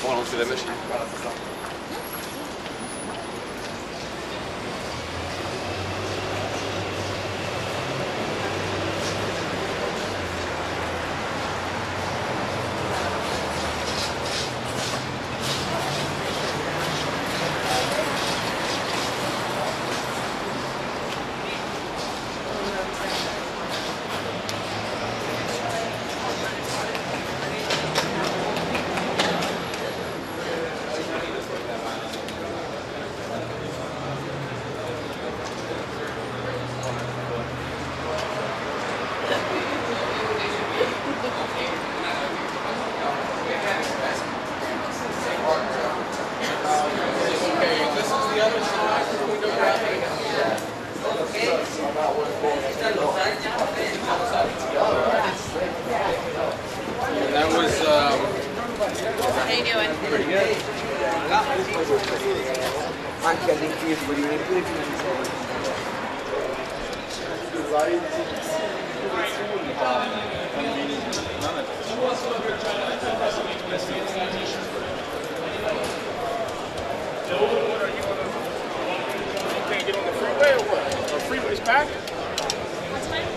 On va lancer la machine. Voilà, c'est ça. That was, how you doing? Pretty good. Anche all'infinito di Can't get on the freeway or what? The freeway's packed? What time?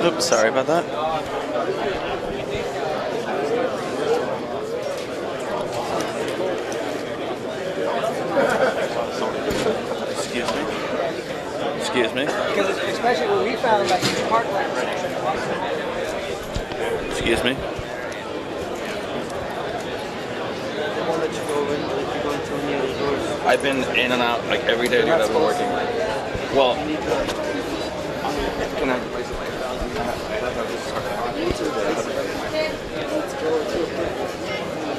Oops, sorry about that. Excuse me. Excuse me. Because especially when we found like these parkland. Excuse me. I've been in and out like every day, dude. I've been working. Well, can I?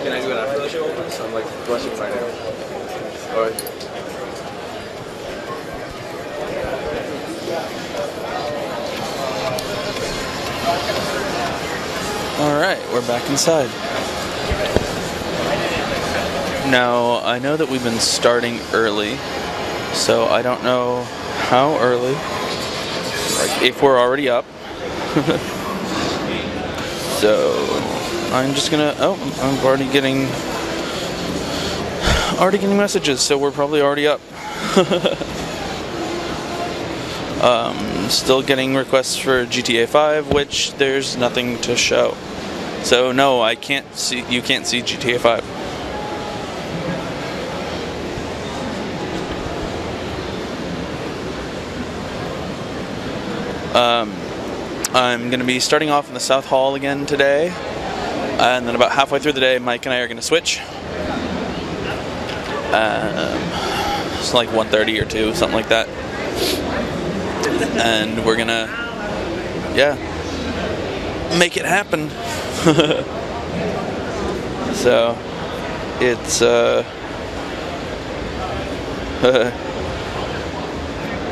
Can I do it after the show opens? I'm like rushing right now. Alright. Alright, we're back inside. Now, I know that we've been starting early, so I don't know how early, like if we're already up. So, I'm just gonna, I'm already getting messages, so we're probably already up. Still getting requests for GTA 5, which there's nothing to show. So no, you can't see GTA 5. I'm going to be starting off in the South Hall again today, and then about halfway through the day, Mike and I are going to switch. It's like 1:30 or 2, something like that. And we're going to, make it happen. So, it's,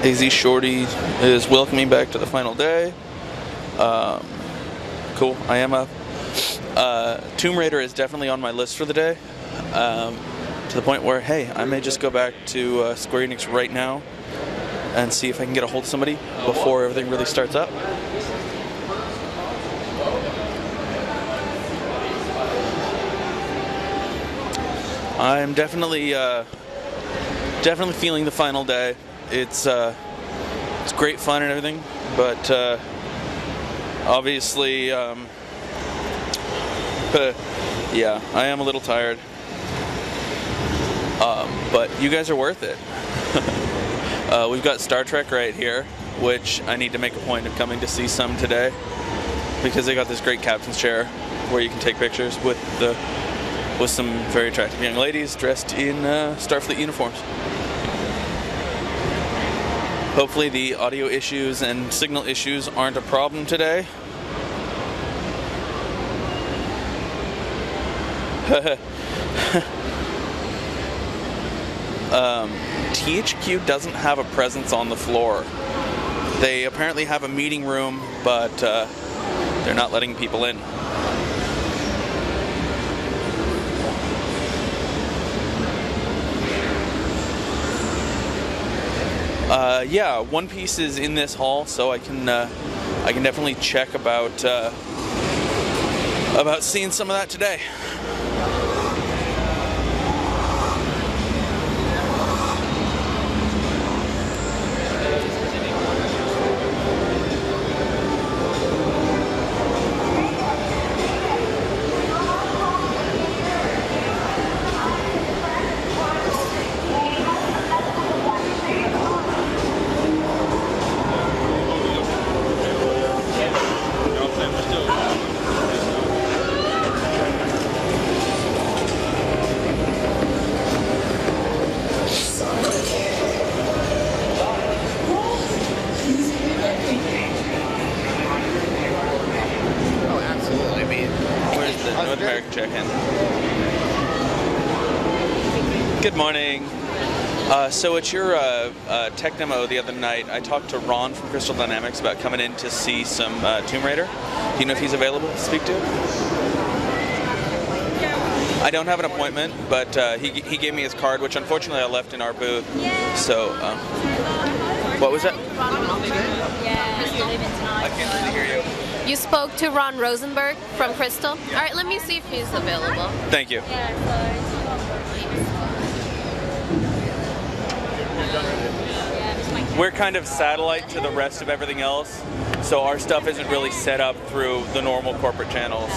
AZ Shorty is welcoming back to the final day. Cool. I am up. Tomb Raider is definitely on my list for the day. To the point where, hey, I may just go back to Square Enix right now and see if I can get a hold of somebody before everything really starts up. I'm definitely feeling the final day. It's great fun and everything, but obviously, yeah, I am a little tired. But you guys are worth it. We've got Star Trek right here, which I need to make a point of coming to see some today, because they got this great captain's chair where you can take pictures with some very attractive young ladies dressed in Starfleet uniforms. Hopefully the audio issues and signal issues aren't a problem today. THQ doesn't have a presence on the floor. They apparently have a meeting room, but they're not letting people in. Yeah, One Piece is in this hall, so I can definitely check about seeing some of that today. Good morning. So at your tech demo the other night, I talked to Ron from Crystal Dynamics about coming in to see some Tomb Raider. Do you know if he's available to speak to? I don't have an appointment, but he gave me his card, which unfortunately I left in our booth. So, what was that? I can't really hear you. You spoke to Ron Rosenberg from Crystal? All right, let me see if he's available. Thank you. We're kind of satellite to the rest of everything else, so our stuff isn't really set up through the normal corporate channels.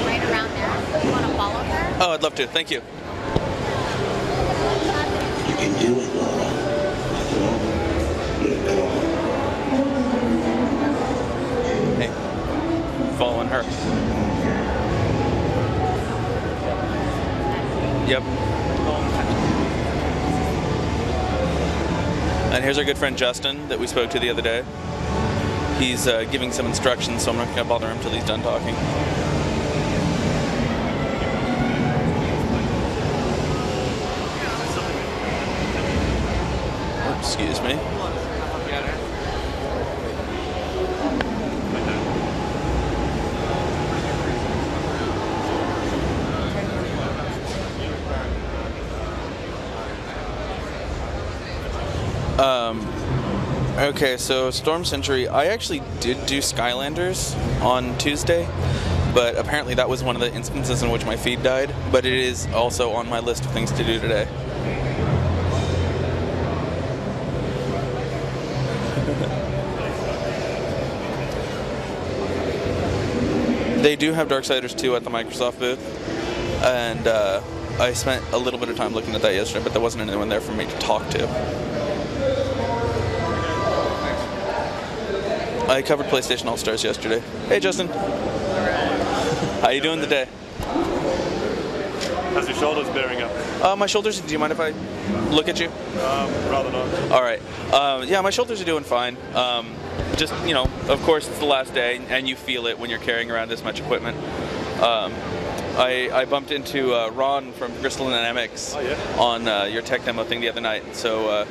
Right around there. You want to follow her? Oh, I'd love to. Thank you. You can do it, Laura. Hey, following her. Yep. And here's our good friend Justin that we spoke to the other day. He's giving some instructions, so I'm not going to bother him until he's done talking. Excuse me. Okay, so Storm Century, I actually did do Skylanders on Tuesday, but apparently that was one of the instances in which my feed died, but it is also on my list of things to do today. They do have Darksiders 2 at the Microsoft booth, and I spent a little bit of time looking at that yesterday, but there wasn't anyone there for me to talk to. I covered PlayStation All-Stars yesterday. Hey, Justin. How you doing today? How's your shoulders bearing up? My shoulders, do you mind if I look at you? Rather not. All right. Yeah, my shoulders are doing fine. Just, you know, of course it's the last day, and you feel it when you're carrying around this much equipment. I bumped into Ron from Crystal Dynamics on your tech demo thing the other night. So,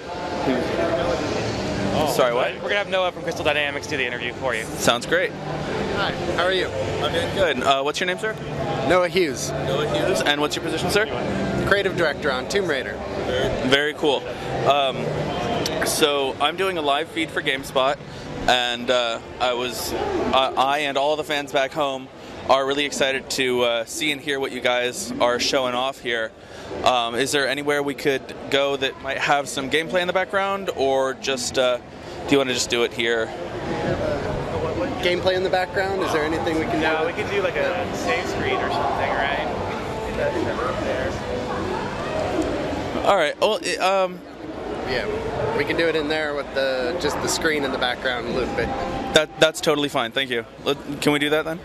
sorry, what? We're going to have Noah from Crystal Dynamics do the interview for you. Sounds great. Hi, how are you? I'm doing good. What's your name, sir? Noah Hughes. Noah Hughes. And what's your position, sir? Creative Director on Tomb Raider. Very cool. So I'm doing a live feed for Gamespot, and I and all the fans back home are really excited to see and hear what you guys are showing off here. Is there anywhere we could go that might have some gameplay in the background, or just do you want to just do it here? Gameplay in the background? Is there anything we can do? No, we can do like a save screen or something, right? In that room there. All right. Well, yeah, we can do it in there with just the screen in the background a little bit. That's totally fine. Thank you. Can we do that then?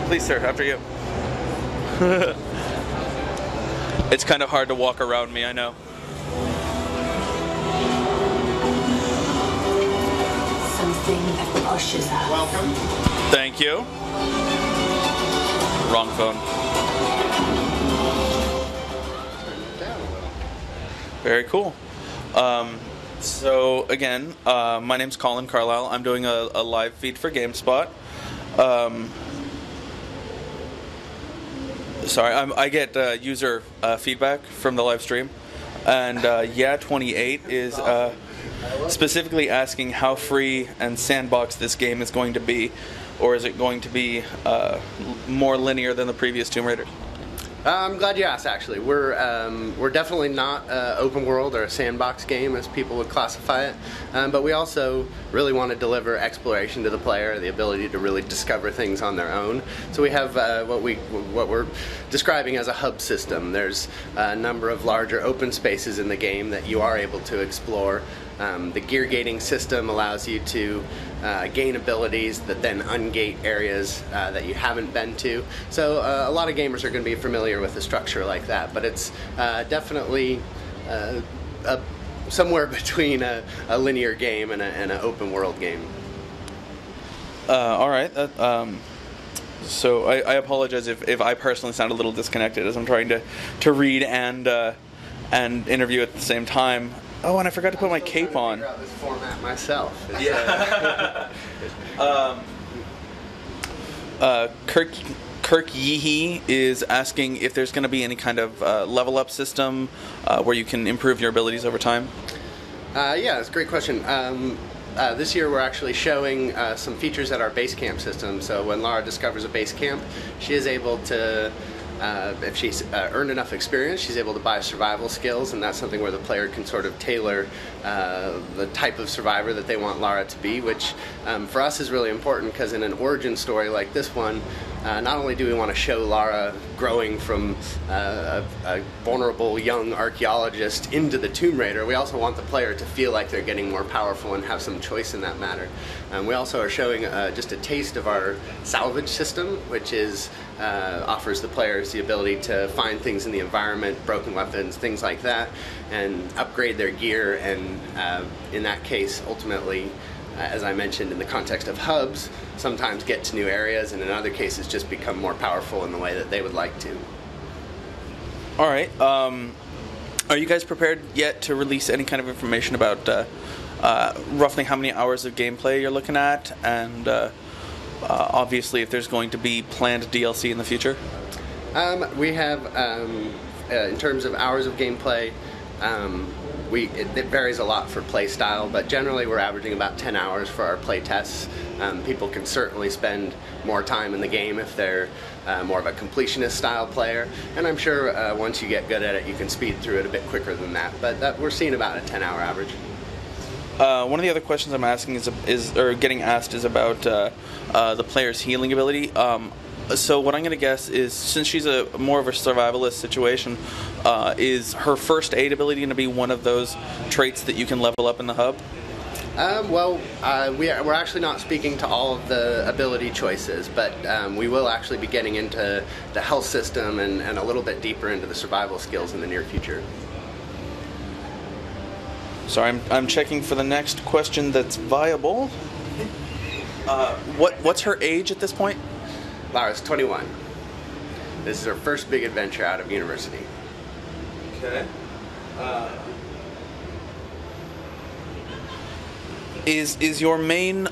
Please, sir, after you. It's kind of hard to walk around me, I know. Something that pushes us. Welcome. Thank you. Wrong phone. Very cool. So again, my name's Colin Carlisle. I'm doing a live feed for Gamespot. Sorry, I get user feedback from the live stream, and Yeah28 is specifically asking how free and sandbox this game is going to be, or is it going to be more linear than the previous Tomb Raiders? I'm glad you asked, actually. We're definitely not open world or a sandbox game, as people would classify it, but we also really want to deliver exploration to the player, the ability to really discover things on their own. So we have what we're describing as a hub system. There's a number of larger open spaces in the game that you are able to explore. The gear gating system allows you to gain abilities that then ungate areas that you haven't been to. So a lot of gamers are going to be familiar with a structure like that, but it's definitely somewhere between a linear game and an open world game. All right. So I apologize if I personally sound a little disconnected as I'm trying to read and interview at the same time. Oh, and I forgot to put my cape on. Figure out this format myself. Kirk Yeehee is asking if there's going to be any kind of level up system where you can improve your abilities over time. Yeah, that's a great question. This year we're actually showing some features at our base camp system. So when Lara discovers a base camp, she is able to, if she's earned enough experience, she's able to buy survival skills, and that's something where the player can sort of tailor the type of survivor that they want Lara to be, which for us is really important because in an origin story like this one, not only do we want to show Lara growing from a vulnerable young archaeologist into the Tomb Raider, we also want the player to feel like they're getting more powerful and have some choice in that matter. We also are showing just a taste of our salvage system, which is offers the players the ability to find things in the environment, broken weapons, things like that, and upgrade their gear, and in that case, ultimately, as I mentioned in the context of hubs, sometimes get to new areas, and in other cases just become more powerful in the way that they would like to. All right. Are you guys prepared yet to release any kind of information about roughly how many hours of gameplay you're looking at, and obviously if there's going to be planned DLC in the future? We have, in terms of hours of gameplay, it varies a lot for play style, but generally we're averaging about 10 hours for our play tests. People can certainly spend more time in the game if they're more of a completionist style player, and I'm sure once you get good at it you can speed through it a bit quicker than that, but we're seeing about a 10-hour average. One of the other questions I'm asking is getting asked is about the player's healing ability. So what I'm going to guess is, since she's more of a survivalist situation, is her first aid ability going to be one of those traits that you can level up in the hub? We're actually not speaking to all of the ability choices, but we will actually be getting into the health system and a little bit deeper into the survival skills in the near future. Sorry, I'm checking for the next question that's viable. What's her age at this point? Lara's 21. This is her first big adventure out of university. Okay. Is your main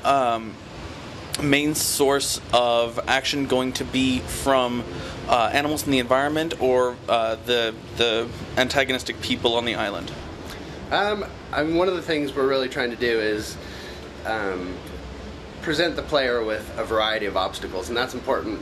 source of action going to be from animals in the environment or the antagonistic people on the island? One of the things we're really trying to do is present the player with a variety of obstacles, and that's important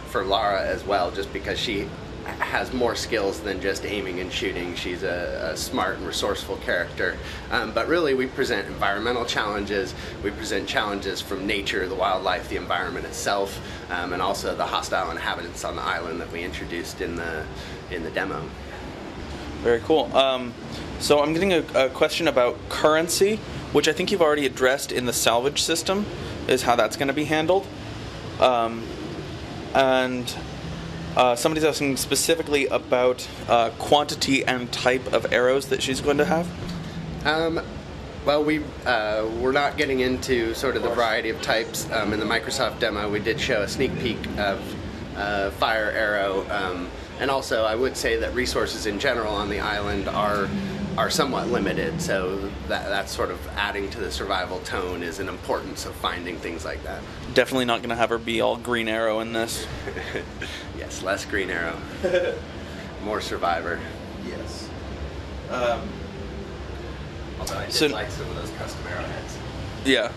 for Lara as well, just because she has more skills than just aiming and shooting. She's a smart and resourceful character. But really, we present environmental challenges, we present challenges from nature, the wildlife, the environment itself, and also the hostile inhabitants on the island that we introduced in the demo. Very cool. So I'm getting a question about currency, which I think you've already addressed in the salvage system, is how that's going to be handled. Somebody's asking specifically about quantity and type of arrows that she's going to have. We're not getting into sort of the variety of types. In the Microsoft demo, we did show a sneak peek of fire arrow, and also I would say that resources in general on the island are somewhat limited, so that's sort of adding to the survival tone is an importance of finding things like that. Definitely not going to have her be all green arrow in this. Yes, less green arrow. More survivor. Yes. Although I did like some of those custom arrowheads. Yeah.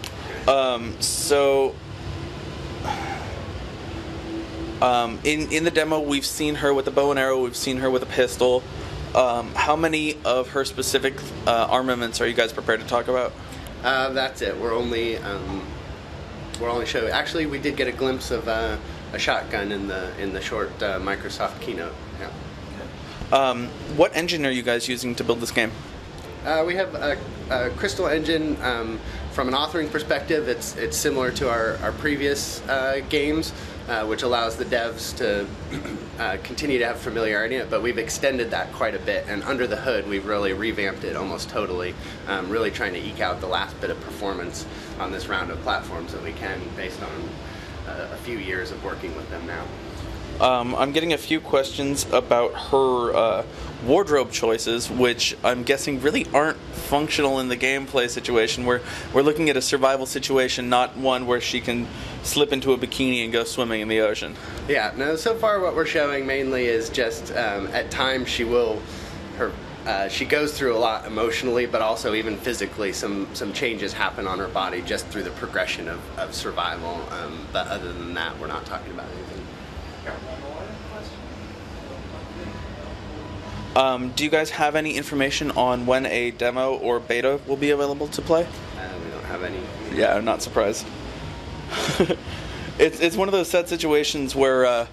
In the demo, we've seen her with a bow and arrow, we've seen her with a pistol. How many of her specific armaments are you guys prepared to talk about? That's it. We're only showing. Actually, we did get a glimpse of a shotgun in the short Microsoft keynote. Yeah. What engine are you guys using to build this game? We have a Crystal engine. From an authoring perspective, it's similar to our previous games, which allows the devs to continue to have familiarity in it, but we've extended that quite a bit, and under the hood we've really revamped it almost totally, really trying to eke out the last bit of performance on this round of platforms that we can based on a few years of working with them now. I'm getting a few questions about her wardrobe choices, which I'm guessing really aren't functional in the gameplay situation. We're looking at a survival situation, not one where she can slip into a bikini and go swimming in the ocean. Yeah, no, so far what we're showing mainly is just at times she goes through a lot emotionally, but also even physically some changes happen on her body just through the progression of survival. But other than that, we're not talking about anything. Do you guys have any information on when a demo or beta will be available to play? We don't have any. Yeah, I'm not surprised. It's one of those sad situations where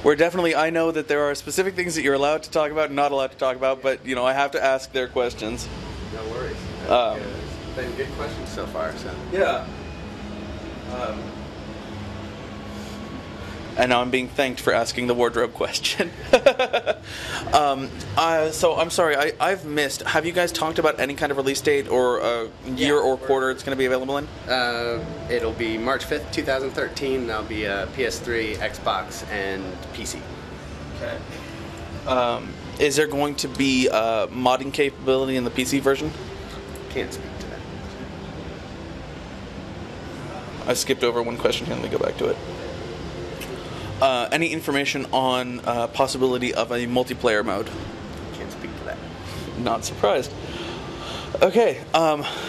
definitely I know that there are specific things that you're allowed to talk about and not allowed to talk about, but I have to ask their questions. No worries. It's been good questions so far. So yeah. And now I'm being thanked for asking the wardrobe question. So I'm sorry, I've missed. Have you guys talked about any kind of release date or year or quarter it's going to be available in? It'll be March 5th, 2013. That'll be PS3, Xbox, and PC. Okay. Is there going to be modding capability in the PC version? Can't speak to that. I skipped over one question here. Let me go back to it. Any information on possibility of a multiplayer mode? Can't speak to that. Not surprised. Okay,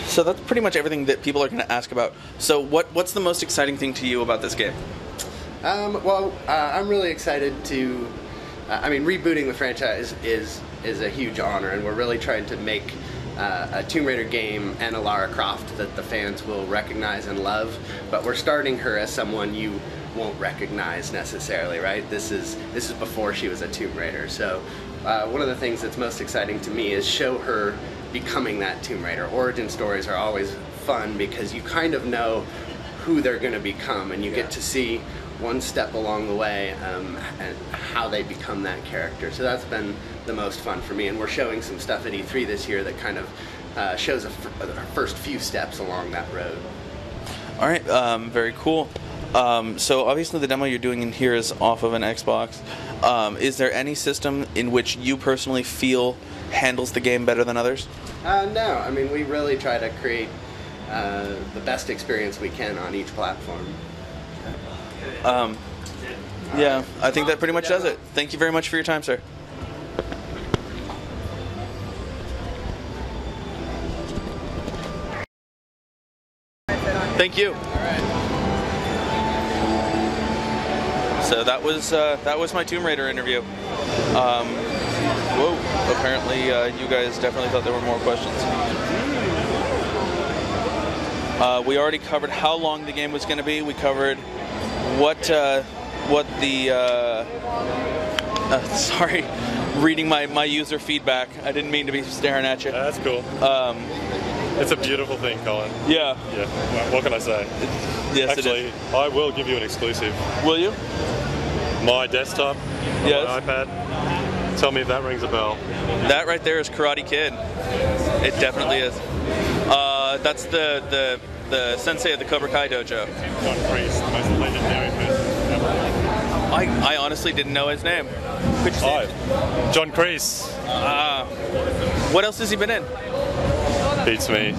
so that's pretty much everything that people are going to ask about. So what's the most exciting thing to you about this game? I'm really excited to... rebooting the franchise is a huge honor, and we're really trying to make a Tomb Raider game and a Lara Croft that the fans will recognize and love, but we're starting her as someone you won't recognize necessarily, right? This is before she was a Tomb Raider. So one of the things that's most exciting to me is show her becoming that Tomb Raider. Origin stories are always fun because you kind of know who they're going to become, and you get to see one step along the way and how they become that character. So that's been the most fun for me, and we're showing some stuff at E3 this year that kind of shows our first few steps along that road. All right, very cool. So obviously the demo you're doing in here is off of an Xbox. Is there any system in which you personally feel handles the game better than others? No, I mean, we really try to create the best experience we can on each platform. Yeah, I think that pretty much does it. Thank you very much for your time, sir. Thank you. So that was my Tomb Raider interview. Whoa! Apparently, you guys definitely thought there were more questions. We already covered how long the game was going to be. We covered what the sorry, reading my user feedback. I didn't mean to be staring at you. That's cool. It's a beautiful thing, Colin. Yeah. Yeah. What can I say? Yes, actually, it is. I will give you an exclusive. Will you? My desktop, yes. My iPad. Tell me if that rings a bell. That right there is Karate Kid. It definitely is. That's the sensei of the Cobra Kai dojo. John Kreese, the most legendary person ever. I honestly didn't know his name. Could you say it? John Kreese. What else has he been in? Beats me.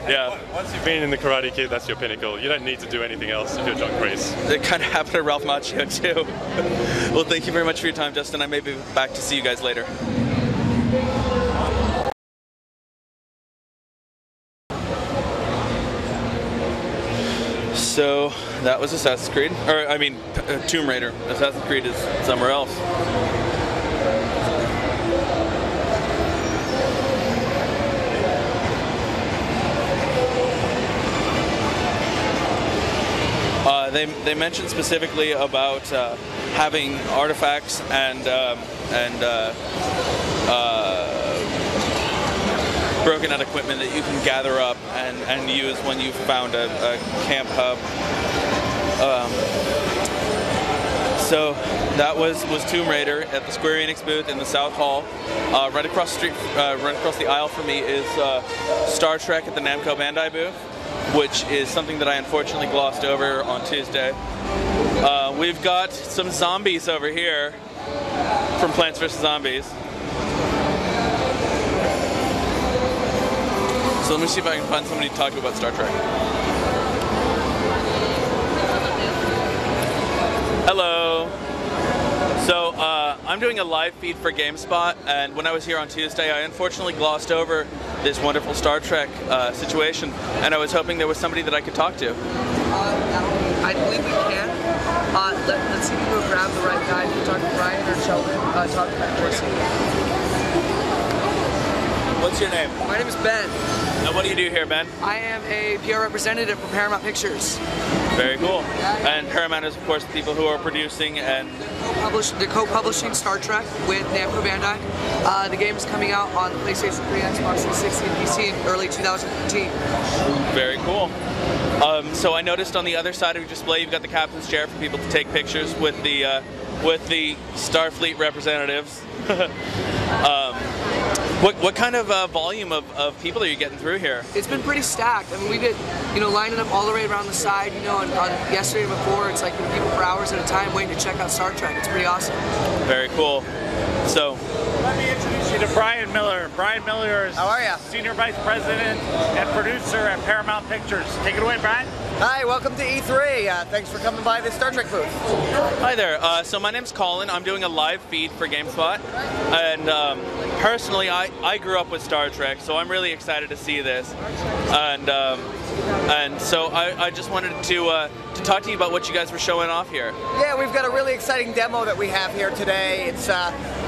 Yeah. Once you've been in the Karate Kid, that's your pinnacle. You don't need to do anything else if you're John Kreese. It kind of happened to Ralph Macchio too. Well, thank you very much for your time, Justin. I may be back to see you guys later. So that was Assassin's Creed, or I mean Tomb Raider. Assassin's Creed is somewhere else. They mentioned specifically about having artifacts and broken out equipment that you can gather up and use when you've found a camp hub. So that was Tomb Raider at the Square Enix booth in the South Hall. Right across the street, right across the aisle from me is Star Trek at the Namco Bandai booth, which is something that I unfortunately glossed over on Tuesday. We've got some zombies over here from Plants vs. Zombies. So let me see if I can find somebody to talk to about Star Trek. Hello. So I'm doing a live feed for Gamespot, and when I was here on Tuesday, I unfortunately glossed over this wonderful Star Trek situation, and I was hoping there was somebody that I could talk to. I believe we can. Let's see if we can grab the right guy. You can talk to Brian or Sheldon. Talk to Matt Dorsey. What's your name? My name is Ben. And what do you do here, Ben? I am a PR representative for Paramount Pictures. Very cool. And Paramount is, of course, the people who are producing and co-publishing Star Trek with Namco Bandai. The game is coming out on PlayStation 3, Xbox 360, and PC in early 2015. Very cool. So I noticed on the other side of your display, you've got the captain's chair for people to take pictures with the Starfleet representatives. What kind of volume of people are you getting through here? It's been pretty stacked. I mean, we've been, lining up all the way around the side. On yesterday and before, it's like people for hours at a time waiting to check out Star Trek. It's pretty awesome. Very cool. So, let me introduce you to Brian Miller. Brian Miller is Senior Vice President and Producer at Paramount Pictures. Take it away, Brian. Hi, welcome to E3. Thanks for coming by the Star Trek booth. Hi there. So my name's Colin. I'm doing a live feed for Gamespot. And personally, I grew up with Star Trek, so I'm really excited to see this. And so I just wanted to talk to you about what you guys were showing off here. Yeah, we've got a really exciting demo that we have here today. It's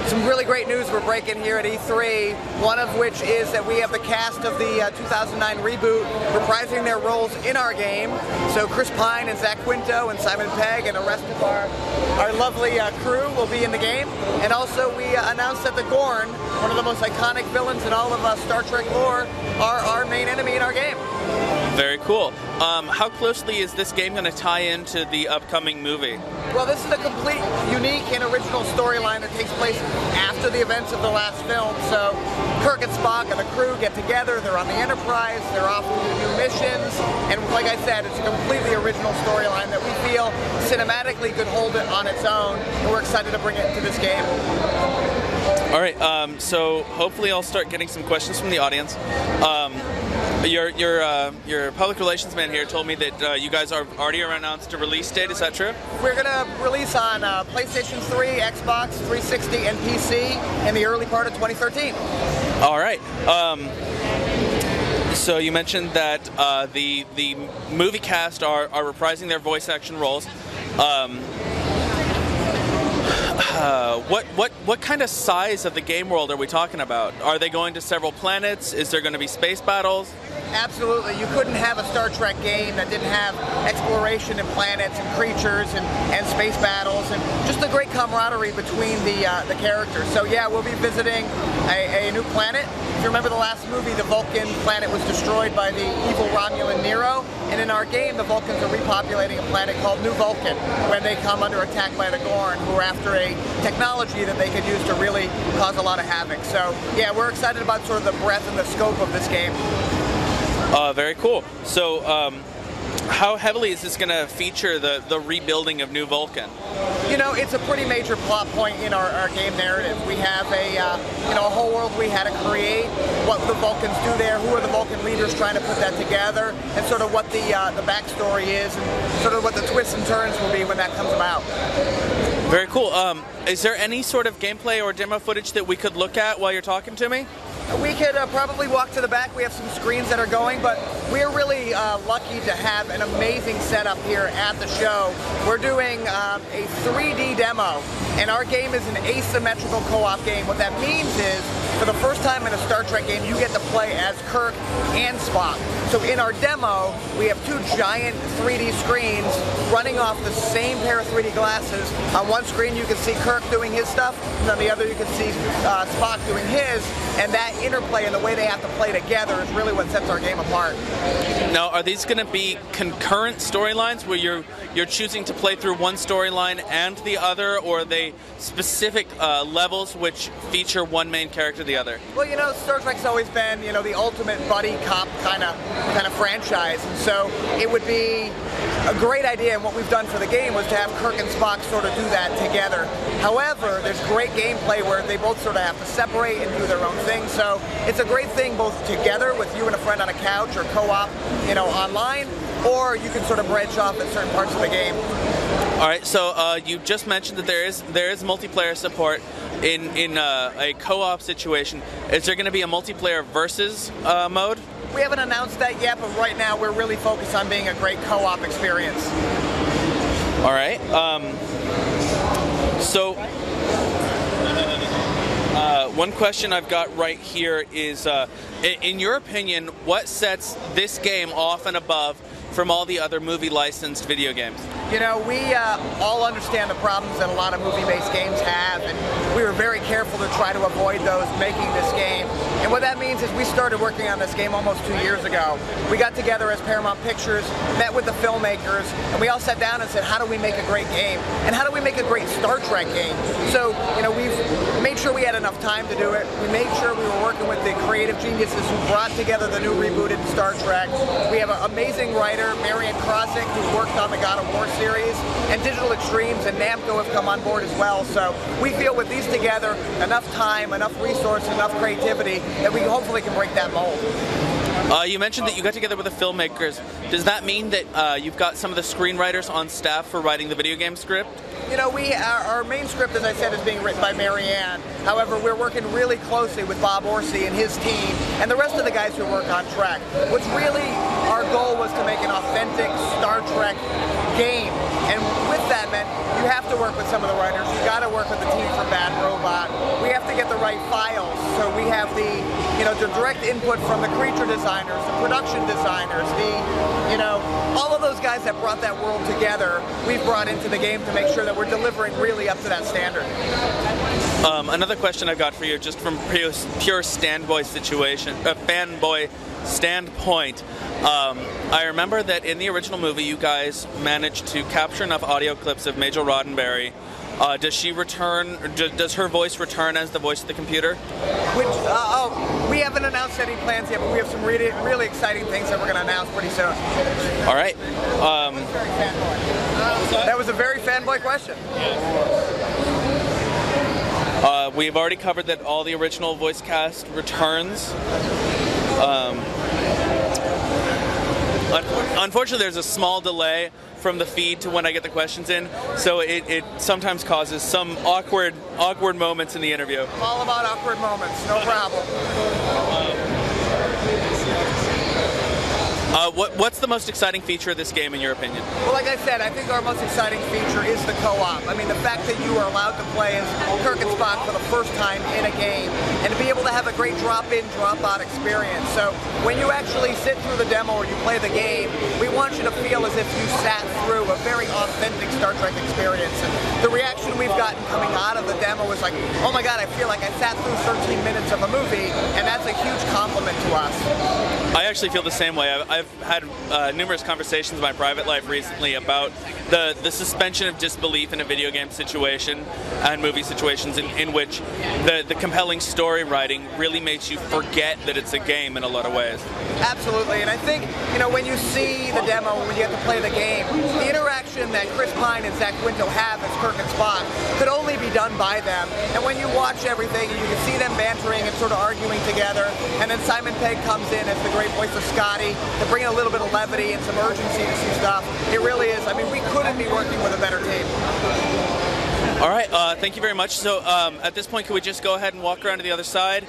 some really great news we're breaking here at E3, one of which is that we have the cast of the 2009 reboot reprising their roles in our game. So Chris Pine and Zach Quinto and Simon Pegg and the rest of our lovely crew will be in the game. And also we announced that the Gorn, one of the most iconic villains in all of Star Trek lore, are our main enemy in our game. Very cool. How closely is this game going to tie into the upcoming movie? Well, this is a complete, unique, and original storyline that takes place after the events of the last film. So Kirk and Spock and the crew get together, they're on the Enterprise, they're off to do new missions, and like I said, it's a completely original storyline that we feel cinematically could hold it on its own, and we're excited to bring it to this game. All right, so hopefully I'll start getting some questions from the audience. Your public relations man here told me that you guys are already announced a release date. Is that true? We're going to release on PlayStation 3, Xbox 360, and PC in the early part of 2013. All right. So you mentioned that the movie cast are reprising their voice action roles. What kind of size of the game world are we talking about? Are they going to several planets? Is there going to be space battles? Absolutely. You couldn't have a Star Trek game that didn't have exploration and planets and creatures and space battles and just the great camaraderie between the characters. So yeah, we'll be visiting a new planet. If you remember the last movie, the Vulcan planet was destroyed by the evil Romulan Nero, and in our game, the Vulcans are repopulating a planet called New Vulcan when they come under attack by the Gorn, who are after a technology that they could use to really cause a lot of havoc. So yeah, we're excited about sort of the breadth and the scope of this game. Very cool. So how heavily is this going to feature the rebuilding of New Vulcan? You know, it's a pretty major plot point in our game narrative. We have a whole world we had to create, what the Vulcans do there, who are the Vulcan leaders trying to put that together, and sort of what the backstory is, and sort of what the twists and turns will be when that comes about. Very cool. Is there any sort of gameplay or demo footage that we could look at while you're talking to me? We could probably walk to the back. We have some screens that are going, but we're really lucky to have an amazing setup here at the show. We're doing a 3D demo, and our game is an asymmetrical co-op game. What that means is, for the first time in a Star Trek game, you get to play as Kirk and Spock. So in our demo, we have two giant 3D screens running off the same pair of 3D glasses. On one screen, you can see Kirk doing his stuff, and on the other, you can see Spock doing his, and that interplay and the way they have to play together is really what sets our game apart. Now, are these going to be concurrent storylines where you're choosing to play through one storyline and the other, or are they specific levels which feature one main character or the other? Well, you know, Star Trek's always been, the ultimate buddy cop kind of franchise, and so it would be a great idea, and what we've done for the game was to have Kirk and Spock sort of do that together. However, there's great gameplay where they both sort of have to separate and do their own thing, so it's a great thing both together with you and a friend on a couch or co-op, online, or you can sort of branch off at certain parts of the game. All right, so you just mentioned that there is multiplayer support in a co-op situation. Is there going to be a multiplayer versus mode? We haven't announced that yet, but right now we're really focused on being a great co-op experience. All right. So one question I've got right here is, in your opinion, what sets this game off and above from all the other movie-licensed video games? We all understand the problems that a lot of movie-based games have, and we were very careful to try to avoid those making this game. And what that means is we started working on this game almost 2 years ago. We got together as Paramount Pictures, met with the filmmakers, and we all sat down and said, how do we make a great game? And how do we make a great Star Trek game? So, we've made sure we had enough time to do it. We made sure we were working with the creative geniuses who brought together the new rebooted Star Trek. We have an amazing writer, Marianne Krosick, who worked on the God of War series, and Digital Extremes and Namco have come on board as well. So we feel with these together, enough time, enough resource, enough creativity, that we hopefully can break that mold. You mentioned that you got together with the filmmakers. Does that mean that you've got some of the screenwriters on staff for writing the video game script? Our main script, as I said, is being written by Marianne. However, we're working really closely with Bob Orsi and his team, and the rest of the guys who work on Trek. What's really our goal was to make an authentic Star Trek game. And with that meant you have to work with some of the writers. You got to work with the team from Bad Robot. We have to get the right files. So we have the direct input from the creature designers, the production designers, all of those guys that brought that world together. We've brought into the game to make sure that we're delivering really up to that standard. Another question I've got for you, just from pure fanboy standpoint. I remember that in the original movie, you guys managed to capture enough audio clips of Major Roddenberry. Does she return? Does her voice return as the voice of the computer? We haven't announced any plans yet, but we have some really exciting things that we're going to announce pretty soon. All right. That was a very fanboy question. We've already covered that all the original voice cast returns. Unfortunately, there's a small delay from the feed to when I get the questions in, so it sometimes causes some awkward moments in the interview. All about awkward moments, no problem. What's the most exciting feature of this game, in your opinion? Well, like I said, I think our most exciting feature is the co-op. I mean, the fact that you are allowed to play as Kirk and Spock for the first time in a game, and to be able to have a great drop-in, drop-out experience. So when you actually sit through the demo or you play the game, we want you to feel as if you sat through a very authentic Star Trek experience. And the reaction we've gotten coming out of the demo was like, oh my God, I feel like I sat through 13 minutes of a movie, and that's a huge compliment to us. I actually feel the same way. I've had numerous conversations in my private life recently about the suspension of disbelief in a video game situation and movie situations in which the compelling story writing really makes you forget that it's a game in a lot of ways. Absolutely, and I think, when you see the demo, when you get to play the game, the interaction that Chris Pine and Zach Quinto have as Kirk and Spock could only be done by them. And when you watch everything, you can see them bantering and sort of arguing together, and then Simon Pegg comes in as the great voice of Scotty to bring in a little bit of levity and some urgency to some stuff. It really is. I mean, we couldn't be working with a better team. All right, thank you very much. So at this point, can we just go ahead and walk around to the other side,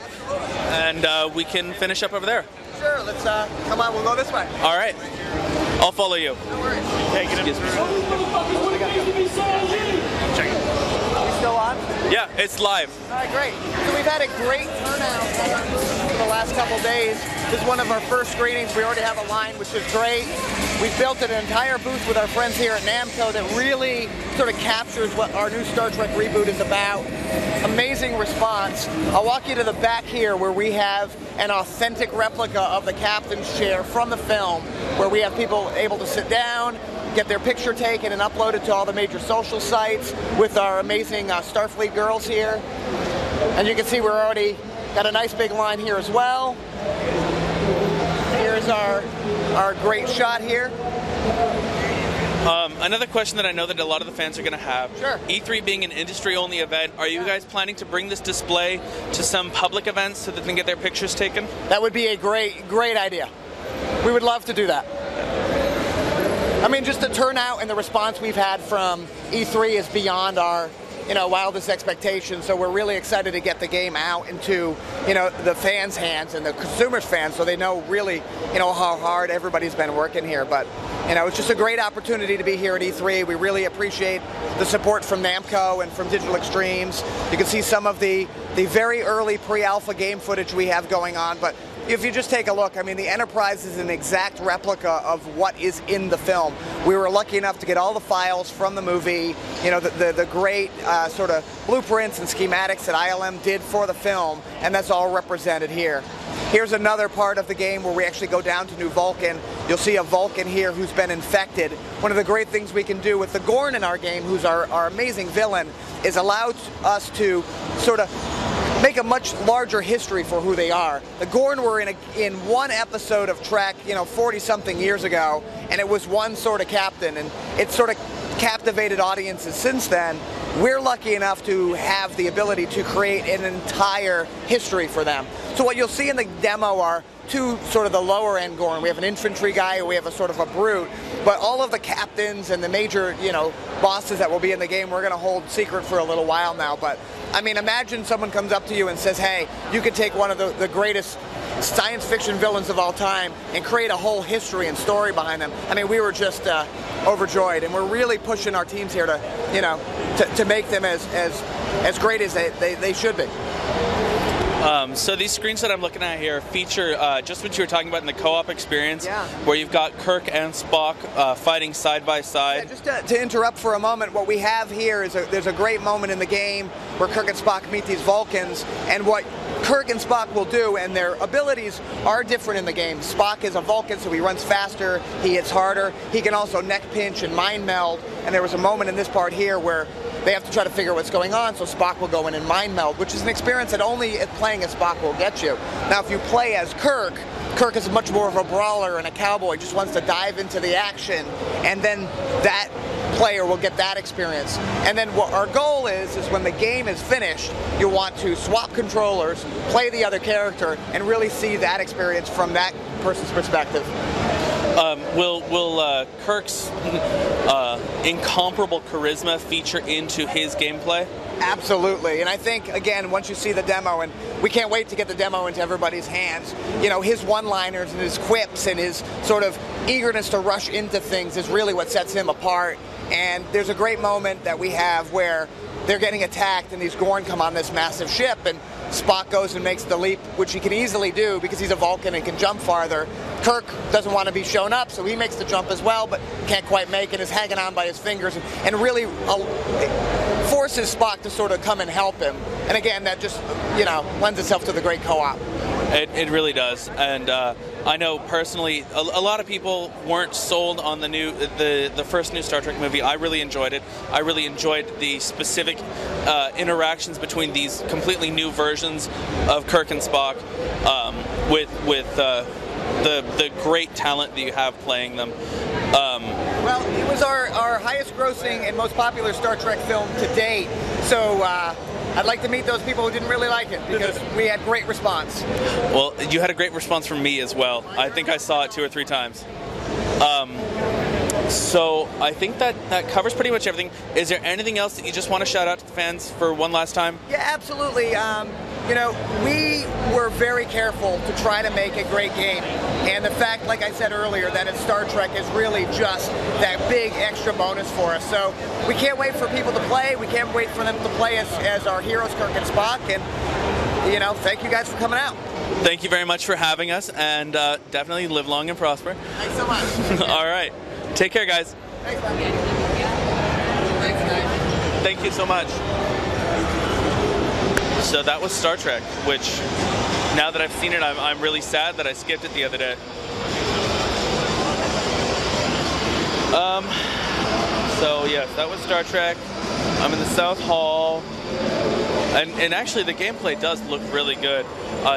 and we can finish up over there? Sure, let's come on, we'll go this way. All right, I'll follow you. No worries. Taking him through. Check it. Are we still on? Yeah, it's live. All right, great. So we've had a great turnout for the last couple days. This is one of our first screenings. We already have a line, which is great. We've built an entire booth with our friends here at Namco that really sort of captures what our new Star Trek reboot is about. Amazing response. I'll walk you to the back here where we have an authentic replica of the captain's chair from the film, where we have people able to sit down, get their picture taken and uploaded to all the major social sites with our amazing Starfleet girls here. And you can see we're already got a nice big line here as well. Here's our great shot here. Another question that I know that a lot of the fans are going to have. Sure. E3 being an industry-only event, are you guys planning to bring this display to some public events so that they can get their pictures taken? That would be a great idea. We would love to do that. I mean, just the turnout and the response we've had from E3 is beyond our wildest expectations, so we're really excited to get the game out into the fans' hands and the consumers' fans, so they know really how hard everybody's been working here. But it's just a great opportunity to be here at E3. We really appreciate the support from Namco and from Digital Extremes. You can see some of the very early pre-alpha game footage we have going on, but if you just take a look, I mean, the Enterprise is an exact replica of what is in the film. We were lucky enough to get all the files from the movie, the great sort of blueprints and schematics that ILM did for the film, and that's all represented here. Here's another part of the game where we actually go down to New Vulcan. You'll see a Vulcan here who's been infected. One of the great things we can do with the Gorn in our game, who's our amazing villain, is allow us to sort of make a much larger history for who they are. The Gorn were in one episode of Trek, 40-something years ago, and it was one sort of captain, and it sort of captivated audiences since then. We're lucky enough to have the ability to create an entire history for them. So what you'll see in the demo are two sort of the lower end Gorn. We have an infantry guy, and we have a sort of a brute. But all of the captains and the major, bosses that will be in the game, we're going to hold secret for a little while now. But I mean, imagine someone comes up to you and says, hey, you could take one of the greatest science fiction villains of all time and create a whole history and story behind them. I mean, we were just overjoyed, and we're really pushing our teams here to, you know, to make them as great as they should be. So these screens that I'm looking at here feature just what you were talking about in the co-op experience, yeah, where you've got Kirk and Spock fighting side by side. Yeah, just to interrupt for a moment, what we have here is there's a great moment in the game where Kirk and Spock meet these Vulcans, and what Kirk and Spock will do, and their abilities are different in the game. Spock is a Vulcan, so he runs faster, he hits harder, he can also neck pinch and mind meld, and there was a moment in this part here where they have to try to figure what's going on, so Spock will go in and mind meld, which is an experience that only playing as Spock will get you. Now, if you play as Kirk, Kirk is much more of a brawler and a cowboy, just wants to dive into the action, and then that player will get that experience. And then what our goal is when the game is finished, you want to swap controllers, play the other character, and really see that experience from that person's perspective. Will Kirk's incomparable charisma feature into his gameplay? Absolutely, and I think, again, once you see the demo, and we can't wait to get the demo into everybody's hands, you know, his one-liners and his quips and his sort of eagerness to rush into things is really what sets him apart. And there's a great moment that we have where they're getting attacked and these Gorn come on this massive ship, and Spock goes and makes the leap, which he can easily do because he's a Vulcan and can jump farther. Kirk doesn't want to be shown up, so he makes the jump as well, but can't quite make it, is hanging on by his fingers, and really forces Spock to sort of come and help him. And again, that just, you know, lends itself to the great co-op. It really does, and I know personally a lot of people weren't sold on the first new Star Trek movie. I really enjoyed it. I really enjoyed the specific interactions between these completely new versions of Kirk and Spock, with the great talent that you have playing them. Well, it was our highest grossing and most popular Star Trek film to date, so I'd like to meet those people who didn't really like it, because we had great response. Well, you had a great response from me as well. I think I saw it 2 or 3 times. So I think that covers pretty much everything. Is there anything else that you just want to shout out to the fans for one last time? Yeah, absolutely. You know, we were very careful to try to make a great game. And the fact, like I said earlier, that it's Star Trek is really just that big extra bonus for us. So we can't wait for people to play. We can't wait for them to play as our heroes, Kirk and Spock. And, you know, thank you guys for coming out. Thank you very much for having us, and definitely live long and prosper. Thanks so much. All right. Take care, guys. Thanks, man. Thanks, guys. Thank you so much. So that was Star Trek, which, now that I've seen it, I'm really sad that I skipped it the other day. So yes, that was Star Trek. I'm in the South Hall, and actually the gameplay does look really good.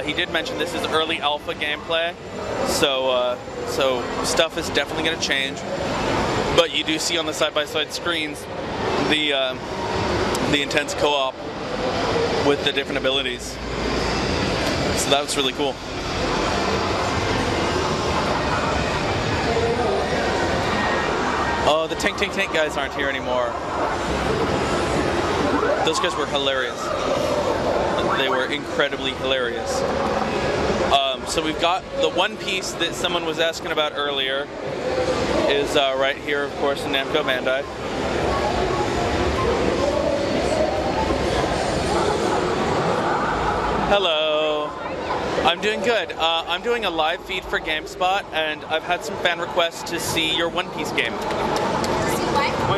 He did mention this is early alpha gameplay, so stuff is definitely going to change. But you do see on the side-by-side screens the intense co-op with the different abilities. So that was really cool. Oh, the Tank guys aren't here anymore. Those guys were hilarious. They were incredibly hilarious. So we've got the One Piece that someone was asking about earlier is right here, of course, in Namco Bandai. Hello. I'm doing good. I'm doing a live feed for Gamespot, and I've had some fan requests to see your One Piece game.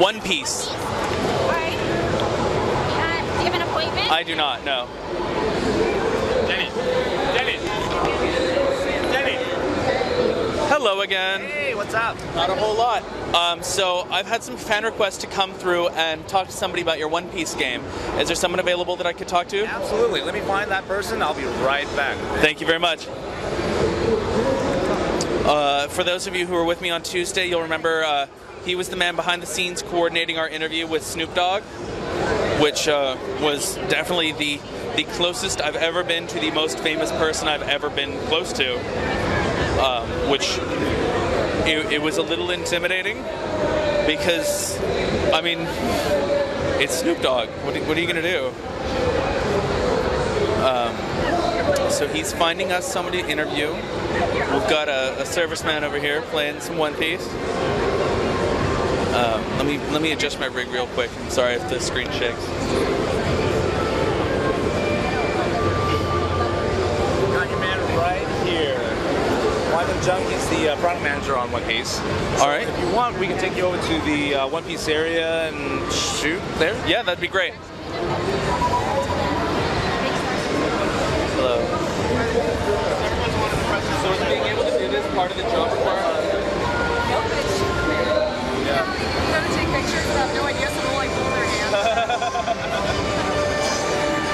One Piece. Alright. Do you have an appointment? I do not, no. Denny. Hello again. Hey, what's up? Not a whole lot. So I've had some fan requests to come through and talk to somebody about your One Piece game. Is there someone available that I could talk to? Absolutely. Let me find that person. I'll be right back. Thank you very much. For those of you who were with me on Tuesday, you'll remember he was the man behind the scenes coordinating our interview with Snoop Dogg, which was definitely the closest I've ever been to the most famous person I've ever been close to, which it was a little intimidating because, I mean, it's Snoop Dogg. What are you going to do? So he's finding us somebody to interview. We've got a serviceman over here playing some One Piece. Let me adjust my rig real quick. I'm sorry if the screen shakes. Got your man right here. Wyman Jung is the product manager on One Piece. So all right. If you want, we can take you over to the One Piece area and shoot there. Yeah, that'd be great. Hello. So is being able to do this part of the job requirement? Nope, it's... Yeah. You gotta take pictures and have no idea, so they'll like hold their hands.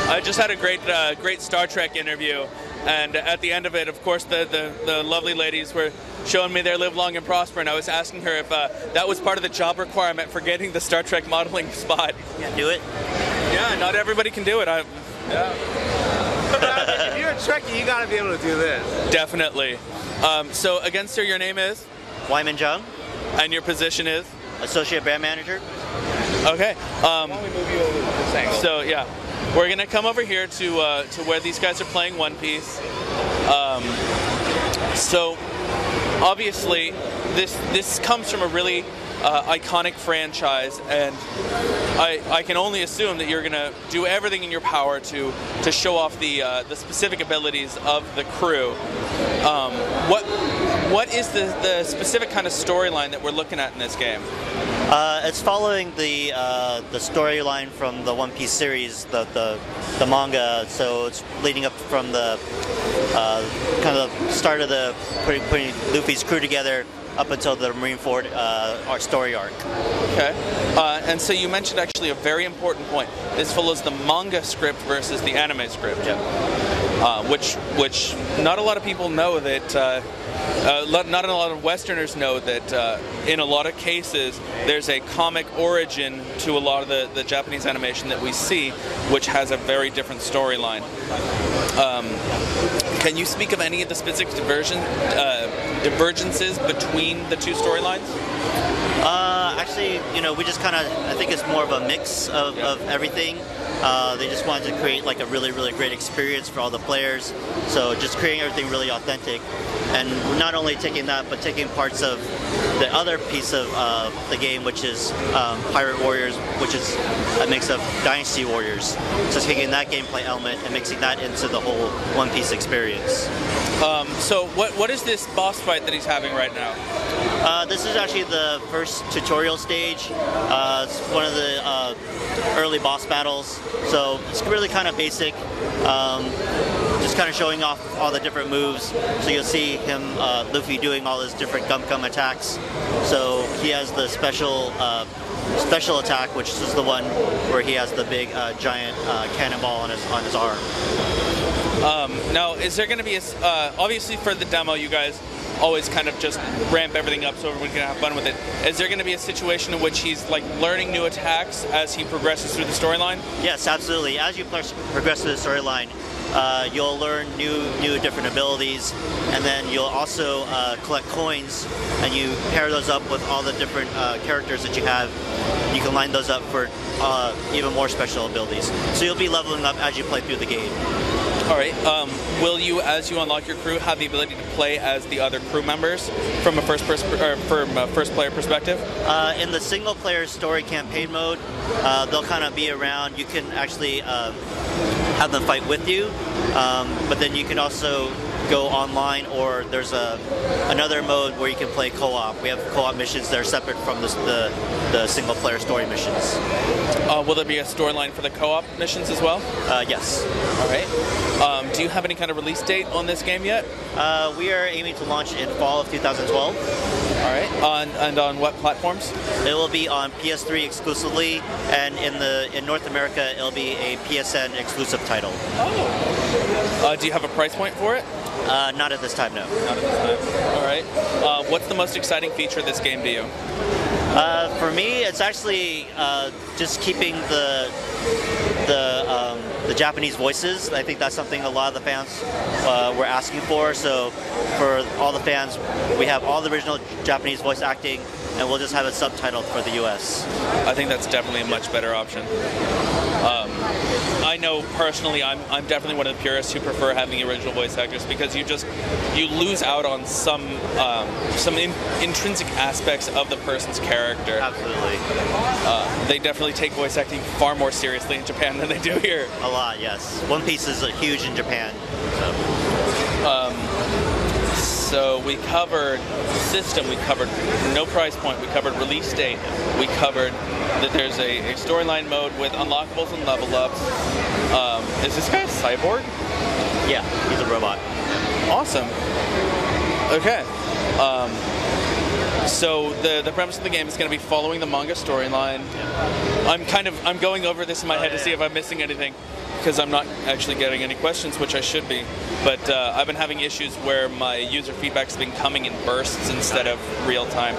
I just had a great Star Trek interview, and at the end of it, of course, the lovely ladies were showing me their live long and prosper, and I was asking her if that was part of the job requirement for getting the Star Trek modeling spot. Yeah, do it. Yeah, not everybody can do it. Yeah. If you're a Trekkie, you gotta be able to do this. Definitely. So again, sir, your name is? Wyman Jung. And your position is? Associate Brand Manager. Okay. Why don't we move you over this angle? So yeah, we're gonna come over here to where these guys are playing One Piece. So obviously, this comes from a really iconic franchise, and I can only assume that you're gonna do everything in your power to show off the specific abilities of the crew. What is the specific kind of storyline that we're looking at in this game? It's following the storyline from the One Piece series, the manga. So it's leading up from the kind of the start of the putting Luffy's crew together up until the Marineford our story arc. Okay. And so you mentioned actually a very important point. This follows the manga script versus the anime script. Yeah. Which not a lot of people know that. Not a lot of Westerners know that in a lot of cases there's a comic origin to a lot of the Japanese animation that we see, which has a very different storyline. Can you speak of any of the specific divergences between the two storylines? Actually, we just kind of, I think it's more of a mix of everything. They just wanted to create like a really, really great experience for all the players. So just creating everything really authentic. And not only taking that, but taking parts of the other piece of the game, which is Pirate Warriors, which is a mix of Dynasty Warriors. So taking that gameplay element and mixing that into the whole One Piece experience. So what is this boss fight that he's having right now? This is actually the first tutorial stage. It's one of the early boss battles, so it's really kind of basic. Just kind of showing off all the different moves. So you'll see him, Luffy, doing all his different gum attacks. So he has the special attack, which is the one where he has the big giant cannonball on his arm. Now, is there going to be obviously for the demo, you guys always kind of just ramp everything up so everyone can have fun with it. Is there going to be a situation in which he's like learning new attacks as he progresses through the storyline? Yes, absolutely. As you progress through the storyline, you'll learn new different abilities, and then you'll also collect coins, and you pair those up with all the different characters that you have. You can line those up for even more special abilities. So you'll be leveling up as you play through the game. All right. Will you, as you unlock your crew, have the ability to play as the other crew members from a first player perspective? In the single player story campaign mode, they'll kind of be around. You can actually have them fight with you, but then you can also go online, or there's another mode where you can play co-op. We have co-op missions that are separate from the single player story missions. Will there be a storyline for the co-op missions as well? Yes. All right. Do you have any kind of release date on this game yet? We are aiming to launch in fall of 2012. All right. On what platforms? It will be on PS3 exclusively, and in North America, it'll be a PSN exclusive title. Oh. Do you have a price point for it? Not at this time, no. Not at this time. All right. What's the most exciting feature of this game to you? For me, it's actually just keeping the Japanese voices. I think that's something a lot of the fans were asking for. So for all the fans, we have all the original Japanese voice acting, and we'll just have it subtitled for the US. I think that's definitely a much better option. I know personally I'm definitely one of the purists who prefer having the original voice actors because you lose out on some intrinsic aspects of the person's character. Absolutely. They definitely take voice acting far more seriously in Japan than they do here. A lot, yes. One Piece is huge in Japan. So we covered system, we covered no price point, we covered release date, we covered that there's a storyline mode with unlockables and level ups. Is this guy a cyborg? Yeah, he's a robot. Awesome. Okay. So the premise of the game is going to be following the manga storyline. I'm going over this in my head to see if I'm missing anything, because I'm not actually getting any questions, which I should be. But I've been having issues where my user feedback's been coming in bursts instead of real time.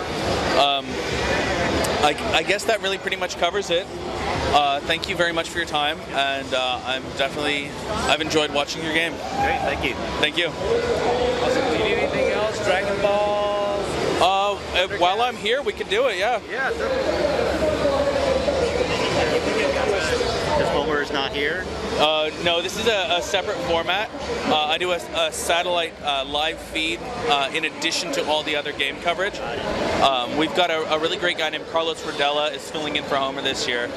I guess that really pretty much covers it. Thank you very much for your time, and I've enjoyed watching your game. Great, thank you. Thank you. Awesome. Do you need anything else? Dragon Ball? While I'm here, we could do it, yeah. Yeah, definitely. This Homer is not here? No, this is a separate format. I do a satellite live feed in addition to all the other game coverage. We've got a really great guy named Carlos Rodella is filling in for Homer this year.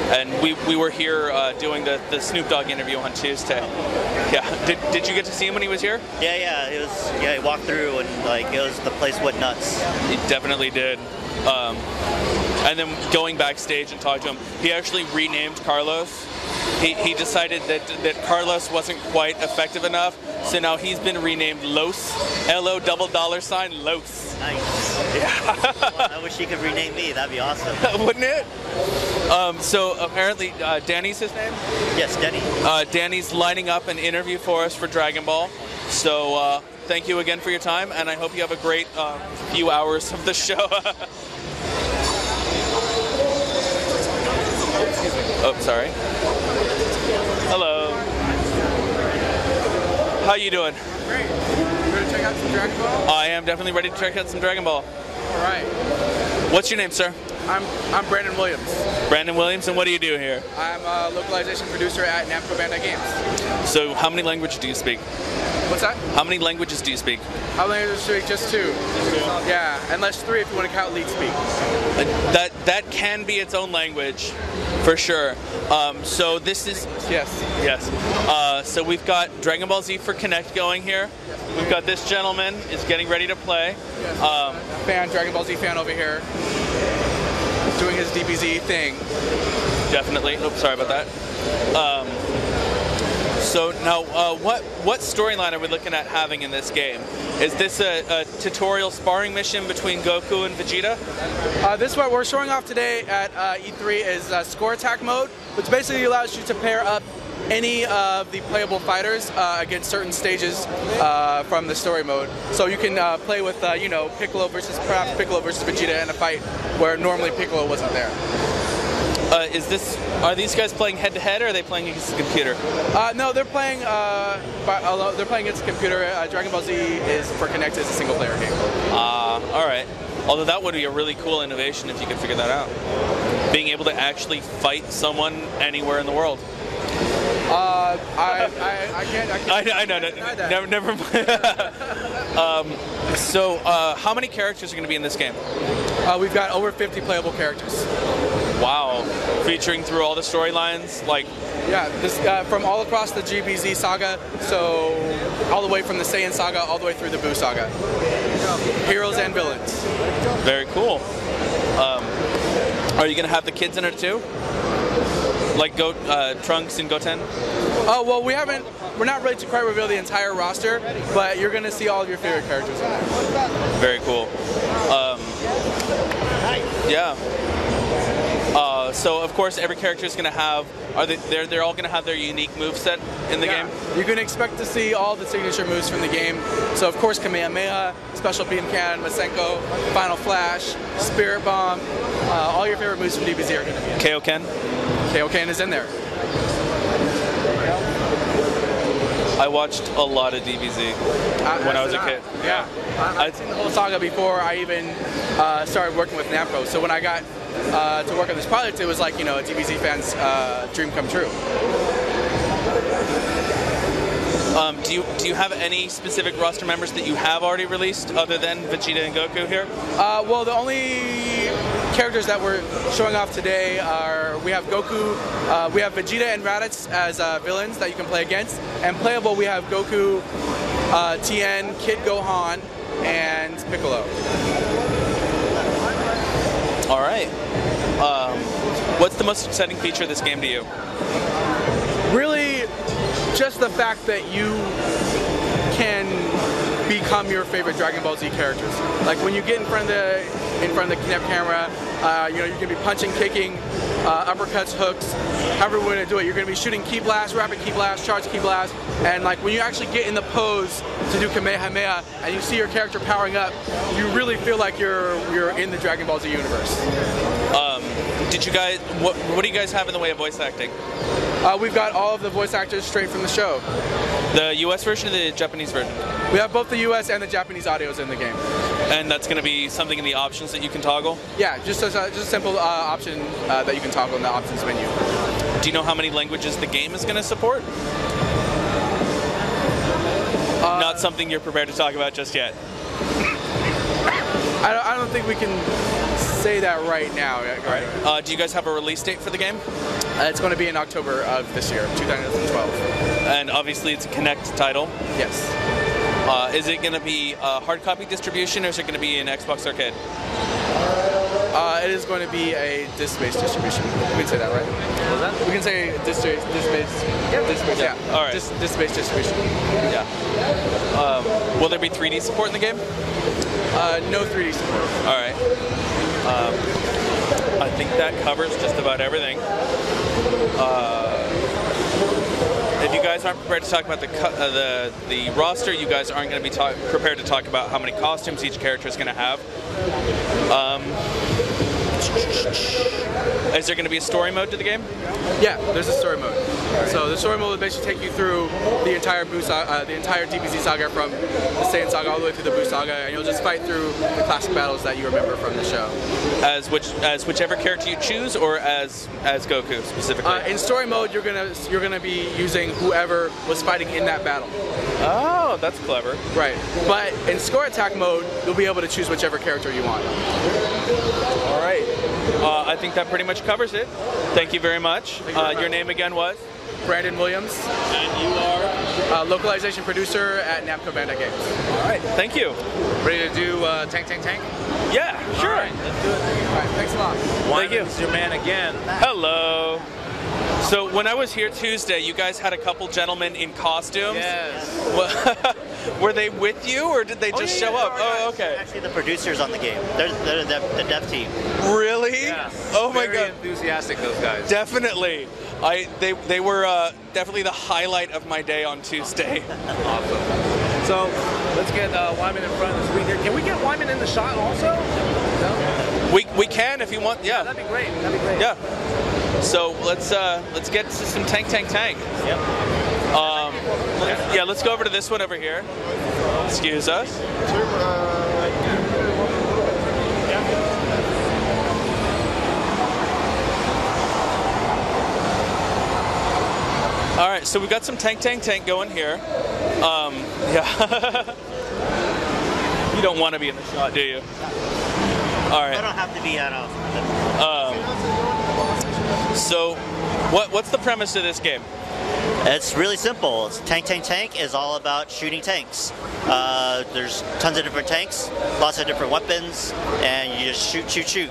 And we were here doing the Snoop Dogg interview on Tuesday. Yeah. Did you get to see him when he was here? Yeah. He walked through and the place went nuts. He definitely did. And then going backstage and talking to him, he actually renamed Carlos. He decided that Carlos wasn't quite effective enough, so now he's been renamed Los, L-O$$, Los. Nice. Yeah. I wish he could rename me. That'd be awesome. Wouldn't it? So apparently, Danny's his name? Yes, Danny. Danny's lining up an interview for us for Dragon Ball. So thank you again for your time, and I hope you have a great few hours of the show. Oh, sorry. Hello. How you doing? Great. You ready to check out some Dragon Ball? I am definitely ready to check out some Dragon Ball. All right. What's your name, sir? I'm Brandon Williams. Brandon Williams, and what do you do here? I'm a localization producer at Namco Bandai Games. So how many languages do you speak? What's that? How many languages do you speak? How many languages do you speak? Just 2. Yeah, unless 3 if you want to count lead speak. That can be its own language, for sure. So this is... Yes. So we've got Dragon Ball Z for Connect going here. We've got this gentleman is getting ready to play. Dragon Ball Z fan over here. Doing his DBZ thing. Definitely. Oops, sorry about that. So now, what storyline are we looking at having in this game? Is this a tutorial sparring mission between Goku and Vegeta? This is what we're showing off today at E3 is score attack mode, which basically allows you to pair up any of the playable fighters against certain stages from the story mode. So you can play with, Piccolo versus Vegeta in a fight where normally Piccolo wasn't there. Are these guys playing head-to-head, or are they playing against the computer? No, they're playing against the computer. Dragon Ball Z is for Connect is a single-player game. All right. Although that would be a really cool innovation if you could figure that out. Being able to actually fight someone anywhere in the world. I can't. I know. Never mind. So, how many characters are going to be in this game? We've got over 50 playable characters. Wow. Featuring through all the storylines, Yeah, this from all across the GBZ saga, so all the way from the Saiyan saga all the way through the Buu saga. Heroes and villains. Very cool. Are you going to have the kids in it too? Like Trunks and Goten? Oh, well, we're not ready to quite reveal the entire roster, but you're going to see all of your favorite characters in there. Very cool. Yeah. So of course every character is going to have, they're all going to have their unique moveset in the game? You can expect to see all the signature moves from the game. So of course Kamehameha, Special Beam Cannon, Masenko, Final Flash, Spirit Bomb, all your favorite moves from DBZ are going to be in. Kaioken? Kaioken is in there. I watched a lot of DBZ when I was a kid. Yeah. I'd seen the whole saga before I even started working with Namco. So when I got to work on this project, it was like, you know, a DBZ fan's dream come true. Do you have any specific roster members that you have already released other than Vegeta and Goku here? Well, the only characters that we're showing off today are, we have Goku, we have Vegeta and Raditz as villains that you can play against, and playable we have Goku, Tien, Kid Gohan, and Piccolo. All right. What's the most exciting feature of this game to you? Really, just the fact that you can become your favorite Dragon Ball Z characters. Like when you get in front of the Kinect camera, you know, you're gonna be punching, kicking, uppercuts, hooks, however you want to do it. You're gonna be shooting Ki Blast, rapid Ki Blast, charge Ki Blast, and like when you actually get in the pose to do Kamehameha and you see your character powering up, you really feel like you're in the Dragon Ball Z universe. Did you guys? What do you guys have in the way of voice acting? We've got all of the voice actors straight from the show. The U.S. version or the Japanese version? We have both the U.S. and the Japanese audios in the game. And that's going to be something in the options that you can toggle? Yeah, just a simple option that you can toggle in the options menu. Do you know how many languages the game is going to support? Not something you're prepared to talk about just yet. I don't think we can say that right now. Right. Do you guys have a release date for the game? It's going to be in October of this year, 2012. And obviously it's a Kinect title? Yes. Is it going to be a hard copy distribution or is it going to be an Xbox Arcade? It is going to be a disc-based distribution. We can say that, right? What was that? We can say disc-based. Yeah. All right. Disc-based distribution. Yeah. Will there be 3D support in the game? No 3D support. All right. I think that covers just about everything. If you guys aren't prepared to talk about the roster, you guys aren't going to be prepared to talk about how many costumes each character is going to have. Is there going to be a story mode to the game? Yeah, there's a story mode. Right. So the story mode will basically take you through the entire DBZ saga, from the Saiyan saga all the way through the Buu saga, and you'll just fight through the classic battles that you remember from the show. As whichever character you choose, or as Goku specifically? In story mode, you're gonna be using whoever was fighting in that battle. Oh, that's clever. Right. But in score attack mode, you'll be able to choose whichever character you want. All right. I think that pretty much covers it. Thank you very much. Your name again was? Brandon Williams. And you are? Localization producer at Namco Bandai Games. All right. Thank you. Ready to do Tank? Yeah, sure. All right, let's do it. All right, thanks a lot. Thank you. This is your man again. Hello. So when I was here Tuesday, you guys had a couple gentlemen in costumes. Yes. Were they with you, or did they just show up? Oh, okay. Actually, the producers on the game. They're the dev team. Really? Yes. Oh my Very god. Enthusiastic, those guys. Definitely. They were definitely the highlight of my day on Tuesday. Awesome. So let's get Wyman in front of the screen here. Can we get Wyman in the shot also? No? We can if you want. Yeah. That'd be great. That'd be great. Yeah. So let's get to some Tank. Yep. Yeah, let's go over to this one over here. Excuse us. All right, so we got some Tank going here. Yeah. You don't want to be in the shot, do you? All right. I don't have to be at all. So, what's the premise of this game? It's really simple. Tank is all about shooting tanks. There's tons of different tanks, lots of different weapons, and you just shoot.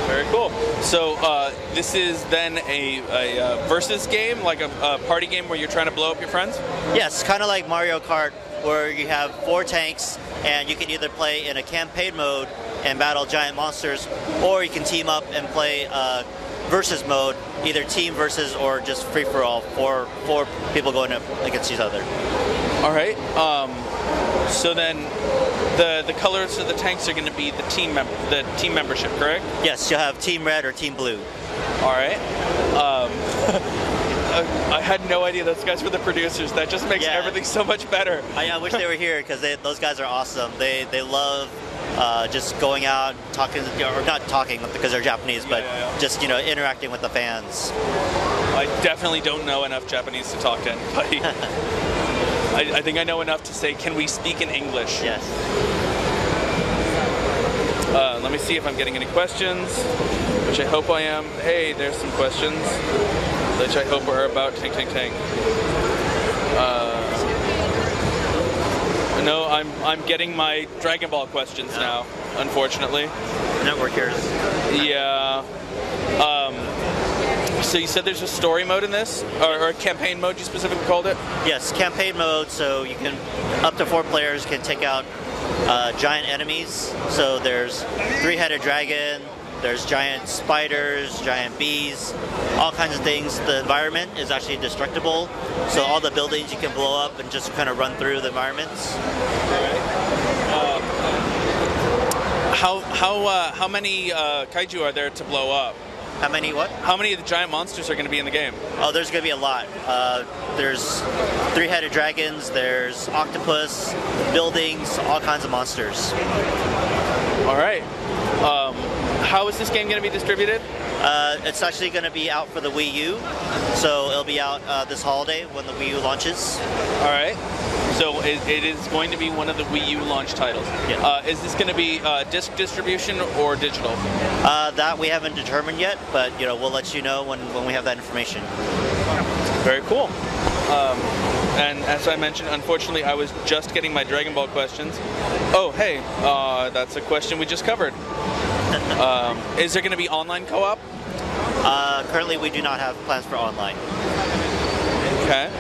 Very cool. So this is then a versus game, like a party game where you're trying to blow up your friends? Yes, kind of like Mario Kart, where you have 4 tanks, and you can either play in a campaign mode and battle giant monsters, or you can team up and play versus mode, either team versus or just free for all, four people going up against each other. All right. So then the colors of the tanks are going to be the team membership, correct? Yes, you'll have Team Red or Team Blue. All right. I had no idea those guys were the producers. That just makes everything so much better. I wish they were here because those guys are awesome. They love just going out, talking, or not talking because they're Japanese, but just interacting with the fans. I definitely don't know enough Japanese to talk to anybody. I think I know enough to say, can we speak in English? Yes. Let me see if I'm getting any questions, which I hope I am. Hey, there's some questions, which I hope are about Tank Tank Tank. No, I'm getting my Dragon Ball questions now, unfortunately. Network errors. Yeah. So you said there's a story mode in this, or a campaign mode you specifically called it? Yes, campaign mode, so you can, up to 4 players can take out giant enemies. So there's 3-headed dragon, there's giant spiders, giant bees, all kinds of things. The environment is actually destructible, so all the buildings you can blow up and just kind of run through the environments. How many kaiju are there to blow up? How many what? How many of the giant monsters are going to be in the game? Oh, there's going to be a lot. There's 3-headed dragons, there's octopus, buildings, all kinds of monsters. All right. How is this game going to be distributed? It's actually going to be out for the Wii U, so it'll be out this holiday when the Wii U launches. All right. So it is going to be one of the Wii U launch titles. Yeah. Is this going to be disc distribution or digital? That we haven't determined yet, but we'll let you know when we have that information. Very cool. And as I mentioned, unfortunately, I was just getting my Dragon Ball questions. Oh, hey, that's a question we just covered. Is there going to be online co-op? Currently, we do not have plans for online. Okay.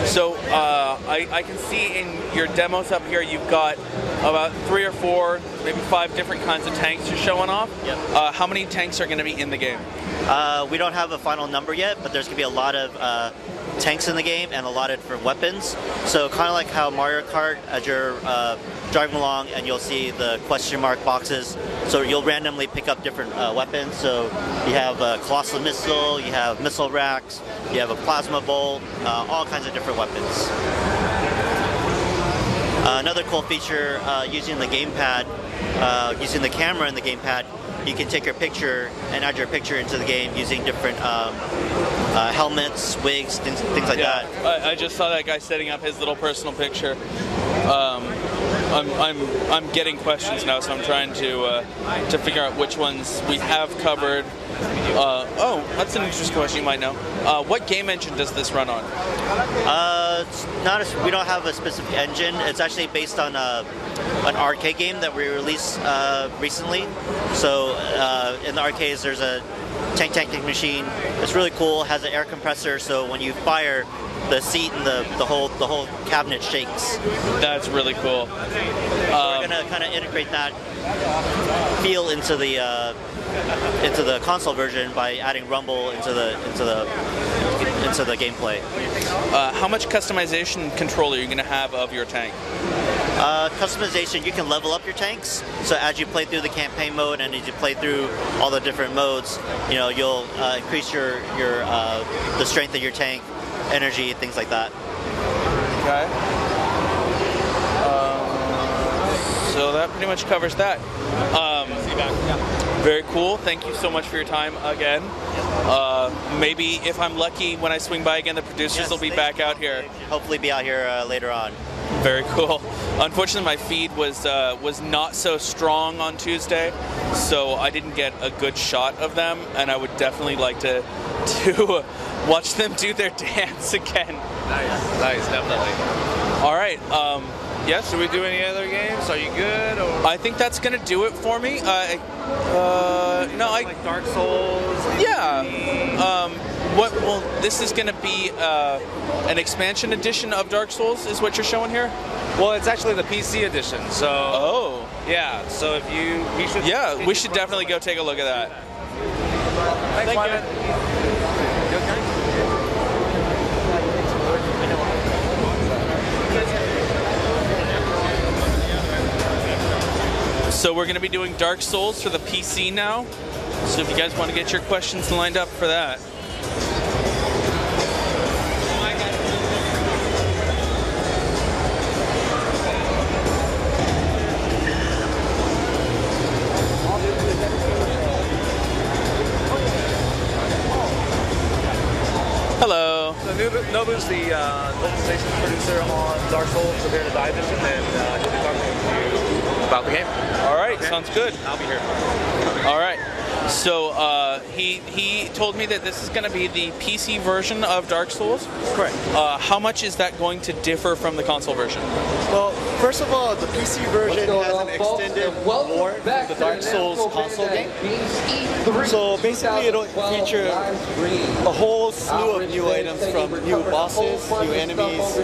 So I can see in your demos up here, you've got about 3 or 4, maybe 5 different kinds of tanks you're showing off. Yep. How many tanks are going to be in the game? We don't have a final number yet, but there's going to be a lot of tanks in the game and a lot of different weapons. So kind of like how Mario Kart, as you're driving along and you'll see the question mark boxes, so you'll randomly pick up different weapons. So you have a colossal missile, you have missile racks, you have a plasma bolt, all kinds of different weapons. Another cool feature, using the gamepad, using the camera in the gamepad, you can take your picture and add your picture into the game using different helmets, wigs, things like that. I just saw that guy setting up his little personal picture. I'm getting questions now, so I'm trying to figure out which ones we have covered. Oh, that's an interesting question you might know. What game engine does this run on? It's not we don't have a specific engine. It's actually based on an arcade game that we released recently. So in the arcades, there's a Tank machine. It's really cool. It has an air compressor, so when you fire, the seat and the whole cabinet shakes. That's really cool. So we're gonna kind of integrate that feel into the console version by adding rumble into the gameplay. How much customization control are you going to have of your tank? Customization, you can level up your tanks. So as you play through the campaign mode and as you play through all the different modes, you'll increase the strength of your tank, energy, things like that. Okay. So that pretty much covers that. Very cool. Thank you so much for your time again. Maybe if I'm lucky, when I swing by again, the producers will be back out here. Hopefully be out here later on. Very cool. Unfortunately, my feed was not so strong on Tuesday, so I didn't get a good shot of them, and I would definitely like to watch them do their dance again. Nice, definitely. All right. Yes. Should we do any other games? Are you good? Or? I think that's gonna do it for me. Like Dark Souls. Yeah. Well, this is gonna be an expansion edition of Dark Souls, is what you're showing here? Well, it's actually the PC edition. So. Oh. Yeah. So if we should. Yeah, we should definitely go take a look at that. Thank you. So we're going to be doing Dark Souls for the PC now. So if you guys want to get your questions lined up for that. who's the localization producer on Dark Souls Prepare to Die edition, and he'll be talking to you about the game. All right, sounds good. I'll be here. All right. So he told me that this is going to be the PC version of Dark Souls. Correct. How much is that going to differ from the console version? Well, first of all, the PC version has an extended lore from the Dark Souls console game. So basically it'll feature a whole slew of new items, from new bosses, new enemies.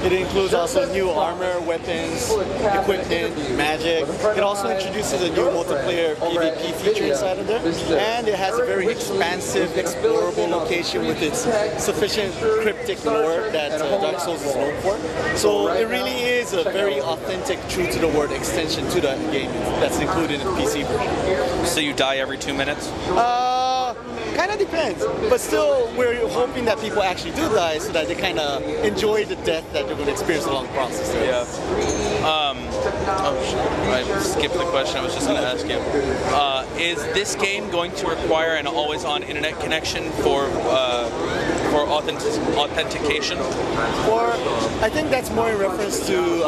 It includes also new armor, weapons, equipment, magic. It also introduces a new multiplayer PvP feature inside of there. And it has a very expansive, explorable location with its sufficient cryptic lore that Dark Souls is known for. So it really is a very authentic, true to the word extension to the game that's included in the PC version. So you die every 2 minutes? Kind of depends, but still we're hoping that people actually do die so that they kind of enjoy the death that they're going to experience along the process. Yeah. I skipped the question I was just going to ask you. Is this game going to require an always-on internet connection for authentication? Or I think that's more in reference to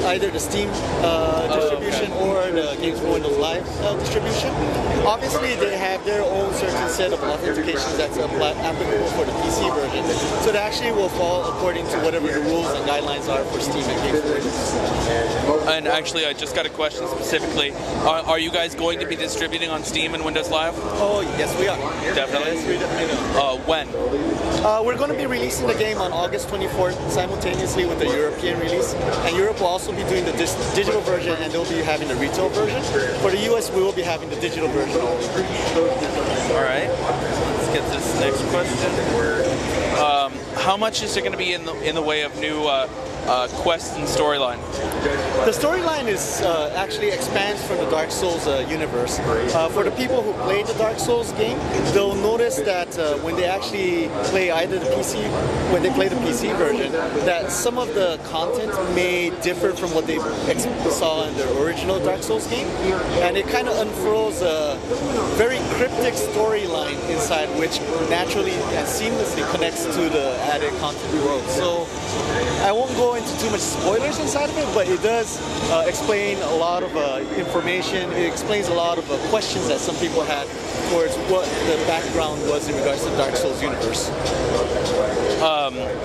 either the Steam distribution or the Games for Windows Live distribution. Obviously, they have their own certain set of authentications that's applicable for the PC version. So that actually will fall according to whatever the rules and guidelines are for Steam and Games for Windows. And actually, I just got a question specifically. Are you guys going to be distributing on Steam and Windows Live? Oh, yes, we are. Definitely? Yes, we definitely are. When? We're going to be releasing the game on August 24th simultaneously with the European release. And Europe will also be doing the digital version, and they'll be having the retail version. For the US, we will be having the digital version only. All right. Let's get this next question. How much is there going to be in the way of new quests and storyline? The storyline is actually expands from the Dark Souls universe. For the people who played the Dark Souls game, they'll notice that when they actually play either the when they play the PC version, that some of the content may differ from what they saw in the original Dark Souls game, and it kind of unfurls a very cryptic storyline inside, which naturally and seamlessly connects to the added content world. So I won't go into too much spoilers inside of it, but it does explain a lot of information. It explains a lot of questions that some people had towards what the background was in regards to the Dark Souls universe.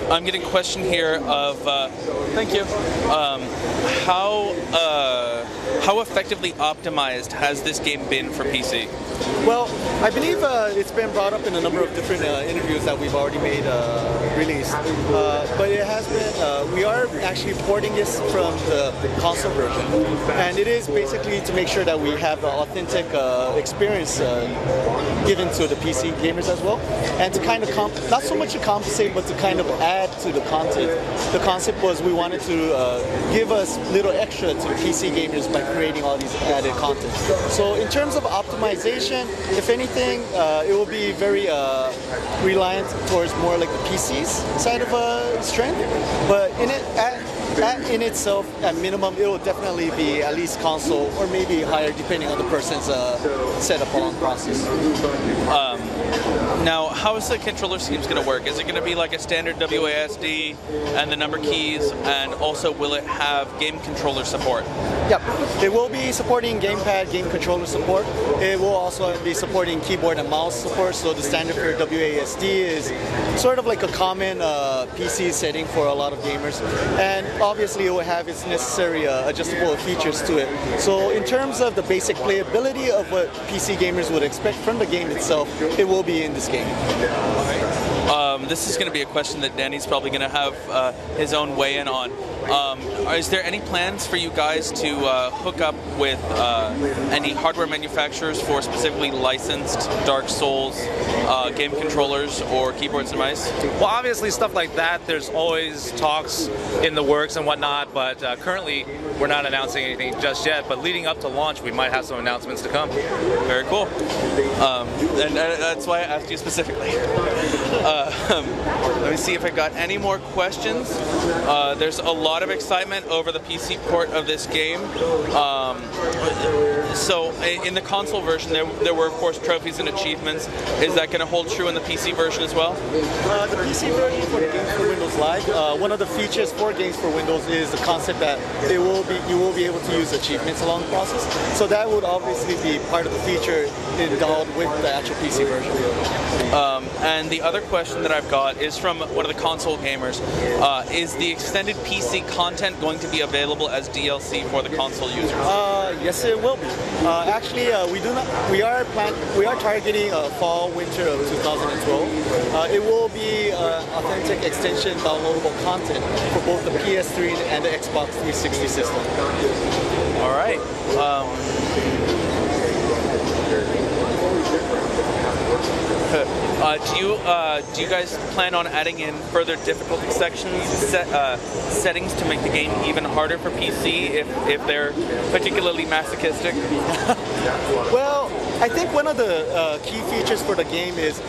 I'm getting a question here of, thank you, how effectively optimized has this game been for PC? Well, I believe it's been brought up in a number of different interviews that we've already made released. But it has been, we are actually porting this from the console version. And it is basically to make sure that we have an authentic experience given to the PC gamers as well. And to kind of, not so much to compensate, but to kind of add to the content. The concept was we wanted to give us little extra to the PC gamers by creating all these added content. So in terms of optimization, if anything, it will be very reliant towards more like the PC's side of strength. But in itself, at minimum, it will definitely be at least console or maybe higher depending on the person's setup along the process. Now, how is the controller schemes going to work? Is it going to be like a standard WASD and the number keys, and also will it have game controller support? Yep, it will be supporting gamepad, game controller support. It will also be supporting keyboard and mouse support, so the standard for WASD is sort of like a common PC setting for a lot of gamers. And obviously it will have its necessary adjustable features to it. So in terms of the basic playability of what PC gamers would expect from the game itself, it will be in this game. This is going to be a question that Danny's probably going to have his own weigh in on. Is there any plans for you guys to hook up with any hardware manufacturers for specifically licensed Dark Souls game controllers or keyboards and mice? Well, obviously stuff like that, there's always talks in the works and whatnot, but currently we're not announcing anything just yet, but leading up to launch we might have some announcements to come. Very cool. And that's why I asked you specifically. Let me see if I got any more questions. There's a lot of excitement over the PC port of this game. So in the console version, there were, of course, trophies and achievements. Is that going to hold true in the PC version as well? The PC version for the Games for Windows Live, one of the features for Games for Windows is the concept that you will be able to use achievements along the process. So that would obviously be part of the feature installed with the actual PC version. And the other question that I've got is from one of the console gamers. Is the extended PC content going to be available as DLC for the console users? Yes, it will be. Actually, we are targeting fall winter of 2012. It will be authentic extension downloadable content for both the PS3 and the Xbox 360 system. All right. Do you guys plan on adding in further difficulty settings to make the game even harder for PC if they're particularly masochistic? Well, I think one of the key features for the game is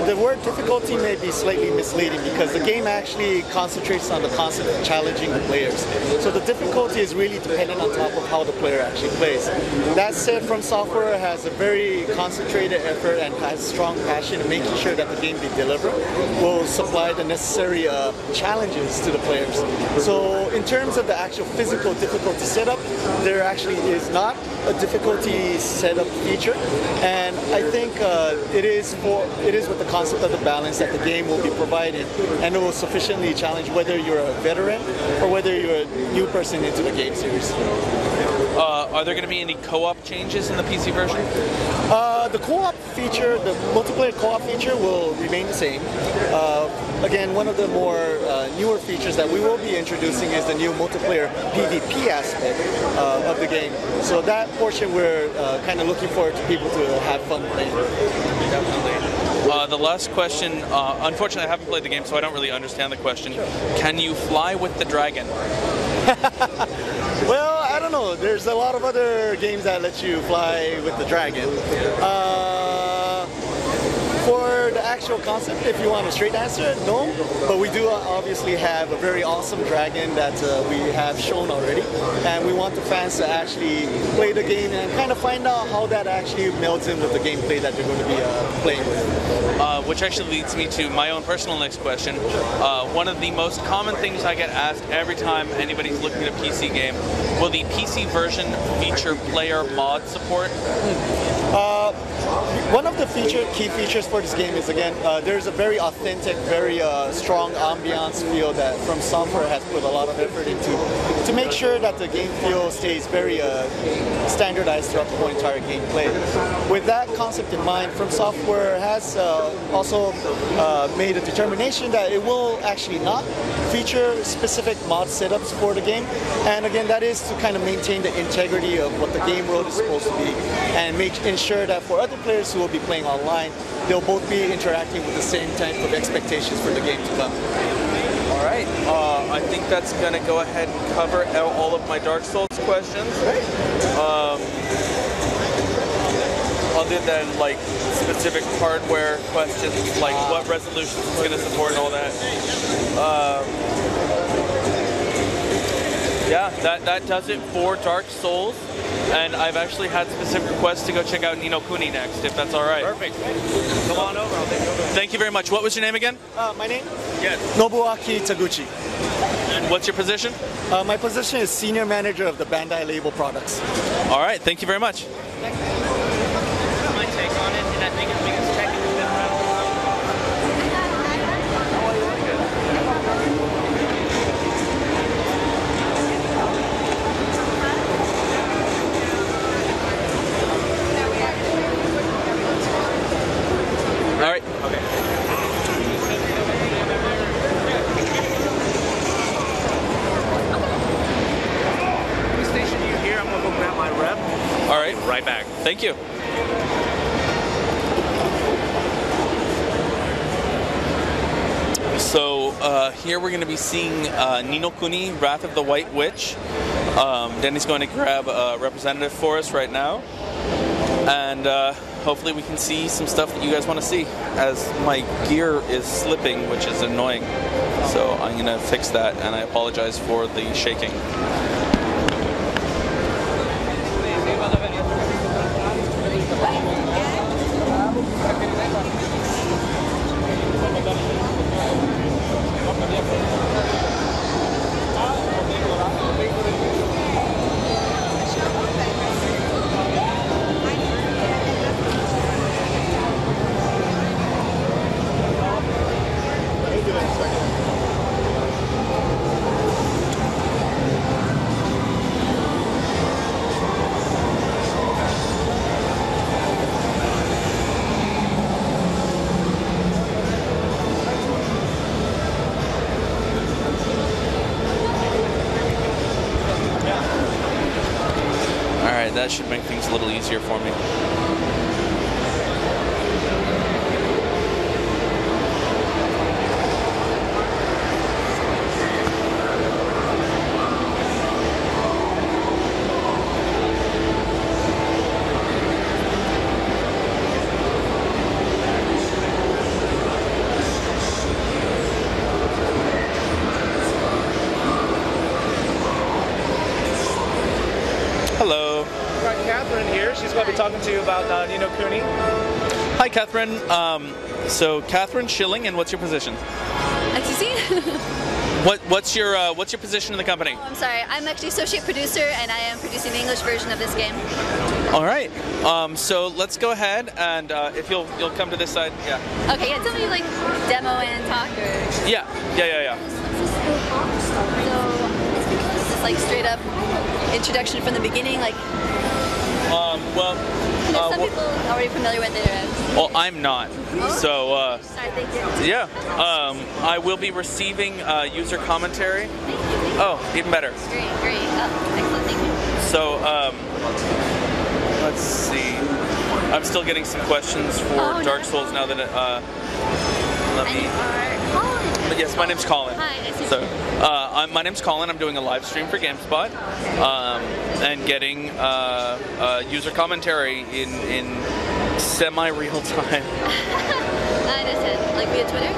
the word difficulty may be slightly misleading because the game actually concentrates on the concept of challenging the players. So the difficulty is really dependent on top of how the player actually plays. That said, From Software has a very concentrated effort and has strong passion in making sure that the game they deliver will supply the necessary challenges to the players. So in terms of the actual physical difficulty setup, there actually is not a difficulty setup feature, and I think it is with the concept of the balance that the game will be provided, and it will sufficiently challenge whether you're a veteran or whether you're a new person into the game series. Are there going to be any co-op changes in the PC version? The co-op feature, the multiplayer co-op feature will remain the same. Again, one of the more newer features that we will be introducing is the new multiplayer PvP aspect of the game. So that portion we're kind of looking forward to people to have fun playing. Definitely. The last question, unfortunately I haven't played the game so I don't really understand the question. Can you fly with the dragon? Well, I don't know. There's a lot of other games that let you fly with the dragon. For the actual concept, if you want a straight answer, no. But we do obviously have a very awesome dragon that we have shown already. And we want the fans to actually play the game and kind of find out how that actually melds in with the gameplay that they're going to be playing with. Which actually leads me to my own personal next question. One of the most common things I get asked every time anybody's looking at a PC game, will the PC version feature player mod support? One of the key features for this game is, again, there's a very authentic, very strong ambiance feel that From Software has put a lot of effort into to make sure that the game feel stays very standardized throughout the whole entire gameplay. With that concept in mind, From Software has also made a determination that it will actually not feature specific mod setups for the game, and again that is to kind of maintain the integrity of what the game world is supposed to be and ensure that for other players who will be playing online, they'll both be interacting with the same type of expectations for the game to come. Alright, I think that's going to go ahead and cover all of my Dark Souls questions. Other than like specific hardware questions, like what resolution it's going to support and all that. Yeah, that does it for Dark Souls. And I've actually had specific requests to go check out Ni no Kuni next, if that's all right. Perfect. Come on over. I'll take you over. Thank you very much. What was your name again? My name? Yes. Nobuaki Taguchi. And what's your position? My position is Senior Manager of the Bandai Label Products. All right. Thank you very much. My take on it, and I think it's because technically been around. All right. Okay. Let me station you here. I'm going to go grab my rep. All right. Right back. Thank you. So here we're going to be seeing Ni no Kuni, Wrath of the White Witch. Denny's going to grab a representative for us right now. and hopefully we can see some stuff that you guys want to see, as my gear is slipping, which is annoying. So I'm going to fix that, and I apologize for the shaking. That should make things a little easier for me. Hello. Got Catherine here. She's going to be talking to you about Ni no Kuni. Hi, Catherine. So, Catherine Schilling, and what's your position? What's your position in the company? I'm sorry. I'm actually associate producer, and I am producing the English version of this game. All right. So let's go ahead, and if you'll come to this side, yeah. Okay. Yeah. Tell me like demo and talk, or Yeah. So is this like straight up introduction from the beginning, like? Well, some people already familiar with it. Well, I'm not. So, Sorry, thank you. yeah. I will be receiving user commentary. Oh, even better. Great. Oh, excellent. Thank you. So, let's see. I'm still getting some questions for Dark Souls now that let me. But yes, my name's Colin. Hi, nice to meet So, my name's Colin. I'm doing a live stream for Gamespot, and getting user commentary in semi-real time. I understand. Like via Twitter?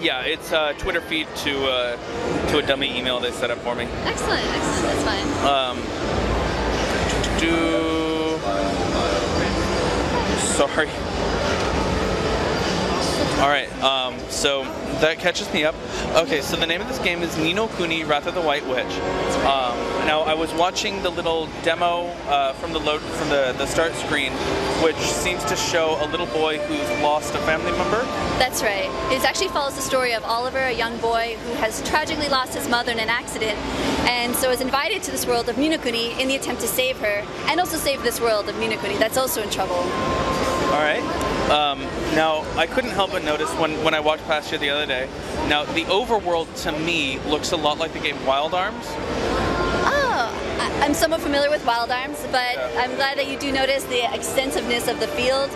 Yeah, it's a Twitter feed to a dummy email they set up for me. Excellent. That's fine. Sorry. All right. So that catches me up. Okay, so the name of this game is Ni no Kuni: Wrath of the White Witch. Now I was watching the little demo from the start screen, which seems to show a little boy who's lost a family member. That's right. It actually follows the story of Oliver, a young boy who has tragically lost his mother in an accident, and so is invited to this world of Ni no Kuni in the attempt to save her, and also save this world of Ni no Kuni that's also in trouble. All right. Now, I couldn't help but notice when I walked past here the other day, now the overworld to me looks a lot like the game Wild Arms. Oh, I'm somewhat familiar with Wild Arms, but I'm glad that you do notice the extensiveness of the field.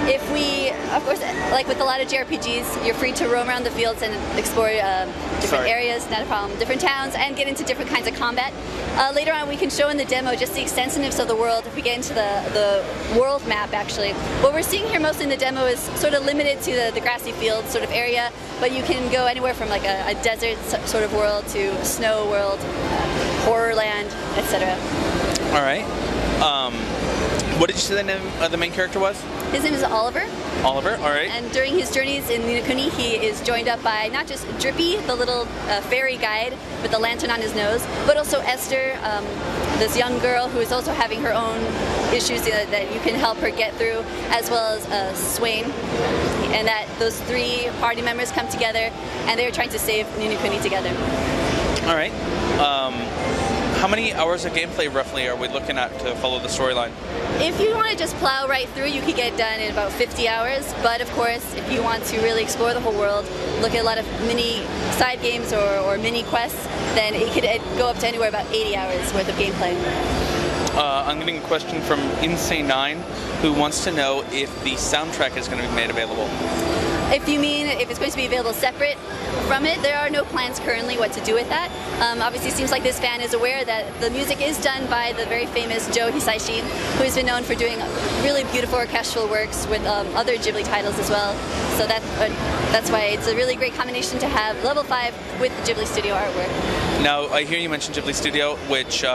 If we, of course, like with a lot of JRPGs, you're free to roam around the fields and explore different areas, not a problem, different towns, and get into different kinds of combat. Later on, we can show in the demo just the extensiveness of the world if we get into the world map, actually. What we're seeing here mostly in the demo is sort of limited to the grassy field sort of area, but you can go anywhere from like a desert sort of world to a snow world, horror land, etc. All right. What did you say the name of the main character was? His name is Oliver. Oliver, all right. And during his journeys in Ni no Kuni, he is joined up by not just Drippy, the little fairy guide with the lantern on his nose, but also Esther, this young girl who is also having her own issues that you can help her get through, as well as Swain. And that those three party members come together, and they're trying to save Ni no Kuni together. All right. How many hours of gameplay roughly are we looking at to follow the storyline? If you want to just plow right through, you could get done in about 50 hours. But of course, if you want to really explore the whole world, look at a lot of mini side games or mini quests, then it could go up to anywhere about 80 hours worth of gameplay. I'm getting a question from Insane9, who wants to know if the soundtrack is going to be made available. If you mean if it's going to be available separate from it, there are no plans currently what to do with that. Obviously, it seems like this fan is aware that the music is done by the very famous Joe Hisaishi, who has been known for doing really beautiful orchestral works with other Ghibli titles as well. So that's why it's a really great combination to have Level 5 with Ghibli Studio artwork. Now, I hear you mention Ghibli Studio, which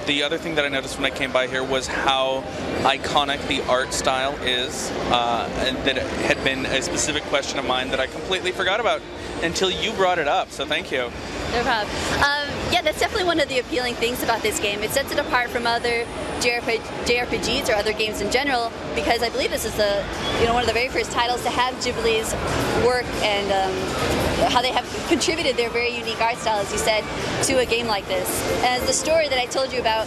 the other thing that I noticed when I came by here was how iconic the art style is, and that it had been a specific question of mine that I completely forgot about until you brought it up, so thank you. No problem. Yeah, that's definitely one of the appealing things about this game. It sets it apart from other JRPGs or other games in general, because I believe this is one of the very first titles to have Ghibli's work and how they have contributed their very unique art style, as you said, to a game like this. And the story that I told you about,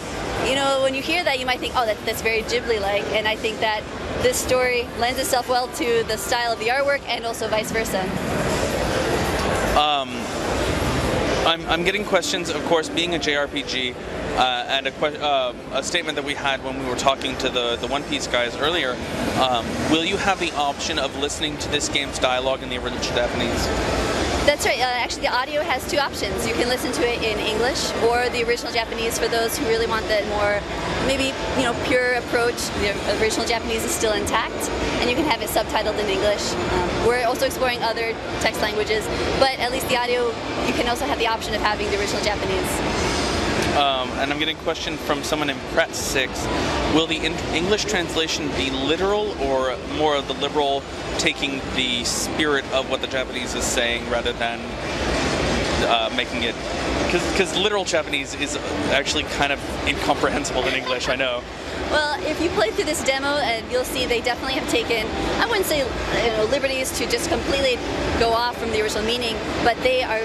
when you hear that, you might think, oh, that's very Ghibli-like, and I think that this story lends itself well to the style of the artwork and also vice versa. I'm getting questions, of course, being a JRPG, and a statement that we had when we were talking to the One Piece guys earlier. Will you have the option of listening to this game's dialogue in the original Japanese? That's right. Actually, the audio has two options. You can listen to it in English or the original Japanese for those who really want that more, maybe, pure approach. The original Japanese is still intact, and you can have it subtitled in English. We're also exploring other text languages, but at least the audio, you can also have the option of having the original Japanese. And I'm getting a question from someone in Pret 6. Will the English translation be literal, or more of the liberal, taking the spirit of what the Japanese is saying rather than making it... Because literal Japanese is actually kind of incomprehensible in English, I know. Well, if you play through this demo, you'll see they definitely have taken, I wouldn't say liberties to just completely go off from the original meaning, but they are,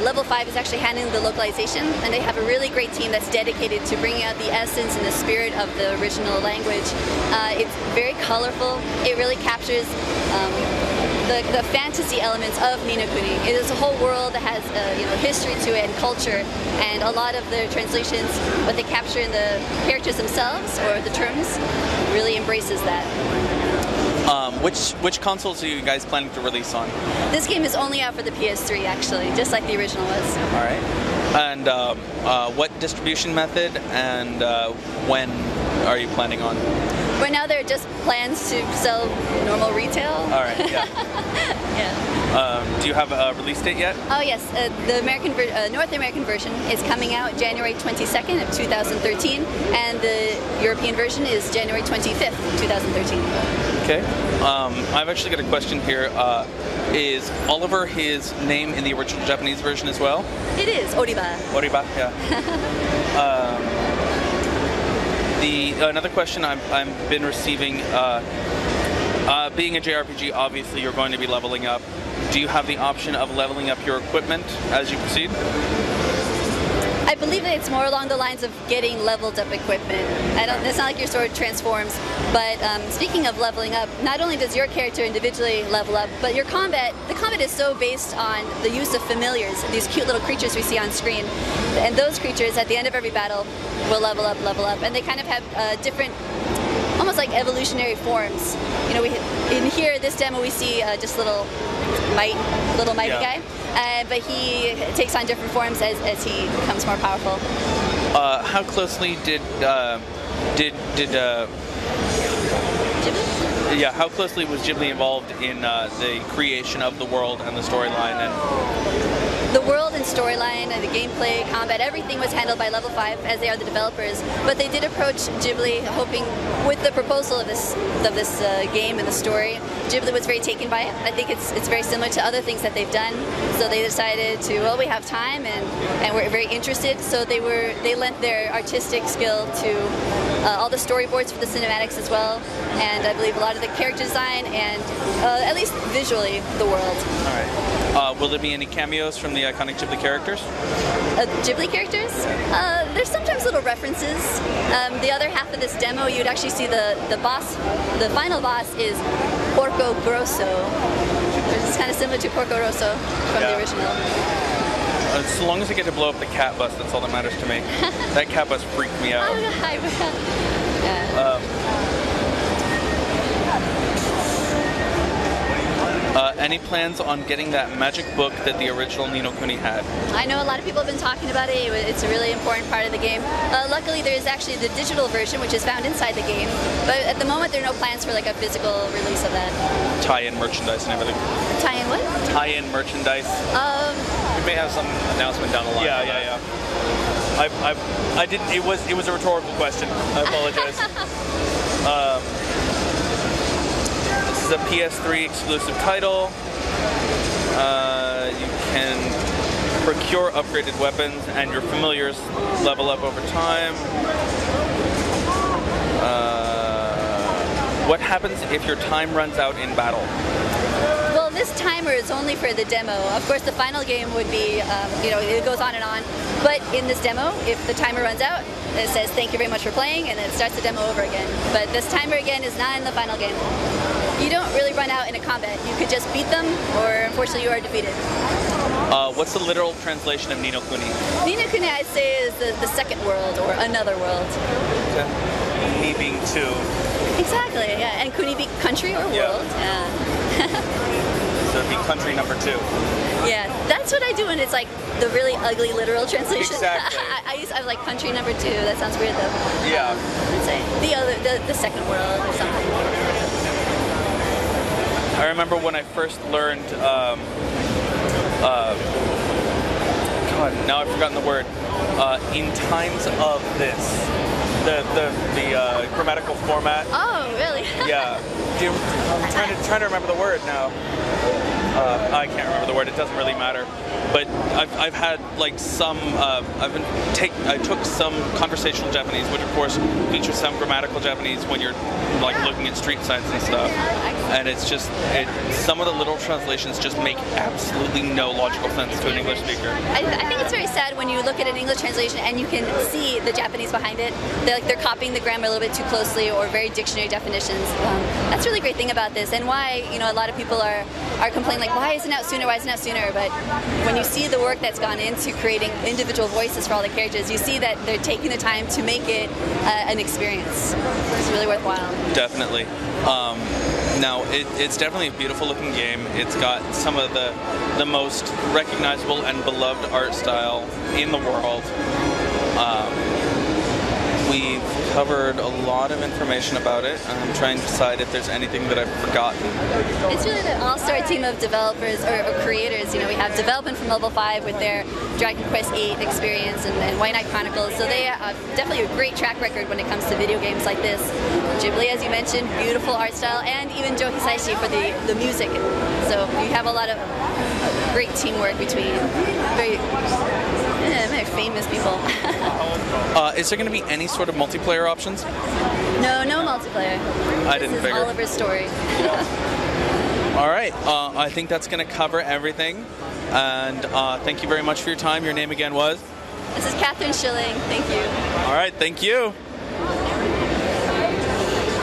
Level 5 is actually handling the localization, and they have a really great team that's dedicated to bringing out the essence and the spirit of the original language. It's very colorful. It really captures the fantasy elements of Ni no Kuni. It is a whole world that has history to it and culture, and a lot of the translations, what they capture in the characters themselves or the terms, really embraces that. Which consoles are you guys planning to release on? This game is only out for the PS3, actually, just like the original was. All right. And what distribution method and when are you planning on? Right now, there are just plans to sell normal retail. All right, yeah. Yeah. Do you have a release date yet? Oh yes, the North American version is coming out January 22nd of 2013, and the European version is January 25th, 2013. Okay. I've actually got a question here. Is Oliver his name in the original Japanese version as well? It is, Oriba. Oriba, yeah. Another question I've been receiving, being a JRPG, obviously you're going to be leveling up. Do you have the option of leveling up your equipment as you proceed? I believe that it's more along the lines of getting leveled up equipment. It's not like your sword transforms, but speaking of leveling up, not only does your character individually level up, but the combat is so based on the use of familiars, these cute little creatures we see on screen. And those creatures, at the end of every battle, will level up, and they kind of have different, almost like evolutionary forms. In here, this demo, we see just little mighty guy. But he takes on different forms as he becomes more powerful. How closely how closely was Ghibli involved in the creation of the world and the storyline? The world and storyline and the gameplay, combat, everything was handled by Level 5, as they are the developers. But they did approach Ghibli, hoping with the proposal of this game and the story. Ghibli was very taken by it. I think it's very similar to other things that they've done. So they decided to, well, we have time and we're very interested. So they lent their artistic skill to all the storyboards for the cinematics as well. And I believe a lot of the character design and at least visually the world. All right. Will there be any cameos from the iconic Ghibli characters? Ghibli characters? There's sometimes little references. The other half of this demo, you'd actually see the boss. The final boss is Porco Grosso, which is kind of similar to Porco Rosso from the original. As long as I get to blow up the cat bus, that's all that matters to me. That cat bus freaked me out. Any plans on getting that magic book that the original Ni no Kuni had? I know a lot of people have been talking about it. It's a really important part of the game. Luckily, there is actually the digital version, which is found inside the game. But at the moment, there are no plans for like a physical release of that. Tie-in merchandise and everything. Tie-in what? Tie-in merchandise. We may have some announcement down the line. Yeah. I didn't. It was a rhetorical question. I apologize. This is a PS3 exclusive title. You can procure upgraded weapons, and your familiars level up over time. What happens if your time runs out in battle? Well, this timer is only for the demo. Of course, the final game would be, it goes on and on. But in this demo, if the timer runs out, it says thank you very much for playing, and then it starts the demo over again. But this timer again is not in the final game. You don't really run out in a combat. You could just beat them, or unfortunately you are defeated. What's the literal translation of Ni no Kuni? Ni no Kuni, I'd say, is the second world, or another world. Okay. Ni being two. Exactly, yeah. And Kuni be country or world. Yeah. So it'd be country number 2. Yeah, that's what I do when it's like the really ugly literal translation. Exactly. I was like country number 2. That sounds weird though. Yeah. I'd say the second world or something. I remember when I first learned, God, now I've forgotten the word. In times of this, the grammatical format. Oh, really? Yeah. I'm trying to remember the word now. I can't remember the word. It doesn't really matter. But I've had like some. I took some conversational Japanese, which of course features some grammatical Japanese when you're like looking at street signs and stuff. And it's just some of the literal translations just make absolutely no logical sense to an English speaker. I think it's very sad when you look at an English translation and you can see the Japanese behind it. They're copying the grammar a little bit too closely, or very dictionary definitions. That's a really great thing about this, and why a lot of people are complaining like, why isn't it out sooner? Why isn't it out sooner? But when you see the work that's gone into creating individual voices for all the characters, you see that they're taking the time to make it an experience. It's really worthwhile. Definitely. Now, it's definitely a beautiful looking game. It's got some of the most recognizable and beloved art style in the world. We've covered a lot of information about it. I'm trying to decide if there's anything that I've forgotten. It's really the all-star team of developers or creators. We have development from Level 5 with their Dragon Quest VIII experience and White Knight Chronicles. So they have definitely a great track record when it comes to video games like this. Ghibli, as you mentioned, beautiful art style, and even Joe Hisaishi for the music. So you have a lot of great teamwork between very famous people. Is there going to be any sort of multiplayer options? No multiplayer. I didn't figure. This is Oliver's story. All right. I think that's going to cover everything. And thank you very much for your time. Your name again was? This is Catherine Schilling. Thank you. All right. Thank you.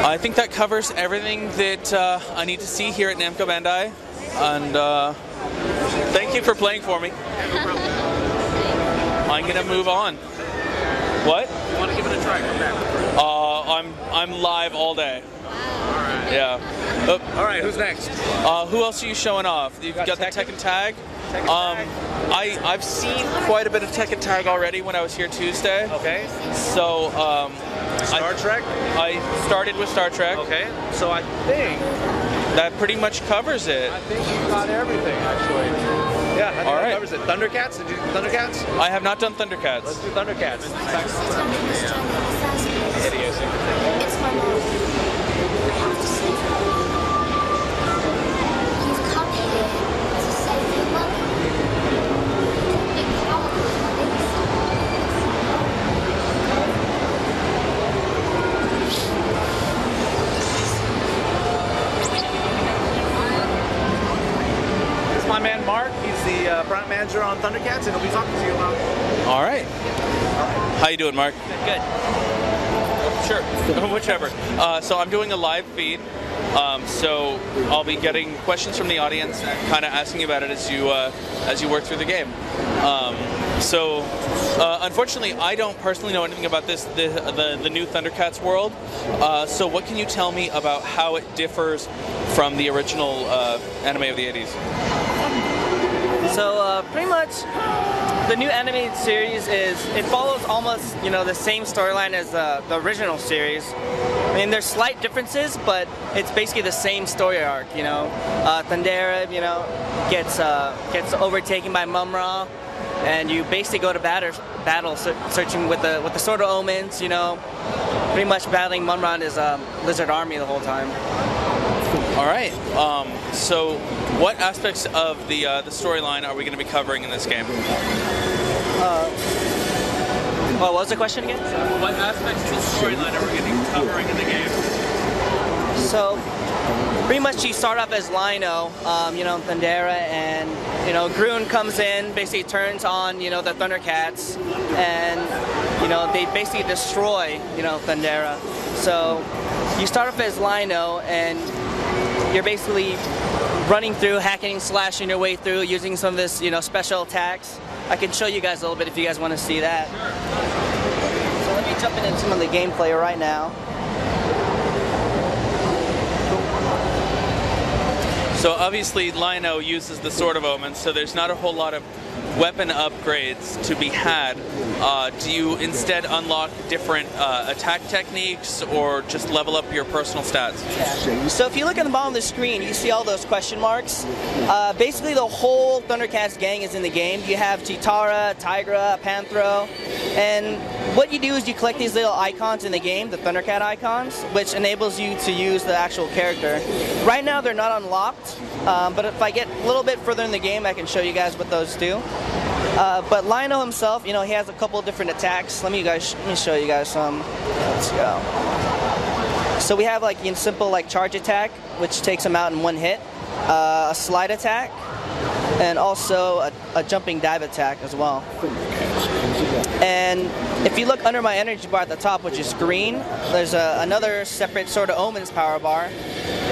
I think that covers everything that I need to see here at Namco Bandai. And thank you for playing for me. I'm going to move on. What? You want to give it a try? Come back. I'm live all day. Alright. Yeah. All right, who's next? Who else are you showing off? You've got the Tekken Tag. I've seen quite a bit of Tekken Tag already when I was here Tuesday. Okay. So, Star Trek? I started with Star Trek. Okay. So I think that pretty much covers it. I think you got everything, actually. Yeah, I think that covers it. Thundercats? Did you do Thundercats? I have not done Thundercats. Let's do Thundercats. It's my mom. I have to save her. You've come here to save your mother. This is my man Mark. He's the product manager on Thundercats, and he'll be talking to you about it. All right. How you doing, Mark? Good. Sure, whichever. So I'm doing a live feed So I'll be getting questions from the audience, kind of asking about it as you work through the game. Unfortunately, I don't personally know anything about the new Thundercats world. So what can you tell me about how it differs from the original anime of the 80s? So pretty much, the new animated series it follows almost the same storyline as the original series. I mean, there's slight differences, but it's basically the same story arc. Thundera gets overtaken by Mumra, and you basically go to battle searching with the Sword of Omens. Pretty much battling Mumra and his lizard army the whole time. All right. So, what aspects of the storyline are we going to be covering in this game? What was the question again? What aspects of the storyline are we going to be covering in the game? So, pretty much you start off as Lino, Thundera, and Grun comes in, basically turns on the Thundercats, and they basically destroy Thundera. So, you start off as Lino, and you're basically running through, hacking, slashing your way through, using some of this, special attacks. I can show you guys a little bit if you guys want to see that. So let me jump into some of the gameplay right now. So obviously Lino uses the Sword of Omens, so there's not a whole lot of weapon upgrades to be had. Do you instead unlock different attack techniques or just level up your personal stats? Yeah. So if you look at the bottom of the screen, you see all those question marks. Basically the whole Thundercats gang is in the game. You have Chitara, Tigra, Panthro, and what you do is you collect these little icons in the game, the Thundercat icons, which enables you to use the actual character. Right now they're not unlocked, but if I get a little bit further in the game, I can show you guys what those do. But Lino himself, he has a couple of different attacks. Let me show you guys some. Let's go. So we have simple charge attack, which takes him out in one hit, a slide attack, and also a jumping dive attack as well. And if you look under my energy bar at the top, which is green, there's another separate Sword of Omens power bar.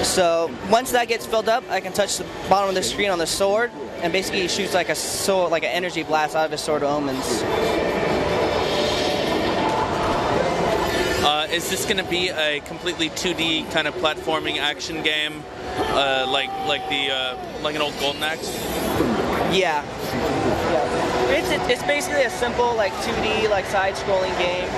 So once that gets filled up, I can touch the bottom of the screen on the sword, and basically he shoots like an energy blast out of his Sword of Omens. Is this going to be a completely 2D kind of platforming action game, like an old Golden Axe? Yeah. It's basically a simple 2D side-scrolling game.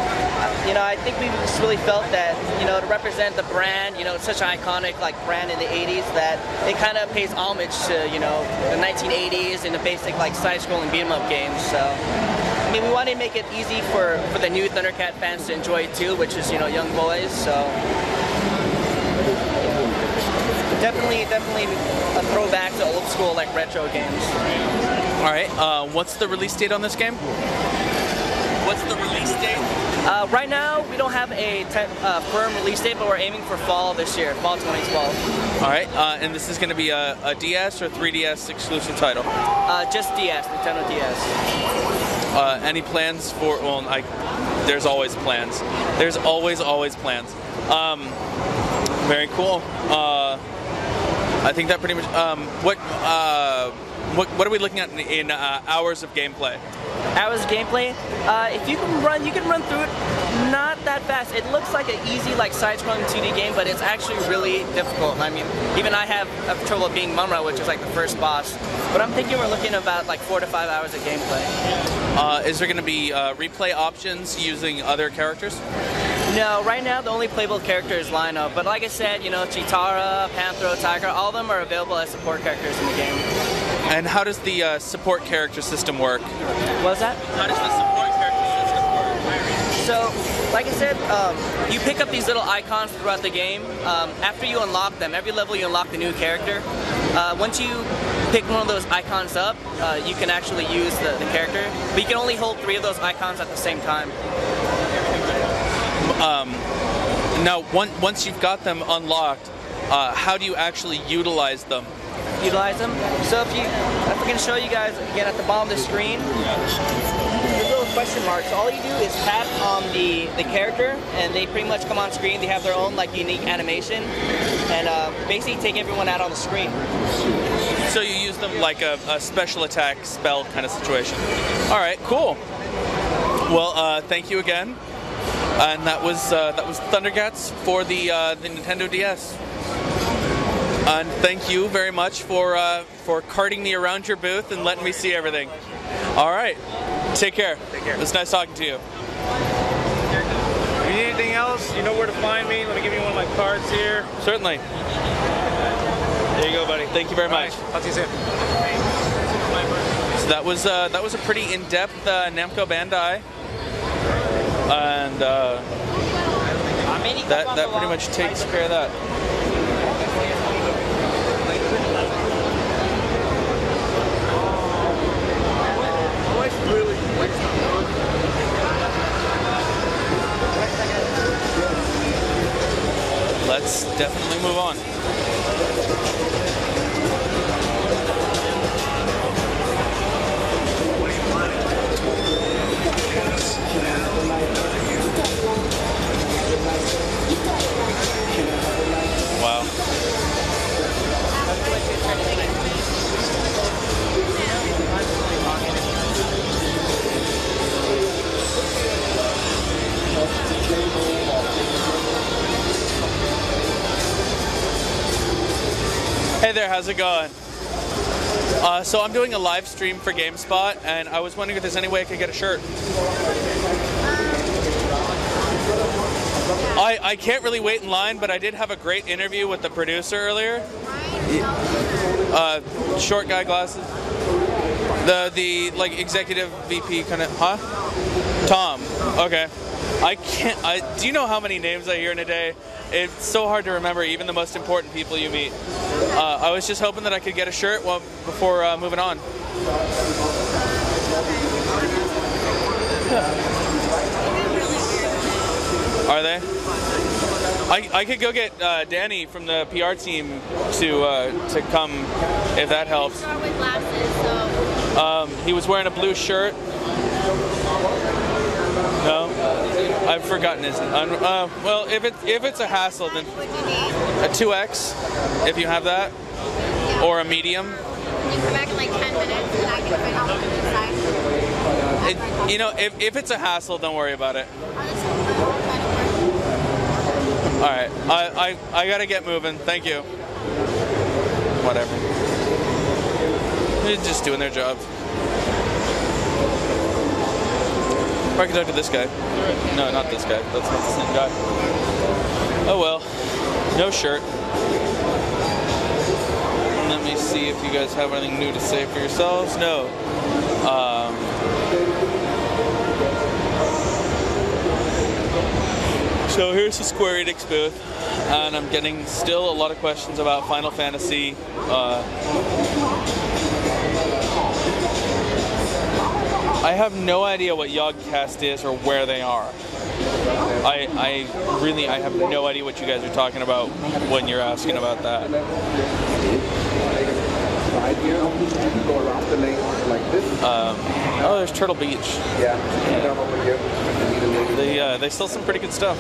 I think we just really felt that to represent the brand, it's such an iconic brand in the 80s that it kind of pays homage to the 1980s and the basic side-scrolling beat-em-up games. So I mean, we wanted to make it easy for the new Thundercat fans to enjoy it too, which is young boys. So definitely a throwback to old school retro games. All right. What's the release date on this game? What's the release date? Right now, we don't have a firm release date, but we're aiming for fall this year, fall 2012. All right. And this is going to be a DS or 3DS exclusive title? Just DS, Nintendo DS. Any plans for? Well, there's always plans. There's always plans. Very cool. I think that pretty much. What are we looking at in hours of gameplay? Hours of gameplay? If you can run through it not that fast. It looks like an easy side-scrolling 2D game, but it's actually really difficult. I mean, even I have trouble being Mumra, which is the first boss. But I'm thinking we're looking at about 4 to 5 hours of gameplay. Is there going to be replay options using other characters? No, right now the only playable character is Lino. But like I said, Chitara, Panthro, Tigra, all of them are available as support characters in the game. And how does the support character system work? What's that? How does the support character system work? So, like I said, you pick up these little icons throughout the game. After you unlock them, every level you unlock the new character. Once you pick one of those icons up, you can actually use the character. But you can only hold 3 of those icons at the same time. Now, once you've got them unlocked, how do you actually utilize them? So if we can show you guys again at the bottom of the screen, the little question marks, all you do is tap on the character, and they pretty much come on screen. They have their own like unique animation, and basically take everyone out on the screen. So you use them like a special attack spell kind of situation. All right, cool. Well, thank you again. And that was Thundercats for the Nintendo DS. And thank you very much for carting me around your booth and letting me see everything. All right, take care. Take care. It was nice talking to you. If you need anything else, you know where to find me. Let me give you one of my cards here. Certainly. There you go, buddy. Thank you very much. Talk to you soon. So that was a pretty in-depth Namco Bandai, and that pretty much takes care of that. Let's definitely move on. Wow. Hey there, how's it going? So I'm doing a live stream for Gamespot, and I was wondering if there's any way I could get a shirt. I can't really wait in line, but I did have a great interview with the producer earlier. Short guy, glasses. The like executive VP kind of, huh? Tom. Okay. Do you know how many names I hear in a day? It's so hard to remember, even the most important people you meet. I was just hoping that I could get a shirt before moving on. Are they? I could go get Danny from the PR team to come, if that helps. With glasses, so. He was wearing a blue shirt. No, I've forgotten his name. Well, if it's a hassle, then a 2X, if you have that, or a medium. You come back in like 10 minutes, and I can help you decide. You know, if it's a hassle, don't worry about it. All right, I gotta get moving. Thank you. Whatever. They're just doing their jobs. Or I can talk to this guy. No, not this guy. That's not the same guy. Oh well. No shirt. Let me see if you guys have anything new to say for yourselves. No. So here's the Square Enix booth, and I'm getting still a lot of questions about Final Fantasy. I have no idea what Yogcast is or where they are. I have no idea what you guys are talking about when you're asking about that. Oh, there's Turtle Beach. They sell some pretty good stuff.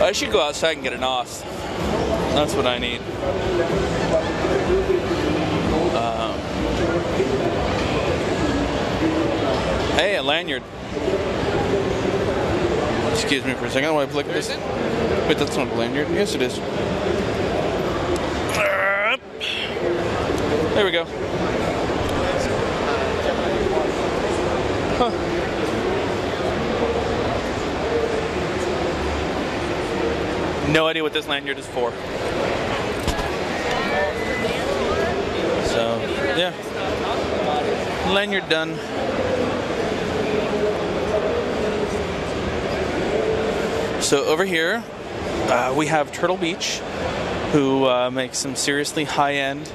I should go outside and get an OS. That's what I need. Hey, a lanyard. Excuse me for a second while I flick this. Wait, that's not a lanyard. Yes, it is. There we go. Huh. No idea what this lanyard is for. So, yeah. Lanyard done. So over here, we have Turtle Beach, who makes some seriously high-end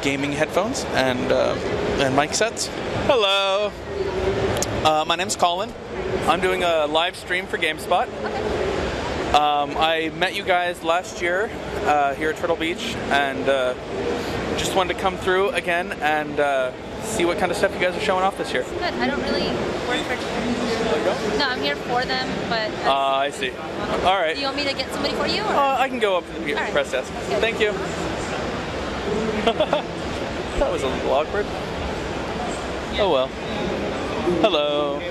gaming headphones and mic sets. Hello. My name's Colin. I'm doing a live stream for Gamespot. I met you guys last year here at Turtle Beach, and just wanted to come through again and see what kind of stuff you guys are showing off this year. Good. I don't really work for. No, I'm here for them, but. I see. All right. Do you want me to get somebody for you? Or? I can go up to the press desk. Thank you. That was a little awkward. Oh well. Hello.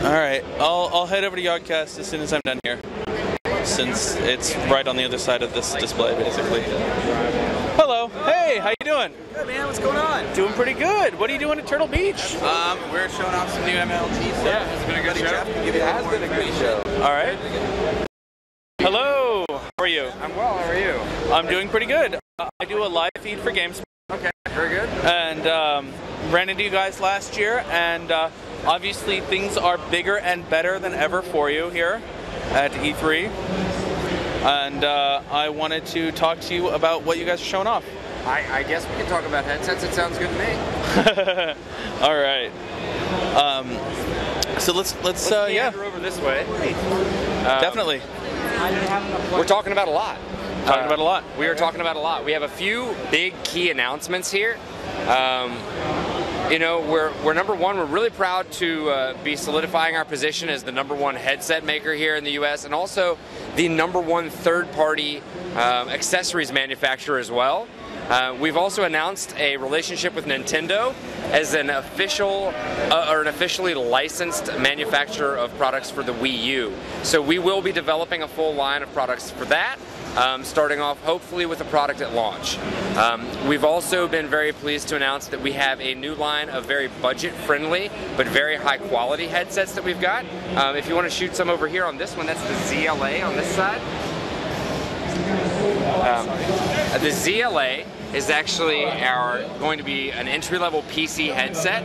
All right, I'll head over to Yogcast as soon as I'm done here, since it's right on the other side of this display, basically. Hello. Hey, how you doing? Good, man. What's going on? Doing pretty good. What are you doing at Turtle Beach? We're showing off some new MLG stuff. Yeah, has it been a good show? It has been a great show. All right. Hello. How are you? I'm well. How are you? I'm doing pretty good. I do a live feed for Gamespot. Okay, very good. And ran into you guys last year, and obviously things are bigger and better than ever for you here at E3. And I wanted to talk to you about what you guys are showing off. I guess we can talk about headsets. It sounds good to me. All right. So let's meander over this way. Definitely. We're talking about a lot. Talking about a lot. We are talking about a lot. We have a few big key announcements here. You know, we're number one. We're really proud to be solidifying our position as the number one headset maker here in the U.S. and also the number one third-party accessories manufacturer as well. We've also announced a relationship with Nintendo as an official or an officially licensed manufacturer of products for the Wii U. So we will be developing a full line of products for that. Starting off hopefully with a product at launch. We've also been very pleased to announce that we have a new line of very budget-friendly but very high-quality headsets that we've got. If you want to shoot some over here on this one, that's the ZLA on this side. The ZLA is actually going to be an entry-level PC headset.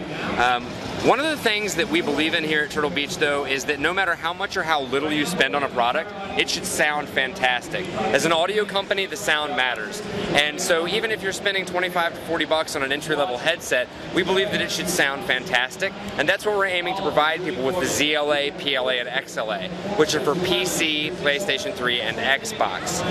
One of the things that we believe in here at Turtle Beach, though, is that no matter how much or how little you spend on a product, it should sound fantastic. As an audio company, the sound matters. And so even if you're spending 25 to 40 bucks on an entry-level headset, we believe that it should sound fantastic. And that's what we're aiming to provide people with the ZLA, PLA, and XLA, which are for PC, PlayStation 3, and Xbox.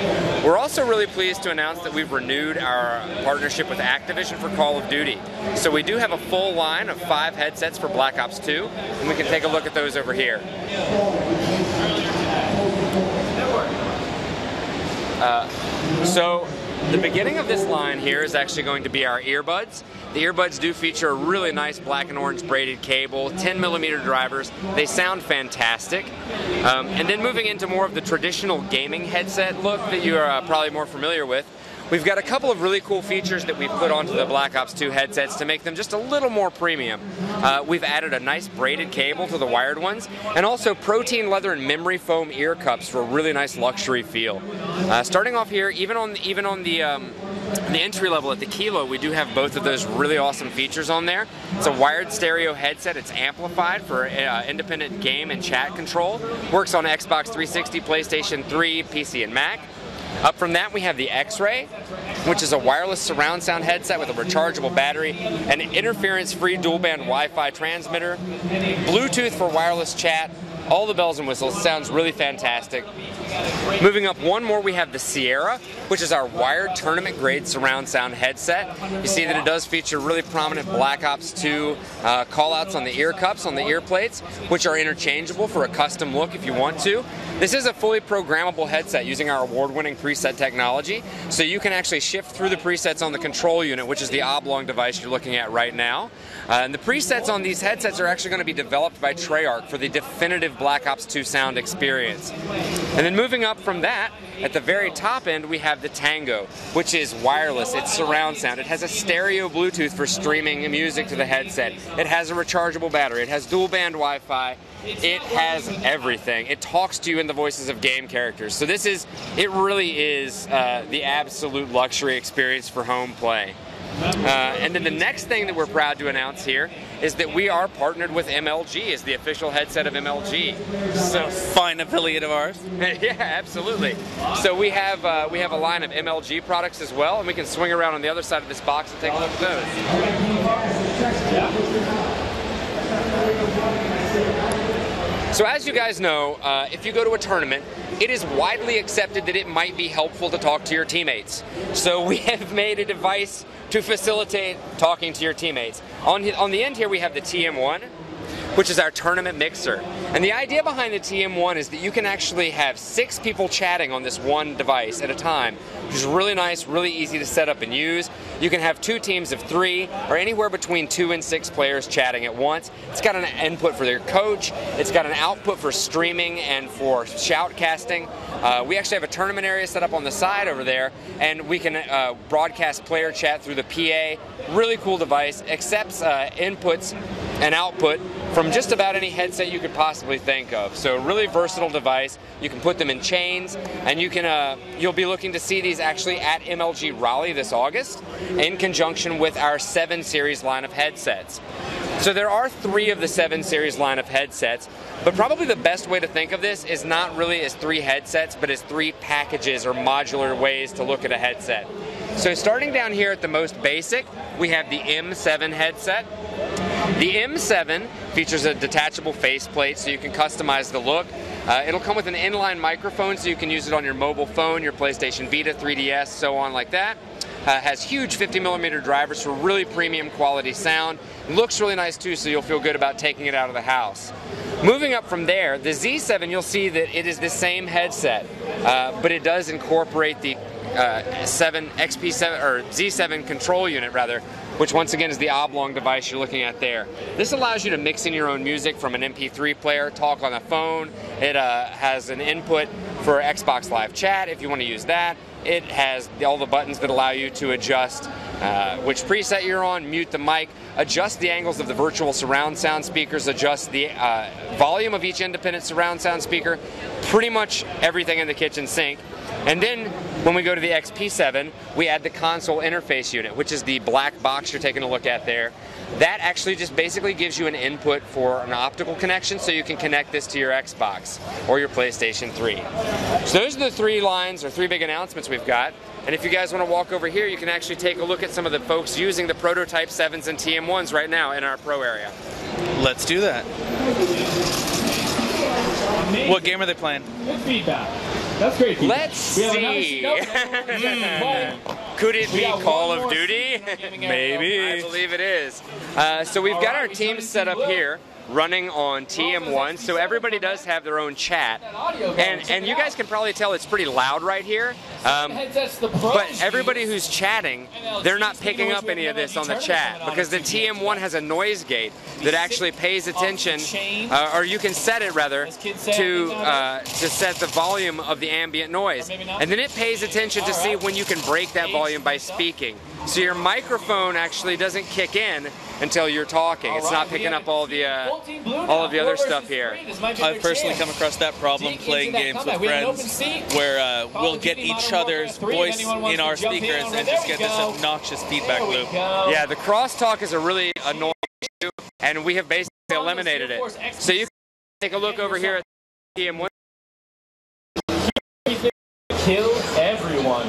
We're also really pleased to announce that we've renewed our partnership with Activision for Call of Duty. So we do have a full line of 5 headsets for Black Ops 2, and we can take a look at those over here. So the beginning of this line here is actually going to be our earbuds. The earbuds do feature a really nice black and orange braided cable, 10mm drivers. They sound fantastic. And then moving into more of the traditional gaming headset look that you are probably more familiar with, we've got a couple of really cool features that we've put onto the Black Ops 2 headsets to make them just a little more premium. We've added a nice braided cable to the wired ones, and also protein leather and memory foam ear cups for a really nice luxury feel. Starting off here, even on the entry level at the Kilo, we do have both of those really awesome features on there. It's a wired stereo headset. It's amplified for independent game and chat control. Works on Xbox 360, PlayStation 3, PC, and Mac. Up from that, we have the X-Ray, which is a wireless surround sound headset with a rechargeable battery, an interference-free dual-band Wi-Fi transmitter, Bluetooth for wireless chat, all the bells and whistles. Sounds really fantastic. Moving up one more, we have the Sierra, which is our wired tournament-grade surround sound headset. You see that it does feature really prominent Black Ops 2 call-outs on the ear cups, on the ear plates, which are interchangeable for a custom look if you want to. This is a fully programmable headset using our award-winning preset technology, so you can actually shift through the presets on the control unit, which is the oblong device you're looking at right now. And the presets on these headsets are actually going to be developed by Treyarch for the definitive Black Ops 2 sound experience. And then moving up from that, at the very top end, we have the Tango, which is wireless. It's surround sound. It has a stereo Bluetooth for streaming music to the headset. It has a rechargeable battery. It has dual-band Wi-Fi. It has everything. It talks to you in the voices of game characters. So it really is the absolute luxury experience for home play. And then the next thing that we're proud to announce here is that we are partnered with MLG as the official headset of MLG. So fine affiliate of ours. Yeah, absolutely. So we have a line of MLG products as well, and we can swing around on the other side of this box and take a look at those. So as you guys know, if you go to a tournament, it is widely accepted that it might be helpful to talk to your teammates. So we have made a device to facilitate talking to your teammates. On the end here we have the TM1, which is our tournament mixer. And the idea behind the TM1 is that you can actually have 6 people chatting on this one device at a time, which is really nice, really easy to set up and use. You can have 2 teams of 3, or anywhere between 2 and 6 players chatting at once. It's got an input for their coach, it's got an output for streaming and for shoutcasting. We actually have a tournament area set up on the side over there, and we can broadcast player chat through the PA. Really cool device, accepts inputs and output from just about any headset you could possibly think of. So really versatile device. You can put them in chains, and you can you'll be looking to see these actually at MLG Raleigh this August in conjunction with our 7 series line of headsets. So there are 3 of the 7 series line of headsets, but probably the best way to think of this is not really as 3 headsets, but as 3 packages or modular ways to look at a headset. So starting down here at the most basic, we have the M7 headset. The M7 features a detachable faceplate so you can customize the look. It'll come with an inline microphone so you can use it on your mobile phone, your PlayStation Vita, 3DS, so on like that. Has huge 50mm drivers for really premium quality sound. Looks really nice too, so you'll feel good about taking it out of the house. Moving up from there, the Z7, you'll see that it is the same headset, but it does incorporate the XP7 or Z7 control unit rather, which once again is the oblong device you're looking at there. This allows you to mix in your own music from an MP3 player, talk on a phone. It has an input for Xbox Live Chat if you want to use that. It has all the buttons that allow you to adjust which preset you're on, mute the mic, adjust the angles of the virtual surround sound speakers, adjust the volume of each independent surround sound speaker, pretty much everything in the kitchen sink. And then when we go to the XP7, we add the console interface unit, which is the black box you're taking a look at there. That actually just basically gives you an input for an optical connection so you can connect this to your Xbox or your PlayStation 3. So those are the 3 lines or 3 big announcements we've got. And if you guys want to walk over here, you can actually take a look at some of the folks using the prototype 7s and TM1s right now in our pro area. Let's do that. What game are they playing? Good feedback. That's great feedback. Let's see. Could it be Call of Duty? Maybe. I believe it is. So we've got our team set up here running on TM1, so everybody does have their own chat. And you guys can probably tell it's pretty loud right here. But everybody who's chatting, they're not picking up any of this on the chat because the TM1 has a noise gate that actually pays attention, or you can set it rather, to set the volume of the ambient noise. And then it pays attention to see when you can break that volume by speaking. So your microphone actually doesn't kick in until you're talking. It's not picking up all of the other stuff here. I've personally come across that problem playing games with friends where we'll get each other's voice in our speakers and just get this obnoxious feedback loop. Yeah, the crosstalk is a really annoying issue, and we have basically eliminated it. So you can take a look over here at TM1. Kill everyone.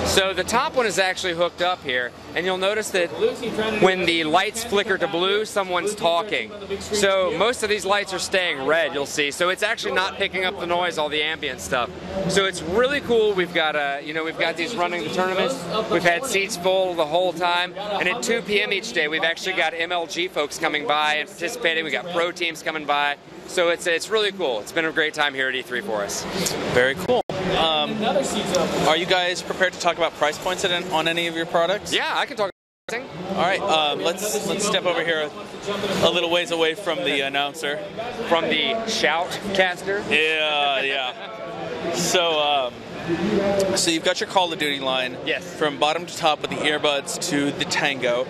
So the top one is actually hooked up here, and you'll notice that when the lights flicker to blue, someone's talking. So most of these lights are staying red, you'll see. So it's actually not picking up the noise, all the ambient stuff. So it's really cool. We've got we've got these running the tournaments. We've had seats full the whole time, and at 2 p.m. each day, we've actually got MLG folks coming by and participating. We've got pro teams coming by. So it's really cool. It's been a great time here at E3 for us. Very cool. Are you guys prepared to talk about price points on any of your products? Yeah, I can talk about pricing. All right, let's step over here a little ways away from the announcer. From the shoutcaster? Yeah. So you've got your Call of Duty line. Yes. From bottom to top with the earbuds to the Tango.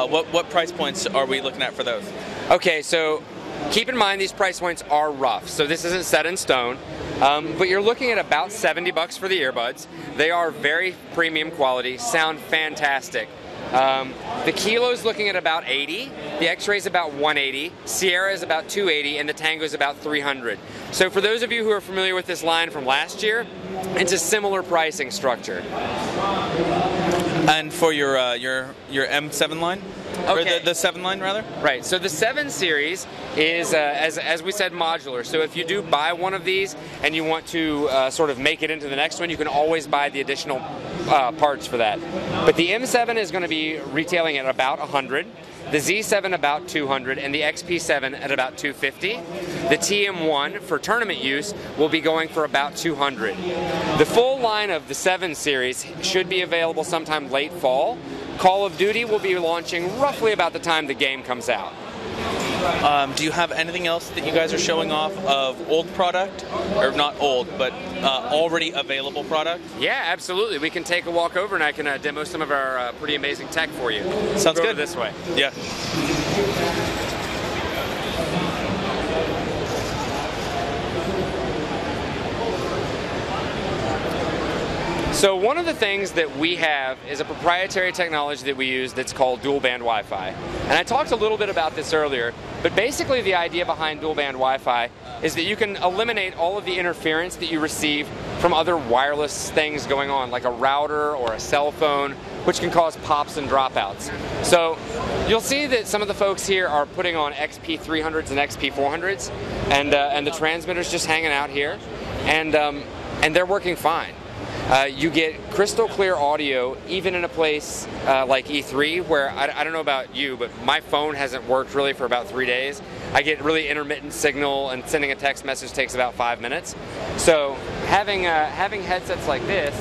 What price points are we looking at for those? Okay, so keep in mind these price points are rough, so this isn't set in stone. But you're looking at about $70 for the earbuds. They are very premium quality, sound fantastic. The Kilo's looking at about 80, the X-Ray's about 180, Sierra is about 280, and the Tango's about 300. So for those of you who are familiar with this line from last year, it's a similar pricing structure. And for your M7 line? Okay. Or the 7 line, rather? Right. So the 7 series is, as we said, modular. So if you do buy one of these and you want to sort of make it into the next one, you can always buy the additional parts for that. But the M7 is going to be retailing at about $100. The Z7 about $200, and the XP7 at about $250. The TM1 for tournament use will be going for about $200. The full line of the 7 series should be available sometime late fall. Call of Duty will be launching roughly about the time the game comes out. Do you have anything else that you guys are showing off of old product? Or not old, but already available product? Yeah, absolutely. We can take a walk over and I can demo some of our pretty amazing tech for you. Sounds Go good. this way. Yeah. So one of the things that we have is a proprietary technology that we use that's called dual band Wi-Fi. And I talked a little bit about this earlier, but basically the idea behind dual band Wi-Fi is that you can eliminate all of the interference that you receive from other wireless things going on, like a router or a cell phone, which can cause pops and dropouts. So you'll see that some of the folks here are putting on XP300s and XP400s, and the transmitter's just hanging out here, and they're working fine. You get crystal clear audio even in a place like E3 where, I don't know about you, but my phone hasn't worked really for about 3 days. I get really intermittent signal and sending a text message takes about 5 minutes. So having headsets like this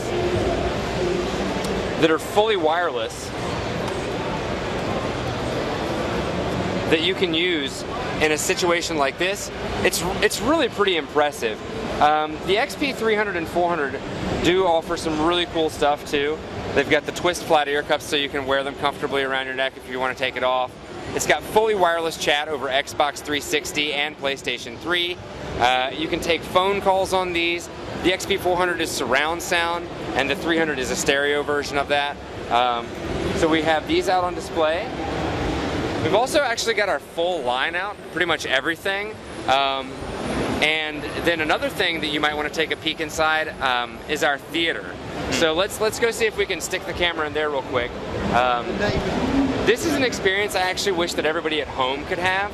that are fully wireless that you can use in a situation like this, it's really pretty impressive. The XP300 and 400 do offer some really cool stuff too. They've got the twist flat ear cups so you can wear them comfortably around your neck if you want to take it off. It's got fully wireless chat over Xbox 360 and PlayStation 3. You can take phone calls on these. The XP400 is surround sound and the 300 is a stereo version of that. So we have these out on display. We've also actually got our full line out, pretty much everything. And then another thing that you might want to take a peek inside is our theater. So let's go see if we can stick the camera in there real quick. This is an experience I actually wish that everybody at home could have.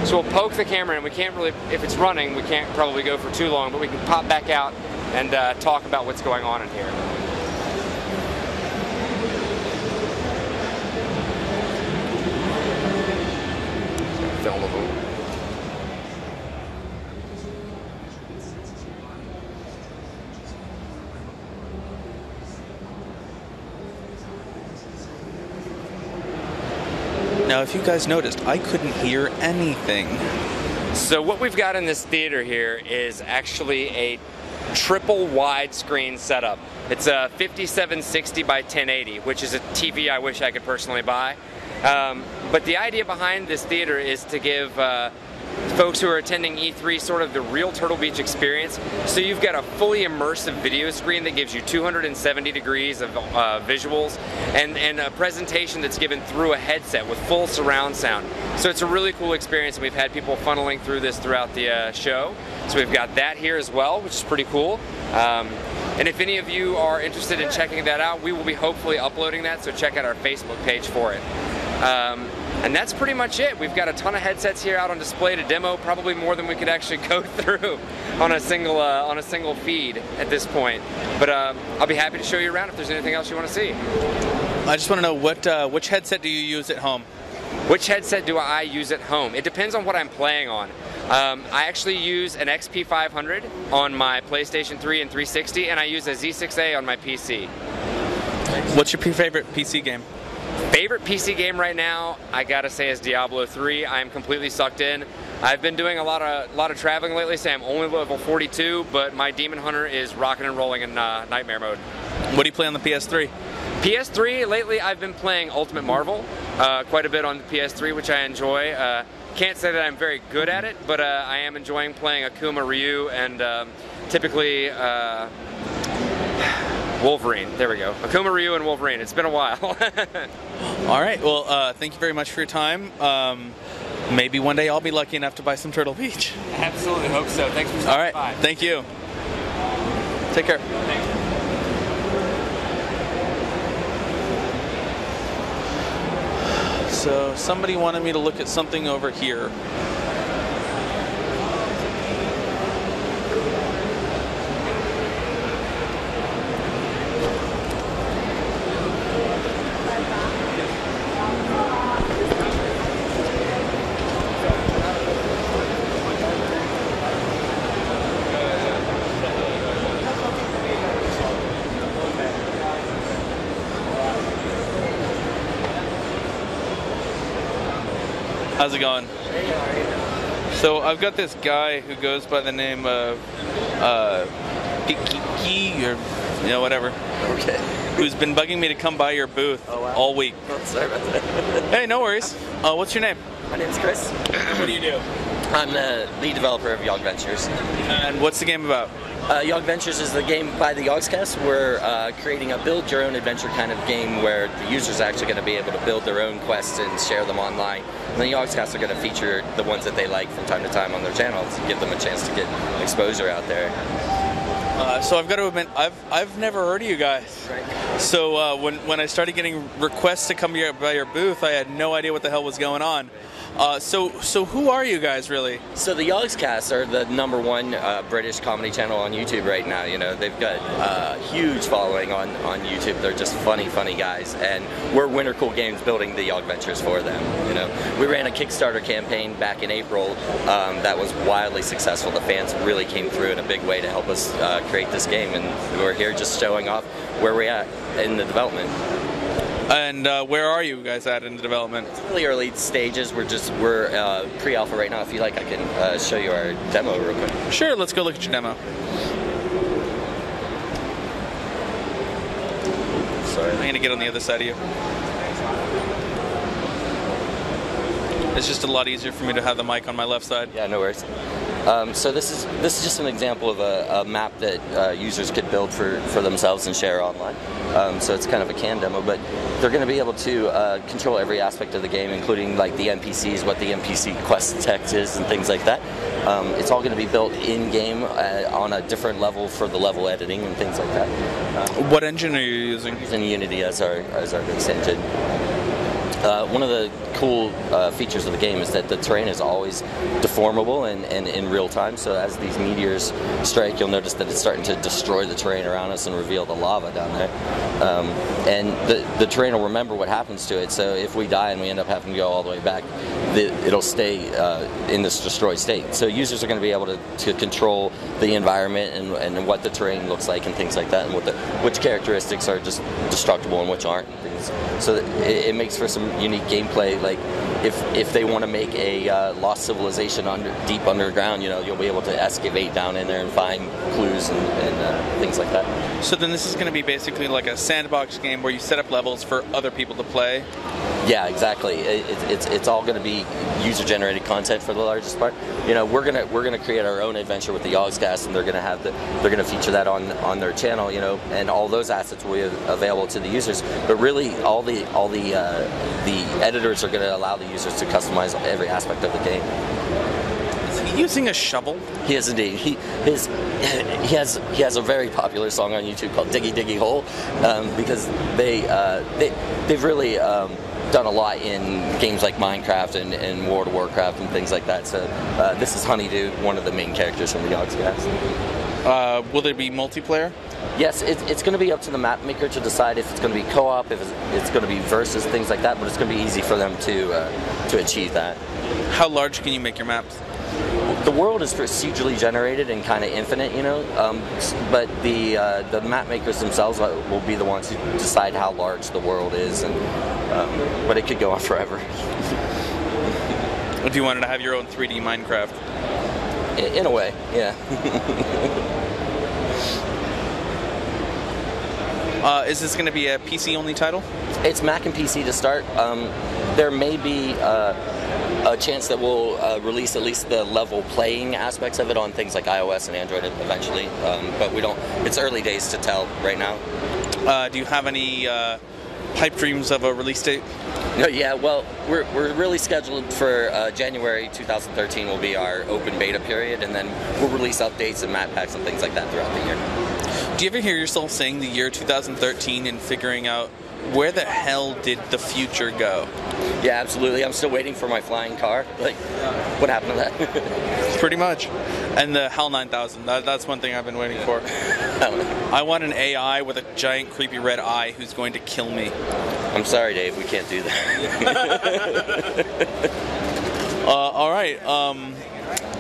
So we'll poke the camera in. We can't really, if it's running, we can't probably go for too long, but we can pop back out and talk about what's going on in here. Film a little. Now, if you guys noticed, I couldn't hear anything. So what we've got in this theater here is actually a triple widescreen setup. It's a 5760 by 1080, which is a TV I wish I could personally buy. But the idea behind this theater is to give folks who are attending E3 sort of the real Turtle Beach experience. So you've got a fully immersive video screen that gives you 270 degrees of visuals and a presentation that's given through a headset with full surround sound. So it's a really cool experience, and we've had people funneling through this throughout the show. So we've got that here as well, which is pretty cool. And if any of you are interested in checking that out, we will be hopefully uploading that, so check out our Facebook page for it. And that's pretty much it. We've got a ton of headsets here out on display to demo, probably more than we could actually go through on a single feed at this point. But I'll be happy to show you around if there's anything else you want to see. I just want to know which headset do you use at home? Which headset do I use at home? It depends on what I'm playing on. I actually use an XP500 on my PlayStation 3 and 360, and I use a Z6A on my PC. What's your favorite PC game? Favorite PC game right now, I gotta say, is Diablo 3. I am completely sucked in. I've been doing a lot of traveling lately, so I'm only level 42, but my Demon Hunter is rocking and rolling in Nightmare mode. What do you play on the PS3? PS3, lately I've been playing Ultimate Marvel quite a bit on the PS3, which I enjoy. Can't say that I'm very good at it, but I am enjoying playing Akuma Ryu and typically Wolverine. There we go. Akuma Ryu and Wolverine. It's been a while. All right. Well, thank you very much for your time. Maybe one day I'll be lucky enough to buy some Turtle Beach. Absolutely hope so. Thanks for stopping by. All right. Thank you. Take care. Thanks. So somebody wanted me to look at something over here. How's it going? So I've got this guy who goes by the name of Kiki or whatever. Okay. Who's been bugging me to come by your booth all week. Oh, sorry about that. Hey, no worries. What's your name? My name's Chris. What do you do? I'm the lead developer of Yog Ventures. And what's the game about? Yog Ventures is the game by the Yogscast. We're creating a build your own adventure kind of game where the users are actually going to be able to build their own quests and share them online. And the Yogscast are going to feature the ones that they like from time to time on their channels to give them a chance to get exposure out there. So I've got to admit, I've never heard of you guys. Right. So when I started getting requests to come by your booth, I had no idea what the hell was going on. So who are you guys really? So the Yogscast are the #1 British comedy channel on YouTube right now. You know, they've got a huge following on YouTube. They're just funny guys, and we're Winter Cool Games building the Yog Ventures for them. You know, we ran a Kickstarter campaign back in April that was wildly successful. The fans really came through in a big way to help us create this game, and we're here just showing off where we're at in the development. And where are you guys at in the development? It's really early stages. We're pre-alpha right now. If you like, I can show you our demo real quick. Sure, let's go look at your demo. Sorry. I'm going to get on the other side of you. It's just a lot easier for me to have the mic on my left side. Yeah, no worries. So this is just an example of a map that users could build for themselves and share online. So it's kind of a can demo, but they're going to be able to control every aspect of the game, including like the NPCs, what the NPC quest text is, and things like that. It's all going to be built in-game on a different level for the level editing and things like that. What engine are you using? Using Unity as our base engine. One of the cool features of the game is that the terrain is always deformable and in real time. So as these meteors strike, you'll notice that it's starting to destroy the terrain around us and reveal the lava down there. And the terrain will remember what happens to it. So if we die and we end up having to go all the way back, it'll stay in this destroyed state. So users are going to be able to control the environment and what the terrain looks like and things like that, and which characteristics are just destructible and which aren't. So it makes for some unique gameplay. Like if they want to make a lost civilization deep underground, you'll be able to excavate down in there and find clues and things like that. So then this is going to be basically like a sandbox game where you set up levels for other people to play. Yeah, exactly. It's all going to be user-generated content for the largest part. We're gonna create our own adventure with the Yogscast, and they're gonna feature that on their channel. And all those assets will be available to the users. But really, all the editors are going to allow the users to customize every aspect of the game. Is he using a shovel? He is indeed. He has a very popular song on YouTube called "Diggy Diggy Hole" because they've really done a lot in games like Minecraft and World of Warcraft and things like that. So this is Honeydew, one of the main characters from the Yogscast. Will there be multiplayer? Yes, it's going to be up to the map maker to decide if it's going to be co-op, if it's going to be versus, things like that, but it's going to be easy for them to achieve that. How large can you make your maps? The world is procedurally generated and kind of infinite, but the map makers themselves will be the ones who decide how large the world is, but it could go on forever. If you wanted to have your own 3D Minecraft? In a way, yeah. Is this going to be a PC-only title? It's Mac and PC to start. There may be a chance that we'll release at least the level playing aspects of it on things like iOS and Android eventually, but we don't. It's early days to tell right now. Do you have any pipe dreams of a release date? No, yeah, well, we're really scheduled for January 2013 will be our open beta period, and then we'll release updates and map packs and things like that throughout the year. Do you ever hear yourself saying the year 2013 and figuring out where the hell did the future go? Yeah, absolutely. I'm still waiting for my flying car. Like, what happened to that? Pretty much. And the HAL 9000, that's one thing I've been waiting for. I want an AI with a giant creepy red eye who's going to kill me. I'm sorry, Dave, we can't do that. All right.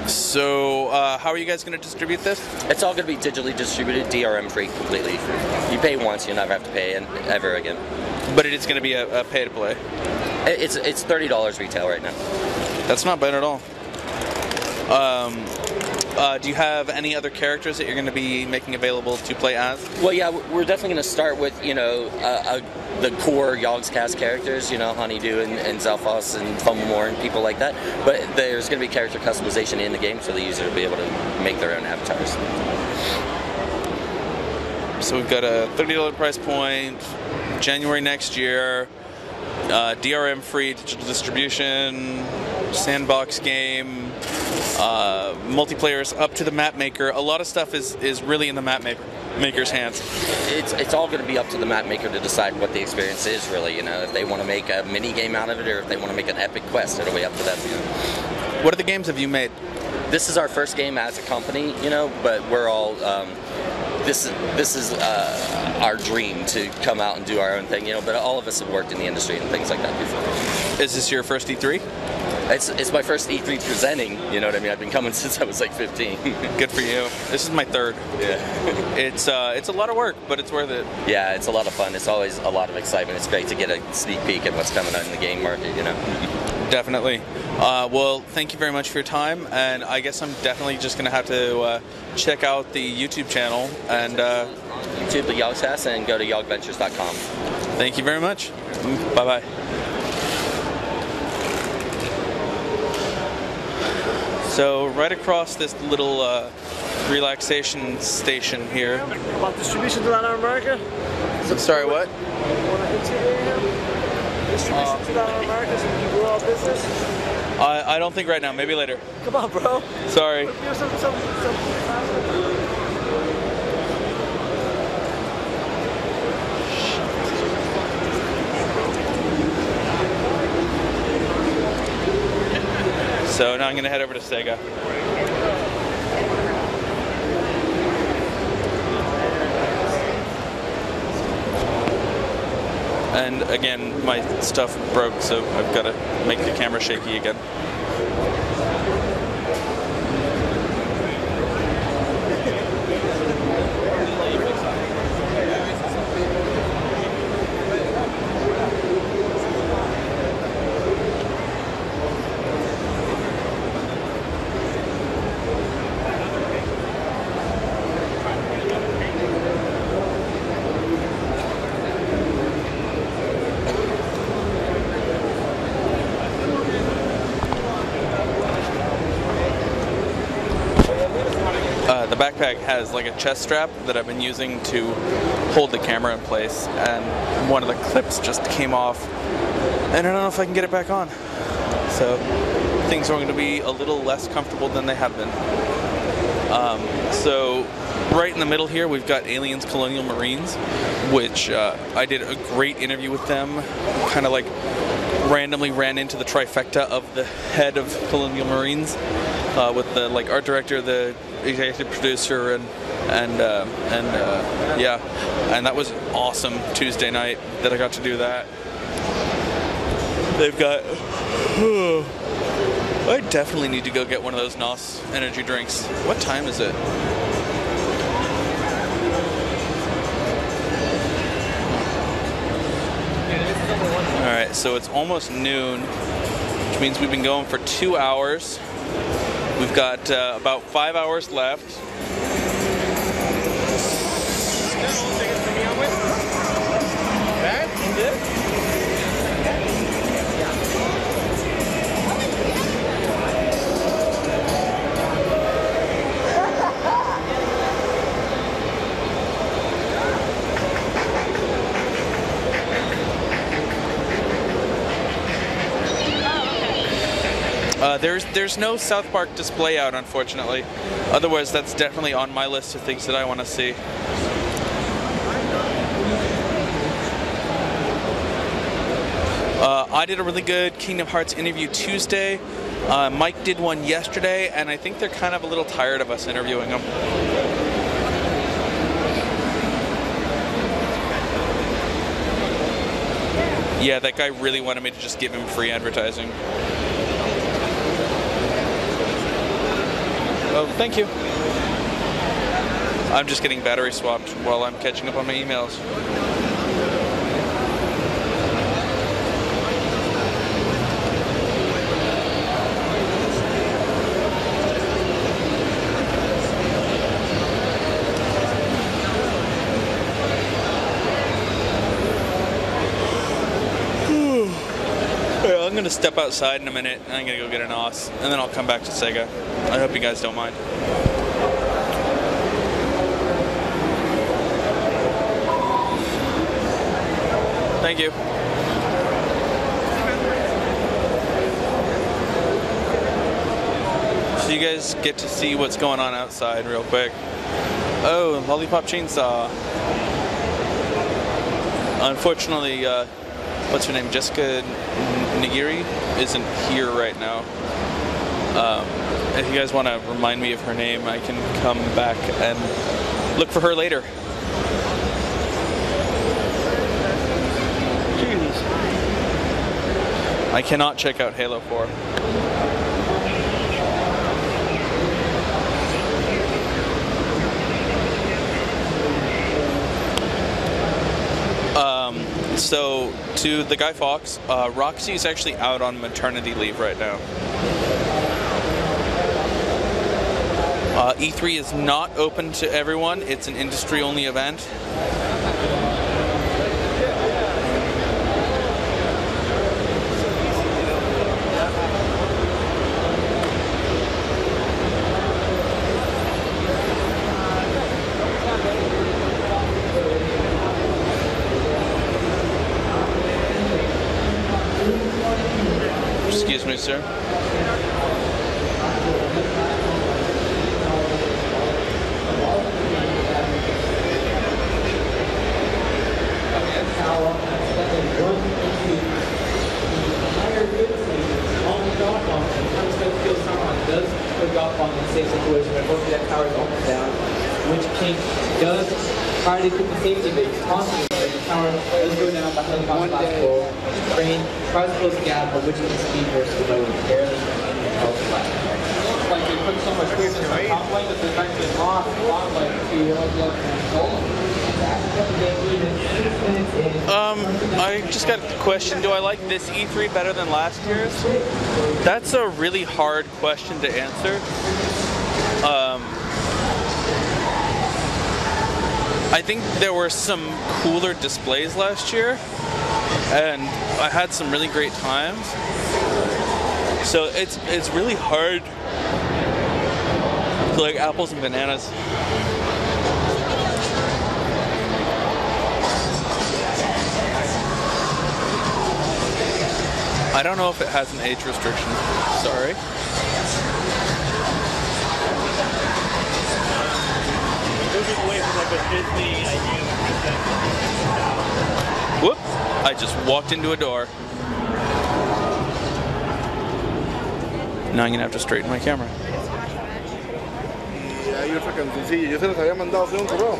So how are you guys going to distribute this? It's all going to be digitally distributed, DRM free completely. You pay once, you never have to pay ever again. But it is going to be a pay to play. It's $30 retail right now. That's not bad at all. Do you have any other characters that you're going to be making available to play as? Well, yeah, we're definitely going to start with, the core Yogscast characters, Honeydew and Zelphos and Fumblemore and people like that. But there's going to be character customization in the game so the user will be able to make their own avatars. So we've got a $30 price point, January next year, DRM-free digital distribution, sandbox game, multiplayer's up to the map maker. A lot of stuff is really in the map maker's hands. It's all going to be up to the map maker to decide what the experience is, really. If they want to make a mini game out of it or if they want to make an epic quest, it'll be up to them. What other games have you made? This is our first game as a company, but we're all. This is our dream to come out and do our own thing, but all of us have worked in the industry and things like that before. Is this your first E3? It's my first E3 presenting, you know what I mean? I've been coming since I was like 15. Good for you. This is my third. Yeah. It's a lot of work, but it's worth it. Yeah, it's a lot of fun. It's always a lot of excitement. It's great to get a sneak peek at what's coming out in the game market, Definitely. Well, thank you very much for your time, and I guess I'm definitely just going to have to check out the YouTube channel and YouTube the Yogscast and go to yogventures.com. Thank you very much. Bye-bye. So right across this little relaxation station here. About distribution to Latin America? Sorry, what? Distribution to Latin America so we can grow our business? I don't think right now. Maybe later. Come on, bro. Sorry. So now I'm going to head over to Sega. And again, my stuff broke, so I've got to make the camera shaky again. The backpack has like a chest strap that I've been using to hold the camera in place, and one of the clips just came off, and I don't know if I can get it back on. So things are going to be a little less comfortable than they have been. So right in the middle here, we've got Aliens Colonial Marines, which I did a great interview with them, kind of like randomly ran into the trifecta of the head of Colonial Marines, with the art director, the executive producer, and that was awesome Tuesday night that I got to do that. They've got I definitely need to go get one of those NOS energy drinks. What time is it? Alright, so it's almost noon, which means we've been going for 2 hours. We've got about 5 hours left. There's no South Park display out, unfortunately. Otherwise, that's definitely on my list of things that I want to see. I did a really good Kingdom Hearts interview Tuesday. Mike did one yesterday, and I think they're kind of a little tired of us interviewing them. Yeah, that guy really wanted me to just give him free advertising. Oh, thank you. I'm just getting battery swapped while I'm catching up on my emails. I'm going to step outside in a minute, and I'm going to go get an OS, and then I'll come back to Sega. I hope you guys don't mind. Thank you. So you guys get to see what's going on outside real quick. Oh, Lollipop Chainsaw. Unfortunately, what's her name? Jessica Nigiri isn't here right now. If you guys want to remind me of her name, I can come back and look for her later. Jeez. I cannot check out Halo 4. So, to the Guy Fawkes, Roxy is actually out on maternity leave right now. E3 is not open to everyone. It's an industry-only event. Excuse me, sir. Does pick up on the same situation where both that tower is almost down, which King does try to keep the safety base constantly. The tower does go down by helicopter possible. Train tries to close the gap, but which can speed versus the load barely help the last. Like they put so much weight in the top lane that they're actually lost like to I just got a question. Do I like this E3 better than last year's? That's a really hard question to answer. I think there were some cooler displays last year, and I had some really great times. So it's really hard to like apples and bananas. I don't know if it has an age restriction. Sorry. Whoop! I just walked into a door. Now I'm gonna have to straighten my camera. Hay otra cancioncilla. Yo se las había mandado hacer un correo.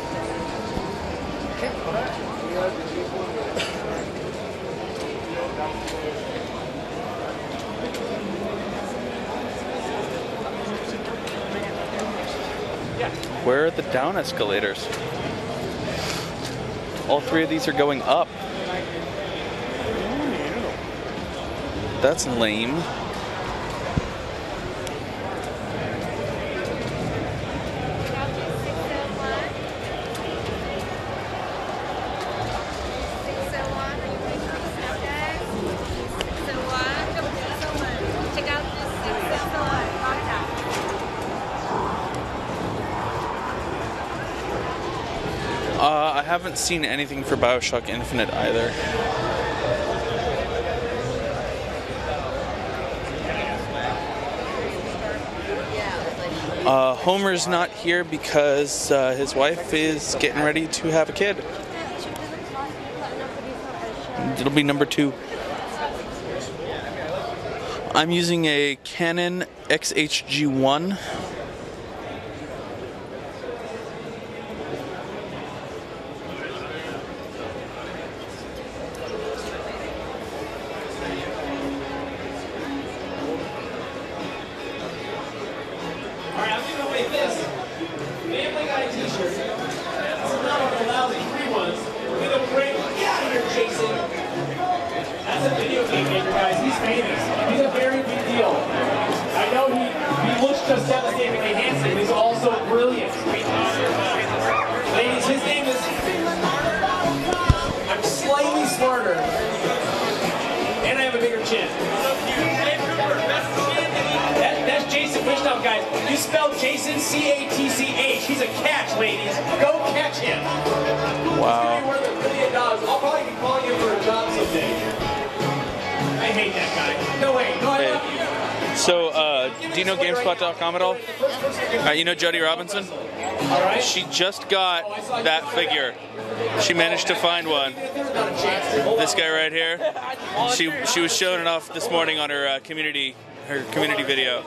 Where are the down escalators? All three of these are going up. That's lame. I haven't seen anything for BioShock Infinite either. Homer's not here because his wife is getting ready to have a kid. It'll be number 2. I'm using a Canon XHG1. He's famous. He's a very big deal. I know he looks just devastatingly handsome, but he's also brilliant. Ladies, his name is... I'm slightly smarter. And I have a bigger chin. That's Jason Wishnov, guys. You spelled Jason C-A-T-C-H. He's a catch, ladies. Go catch him. Wow. He's going to be worth $1 million. I'll probably be calling him for a job someday. I hate that guy. No way. No, I love you. So, do you know Gamespot.com at all? You know Jody Robinson? She just got that figure. She managed to find one. This guy right here. She was showing it off this morning on her community video.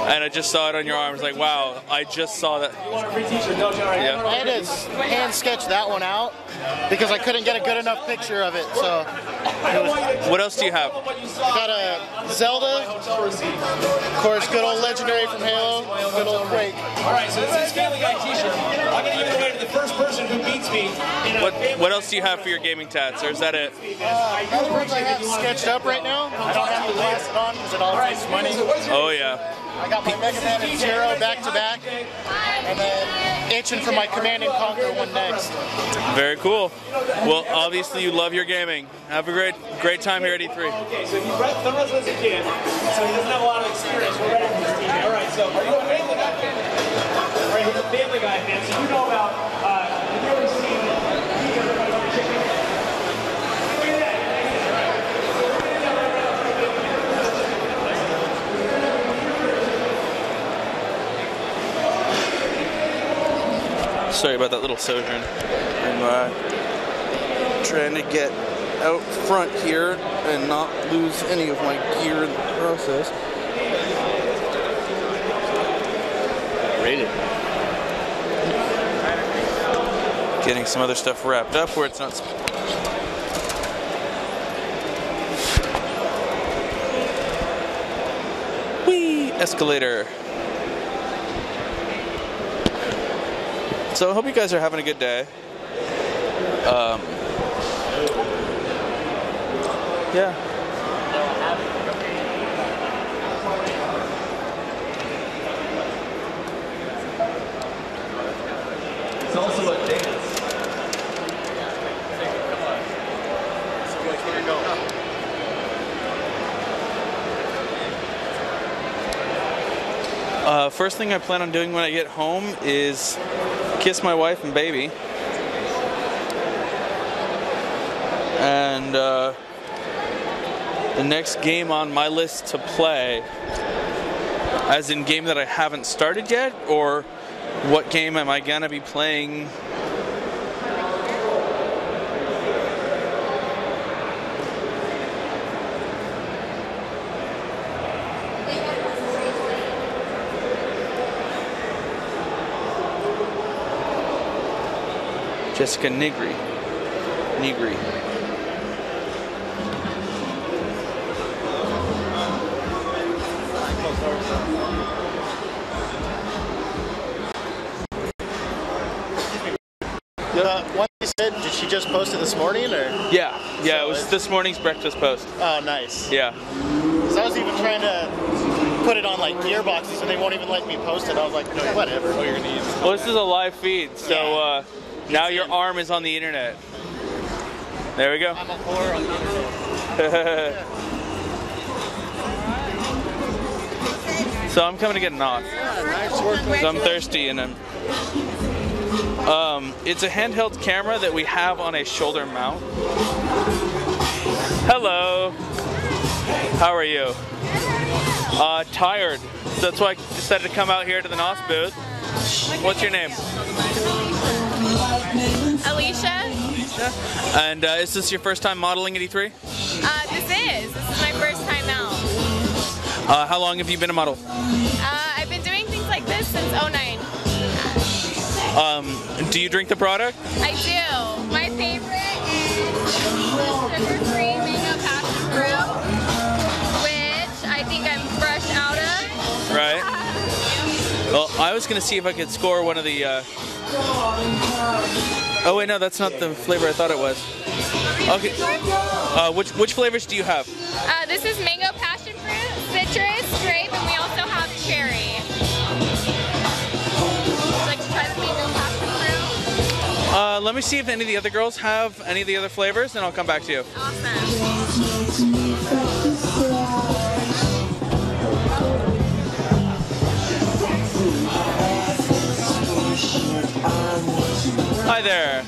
And I just saw it on your arm. I was like, wow, I just saw that. Yeah. I had to hand sketch that one out because I couldn't get a good enough picture of it. So, what else do you have? I got a Zelda, of course, good old legendary from Halo, good old Quake. All right, so this is Family Guy T-shirt. I'm going to give it away to the first person who beats me. What else do you have for your gaming tats, or is that it? Other ones I have sketched up right now. I don't have to pass it on because it all takes money. Oh yeah. I got my Mega Man and Zero back to back, and then itching for my Command and Conquer one next. Very cool. Well, obviously you love your gaming. Have a great time here at E3. Okay, so he's the rest of us a kid, so he doesn't have a lot of experience. We're ready for this team. All right, so are you a Family Guy fan? All right, he's a Family Guy fan, so you know about, have you ever seen everybody on chicken? Look at that. Sorry about that little sojourn. I'm trying to get out front here and not lose any of my gear in the process. Rated. Getting some other stuff wrapped up where it's not. Whee! Escalator. So I hope you guys are having a good day. Yeah. It's also a dance. First thing I plan on doing when I get home is kiss my wife and baby. And the next game on my list to play, as in game that I haven't started yet, or what game am I gonna be playing? Jessica Nigri. What you said, did she just post it this morning, or? Yeah, it was this morning's breakfast post. Oh, nice. Yeah. Because I was even trying to put it on like gearboxes, and they won't even let me post it. I was like, whatever. Oh, you're gonna use it. Well, this is a live feed, so now your arm is on the internet. There we go. I'm a whore on the internet. So I'm coming to get knocked. Yeah, nice work. So I'm thirsty, and it's a handheld camera that we have on a shoulder mount. Hello. How are you? Tired. So that's why I decided to come out here to the NOS booth. What's your name? Alicia. And is this your first time modeling at E3? This is my first time out. How long have you been a model? I've been doing things like this since '09. Do you drink the product? I do. My favorite is sugar-free mango passion fruit, which I think I'm fresh out of. Right. Well, I was gonna see if I could score one of the. Oh wait, no, that's not the flavor I thought it was. Okay. Which flavors do you have? This is mango passion fruit, citrus, grape, and we also have cherry. Would you like to try the mango passion fruit? Let me see if any of the other girls have any of the other flavors, and I'll come back to you. Hi there.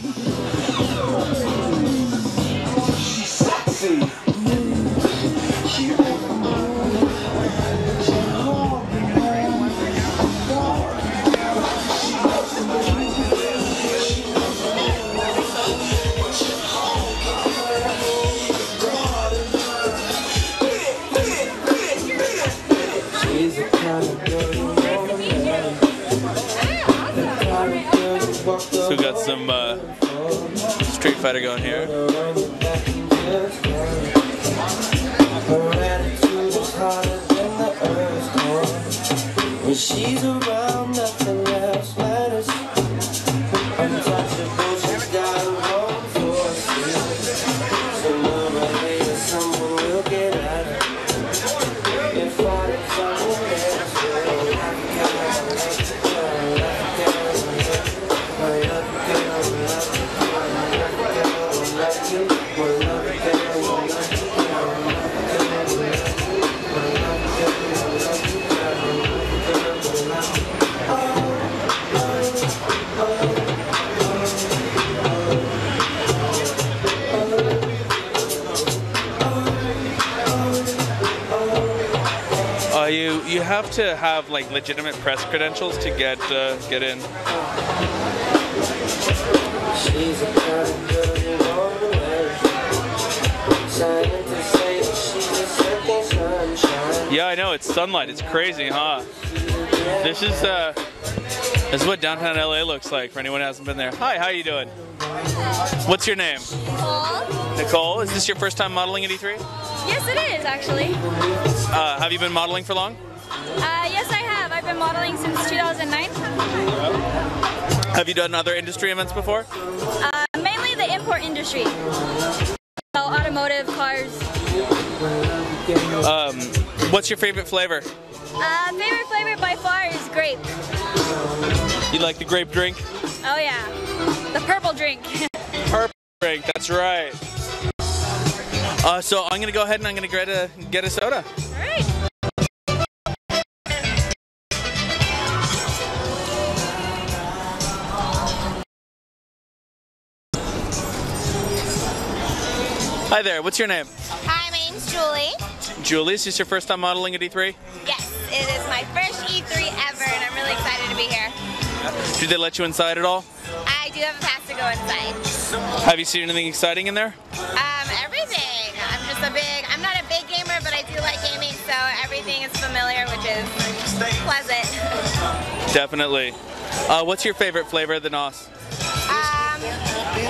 So we got some Street Fighter going here. When she's around, nothing else matters. Untouchable, she's got a home for us. Sooner or later, someone will get at her. If I don't someone else, you have to have like legitimate press credentials to get in. she's a kind of girl you want to wear. Trying to say that she's a second sunshine. Yeah, I know, it's sunlight. It's crazy, huh? This is what downtown LA looks like for anyone who hasn't been there. Hi, how you doing? What's your name? Nicole. Nicole, is this your first time modeling at E3? Yes, it is actually. Have you been modeling for long? Yes, I have. I've been modeling since 2009. Have you done other industry events before? Mainly the import industry. Automotive, cars. What's your favorite flavor? Favorite flavor by far is grape. You like the grape drink? Oh yeah, the purple drink. Purple drink, that's right. So I'm gonna go ahead and I'm gonna get a soda. All right. Hi there, what's your name? Hi, my name's Julie. Julie, is this your first time modeling at E3? Yes, it is my first E3 ever, and I'm really excited to be here. Did they let you inside at all? I do have a pass to go inside. Have you seen anything exciting in there? Everything. I'm not a big gamer, but I do like gaming, so everything is familiar, which is pleasant. Definitely. What's your favorite flavor of the NOS?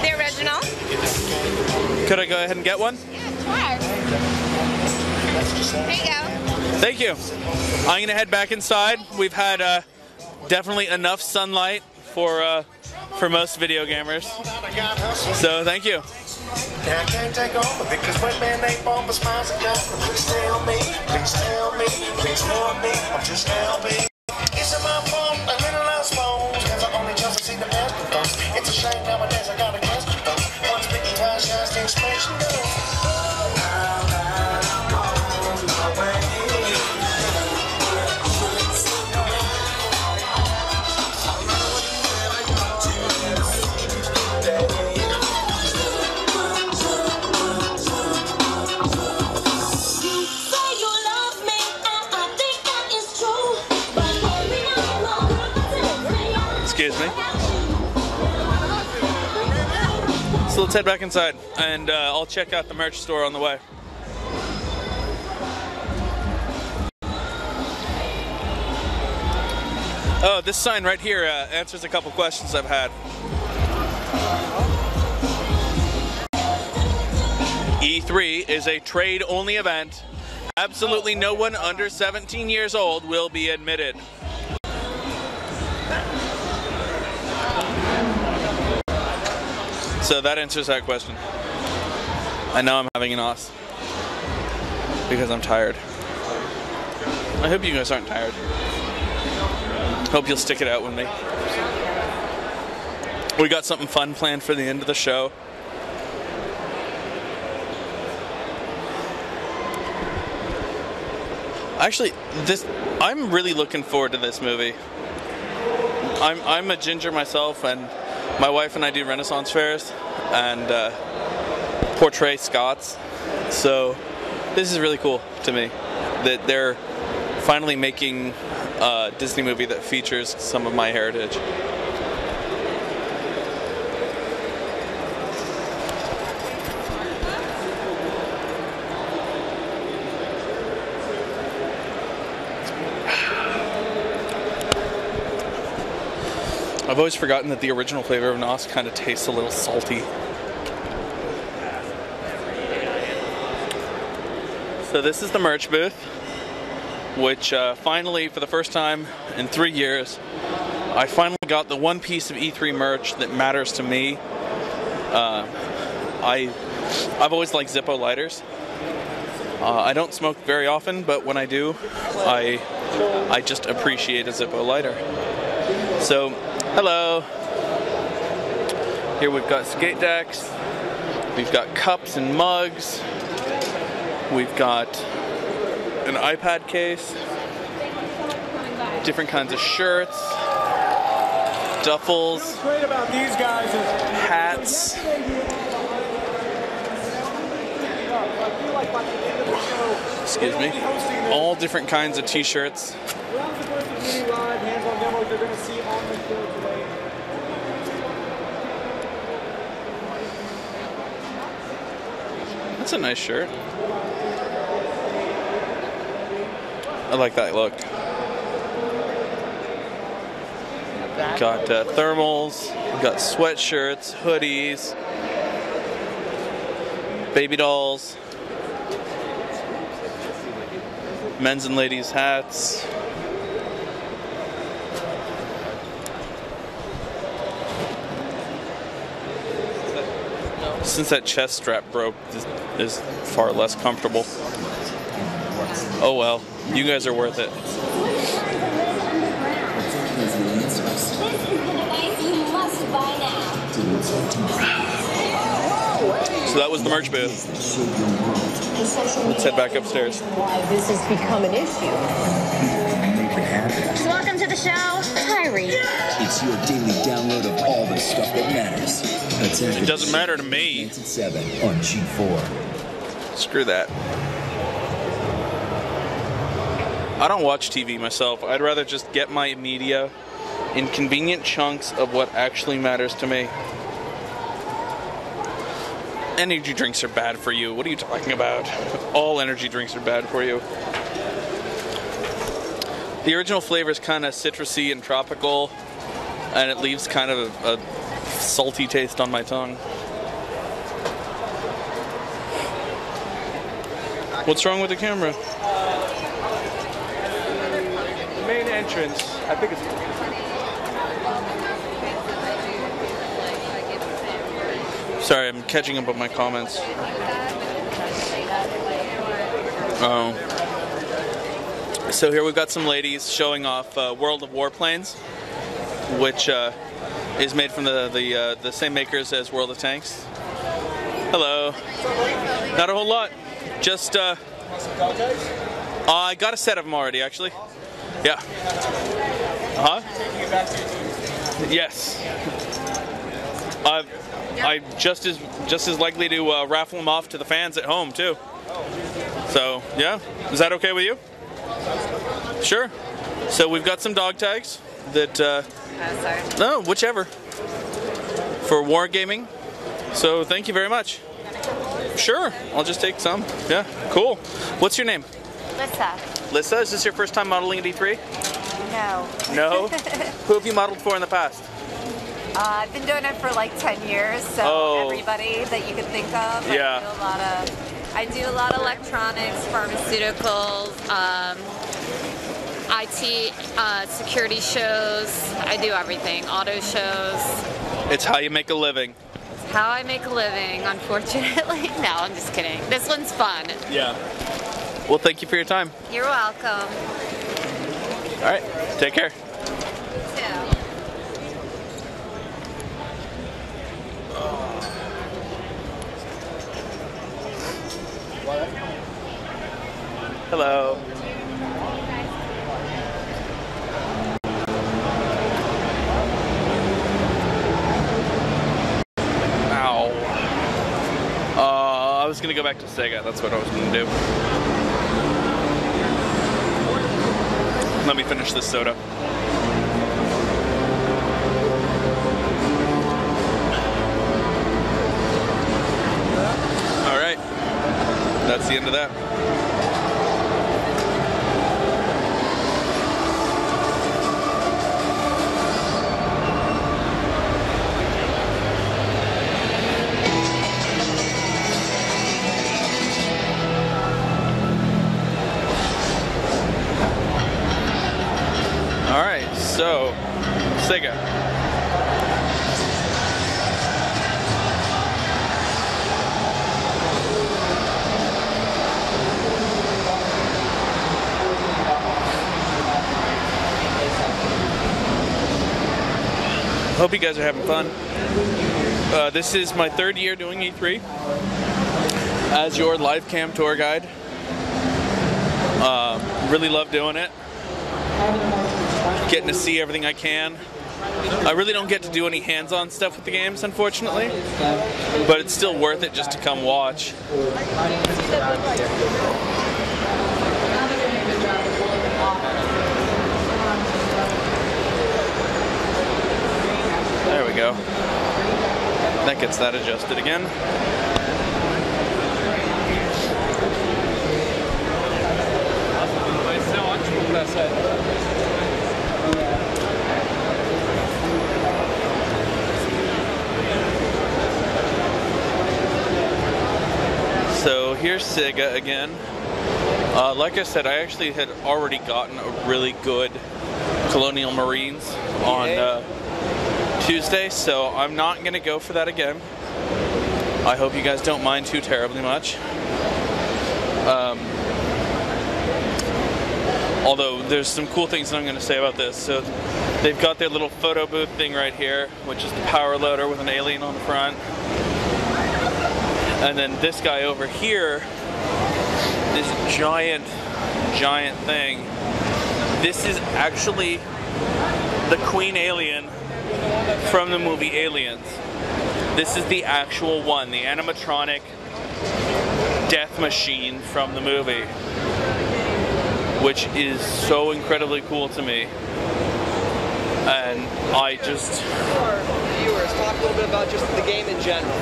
The original. Could I go ahead and get one? Yeah, sure. Here you go. Thank you. I'm gonna head back inside. We've had definitely enough sunlight for most video gamers. So thank you. Now I can't take over because when man ain't born for smiles and guns. Please tell me, please tell me, please tell me, I'm just LB. Is it my fault? A little less bones, cause I only just see the past before. It's a shame nowadays I got a question though. Once big and time shines the expression goes. Excuse me. So let's head back inside, and I'll check out the merch store on the way. Oh, this sign right here answers a couple questions I've had. E3 is a trade-only event. Absolutely no one under 17 years old will be admitted. So that answers that question. I know I'm having an os because I'm tired. I hope you guys aren't tired. Hope you'll stick it out with me. We got something fun planned for the end of the show. Actually, I'm really looking forward to this movie. I'm a ginger myself, and my wife and I do Renaissance fairs and portray Scots. So this is really cool to me that they're finally making a Disney movie that features some of my heritage. I've always forgotten that the original flavor of Nos kind of tastes a little salty. So this is the merch booth, which finally, for the first time in 3 years, I finally got the one piece of E3 merch that matters to me. I've always liked Zippo lighters. I don't smoke very often, but when I do, I just appreciate a Zippo lighter. So, hello. Here we've got skate decks. We've got cups and mugs. We've got an iPad case. Different kinds of shirts. Duffels. What's great about these guys is hats. Excuse me. All different kinds of t-shirts. Live hands-on demos you're going to see on the show today. That's a nice shirt. I like that look. Got thermals, got sweatshirts, hoodies, baby dolls, men's and ladies' hats. Since that chest strap broke, this is far less comfortable. Oh well, you guys are worth it. So that was the merch booth. Let's head back upstairs. Why this has become an issue. Welcome to the show, Tyree. It's your daily download of all the stuff that matters. It doesn't matter to me. 7 on G4. Screw that. I don't watch TV myself. I'd rather just get my media in convenient chunks of what actually matters to me. Energy drinks are bad for you. What are you talking about? All energy drinks are bad for you. The original flavor is kind of citrusy and tropical, and it leaves kind of a salty taste on my tongue. What's wrong with the camera? The main entrance, I think it's... Sorry, I'm catching up on my comments. Oh. So here we've got some ladies showing off World of Warplanes, which is made from the same makers as World of Tanks. Hello. Not a whole lot. Just I got a set of them already, actually. Yeah. Yes. I'm just as likely to raffle them off to the fans at home too. So yeah, is that okay with you? Sure. So we've got some dog tags that. No, whichever. For wargaming. So thank you very much. Sure, I'll just take some. Yeah, cool. What's your name? Lissa. Lissa, is this your first time modeling at E3? No. No? Who have you modeled for in the past? I've been doing it for like 10 years, so everybody that you could think of. Yeah. I do a lot of electronics, pharmaceuticals, IT, security shows. I do everything. Auto shows. It's how you make a living. It's how I make a living, unfortunately. No, I'm just kidding. This one's fun. Yeah. Well, thank you for your time. You're welcome. All right. Take care. Hello. Ow. I was gonna go back to Sega. That's what I was gonna do. Let me finish this soda. All right. That's the end of that. Alright, so Sega. Hope you guys are having fun. This is my third year doing E3 as your LiveCam tour guide. Really love doing it. Getting to see everything I can. I really don't get to do any hands-on stuff with the games, unfortunately, but it's still worth it just to come watch. There we go. That gets that adjusted again. So here's Sega again. Like I said, I actually had already gotten a really good Colonial Marines on Tuesday, so I'm not going to go for that again. I hope you guys don't mind too terribly much. Although there's some cool things that I'm going to say about this. So they've got their little photo booth thing right here, which is the power loader with an alien on the front. And then this guy over here, this giant thing. This is actually the Queen Alien from the movie Aliens. This is the actual one, the animatronic death machine from the movie, which is so incredibly cool to me. And I just... Viewers, talk a little bit about just the game in general.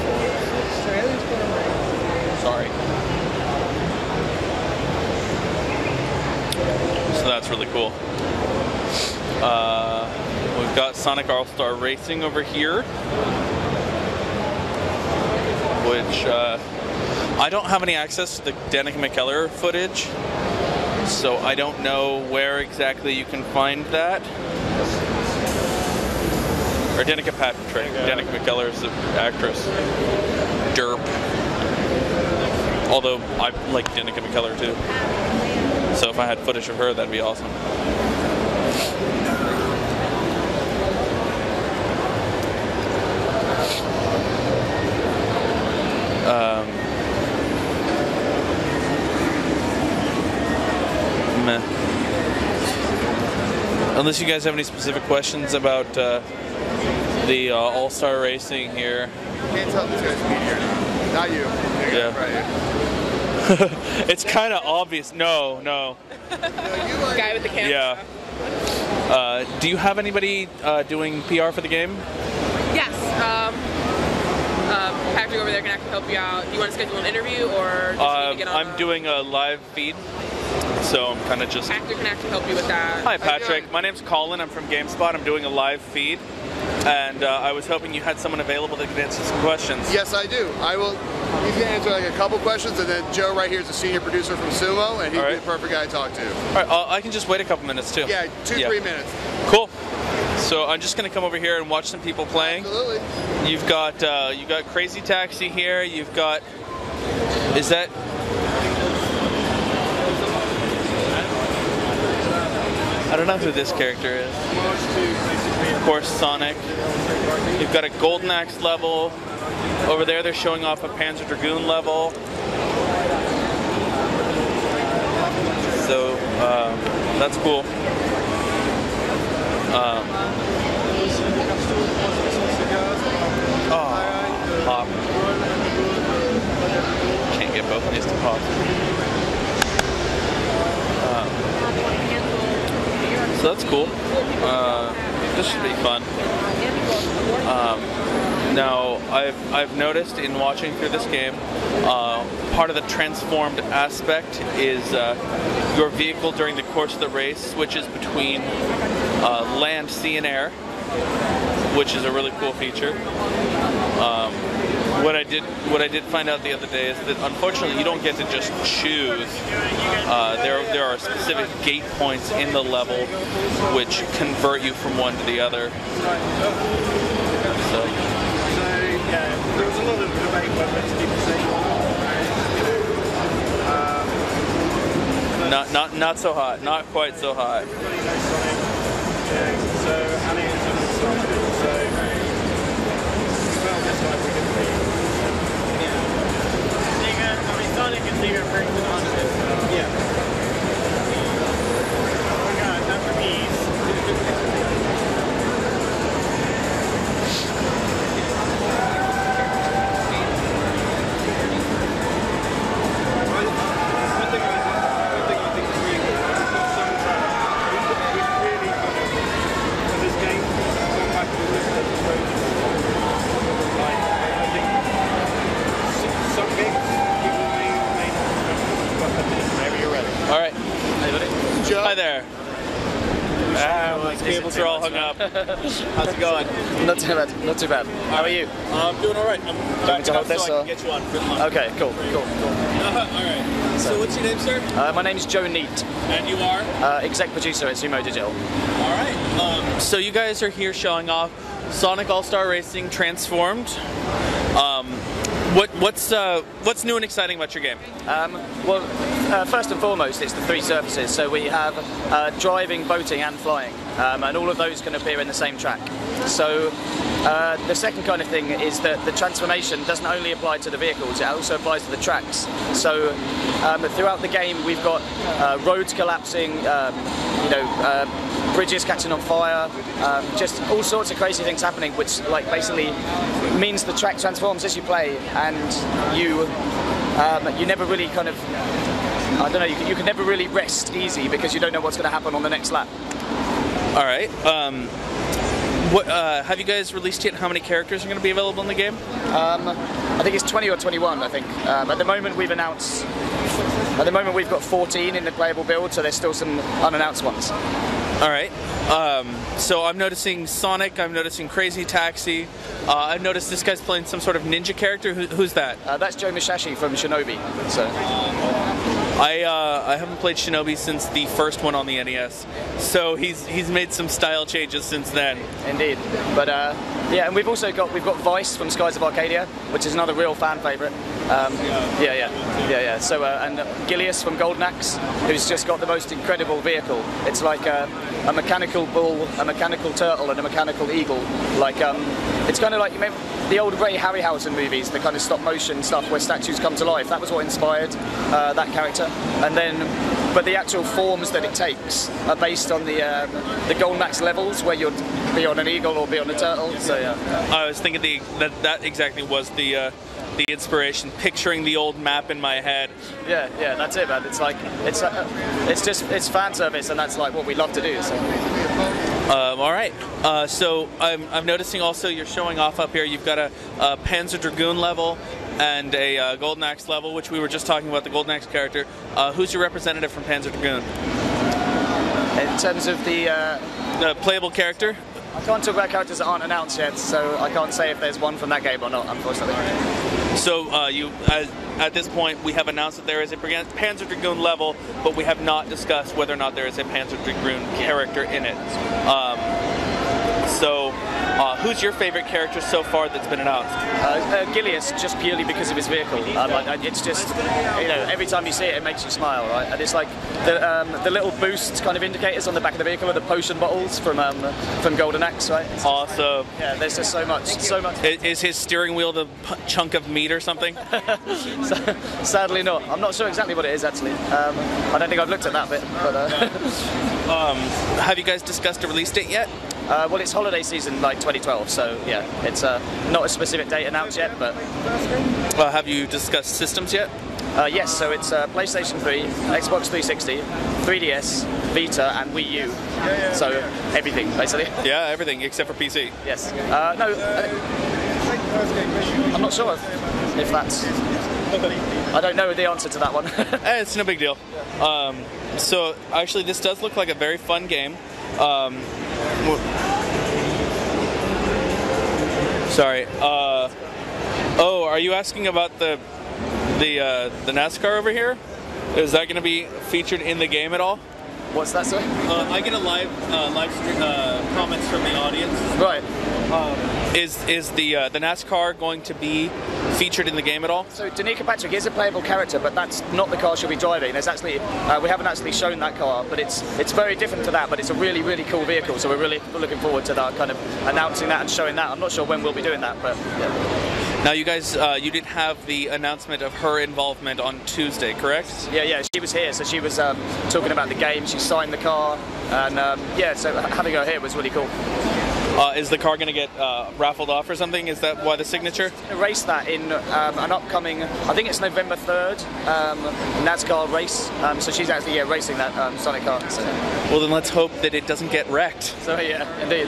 Sorry. So that's really cool. We've got Sonic All-Star Racing over here, which I don't have any access to the Danica McKellar footage, so I don't know where exactly you can find that. Or Danica Patrick. Danica McKellar is the actress. Derp. Although I like Danica McKellar too. So if I had footage of her, that'd be awesome. Meh. Unless you guys have any specific questions about the All-Star Racing here. Can't tell this guy's here. Not you. Yeah. Right. It's kind of obvious. No. Guy with the camera. Yeah. Do you have anybody doing PR for the game? Yes. Patrick over there can actually help you out. Do you want to schedule an interview or just need to get on? I'm doing a live feed, So I'm kind of just... Patrick can actually help you with that. Hi, Patrick. My name's Colin. I'm from Gamespot. I'm doing a live feed. And I was hoping you had someone available that could answer some questions. Yes, I do. I will. He's going to answer like a couple questions, and then Joe right here is a senior producer from Sumo, and he'd be the perfect guy to talk to. All right, I can just wait a couple minutes, too. Yeah, 2-3 minutes. Cool. So I'm just going to come over here and watch some people playing. Absolutely. You've got Crazy Taxi here. You've got... Is that... I don't know who this character is. Of course, Sonic. You've got a Golden Axe level. Over there, they're showing off a Panzer Dragoon level. So, that's cool. Pop. Can't get both of these to pop. So that's cool. This should be fun. Now, I've noticed in watching through this game, part of the transformed aspect is your vehicle during the course of the race switches between land, sea, and air, which is a really cool feature. What I did find out the other day is that unfortunately you don't get to just choose. There are specific gate points in the level which convert you from one to the other. So yeah, there was a lot of debate whether it's deep sea. not so hot, not quite so hot. Sonic and Sega brings it on to this. Yeah. Oh my god, not for bees. One thing I think is really good is the soundtrack. We've really for this game, gone back to this approach. Like, I think some games whenever you're ready. All right. Hey, buddy. Joe. Hi there. My cables are all hung up. How's it going? Not too bad. Not too bad. How are you? I'm doing all right. I'm back to up hold this, so I can get you on. Okay, cool. All right. So what's your name, sir? My name is Joe Neat. And you are? Exec producer at Sumo Digital. All right. So you guys are here showing off Sonic All-Star Racing Transformed. What's new and exciting about your game? Well, first and foremost, it's the three surfaces. So we have driving, boating, and flying, and all of those can appear in the same track. So the second kind of thing is that the transformation doesn't only apply to the vehicles; it also applies to the tracks. So throughout the game, we've got roads collapsing, bridges catching on fire, just all sorts of crazy things happening, which like basically means the track transforms as you play, and you never really kind of, I don't know, you can never really rest easy because you don't know what's going to happen on the next lap. All right. Have you guys released yet how many characters are going to be available in the game? I think it's 20 or 21, I think. At the moment we've announced, we've got 14 in the playable build, so there's still some unannounced ones. All right. So I'm noticing Sonic, I'm noticing Crazy Taxi. I've noticed this guy's playing some sort of ninja character. Who's that? That's Joe Mishashi from Shinobi. So. I haven't played Shinobi since the first one on the NES, so he's made some style changes since then. Indeed, but yeah, and we've got Vice from Skies of Arcadia, which is another real fan favourite. Yeah. So and Gilius from Golden Axe, who's just got the most incredible vehicle. It's like a mechanical bull, a mechanical turtle, and a mechanical eagle. Like it's kind of like, you remember the old Ray Harryhausen movies, the kind of stop motion stuff where statues come to life. That was what inspired that character. And then, but the actual forms that it takes are based on the Golden Axe levels, where you'd be on an eagle or be on a turtle. So yeah. I was thinking that exactly was the inspiration, picturing the old map in my head. Yeah, that's it, man. It's like it's fan service, and that's like what we love to do. So. All right. So I'm noticing also you're showing off up here. You've got a Panzer Dragoon level. and a Golden Axe level, which we were just talking about, the Golden Axe character. Who's your representative from Panzer Dragoon? In terms of the playable character? I can't talk about characters that aren't announced yet, so I can't say if there's one from that game or not, unfortunately. So at this point, we have announced that there is a Panzer Dragoon level, but we have not discussed whether or not there is a Panzer Dragoon character in it. Who's your favorite character so far that's been announced? Gilius, just purely because of his vehicle. It's just, every time you see it, it makes you smile, right? And it's like the little boost kind of indicators on the back of the vehicle are the potion bottles from Golden Axe, right? Awesome. Yeah, there's just so much. Is his steering wheel the chunk of meat or something? Sadly not. I'm not sure exactly what it is, actually. I don't think I've looked at that bit. But, have you guys discussed a release date yet? Well, it's holiday season, like 2012, so yeah, it's not a specific date announced yet, but... have you discussed systems yet? Yes, so it's PlayStation 3, Xbox 360, 3DS, Vita, and Wii U. So everything, basically. Yeah, everything, except for PC. Yes. No, I'm not sure if that's... I don't know the answer to that one. It's no big deal. So, actually, this does look like a very fun game. Sorry. Oh, are you asking about the NASCAR over here? Is that going to be featured in the game at all? What's that, sorry? I get a live stream comments from the audience. Right. Is the NASCAR going to be featured in the game at all? So Danica Patrick is a playable character, but that's not the car she'll be driving. There's actually we haven't actually shown that car, but it's very different to that. But it's a really, really cool vehicle. So we're really looking forward to that, kind of announcing that and showing that. I'm not sure when we'll be doing that, but yeah. Now, you guys, you did have the announcement of her involvement on Tuesday, correct? Yeah, she was here, so she was talking about the game. She signed the car, and yeah, so having her here was really cool. Is the car going to get raffled off or something? Is that why the signature? Race that in an upcoming, I think it's November 3rd, NASCAR race. So she's actually racing that Sonic car. So. Well, then let's hope that it doesn't get wrecked. So yeah, indeed.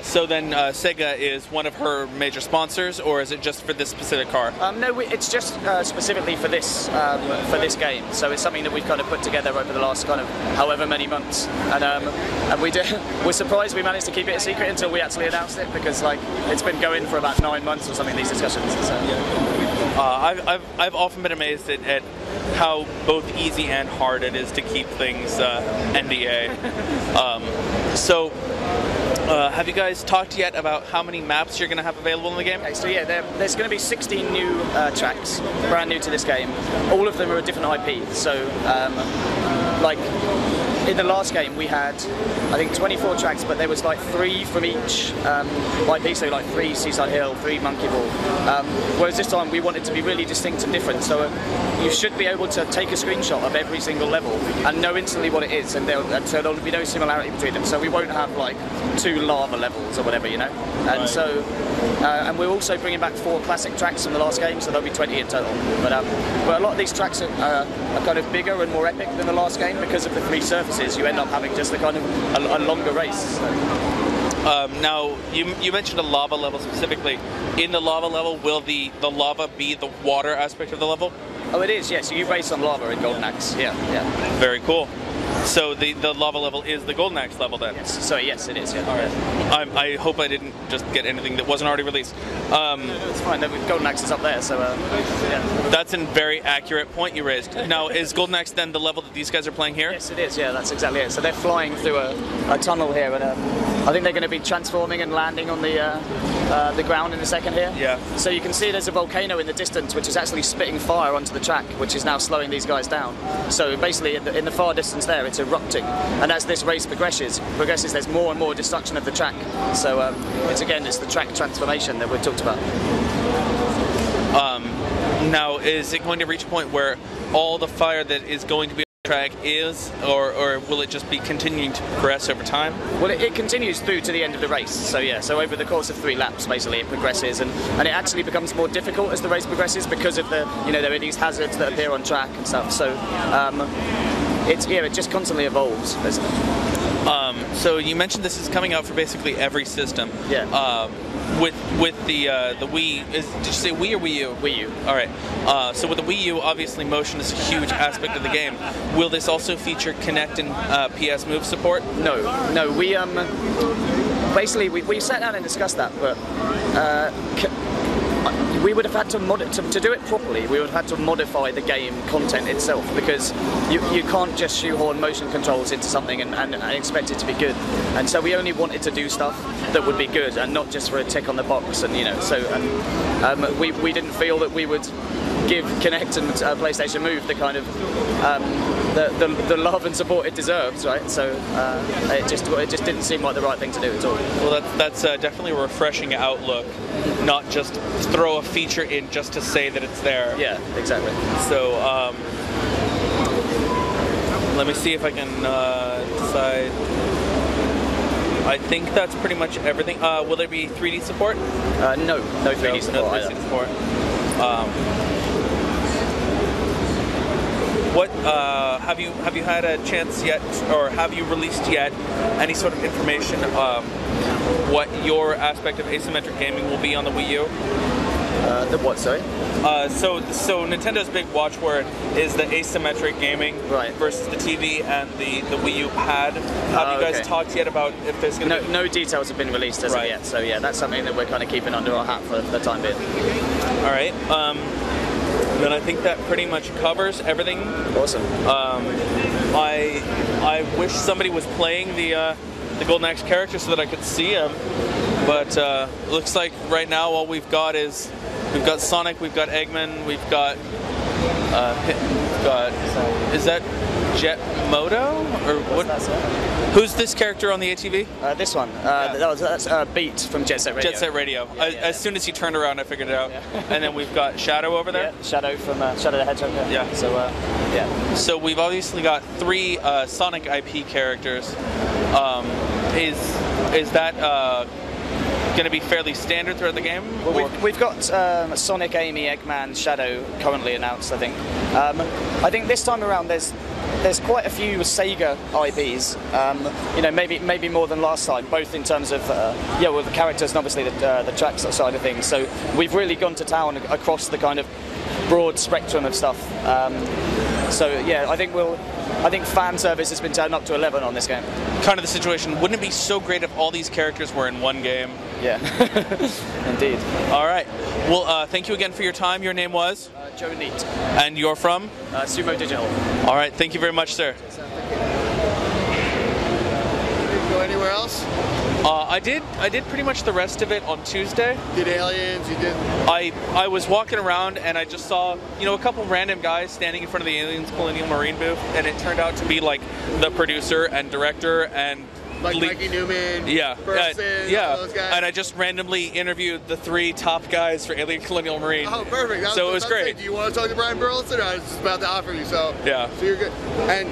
So then Sega is one of her major sponsors, or is it just for this specific car? No, it's just specifically for this game. So it's something that we've kind of put together over the last kind of however many months, and we're surprised we managed to keep it a secret until we actually announced it, because like it's been going for about 9 months or something, these discussions. So. I've often been amazed at how both easy and hard it is to keep things NDA. Have you guys talked yet about how many maps you're going to have available in the game? Okay, so yeah, there's going to be 16 new tracks, brand new to this game. All of them are a different IP. So, like in the last game, we had I think 24 tracks, but there was like 3 from each IP. So like 3 Seaside Hill, 3 Monkey Ball. Whereas this time we wanted to be really distinct and different. So you should be able to take a screenshot of every single level and know instantly what it is, and so there'll be no similarity between them. So we won't have like 2 lava levels or whatever, you know. And right. So, and we're also bringing back 4 classic tracks from the last game, so there'll be 20 in total. But a lot of these tracks are kind of bigger and more epic than the last game because of the 3 surfaces. You end up having just a kind of a longer race. So. Now, you mentioned a lava level specifically. In the lava level, will the lava be the water aspect of the level? Oh, it is, yes. You race on lava in Golden Axe, yeah. Very cool. So the lava level is the Golden Axe level then? Yes, so yes, it is, yeah. All right. I hope I didn't just get anything that wasn't already released. No, it's fine. Golden Axe is up there, so yeah. That's a very accurate point you raised. Now, is Golden Axe then the level that these guys are playing here? Yes, it is, yeah, that's exactly it. So they're flying through a tunnel here, and I think they're going to be transforming and landing on the ground in a second here. Yeah. So you can see there's a volcano in the distance which is actually spitting fire onto the track, which is now slowing these guys down. So basically in the far distance there, it's erupting, and as this race progresses, there's more and more destruction of the track. So it's the track transformation that we've talked about. Now, is it going to reach a point where all the fire that is going to be on the track is, or will it just be continuing to progress over time? Well, it continues through to the end of the race. So yeah, so over the course of 3 laps, basically, it progresses, and it actually becomes more difficult as the race progresses because of there are these hazards that appear on track and stuff. So it just constantly evolves, basically. So you mentioned this is coming out for basically every system. Yeah. With the Wii, did you say Wii or Wii U? Wii U. All right. So with the Wii U, obviously motion is a huge aspect of the game. Will this also feature Kinect and PS Move support? No. We basically we sat down and discussed that, but we would have had to do it properly. We would have had to modify the game content itself, because you can't just shoehorn motion controls into something and expect it to be good. And so we only wanted to do stuff that would be good, and not just for a tick on the box. And we didn't feel that we would give Kinect and PlayStation Move the kind of the love and support it deserves, right? So it just didn't seem like the right thing to do at all. Well, that's definitely a refreshing outlook, not just throw a feature in just to say that it's there. Yeah, exactly. So let me see if I can decide. I think that's pretty much everything. Will there be 3D support? No 3D support. No 3D support. What have you had a chance yet, or have you released yet any sort of information what your aspect of asymmetric gaming will be on the Wii U? The what, sorry? So Nintendo's big watchword is the asymmetric gaming versus the TV and the Wii U pad. Have you guys talked yet about if there's going to be... No details have been released as of yet, so yeah, that's something that we're kind of keeping under our hat for the time being. All right. Then I think that pretty much covers everything. Awesome. I wish somebody was playing the Golden Axe character so that I could see him, but looks like right now all we've got is Sonic, we've got Eggman, we've got is that Jet Moto or what? Who's this character on the ATV? This one. That's Beat from Jet Set Radio. Jet Set Radio. As soon as he turned around, I figured it out. Yeah. And then we've got Shadow over there. Yeah, Shadow from Shadow the Hedgehog. Yeah. So yeah. So we've obviously got 3 Sonic IP characters. Is that going to be fairly standard throughout the game? Well, we've got Sonic, Amy, Eggman, Shadow currently announced, I think. I think this time around there's quite a few Sega IPs, maybe more than last time, both in terms of the characters and obviously the tracks side of things. So we've really gone to town across the kind of broad spectrum of stuff. So yeah, I think fan service has been turned up to 11 on this game. Kind of the situation. Wouldn't it be so great if all these characters were in one game? Yeah, indeed. All right. Well, thank you again for your time. Your name was? Joe Neat. And you're from? Sumo Digital. All right. Thank you very much, sir. You didn't go anywhere else? I did pretty much the rest of it on Tuesday. Did aliens? You did? I was walking around and I just saw, a couple random guys standing in front of the Aliens Colonial Marine booth, and it turned out to be like the producer and director and Mikey Newman, Burson, all those guys. And I just randomly interviewed the 3 top guys for Alien Colonial Marine. Oh, perfect. So it was great. Do you want to talk to Brian Burleson? I was just about to offer you. So yeah. So you're good. And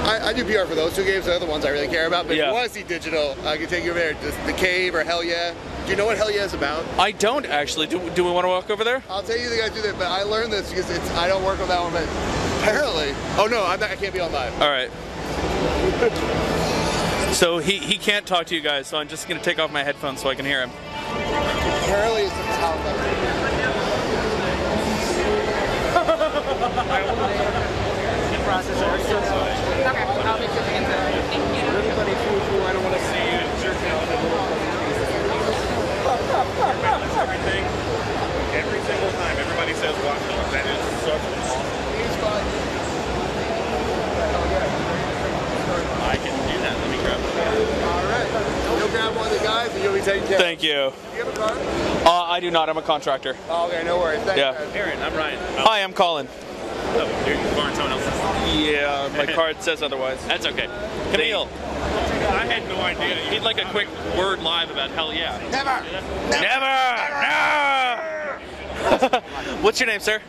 I do PR for those 2 games. They're the ones I really care about. But if you want to see digital, I can take you over there. The Cave or Hell Yeah. Do you know what Hell Yeah is about? I don't actually. Do we want to walk over there? I'll tell you the guys do that. But I learned this because I don't work on that one. But apparently, oh no, I can't be on live. All right. So he can't talk to you guys, so I'm just going to take off my headphones so I can hear him. Apparently it's a talent. Okay, I'll make sure to get that. Thank you. Everybody foo-foo, I don't want to see you jerking out the little everything. Every single time everybody says watch dogs. That is such an awesome. I can do that. Let me grab it. All right. You'll grab one of the guys and you'll be taken care of. Thank you. Do you have a card? I do not. I'm a contractor. Oh, okay, no worries. Thanks, guys. Aaron, I'm Ryan. Hi, I'm Colin. Oh, you're borrowing someone else's? Yeah, my card says otherwise. That's okay. Camille. I had no idea. He'd like a quick word live about Hell Yeah. Never! No! What's your name, sir?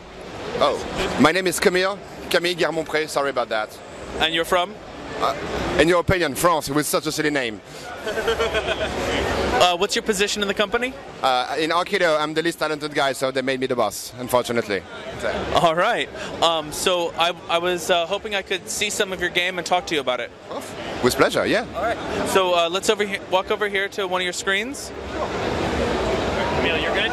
Oh, my name is Camille Guermont-Pré. Sorry about that. And you're from? In your opinion, France with such a silly name? What's your position in the company? In Arcado, I'm the least talented guy, so they made me the boss, unfortunately. All right. So I was hoping I could see some of your game and talk to you about it. With pleasure, yeah. All right. So let's walk over here to one of your screens. Emil, you're good?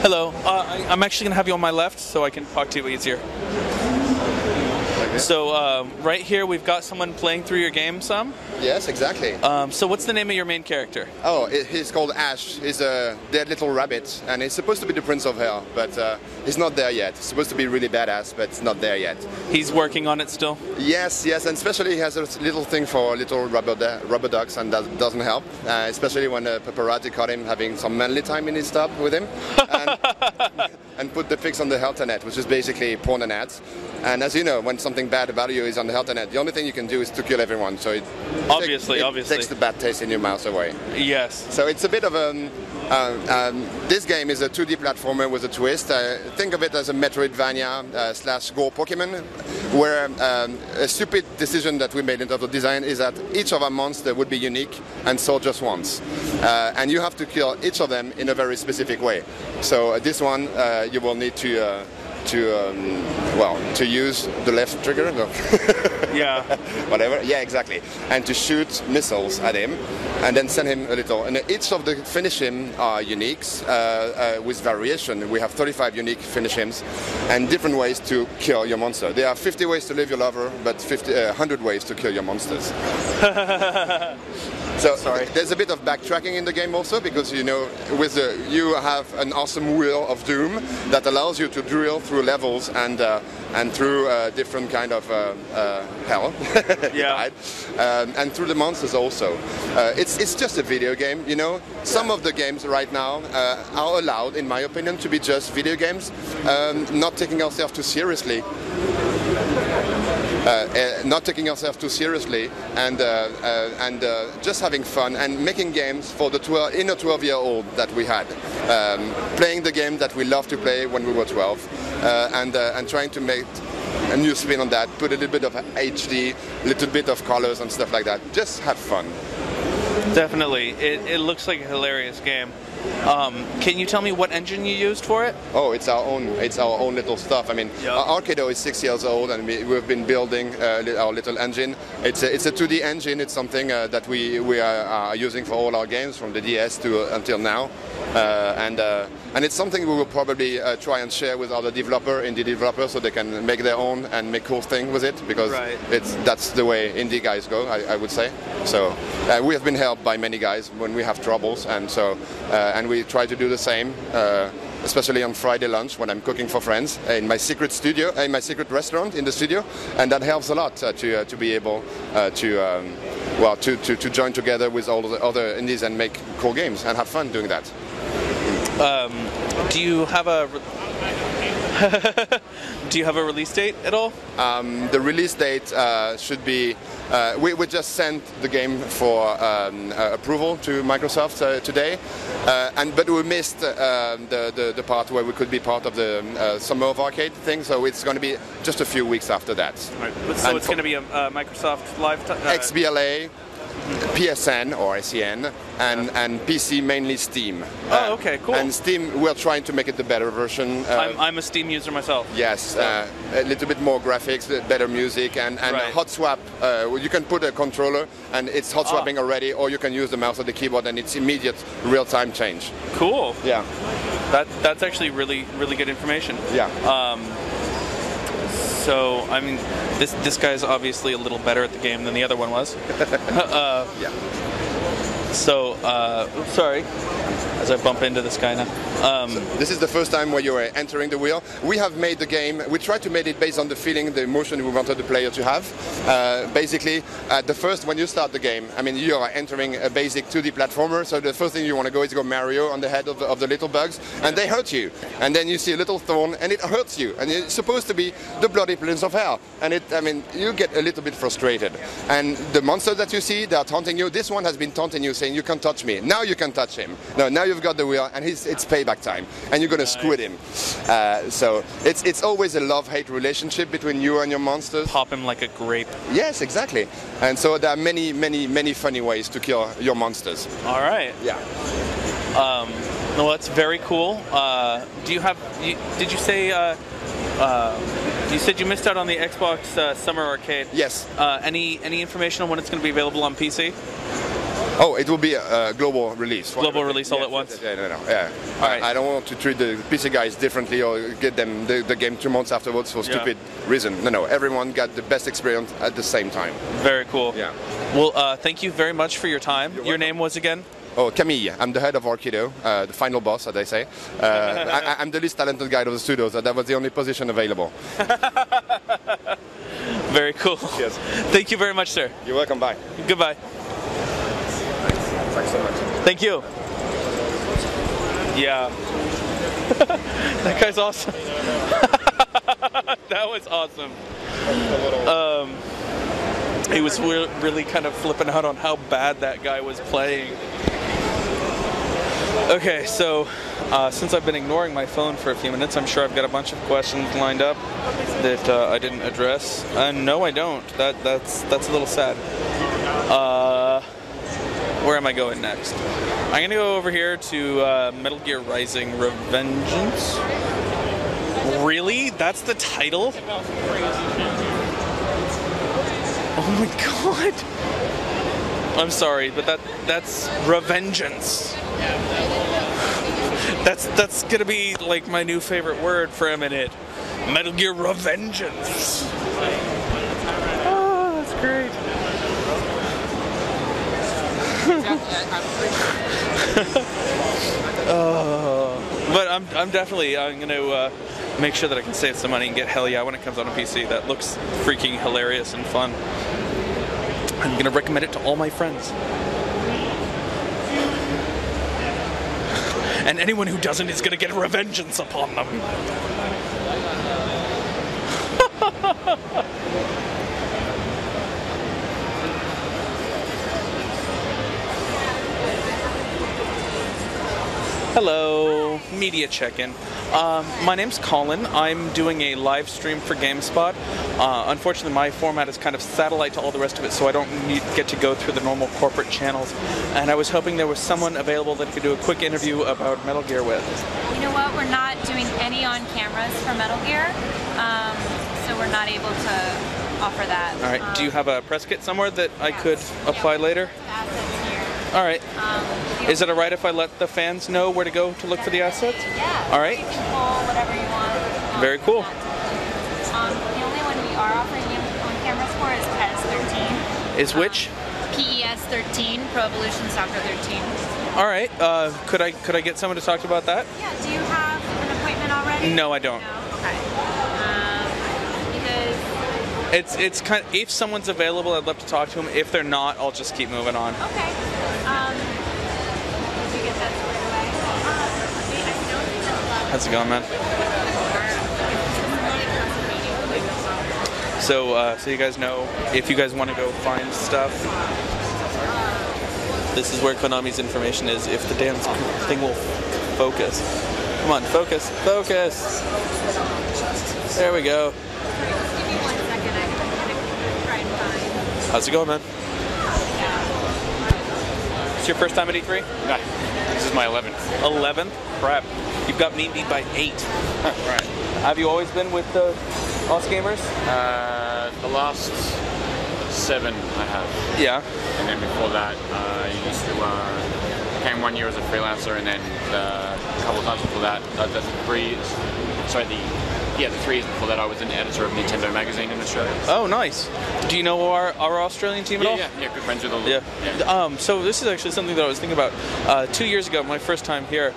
Hello. I'm actually going to have you on my left so I can talk to you easier. So right here we've got someone playing through your game some. Yes, exactly. So what's the name of your main character? Oh, he's called Ash. He's a dead little rabbit, and he's supposed to be the Prince of Hell, but he's not there yet. He's supposed to be really badass, but it's not there yet. He's working on it still? Yes, and especially he has a little thing for little rubber ducks, and that doesn't help, especially when paparazzi caught him having some manly time in his tub with him, and put the pics on the Internet, which is basically porn and ads. And as you know, when something bad about you is on the Internet, the only thing you can do is to kill everyone. So it obviously takes the bad taste in your mouth away. Yes. So it's a bit of this game is a 2D platformer with a twist. Think of it as a Metroidvania / Go Pokemon, where a stupid decision that we made in terms of design is that each of our monsters would be unique and sold just once. And you have to kill each of them in a very specific way. So this one, you will need to use the left trigger. No. Yeah. Whatever. Yeah, exactly. And to shoot missiles at him, and then send him a little. And each of the finish him are uniques with variation. We have 35 unique finish hims, and different ways to kill your monster. There are 50 ways to live your lover, but 100 ways to kill your monsters. So there's a bit of backtracking in the game also, because you have an awesome wheel of doom that allows you to drill through levels and through different kind of hell, yeah, and through the monsters also. It's just a video game, you know. Some of the games right now are allowed, in my opinion, to be just video games, not taking ourselves too seriously. Not taking ourselves too seriously, and just having fun and making games for the inner 12-year-old that we had, playing the game that we loved to play when we were 12, and trying to make a new spin on that, put a little bit of HD, a little bit of colors and stuff like that. Just have fun. Definitely. It looks like a hilarious game. Can you tell me what engine you used for it? Oh, it's our own little stuff. I mean, Arcado is 6 years old, and we've been building our little engine. It's a 2D engine. It's something that we are using for all our games from the DS until now, and it's something we will probably try and share with other indie developers, so they can make their own and make cool things with it, because that's the way indie guys go, I would say. So we have been helped by many guys when we have troubles, and we try to do the same, especially on Friday lunch when I'm cooking for friends in my secret studio, in my secret restaurant in the studio, and that helps a lot to be able to join together with all the other indies and make cool games and have fun doing that. Do you have a release date at all? The release date should be. We just sent the game for approval to Microsoft today, but we missed the part where we could be part of the Summer of Arcade thing. So it's going to be just a few weeks after that. Right. So it's going to be a Microsoft Live. XBLA. PSN or SEN and PC mainly Steam. Oh, okay, cool. And Steam, we're trying to make it the better version. I'm a Steam user myself. Yes, a little bit more graphics, better music, and hot swap. You can put a controller and it's hot swapping already, or you can use the mouse or the keyboard and it's immediate real-time change. Cool. Yeah. That's actually really good information. Yeah. So, I mean, this guy's obviously a little better at the game than the other one was. Yeah. So, oops, sorry, as I bump into this guy now. So this is the first time where you are entering the wheel. We have made the game, we tried to make it based on the feeling, the emotion we wanted the player to have. Basically, when you start the game, I mean, you are entering a basic 2D platformer, so the first thing you want to go is go Mario on the head of the little bugs, and they hurt you. And then you see a little thorn, and it hurts you. And it's supposed to be the bloody Prince of Hell. And you get a little bit frustrated. And the monsters that you see, they are taunting you. This one has been taunting you, saying, "You can't touch me." Now you can touch him. No, now you've got the wheel, and it's payback. payback time, and you're gonna squid him. So it's always a love-hate relationship between you and your monsters. Pop him like a grape. Yes, exactly. And so there are many funny ways to kill your monsters. All right. Yeah. Well, that's very cool. Do you have? Did you say? You said you missed out on the Xbox Summer Arcade. Yes. Any information on when it's going to be available on PC? Oh, it will be a global release. Global release all at once? Yeah, no. Yeah. All right. I don't want to treat the PC guys differently or get them the game 2 months afterwards for stupid reason. No. Everyone got the best experience at the same time. Very cool. Yeah. Well, thank you very much for your time. Your name was again? Oh, Camille. I'm the head of Arcado, the final boss, as they say. I'm the least talented guy of the studio, so that was the only position available. Very cool. Yes. Thank you very much, sir. You're welcome. Bye. Goodbye. Thanks so much. Thank you. Yeah. That guy's awesome. That was awesome. He was really kind of flipping out on how bad that guy was playing. Okay, so since I've been ignoring my phone for a few minutes, I'm sure I've got a bunch of questions lined up that I didn't address. No, I don't. That's a little sad. Where am I going next? I'm gonna go over here to Metal Gear Rising: Revengeance. Really? That's the title? Oh my god! I'm sorry, but that's Revengeance. That's gonna be like my new favorite word for a minute. Metal Gear Revengeance. Oh, that's great. But I'm definitely gonna make sure that I can save some money and get Hell Yeah when it comes out on PC. That looks freaking hilarious and fun. I'm gonna recommend it to all my friends. And anyone who doesn't is gonna get a revengeance upon them. Hello, media check-in. My name's Colin. I'm doing a live stream for Gamespot. Unfortunately, my format is kind of satellite to all the rest of it, so I don't get to go through the normal corporate channels. And I was hoping there was someone available that could do a quick interview about Metal Gear with. You know what? We're not doing any on cameras for Metal Gear, so we're not able to offer that. All right. Do you have a press kit somewhere that I could apply later? All right. Is it all right if I let the fans know where to go to look for the assets? Yeah. All right. Whatever you want. Very cool. The only one we are offering on cameras for is PES 13. Is which? PES 13, Pro Evolution Soccer 13. All right. Could I get someone to talk to you about that? Yeah. Do you have an appointment already? No, I don't. No? Okay. Because it's kind of, if someone's available, I'd love to talk to them. If they're not, I'll just keep moving on. Okay. Did you get that squared away? How's it going, man? So you guys know, if you guys want to go find stuff, this is where Konami's information is. If the damn thing will focus. Come on, focus, focus. There we go. How's it going, man? It's your first time at E3? No, this is my 11th. 11th? Crap. You've got me beat by 8. Right. Have you always been with the Us Gamers? The last 7 I have. Yeah. And then before that, I used to came 1 year as a freelancer, and then a couple of times before that, the 3 years before that, I was an editor of Nintendo Magazine in Australia. Oh, nice. Do you know our Australian team at all? Yeah, good friends with all of them. Yeah. So this is actually something that I was thinking about. 2 years ago, my first time here,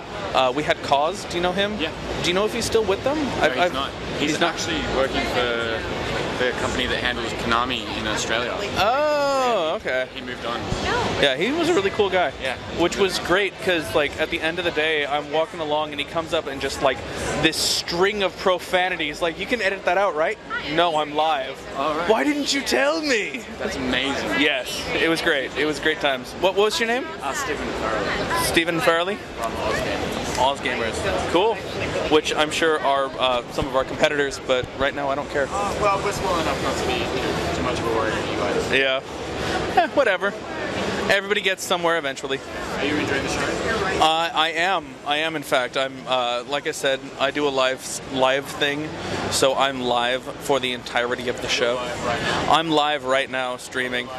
we had Cause. Do you know him? Yeah. Do you know if he's still with them? No, he's not. He's actually working for the company that handles Konami in Australia. Oh, okay. He moved on. Yeah, he was a really cool guy. Yeah. Which was great because, like, at the end of the day, I'm walking along and he comes up and just like this string of profanities. Like, you can edit that out, right? No, I'm live. All right. Why didn't you tell me? That's amazing. Yes, it was great. It was great times. What was your name? Stephen Farrelly. Stephen Farrelly? From Us Gamers. Oz Gamers. Cool. Which I'm sure are some of our competitors, but right now I don't care. Well, we're small enough not to be too much of a worry for you guys. Yeah. Whatever. Everybody gets somewhere eventually. Are you enjoying the show? I am in fact. I'm like I said, I do a live thing, so I'm live for the entirety of the show. I'm live right now streaming.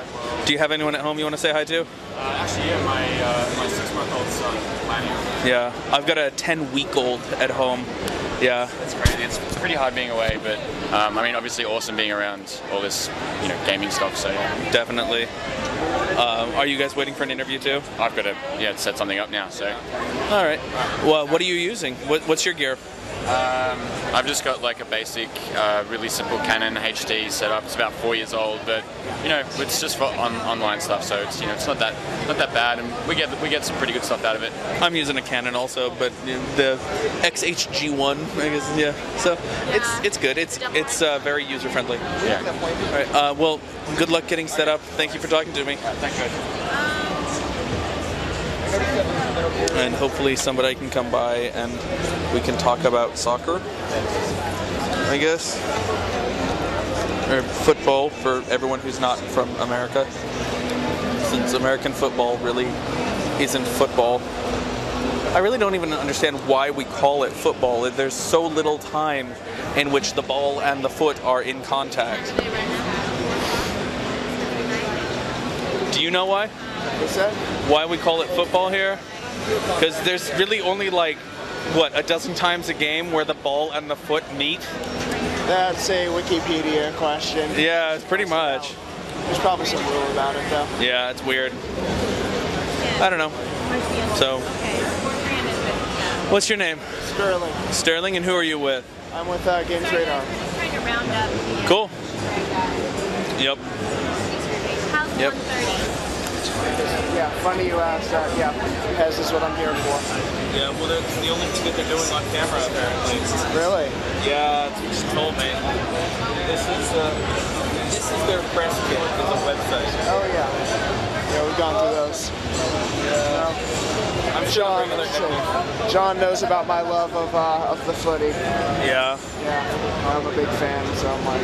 Do you have anyone at home you want to say hi to? Actually, yeah, my 6-month-old son, Lanny. Yeah, I've got a 10-week-old at home. Yeah. It's crazy. It's pretty hard being away, but I mean, obviously awesome being around all this, gaming stuff. So yeah. Definitely. Are you guys waiting for an interview too? I've got to set something up now. So. All right. Well, what are you using? What's your gear? I've just got like a basic, really simple Canon HD setup. It's about 4 years old, but it's just for online stuff, so it's it's not that bad, and we get some pretty good stuff out of it. I'm using a Canon also, but the XHG1, I guess, yeah. So it's good. It's very user friendly. Yeah. All right. Well, good luck getting set up. Thank you for talking to me. Thanks, guys. And hopefully somebody can come by and we can talk about soccer, I guess, or football for everyone who's not from America, since American football really isn't football. I really don't even understand why we call it football. There's so little time in which the ball and the foot are in contact. Do you know why? What's that? Why we call it football here? Because there's really only like, a dozen times a game where the ball and the foot meet? That's a Wikipedia question. Yeah, it's pretty much. There's probably some rule about it though. Yeah, it's weird. I don't know. So, what's your name? Sterling. Sterling, and who are you with? I'm with Games Radar. Cool. Yep. Yep. Yeah, funny you asked that. Yeah, Pez is what I'm here for. Yeah, well, that's the only thing that they're doing on camera, apparently. Really? Yeah, that's what she told me. This is their press kit, is a website. Oh, yeah. Yeah, we've gone through those. Yeah. I'm sure John knows about my love of the footy. Yeah. Yeah, I'm a big fan, so I'm like,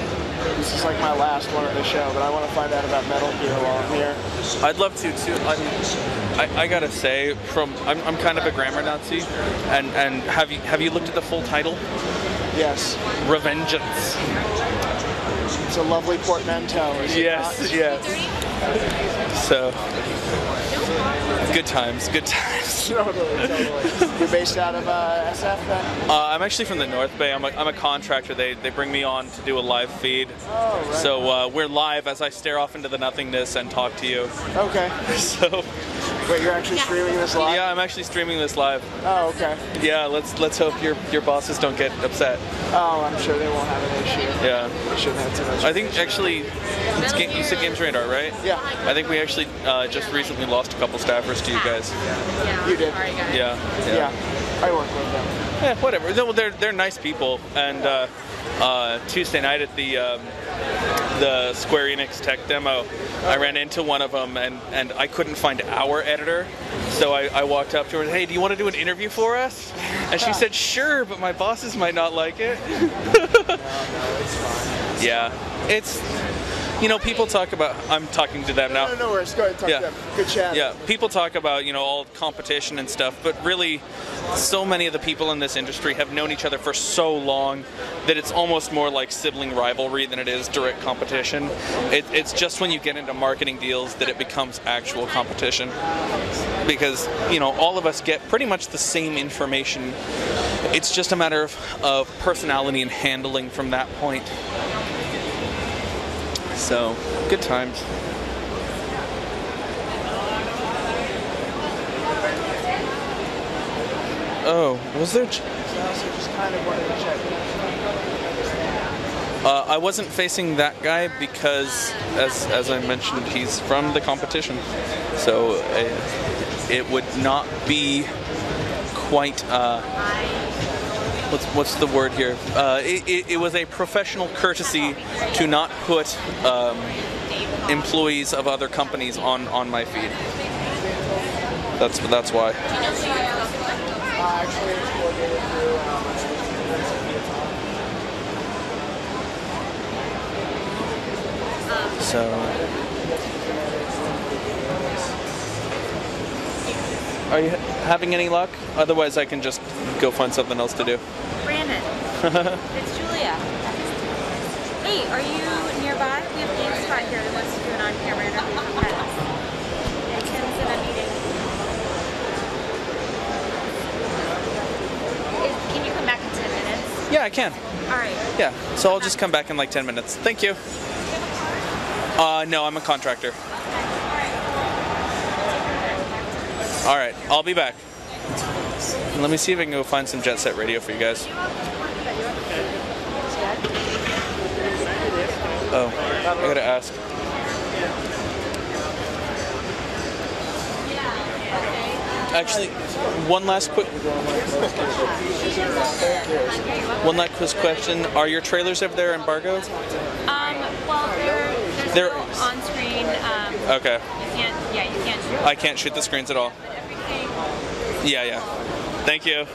this is like my last one of the show, but I want to find out about Metal Gear while I'm here. I'd love to too. I gotta say, I'm kind of a grammar Nazi, and have you looked at the full title? Yes. Revengeance. It's a lovely portmanteau. Yes. So, good times. Totally. You're based out of SF then? I'm actually from the North Bay. I'm a contractor. They bring me on to do a live feed. Oh, right. So we're live as I stare off into the nothingness and talk to you. Okay. So. Wait, you're actually streaming this live? Yeah, I'm actually streaming this live. Oh, okay. Yeah, let's hope your bosses don't get upset. Oh, I'm sure they won't have an issue. Yeah. They shouldn't have too much. I think actually, you said Games Radar, right? Yeah. I think we actually just recently lost a couple staffers to you guys. You did? Yeah. I work with them. Yeah, whatever. They're nice people, and Tuesday night at the Square Enix Tech demo, I ran into one of them, and I couldn't find our editor, so I walked up to her and, hey, do you want to do an interview for us? And she said, sure, but my bosses might not like it. Yeah, it's, people talk about, I'm talking to them now. No worries, go ahead, talk to them. Good chat. Yeah, people talk about, all competition and stuff, but really, so many of the people in this industry have known each other for so long that it's almost more like sibling rivalry than it is direct competition. It's just when you get into marketing deals that it becomes actual competition. Because, all of us get pretty much the same information. It's just a matter of personality and handling from that point. So, good times. Oh, was there? I wasn't facing that guy because, as I mentioned, he's from the competition, so it would not be quite. What's the word here? It was a professional courtesy to not put employees of other companies on my feed. That's why. Actually, it's coordinated through So, are you having any luck? Otherwise, I can just go find something else to do. Brandon, it's Julia. Hey, are you nearby? We have Gamespot here that wants to do an on-camera interview for pets. And Tim's in a meeting. Can you come back in 10 minutes? Yeah, I can. All right. Yeah, so I'll just come back in like 10 minutes. Thank you. No, I'm a contractor. All right, I'll be back. Let me see if I can go find some Jet Set Radio for you guys. Oh, I gotta ask. Actually, one last quick question. Are your trailers over there embargoed? Well, they're on screen. Okay. You can't shoot. I can't shoot the screens at all. Yeah. Thank you.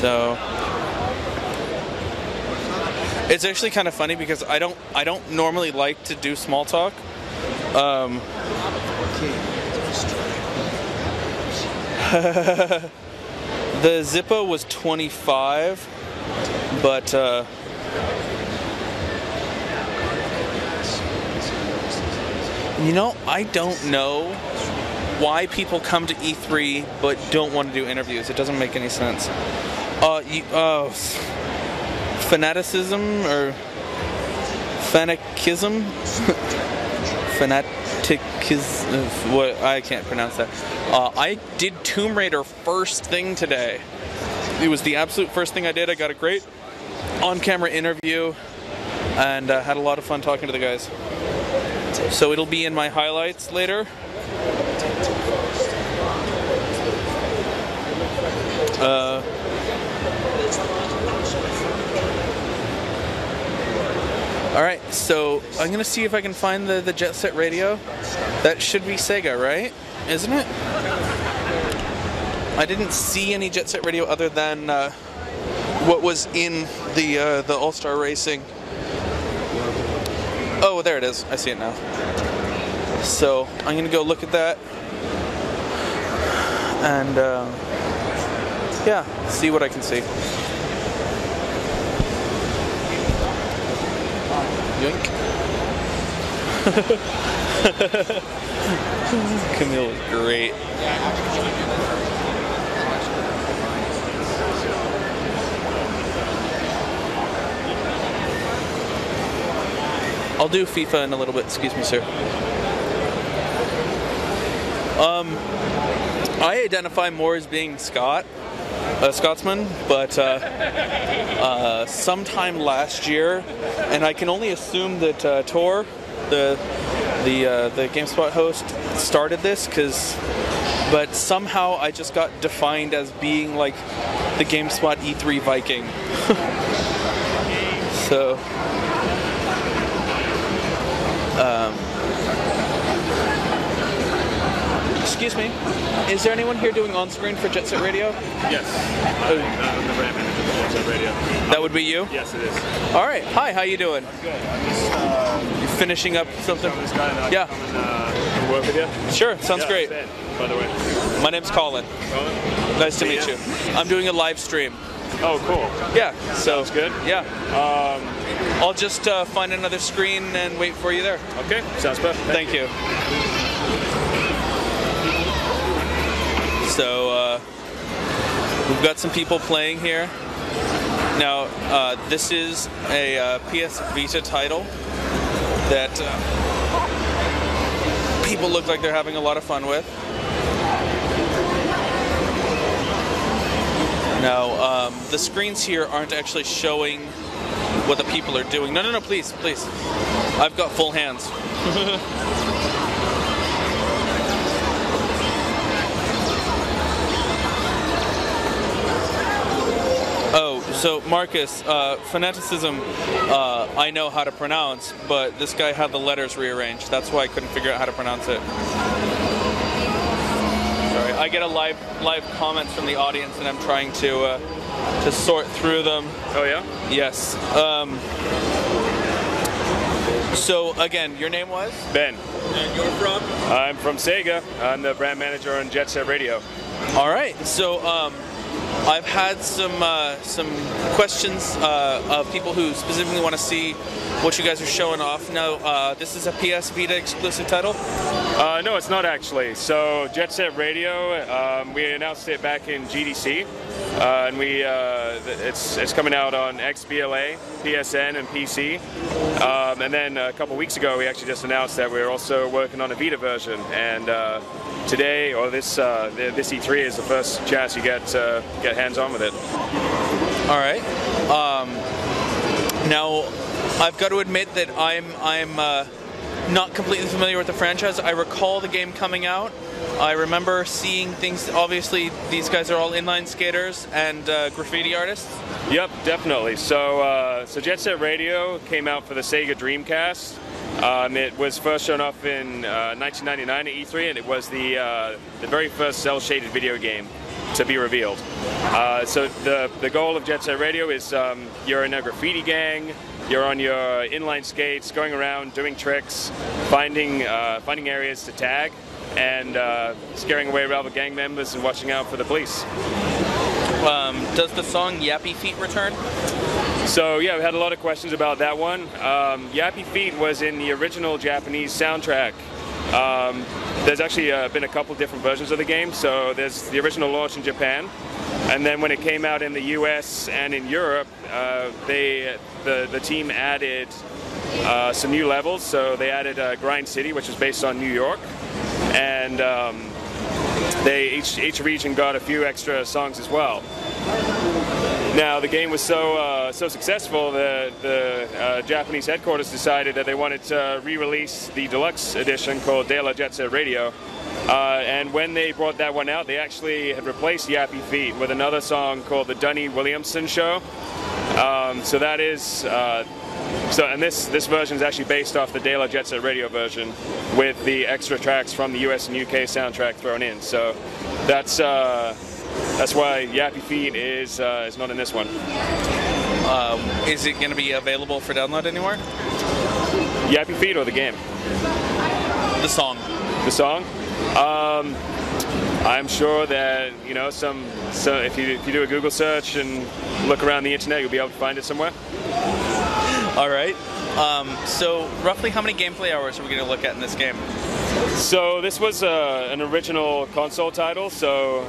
So it's actually kind of funny because I don't normally like to do small talk. The Zippo was 25, but you know, I don't know why people come to E3 but don't want to do interviews. It doesn't make any sense. Fanaticism or fanatism? Fanaticism. What? I can't pronounce that. I did Tomb Raider first thing today. It was the absolute first thing I did. I got a great on-camera interview and had a lot of fun talking to the guys. So it'll be in my highlights later. Alright, so I'm going to see if I can find the Jet Set Radio. That should be Sega, right? Isn't it? I didn't see any Jet Set Radio other than what was in the All-Star Racing. Oh, there it is. I see it now. So I'm going to go look at that. And yeah, see what I can see. Yoink. Camille was great. I'll do FIFA in a little bit. Excuse me, sir. I identify more as being a Scotsman, but sometime last year, and I can only assume that Tor, the Gamespot host, started this, but somehow I just got defined as being like the Gamespot E3 Viking. So. Excuse me, is there anyone here doing on-screen for Jet Set Radio? Yes, I'm the brand manager for Jet Set Radio. That would be you? Yes, it is. All right, hi, how you doing? I'm good. I'm just you finishing up something? This guy and yeah. Come and work with you? Sure, sounds great. Ben, by the way. My name's Colin. Colin? Nice to meet you. I'm doing a live stream. Oh, cool. Yeah. Sounds good. Yeah. I'll just find another screen and wait for you there. Okay, sounds perfect. Thank you. So we've got some people playing here. Now this is a PS Vita title that people look like they're having a lot of fun with. Now the screens here aren't actually showing what the people are doing. No, please. I've got full hands. Oh, so Marcus, fanaticism, I know how to pronounce, but this guy had the letters rearranged. That's why I couldn't figure out how to pronounce it. Sorry. I get a live comments from the audience, and I'm trying to sort through them. Oh yeah. Yes. So again, your name was? Ben. And you're from? I'm from Sega. I'm the brand manager on Jet Set Radio. All right. So I've had some questions of people who specifically want to see what you guys are showing off. Now, this is a PS Vita exclusive title? No, it's not actually. So Jet Set Radio, we announced it back in GDC, and it's coming out on XBLA, PSN, and PC. And then a couple weeks ago, we actually just announced that we're also working on a Vita version. And today, or this E3 is the first chance you get hands-on with it. All right. Now, I've got to admit that I'm not completely familiar with the franchise. I recall the game coming out. I remember seeing things. Obviously, these guys are all inline skaters and graffiti artists. Yep, definitely. So Jet Set Radio came out for the Sega Dreamcast. It was first shown off in 1999 at E3, and it was the very first cel-shaded video game to be revealed. So the goal of Jet Set Radio is you're in a graffiti gang, you're on your inline skates, going around doing tricks, finding areas to tag, and scaring away rival gang members and watching out for the police. Does the song Yappy Feet return? So yeah, we had a lot of questions about that one. Yappy Feet was in the original Japanese soundtrack. There's actually been a couple different versions of the game. So there's the original launch in Japan, and then when it came out in the US and in Europe, the team added some new levels. So they added Grind City, which is based on New York, and each region got a few extra songs as well. Now the game was so successful that the Japanese headquarters decided that they wanted to re-release the deluxe edition called De La Jet Set Radio. And when they brought that one out, they actually had replaced Yappy Feet with another song called The Dunny Williamson Show. So that is and this version is actually based off the De La Jet Set Radio version with the extra tracks from the US and UK soundtrack thrown in. So that's why Yappy Feet is not in this one. Is it going to be available for download anywhere? Yappy Feet or the game? The song. The song? I'm sure that if you do a Google search and look around the internet, you'll be able to find it somewhere. All right. So roughly how many gameplay hours are we going to look at in this game? So this was an original console title. So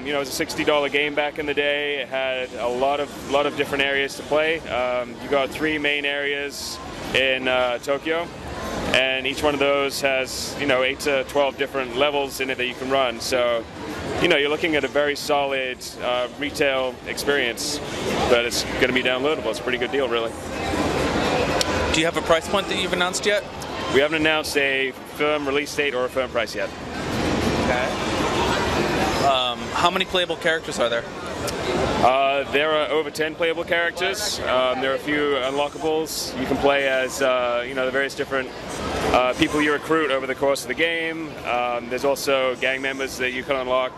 it was a $60 game back in the day. It had a lot of different areas to play. You got 3 main areas in Tokyo, and each one of those has 8 to 12 different levels in it that you can run. So you're looking at a very solid retail experience, but it's going to be downloadable. It's a pretty good deal, really. Do you have a price point that you've announced yet? We haven't announced a firm release date or a firm price yet. Okay. How many playable characters are there? There are over 10 playable characters. There are a few unlockables. You can play as the various different people you recruit over the course of the game. There's also gang members that you can unlock.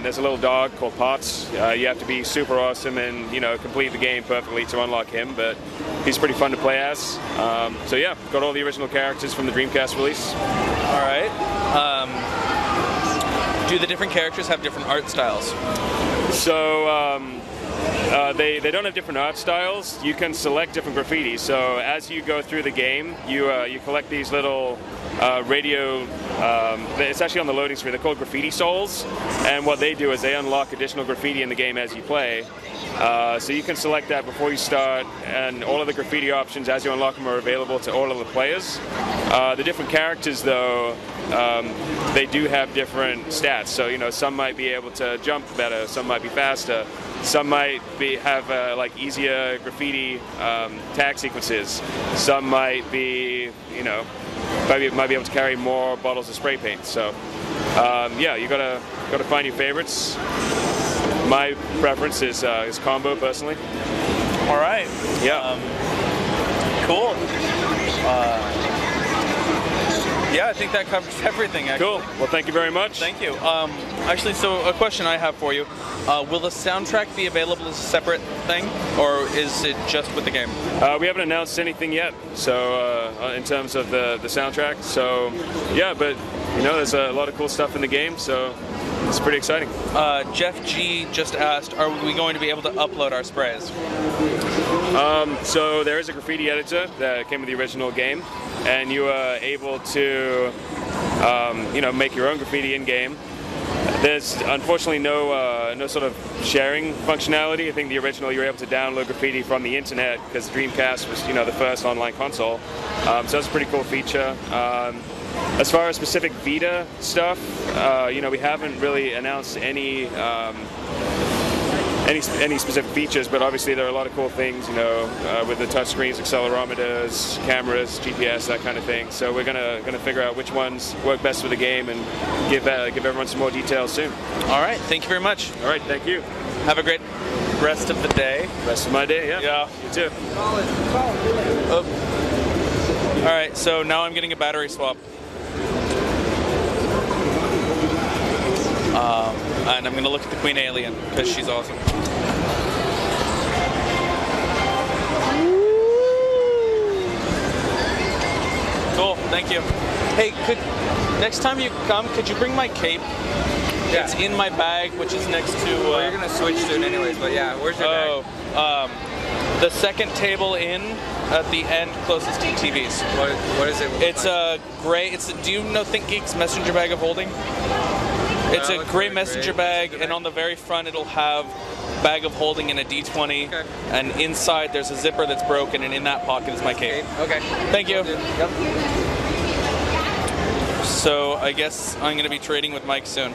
There's a little dog called Potts. You have to be super awesome and complete the game perfectly to unlock him, but he's pretty fun to play as. So yeah, got all the original characters from the Dreamcast release. All right. Do the different characters have different art styles? So they don't have different art styles. You can select different graffiti. So as you go through the game, you collect these little radio. It's actually on the loading screen. They're called graffiti souls, and what they do is they unlock additional graffiti in the game as you play. So you can select that before you start, and all of the graffiti options as you unlock them are available to all of the players. The different characters, though, they do have different stats. So some might be able to jump better, some might be faster, some might have like easier graffiti tag sequences. Some might be might be able to carry more bottles of spray paint. So yeah, you gotta find your favorites. My preference is combo, personally. All right. Yeah. Cool. Yeah, I think that covers everything, actually. Cool. Well, thank you very much. Thank you. Actually, so a question I have for you. Will the soundtrack be available as a separate thing, or is it just with the game? We haven't announced anything yet, so in terms of the soundtrack. So, yeah, but, you know, there's a lot of cool stuff in the game, so it's pretty exciting. Jeff G just asked, are we going to be able to upload our sprays? So there is a graffiti editor that came with the original game, and you are able to, you know, make your own graffiti in-game. There's unfortunately no sort of sharing functionality. I think the original you were able to download graffiti from the internet because Dreamcast was, you know, the first online console. So that's a pretty cool feature. As far as specific Vita stuff, you know, we haven't really announced any specific features, but obviously there are a lot of cool things, you know, with the touchscreens, accelerometers, cameras, GPS, that kind of thing. So we're gonna figure out which ones work best for the game and give everyone some more details soon. All right, thank you very much. All right, thank you. Have a great rest of the day. Rest of my day, yeah. Yeah. You too. All right, so now I'm getting a battery swap. And I'm going to look at the Queen Alien because she's awesome. Cool, thank you. Hey, next time you come, could you bring my cape? Yeah. It's in my bag, which is next to... well, you're going to switch soon anyways, but yeah, where's your bag? The second table in at the end closest to the TVs. What is it? It's a gray... do you know ThinkGeek's messenger bag of holding? It's a gray messenger bag, and on the very front it'll have bag of holding and a D20, okay. And inside there's a zipper that's broken, and in that pocket is my cape. Okay. Thank you. Yep. So I guess I'm going to be trading with Mike soon.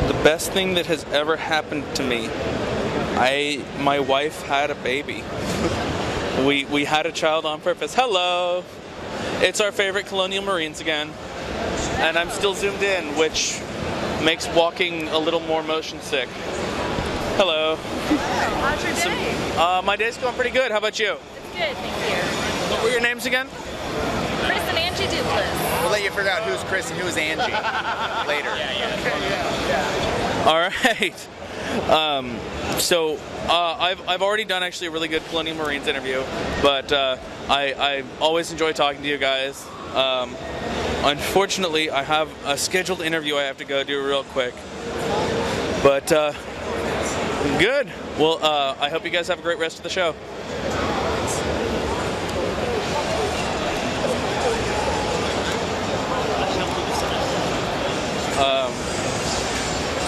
The best thing that has ever happened to me, my wife had a baby. We had a child on purpose. Hello! It's our favorite Colonial Marines again. And I'm still zoomed in, which makes walking a little more motion sick. Hello. How's your day? My day's going pretty good. How about you? It's good, thank you. What were your names again? Chris and Angie Duplass. We'll let you figure out who's Chris and who's Angie later. Yeah. All right. So I've already done actually a really good Colonial Marines interview, but I always enjoy talking to you guys. Unfortunately, I have a scheduled interview I have to go do real quick. But good. Well, I hope you guys have a great rest of the show.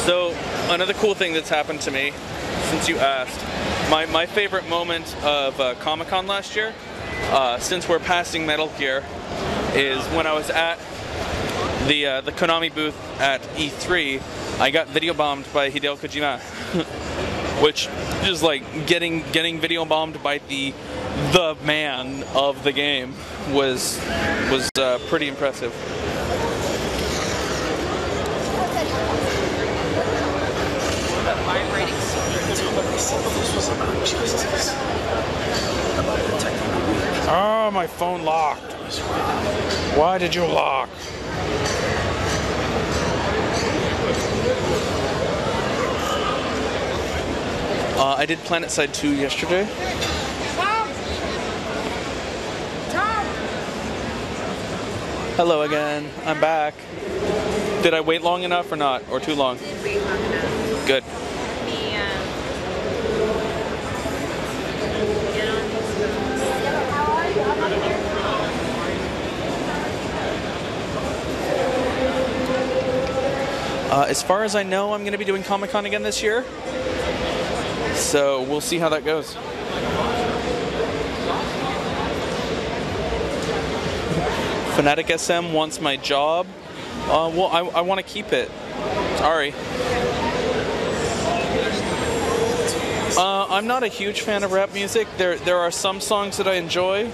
So another cool thing that's happened to me since you asked, my favorite moment of Comic-Con last year, since we're passing Metal Gear, is when I was at the Konami booth at E3. I got video bombed by Hideo Kojima, which is like getting video bombed by the man of the game was pretty impressive. Oh, my phone locked. Why did you lock? I did PlanetSide 2 yesterday. Tom! Hello again. I'm back. Did I wait long enough or not? Or too long? Did wait long enough. Good. Get on these phones. As far as I know, I'm going to be doing Comic-Con again this year. So we'll see how that goes. Fnatic SM wants my job. Well, I want to keep it. Sorry. I'm not a huge fan of rap music. There are some songs that I enjoy.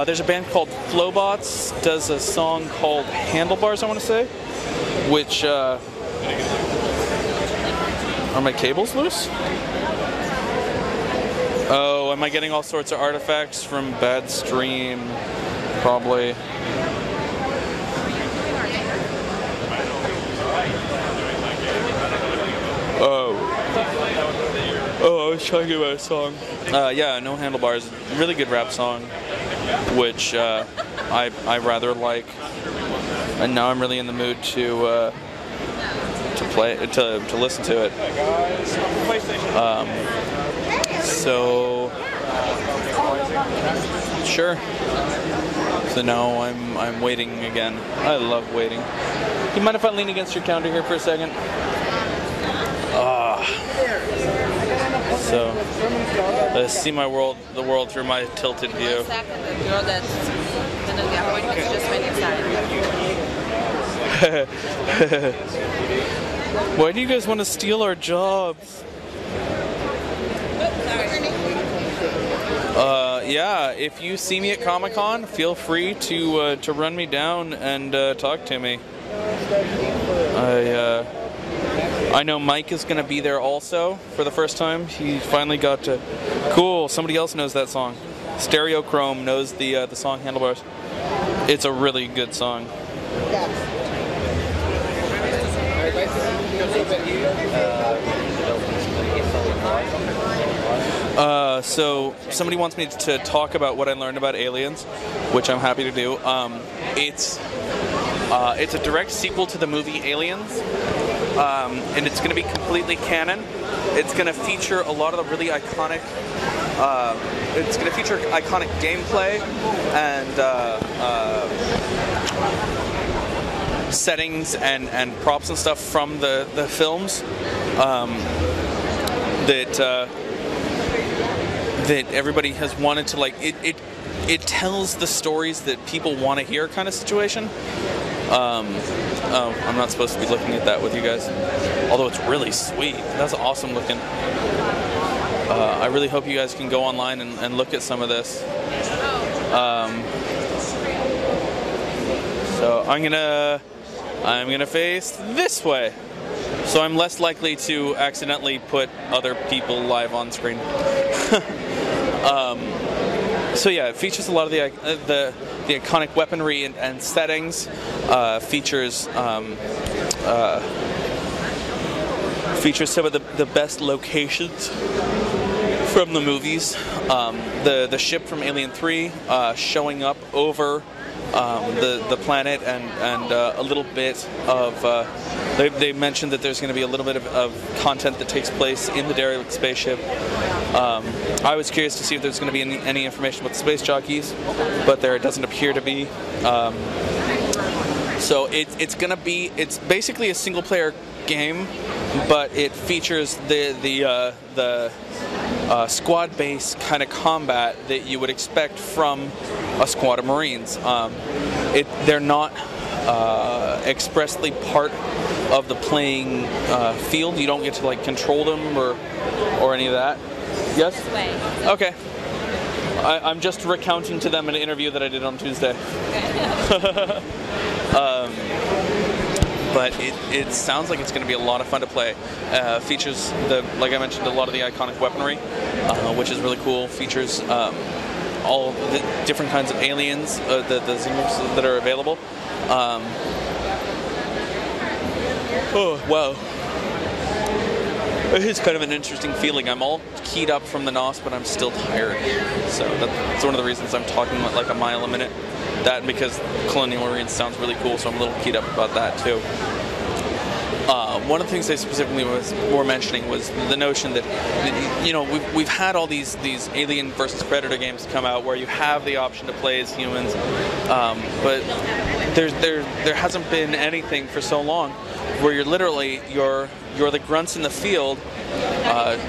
There's a band called Flowbots, does a song called Handlebars, I want to say, which... Are my cables loose? Oh, So am I getting all sorts of artifacts from bad stream? Probably. Oh, I was talking about a song. Yeah, No Handlebars, really good rap song, which I rather like, and now I'm really in the mood to listen to it. So sure. So now I'm waiting again. I love waiting. You mind if I lean against your counter here for a second? So see the world through my tilted view. Why do you guys want to steal our jobs? Yeah, if you see me at Comic-Con, feel free to run me down and talk to me. I know Mike is going to be there also for the first time. He finally got to... Cool, somebody else knows that song. Stereochrome knows the song Handlebars. It's a really good song. So somebody wants me to talk about what I learned about Aliens, which I'm happy to do. It's a direct sequel to the movie Aliens, and it's going to be completely canon. It's going to feature a lot of the really iconic. It's going to feature iconic gameplay and settings and props and stuff from the films that everybody has wanted to like. It tells the stories that people want to hear, kind of situation. Oh, I'm not supposed to be looking at that with you guys. Although it's really sweet. That's awesome looking. I really hope you guys can go online and look at some of this. So I'm gonna face this way, so I'm less likely to accidentally put other people live on screen. So yeah, it features a lot of the iconic weaponry and settings. Features some of the best locations from the movies. The ship from Alien 3 showing up over the planet, and a little bit of they mentioned that there's going to be a little bit of content that takes place in the derelict spaceship. I was curious to see if there's going to be any information about the space jockeys, but there doesn't appear to be. So it's basically a single player game, but it features the squad-based kind of combat that you would expect from a squad of Marines. They're not expressly part of the playing field. You don't get to like control them or any of that. Yes? Okay. I'm just recounting to them an interview that I did on Tuesday. But it sounds like it's going to be a lot of fun to play. Features, like I mentioned, a lot of the iconic weaponry, which is really cool. Features all the different kinds of aliens, the xenomorphs that are available. Oh, wow. It's kind of an interesting feeling. I'm all keyed up from the NOS, but I'm still tired. So that's one of the reasons I'm talking like a mile a minute. That and because Colonial Marines sounds really cool, so I'm a little keyed up about that too. One of the things they specifically were mentioning was the notion that, you know, we've had all these Alien versus Predator games come out where you have the option to play as humans, but there hasn't been anything for so long where you're the grunts in the field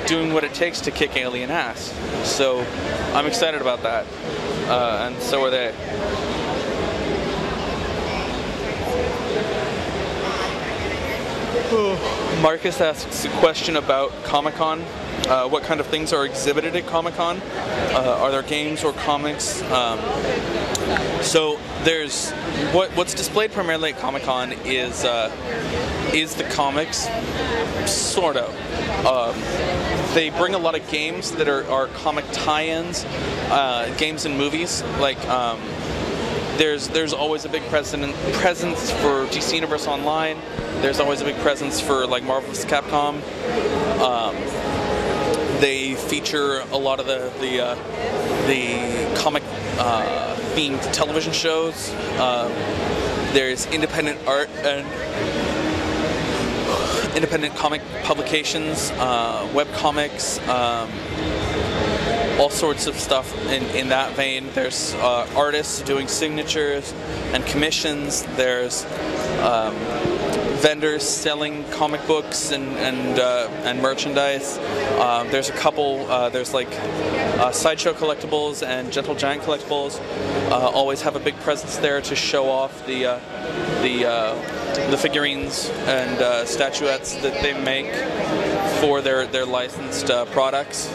doing what it takes to kick alien ass. So I'm excited about that, and so are they. Marcus asks a question about Comic-Con. What kind of things are exhibited at Comic-Con? Are there games or comics? So there's what's displayed primarily at Comic-Con is the comics, sort of. they bring a lot of games that are comic tie-ins, games and movies. Like there's always a big presence for DC Universe Online. There's always a big presence for like Marvel vs. Capcom. They feature a lot of the comic themed television shows. There's independent art and independent comic publications, web comics, all sorts of stuff in that vein. There's artists doing signatures and commissions. There's vendors selling comic books and merchandise. There's a couple. There's like Sideshow Collectibles and Gentle Giant Collectibles. Always have a big presence there to show off the figurines and statuettes that they make for their licensed products.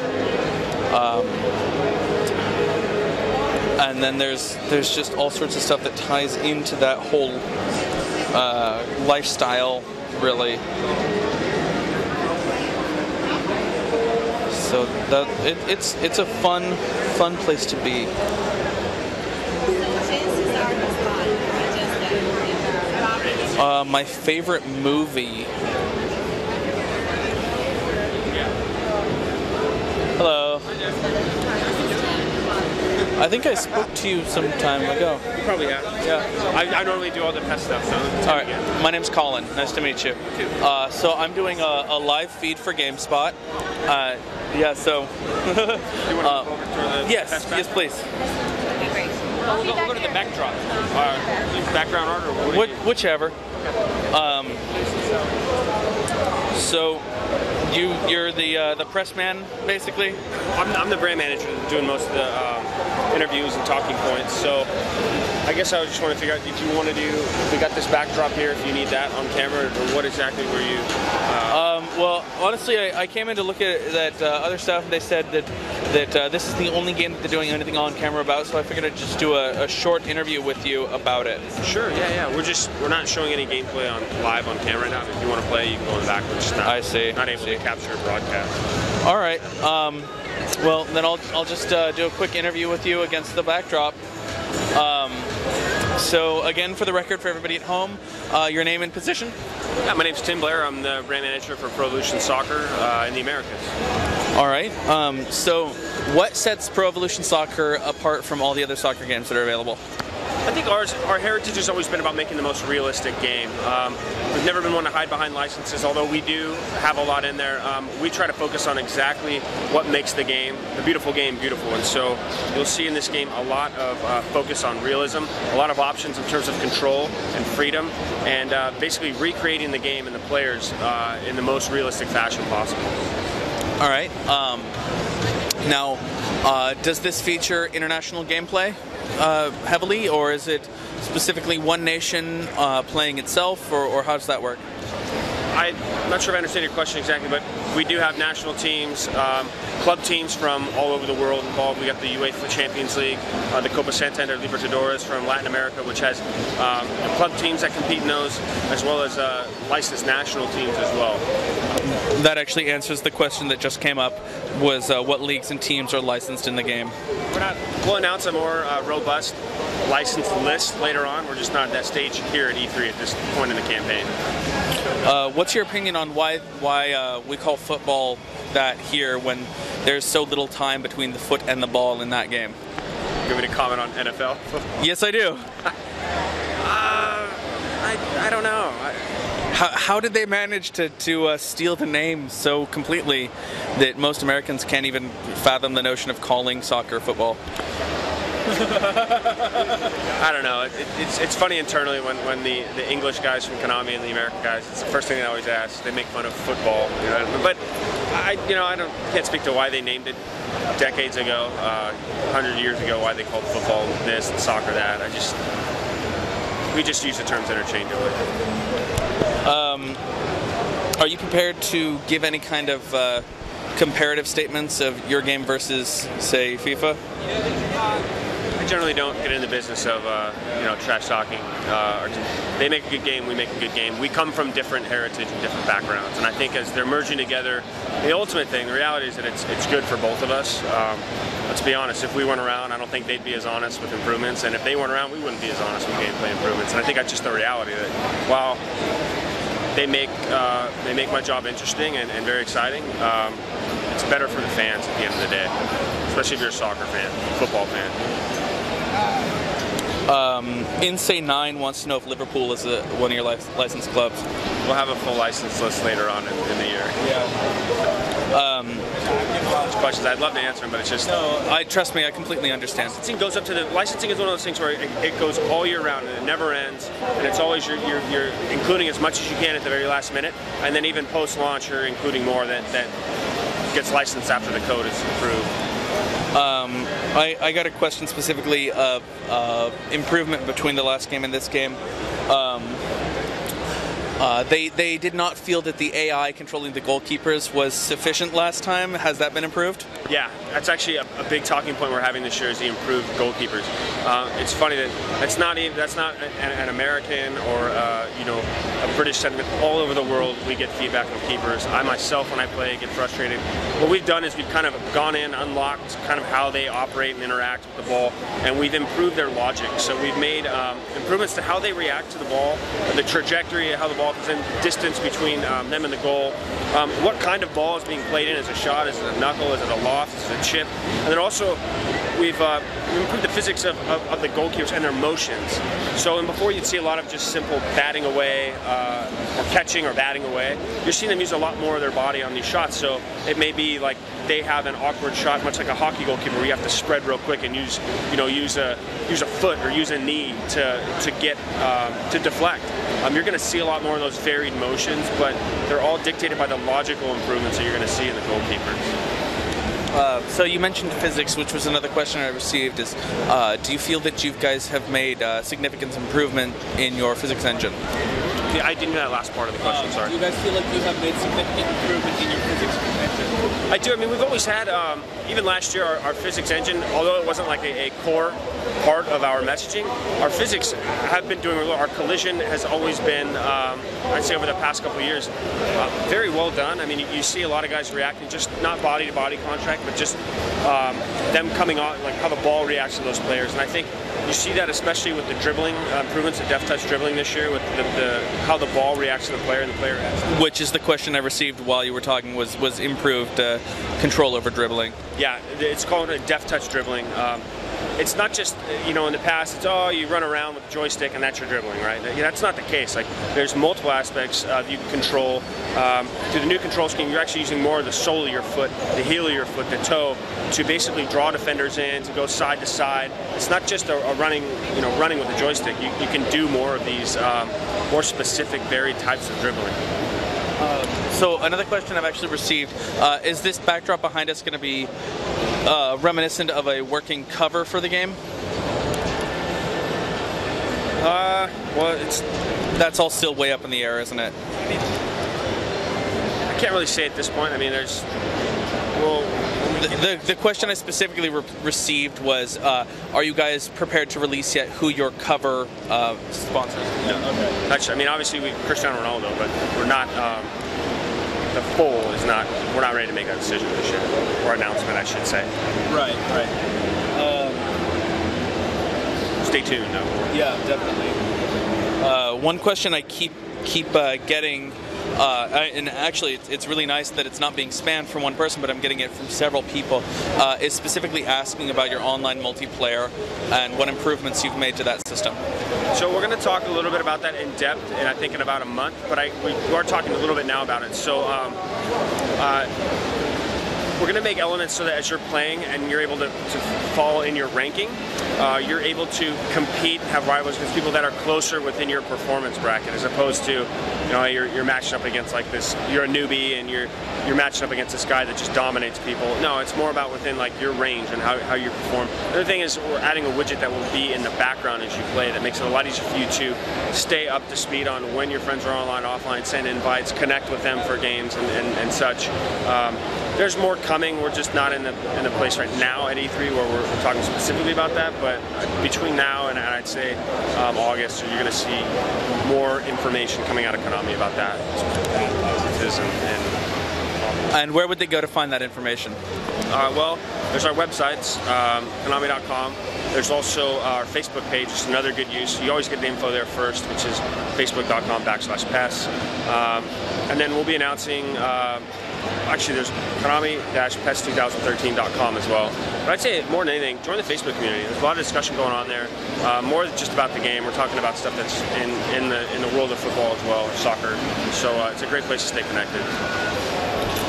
And then there's just all sorts of stuff that ties into that whole lifestyle, really. So that it's a fun place to be. My favorite movie. Hello. I think I spoke to you some time ago. You probably have. Yeah. I normally do all the pet stuff, so. All right. My name's Colin. Nice to meet you. So I'm doing a live feed for Gamespot. Yeah. So. You want to go over to the yes. Yes, please. Okay, great. We'll go to the backdrop. Background art or what? Whichever. So. You're the press man, basically? I'm the brand manager doing most of the interviews and talking points. So I guess I just want to figure out if you want to do, we got this backdrop here, if you need that on camera, or what exactly were you? Well, honestly, I came in to look at that other stuff, and they said that this is the only game that they're doing anything on camera about, so I figured I'd just do a short interview with you about it. Sure, yeah. We're not showing any gameplay live on camera right now. If you want to play, you can go in the back. We're just not, I see. Not able to capture a broadcast. All right. Well, then I'll just do a quick interview with you against the backdrop. So again, for the record, for everybody at home, your name and position? Yeah, my name's Tim Blair. I'm the brand manager for Pro Evolution Soccer in the Americas. All right. So what sets Pro Evolution Soccer apart from all the other soccer games that are available? I think our heritage has always been about making the most realistic game. We've never been one to hide behind licenses, although we do have a lot in there. We try to focus on exactly what makes the beautiful game, beautiful. And so you'll see in this game a lot of focus on realism, a lot of options in terms of control and freedom, and basically recreating the game and the players in the most realistic fashion possible. All right. Now, does this feature international gameplay heavily, or is it specifically one nation playing itself, or how does that work? I'm not sure if I understand your question exactly, but we do have national teams, club teams from all over the world involved. We got the UEFA Champions League, the Copa Santander Libertadores from Latin America, which has club teams that compete in those, as well as licensed national teams as well. That actually answers the question that just came up, was what leagues and teams are licensed in the game. We'll announce a more robust licensed list later on. We're just not at that stage here at E3 at this point in the campaign. What's your opinion on why we call football that here when there's so little time between the foot and the ball in that game? You want me to comment on NFL? Yes, I do. I don't know. How did they manage to steal the name so completely that most Americans can't even fathom the notion of calling soccer football? I don't know. It's funny internally when the English guys from Konami and the American guys, it's the first thing they always ask. They make fun of football, you know. But I can't speak to why they named it decades ago, 100 years ago, why they called football this and soccer that. We just use the terms interchangeably. Are you prepared to give any kind of comparative statements of your game versus, say, FIFA? I generally don't get in the business of trash talking. They make a good game, we make a good game. We come from different heritage and different backgrounds, and I think as they're merging together, the ultimate thing, the reality is that it's good for both of us. Let's be honest, if we weren't around, I don't think they'd be as honest with improvements, and if they weren't around, we wouldn't be as honest with gameplay improvements. And I think that's just the reality that while they make my job interesting and very exciting, it's better for the fans at the end of the day, especially if you're a soccer fan, football fan. Insane9 wants to know if Liverpool is one of your licensed clubs. We'll have a full license list later on in the year. Questions. I'd love to answer them, but it's just trust me, I completely understand. Licensing goes up to licensing is one of those things where it goes all year round and it never ends, and it's always you're including as much as you can at the very last minute, and then even post launch you're including more that gets licensed after the code is approved. I got a question specifically of improvement between the last game and this game. They did not feel that the AI controlling the goalkeepers was sufficient last time. Has that been improved? Yeah, that's actually a big talking point we're having this year is the improved goalkeepers. It's funny that that's not an American or a British sentiment. All over the world, we get feedback from keepers. I myself, when I play, get frustrated. What we've done is we've kind of gone in, unlocked kind of how they operate and interact with the ball, and we've improved their logic. So we've made improvements to how they react to the ball, the trajectory, how the ball comes in, distance between them and the goal, what kind of ball is being played in. Is it a shot? Is it a knuckle? Is it a loft? Is it a chip? And then also we've improved the physics of the goalkeepers and their motions. So before you'd see a lot of just simple batting away or catching or batting away. You're seeing them use a lot more of their body on these shots. So it may be like they have an awkward shot, much like a hockey goalkeeper, where you have to spread real quick and use a foot or use a knee to get to deflect. You're going to see a lot more of those varied motions, but they're all dictated by the logical improvements that you're going to see in the goalkeepers. So you mentioned physics, which was another question I received. Is do you feel that you guys have made significant improvement in your physics engine? Yeah, I didn't hear that last part of the question, sorry. Do you guys feel like you have made significant improvement in your physics engine? I do. I mean, we've always had, even last year, our physics engine, although it wasn't like a core part of our messaging, our physics have been doing really well. Our collision has always been, I'd say over the past couple of years, very well done. I mean, you see a lot of guys reacting, just not body-to-body contact, but just them coming on, like how the ball reacts to those players. And I think you see that especially with the dribbling improvements, the deft touch dribbling this year, with how the ball reacts to the player and the player reacts to the ball. Which is the question I received while you were talking, was improved control over dribbling. Yeah, it's called a deft touch dribbling. It's not just, in the past, it's, you run around with the joystick and that's your dribbling, right? That's not the case. Like, there's multiple aspects you can control. Through the new control scheme, you're actually using more of the sole of your foot, the heel of your foot, the toe, to basically draw defenders in, to go side to side. It's not just a running with a joystick. You can do more of these more specific, varied types of dribbling. So another question I've actually received, is this backdrop behind us going to be reminiscent of a working cover for the game? Well, that's all still way up in the air, isn't it? I can't really say at this point. I mean, the question I specifically received was, are you guys prepared to release yet who your cover sponsors? No. Okay. Actually, I mean, obviously Cristiano Ronaldo, but we're not. The poll is not. We're not ready to make that decision this year, or announcement, I should say. Right. Stay tuned, though. Yeah, definitely. One question I keep getting. And actually, it's really nice that it's not being spammed from one person, but I'm getting it from several people, is specifically asking about your online multiplayer and what improvements you've made to that system. So we're going to talk a little bit about that in depth, and I think in about a month, but we are talking a little bit now about it. So we're going to make elements so that as you're playing and you're able to fall in your ranking, you're able to compete and have rivals against people that are closer within your performance bracket, as opposed to, you're matching up against like this, you're a newbie and you're matching up against this guy that just dominates people. No, it's more about within like your range and how you perform. The other thing is we're adding a widget that will be in the background as you play that makes it a lot easier for you to stay up to speed on when your friends are online, offline, send invites, connect with them for games and such. There's more coming. We're just not in the place right now at E3 where we're talking specifically about that. But between now and I'd say August, you're going to see more information coming out of Konami about that. And where would they go to find that information? Well, there's our websites, Konami.com. There's also our Facebook page, just another good use. You always get the info there first, which is facebook.com/PES. And then we'll be announcing, actually there's Konami-PES2013.com as well. But I'd say more than anything, join the Facebook community. There's a lot of discussion going on there. More than just about the game. We're talking about stuff that's in the world of football as well, or soccer. So it's a great place to stay connected.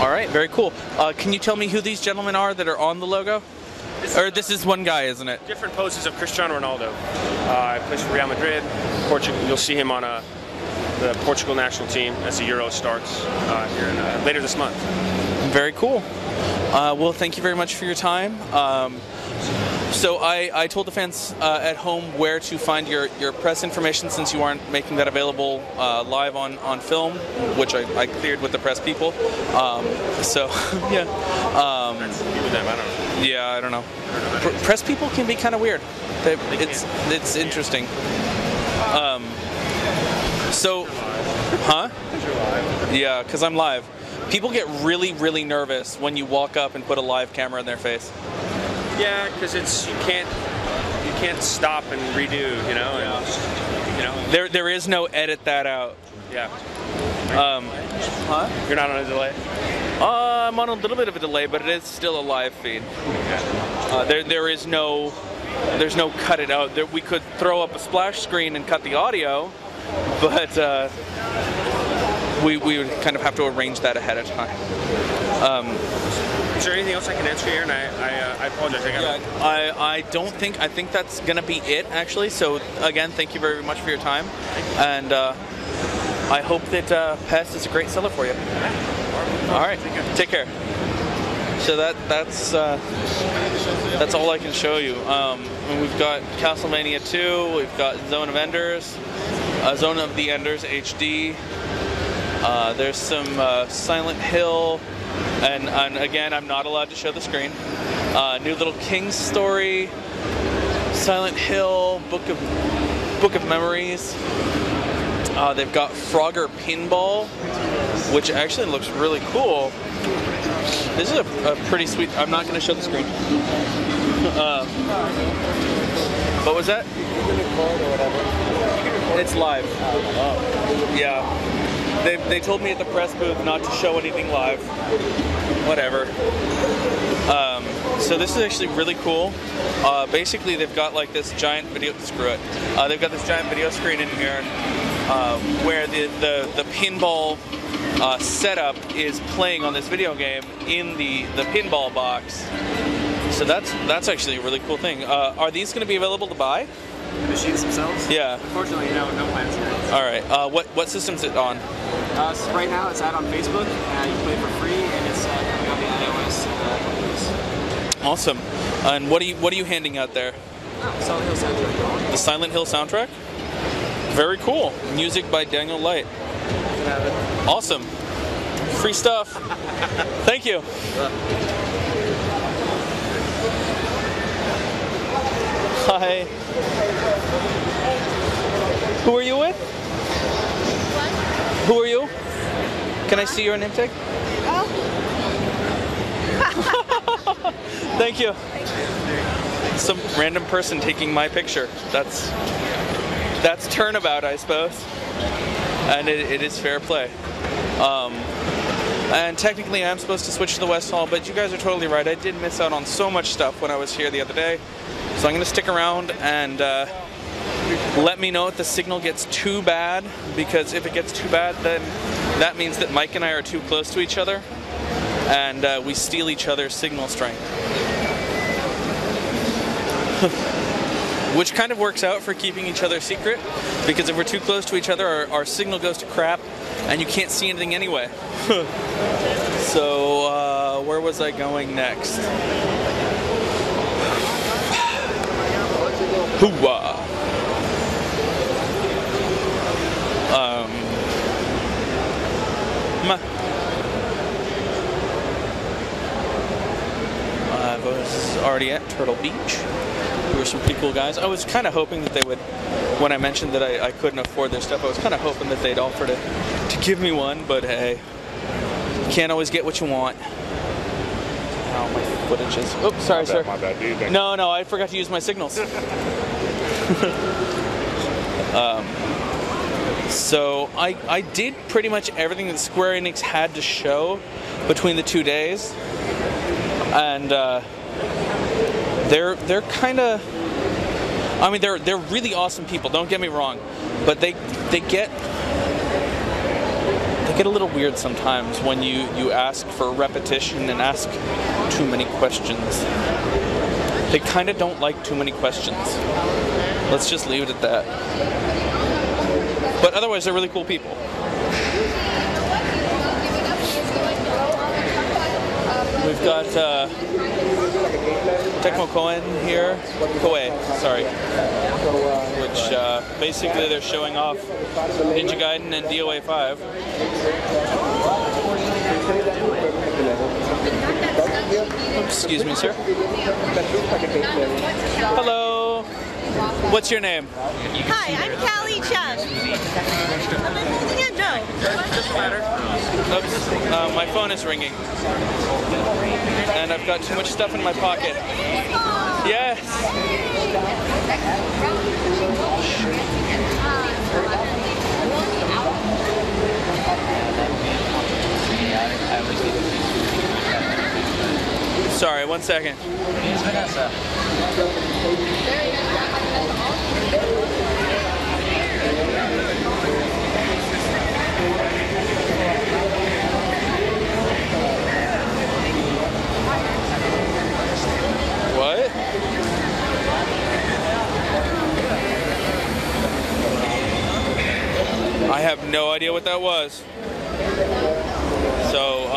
All right, very cool. Can you tell me who these gentlemen are that are on the logo? Or this is one guy, isn't it? Different poses of Cristiano Ronaldo. Plays for Real Madrid, Portugal. You'll see him on the Portugal national team as the Euro starts here later this month. Very cool. Well, thank you very much for your time. So I told the fans at home where to find your press information, since you aren't making that available live on film, which I cleared with the press people. So yeah. Yeah, I don't know. Press people can be kind of weird. It's interesting. So, huh? Yeah, because I'm live. People get really, really nervous when you walk up and put a live camera in their face. Yeah, because you can't stop and redo, you know. There is no edit that out. Yeah. Huh? You're not on a delay? I'm on a little bit of a delay, but it is still a live feed. There's no cut it out. We could throw up a splash screen and cut the audio, but we would kind of have to arrange that ahead of time. Is there anything else I can answer here? And I apologize. I don't think. I think that's going to be it, actually. So again, thank you very much for your time, and I hope that PES is a great seller for you. All right, take care. So that's all I can show you. We've got Castlevania 2. We've got Zone of the Enders HD. There's some Silent Hill, and again, I'm not allowed to show the screen. New Little King's Story, Silent Hill, Book of Memories. They've got Frogger Pinball, which actually looks really cool. This is a pretty sweet. I'm not going to show the screen. What was that? It's live. Yeah. They told me at the press booth not to show anything live. Whatever. So this is actually really cool. Basically, they've got like this giant video. Screw it. They've got this giant video screen in here, where the pinball setup is playing on this video game in the pinball box. So that's actually a really cool thing. Are these going to be available to buy? The machines themselves? Yeah. Unfortunately, no plans here. All right. What system's it on? So right now, it's out on Facebook. You can play it for free, and it's coming on the iOS. Awesome. And what are you handing out there? Silent Hill soundtrack. The Silent Hill soundtrack? Very cool. Music by Daniel Light. Awesome. Free stuff. Thank you. Hi. Who are you with? What? Who are you? Can I see your name tag? Oh. Thank you. Some random person taking my picture. That's turnabout, I suppose. And it is fair play. And technically I'm supposed to switch to the West Hall, but you guys are totally right. I did miss out on so much stuff when I was here the other day. So I'm going to stick around and let me know if the signal gets too bad, because if it gets too bad, then that means that Mike and I are too close to each other, and we steal each other's signal strength. Which kind of works out for keeping each other secret, because if we're too close to each other, our signal goes to crap, and you can't see anything anyway. So, where was I going next? Hoo-wah! already at Turtle Beach, who are some pretty cool guys. I was kind of hoping that they would, when I mentioned that I couldn't afford their stuff, I was kind of hoping that they'd offer to give me one, but hey, you can't always get what you want. Oh, my footage is... Oops, sorry, sir. My bad, dude. No, I forgot to use my signals. So I did pretty much everything that Square Enix had to show between the 2 days, and they're kind of, I mean, they're really awesome people. Don't get me wrong, but they get a little weird sometimes when you ask for repetition and ask too many questions. They kind of don't like too many questions. Let's just leave it at that. But otherwise, they're really cool people. We've got Tecmo Koei, sorry, which basically they're showing off Ninja Gaiden and DOA 5. Excuse me, sir. Hello. What's your name? Hi, I'm Callie Chung. Yeah, no. Doesn't matter. Oops. My phone is ringing. And I've got too much stuff in my pocket. Yes. Sorry, 1 second. What? I have no idea what that was. So,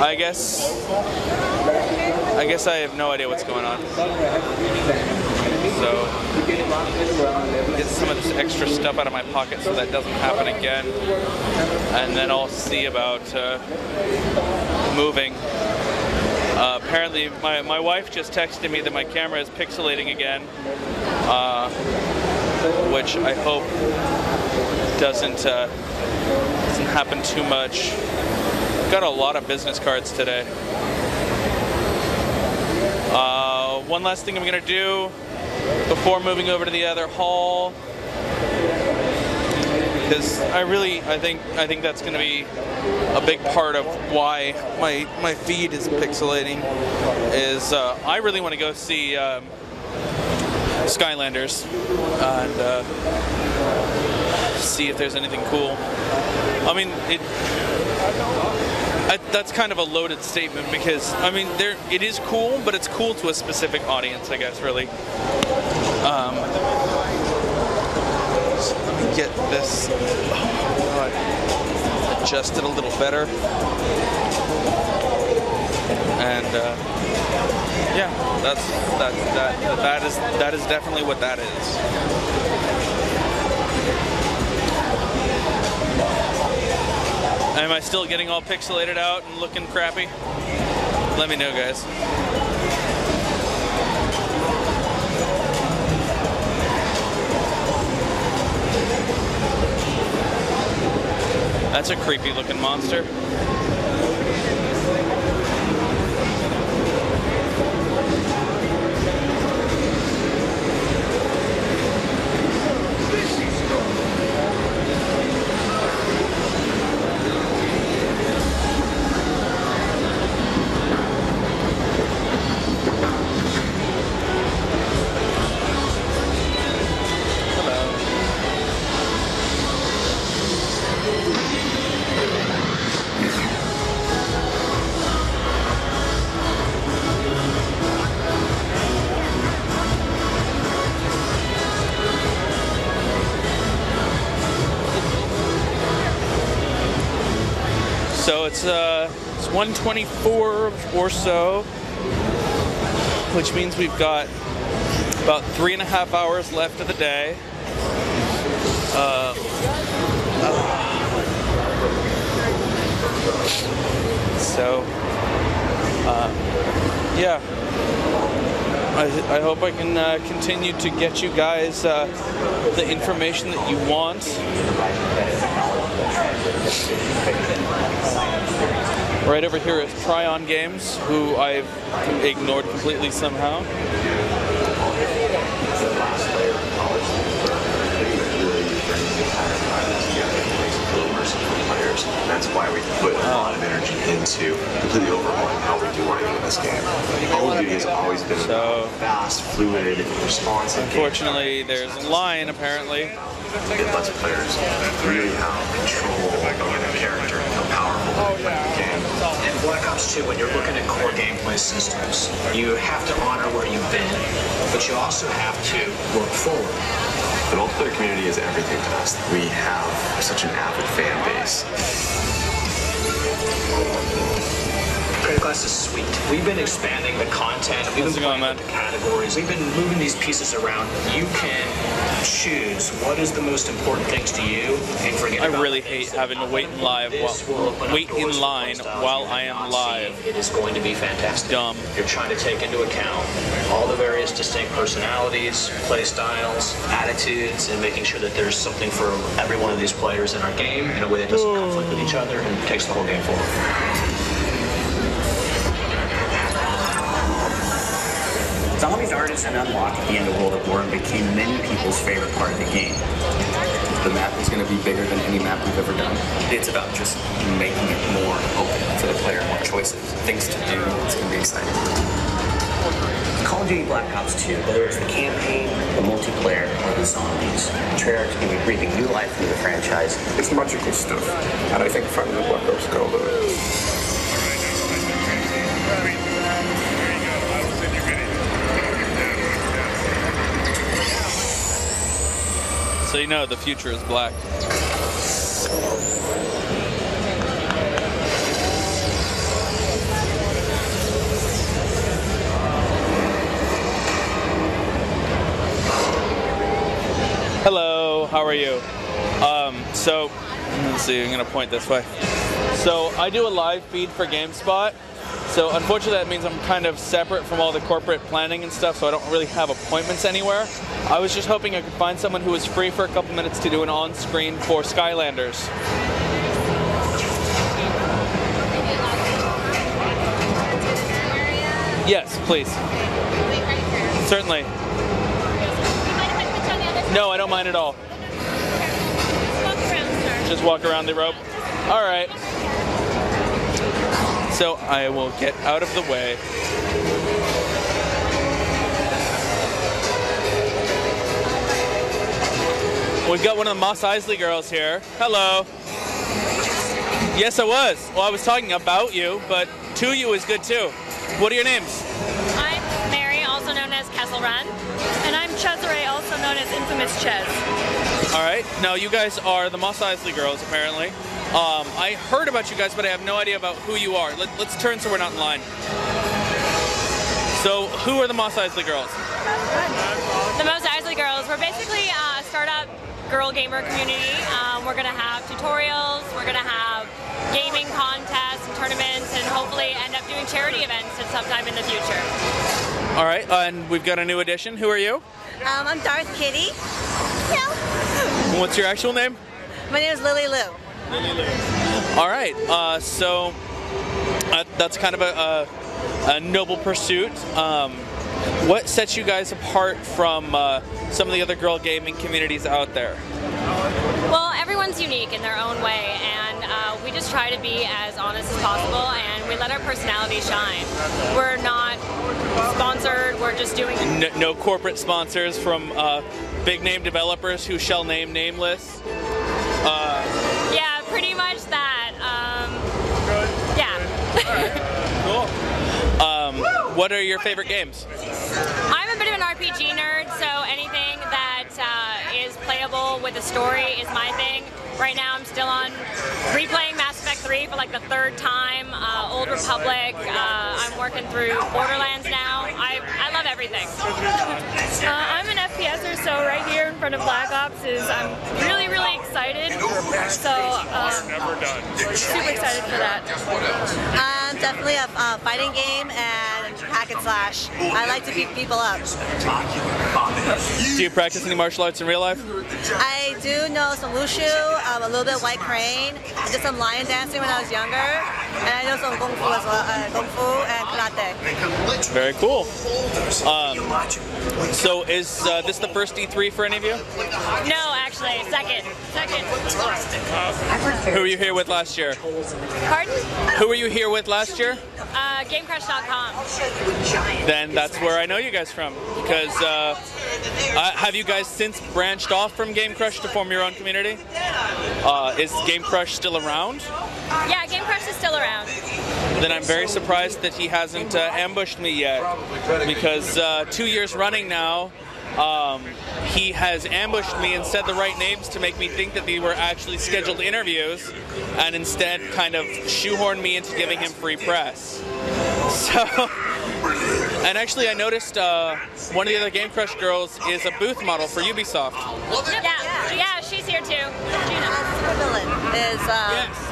I guess I have no idea what's going on. So, get some of this extra stuff out of my pocket so that doesn't happen again. And then I'll see about moving. Apparently, my wife just texted me that my camera is pixelating again, which I hope doesn't happen too much. Got a lot of business cards today. One last thing I'm gonna do before moving over to the other hall, because I think that's gonna be a big part of why my feed is pixelating. Is I really want to go see Skylanders and see if there's anything cool. I mean, that's kind of a loaded statement because, I mean, it is cool, but it's cool to a specific audience, I guess, really. So let me get this adjusted a little better. And yeah, that is definitely what that is. Am I still getting all pixelated out and looking crappy? Let me know, guys. That's a creepy looking monster. So it's 1:24 or so, which means we've got about 3.5 hours left of the day. So yeah, I hope I can continue to get you guys the information that you want. Right over here is Tryon Games, who I've ignored completely somehow. That's why we put a lot of energy into completely overhauling how we do anything in this game. Call of Duty has always been fast, fluid, responsive. Unfortunately, there's a line apparently. It lets players really have control over their character and how powerful the game. In Black Ops 2, when you're looking at core gameplay systems, you have to honor where you've been, but you also have to look forward. The multiplayer community is everything to us. We have such an avid fan base. Creative Class is sweet. We've been expanding the content. We've been playing with the categories. We've been moving these pieces around. You can choose what is the most important things to you and forget about I really hate having to wait in line while I am live. It is going to be fantastic. Dumb. You're trying to take into account all the various distinct personalities, play styles, attitudes, and making sure that there's something for every one of these players in our game in a way that doesn't conflict with each other and takes the whole game forward. Zombies Artisan unlocked at the end of World at War and became many people's favorite part of the game. The map is going to be bigger than any map we've ever done. It's about just making it more open for the player, more choices, things to do. It's going to be exciting. Call of Duty Black Ops 2, whether it's the campaign, the multiplayer, or the zombies, Treyarch's going to be breathing new life into the franchise. It's magical stuff, and I think finally Black Ops got all of it. So you know the future is black. Hello, how are you? So, let's see, I'm gonna point this way. So I do a live feed for Gamespot. So unfortunately that means I'm kind of separate from all the corporate planning and stuff, so I don't really have appointments anywhere. I was just hoping I could find someone who was free for a couple minutes to do an on-screen for Skylanders. Yes, please. Certainly. No, I don't mind at all. Just walk around the rope. All right. So I will get out of the way. We've got one of the Mos Eisley girls here. Hello. Yes, I was. Well, I was talking about you, but to you is good too. What are your names? I'm Mary, also known as Kessel Run, and I'm Cesare, also known as Infamous Ches. All right. Now you guys are the Mos Eisley girls, apparently. I heard about you guys, but I have no idea about who you are. Let's turn so we're not in line. So, who are the Mos Eisley girls? The Mos Eisley girls, we're basically a startup girl gamer community. We're going to have tutorials, we're going to have gaming contests and tournaments, and hopefully end up doing charity events at some time in the future. All right, and we've got a new addition. Who are you? I'm Darth Kitty. What's your actual name? My name is Lily Lou. All right, so that's kind of a noble pursuit. What sets you guys apart from some of the other girl gaming communities out there? Well, everyone's unique in their own way, and we just try to be as honest as possible, and we let our personality shine. We're not sponsored, we're just doing it. No corporate sponsors from big name developers who shall name nameless? Yeah, pretty much that. Yeah. Cool. What are your favorite games? I'm a bit of an RPG nerd, so anything that is playable with a story is my thing. Right now I'm still on replaying Mass Effect 3 for like the third time, Old Republic, I'm working through Borderlands now. I love everything. I'm an FPSer, so right here in front of Black Ops I'm really, really excited. So super excited for that. Definitely a fighting game and hack hack and slash. I like to beat people up. Do you practice any martial arts in real life? I do know some wushu, a little bit of white crane. I did some lion dancing when I was younger, and I know some kung fu as well, kung fu and karate. Very cool. So is this the first E3 for any of you? No, actually, second. Who were you here with last year? Pardon? Who were you here with last year? GameCrush.com. Then that's where I know you guys from. Because have you guys since branched off from Game Crush to form your own community? Is Game Crush still around? Yeah, GameCrush is still around. Then I'm very surprised that he hasn't ambushed me yet. Because 2 years running now, he has ambushed me and said the right names to make me think that they were actually scheduled interviews, and instead kind of shoehorned me into giving him free press. So, and actually I noticed one of the other Game Crush girls is a booth model for Ubisoft. Yeah, she's here too.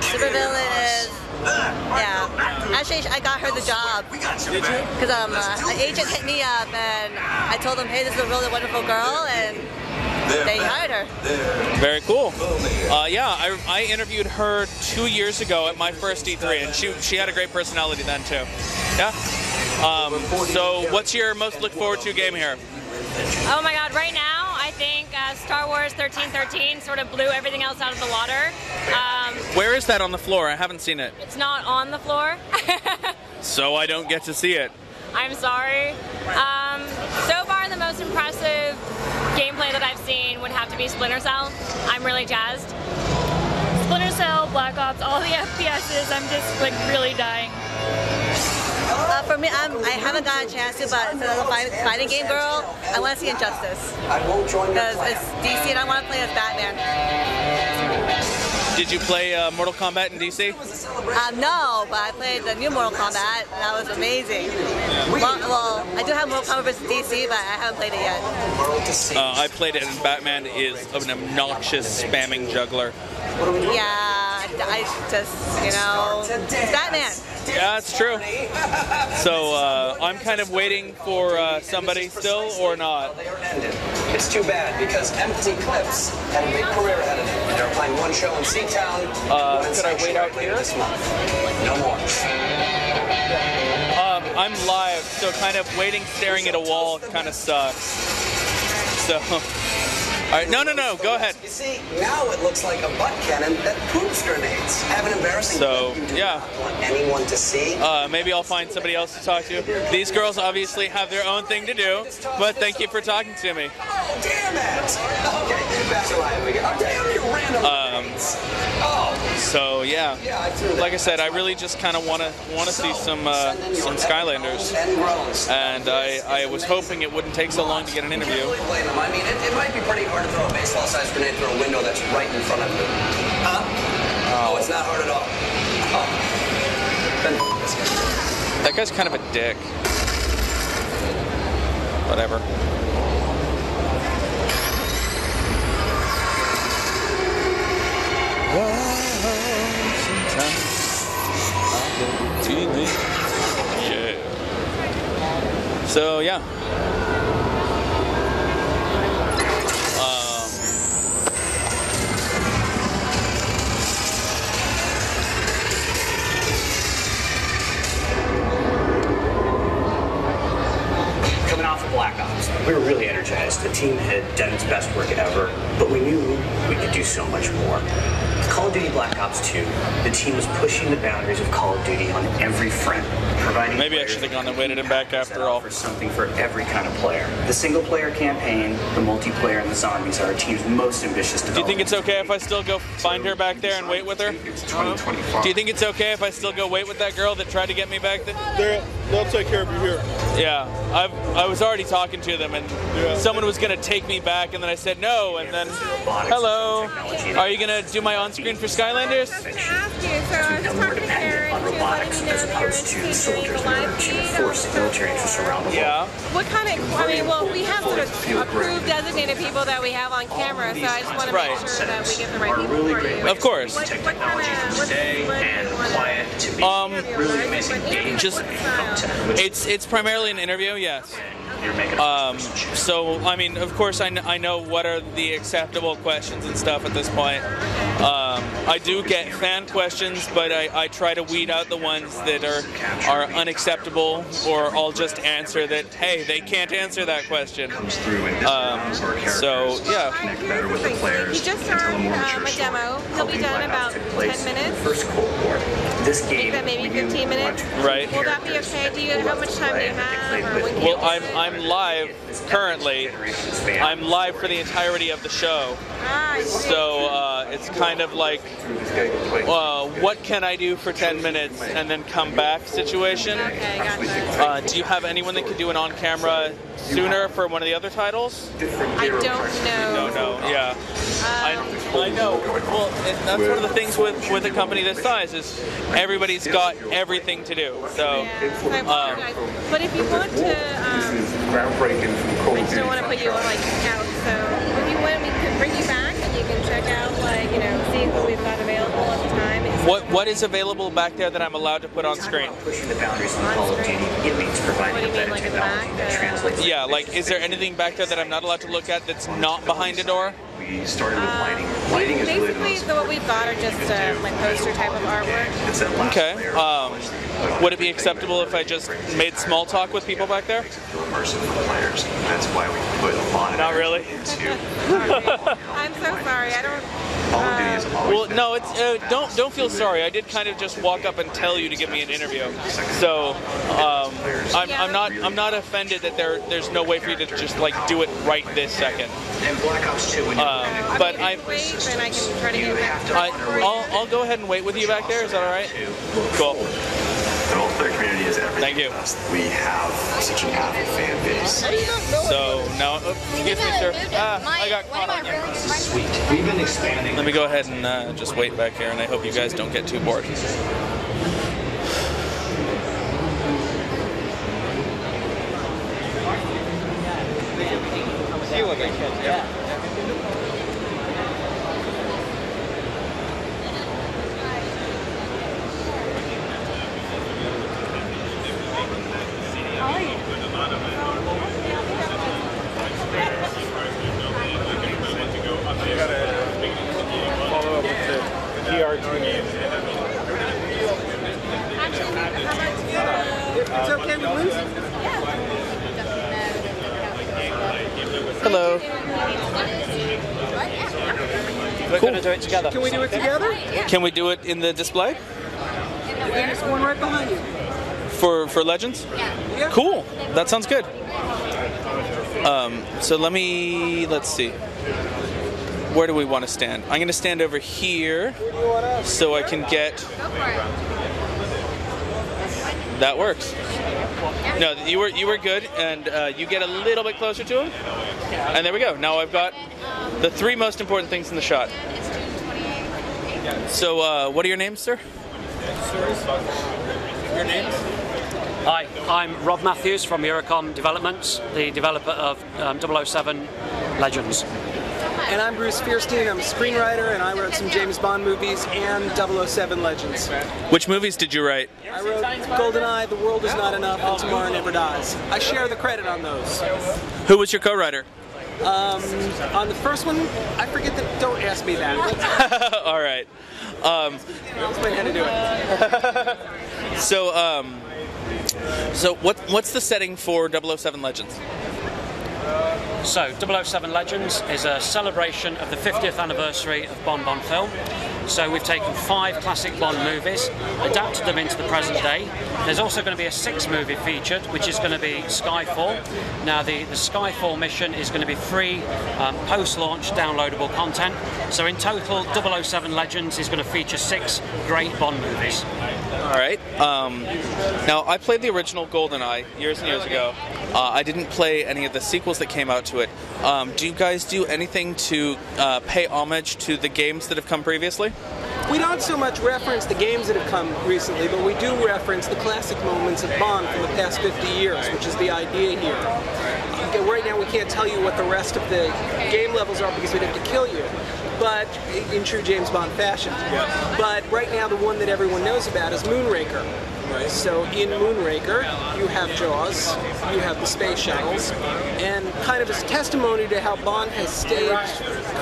Supervillain is yeah. Actually, I got her the job because an agent hit me up and I told them, hey, this is a really wonderful girl, and they hired her. Very cool. Yeah, I interviewed her 2 years ago at my first E3, and she had a great personality then too. Yeah. So, what's your most look forward to game here? Oh my God! Right now, I think Star Wars 1313 sort of blew everything else out of the water. Where is that on the floor? I haven't seen it. It's not on the floor. So I don't get to see it. I'm sorry. So far, the most impressive gameplay that I've seen would have to be Splinter Cell. I'm really jazzed. Splinter Cell, Black Ops, all the FPSs, I'm just like really dying. For me, I haven't gotten a chance to, but as a fighting game girl, I want to see Injustice. Because it's DC and I want to play as Batman. Did you play Mortal Kombat in DC? No, but I played the new Mortal Kombat, and that was amazing. Well, I do have Mortal Kombat vs. DC, but I haven't played it yet. I played it, and Batman is an obnoxious, spamming juggler. Yeah, I just, it's Batman. Yeah, it's true. So I'm kind of waiting for somebody still, or not. It's too bad because Empty Clips had a big career ahead of them. They're playing one show in Seatown. Could I wait out here? This month. No more. I'm live, so kind of waiting, staring at a wall kind of sucks. So. All right, no, go ahead. You see, now it looks like a butt cannon that poops grenades. Have an embarrassing So, yeah. Want anyone to see? Maybe I'll find somebody else to talk to. These girls obviously have their own thing to do, but thank you for talking to me. Oh, damn it! Okay, back to live again. Oh, damn, you random. So yeah, like I said, I really just kind of want to see some Skylanders, and I was hoping it wouldn't take so long to get an interview. I mean, it might be pretty hard to throw a baseball-sized grenade through a window that's right in front of you. Huh? Oh, it's not hard at all. Oh. That guy's kind of a dick. Whatever. Yeah. So yeah. Coming off of Black Ops, we were really energized. The team had done its best work ever, but we knew we could do so much more. With Call of Duty Black Ops 2, the team was pushing the boundaries of Call of Duty on every front, providing maybe I should have gone and waited him back after all. For something for every kind of player. The single-player campaign, the multiplayer, and the zombies are our team's most ambitious developments. Do you think it's okay if I still go find her back there and wait with her? Do you think it's okay if I still go wait with that girl that tried to get me back there? They'll take care of you here. Yeah, I was already talking to them, and someone was going to take me back, and then I said no, and then, hello, are you going to do my on-screen for Skylanders? I was going to ask you, so I was just talking to Aaron too, robotics as opposed to soldiers in order to force military interests around the world. Yeah. What kind of, I mean, well, we have sort of approved designated people that we have on camera, so I just want to make sure that we get the right people for you. Of course. What kind of, what's the Just, it's primarily an interview, yes. So, I mean, of course, I know what are the acceptable questions and stuff at this point. I do get fan questions, but I try to weed out the ones that are unacceptable, or I'll just answer that, hey, they can't answer that question. So, yeah. He just started a demo. He'll be done in about 10 minutes. First Cold War. This game, maybe 15 minutes. Right. Will that be okay? How much time do you have? Or Well, I'm live currently. I'm live for the entirety of the show. So it's kind of like, what can I do for 10 minutes and then come back situation. Okay, gotcha. Do you have anyone that could do an on-camera sooner for one of the other titles? I don't know. You don't know, yeah. I know. Well, that's one of the things with a company this size is everybody's got everything to do. So, but if you want to, I just don't want to put you on like out. So if you want, we can bring you back and you can check out, like, you know, see who we've got available at the time. What is available back there that I'm allowed to put on screen? Pushing the boundaries on Call of Duty, it means providing a better technology that translates. Yeah, like, is there anything back there that I'm not allowed to look at that's not behind a door? We started with lighting. Lighting is really basically what we've got are just like poster type of artwork. It's that last Okay. layer. Would it be acceptable if I just made small talk with people back there? Immersive for players. That's why we put a lot of Not really. I'm so sorry. I don't. Well, no, it's don't feel sorry. I did kind of just walk up and tell you to give me an interview. So I'm not offended that there's no way for you to just like do it right this second. And Black Ops 2 when but I can try to get back. I'll go ahead and wait with you back there. Is that all right? Cool. The multiplayer community is everything. Thank you. We have such an avid fan base. So now, excuse me, sir. I got caught on you. Sweet. We've been expanding. Let me go ahead and just wait back here, and I hope you guys don't get too bored. Follow up with the PR team. It's okay with Lucy? Hello. We're going to do it together. Can we do it together? Can we do it in the display? There's one right behind you. For Legends? Yeah. Cool. That sounds good. So let's see. Where do we want to stand? I'm going to stand over here so I can get... That works. No, you were good, and you get a little bit closer to him. And there we go. Now I've got the three most important things in the shot. So, what are your names, sir? Your names? Hi, I'm Rob Matthews from Eurocom Developments, the developer of 007 Legends. And I'm Bruce Fierstein. I'm a screenwriter, and I wrote some James Bond movies and 007 Legends. Which movies did you write? I wrote GoldenEye, The World Is Not Enough, and Tomorrow Never Dies. I share the credit on those. Who was your co-writer? On the first one, I forget that. Don't ask me that. All right. I'll explain how to do it. So what's the setting for 007 Legends? So, 007 Legends is a celebration of the 50th anniversary of Bond film. So we've taken 5 classic Bond movies, adapted them into the present day. There's also going to be a 6th movie featured, which is going to be Skyfall. Now the Skyfall mission is going to be free, post-launch downloadable content. So in total, 007 Legends is going to feature 6 great Bond movies. All right. Now, I played the original GoldenEye years and years ago. I didn't play any of the sequels that came out to it. Do you guys do anything to pay homage to the games that have come previously? We don't so much reference the games that have come recently, but we do reference the classic moments of Bond from the past 50 years, which is the idea here. Right now we can't tell you what the rest of the game levels are because we'd have to kill you, but in true James Bond fashion. But right now the one that everyone knows about is Moonraker. So in Moonraker, you have Jaws, you have the space shuttles, and kind of as testimony to how Bond has stayed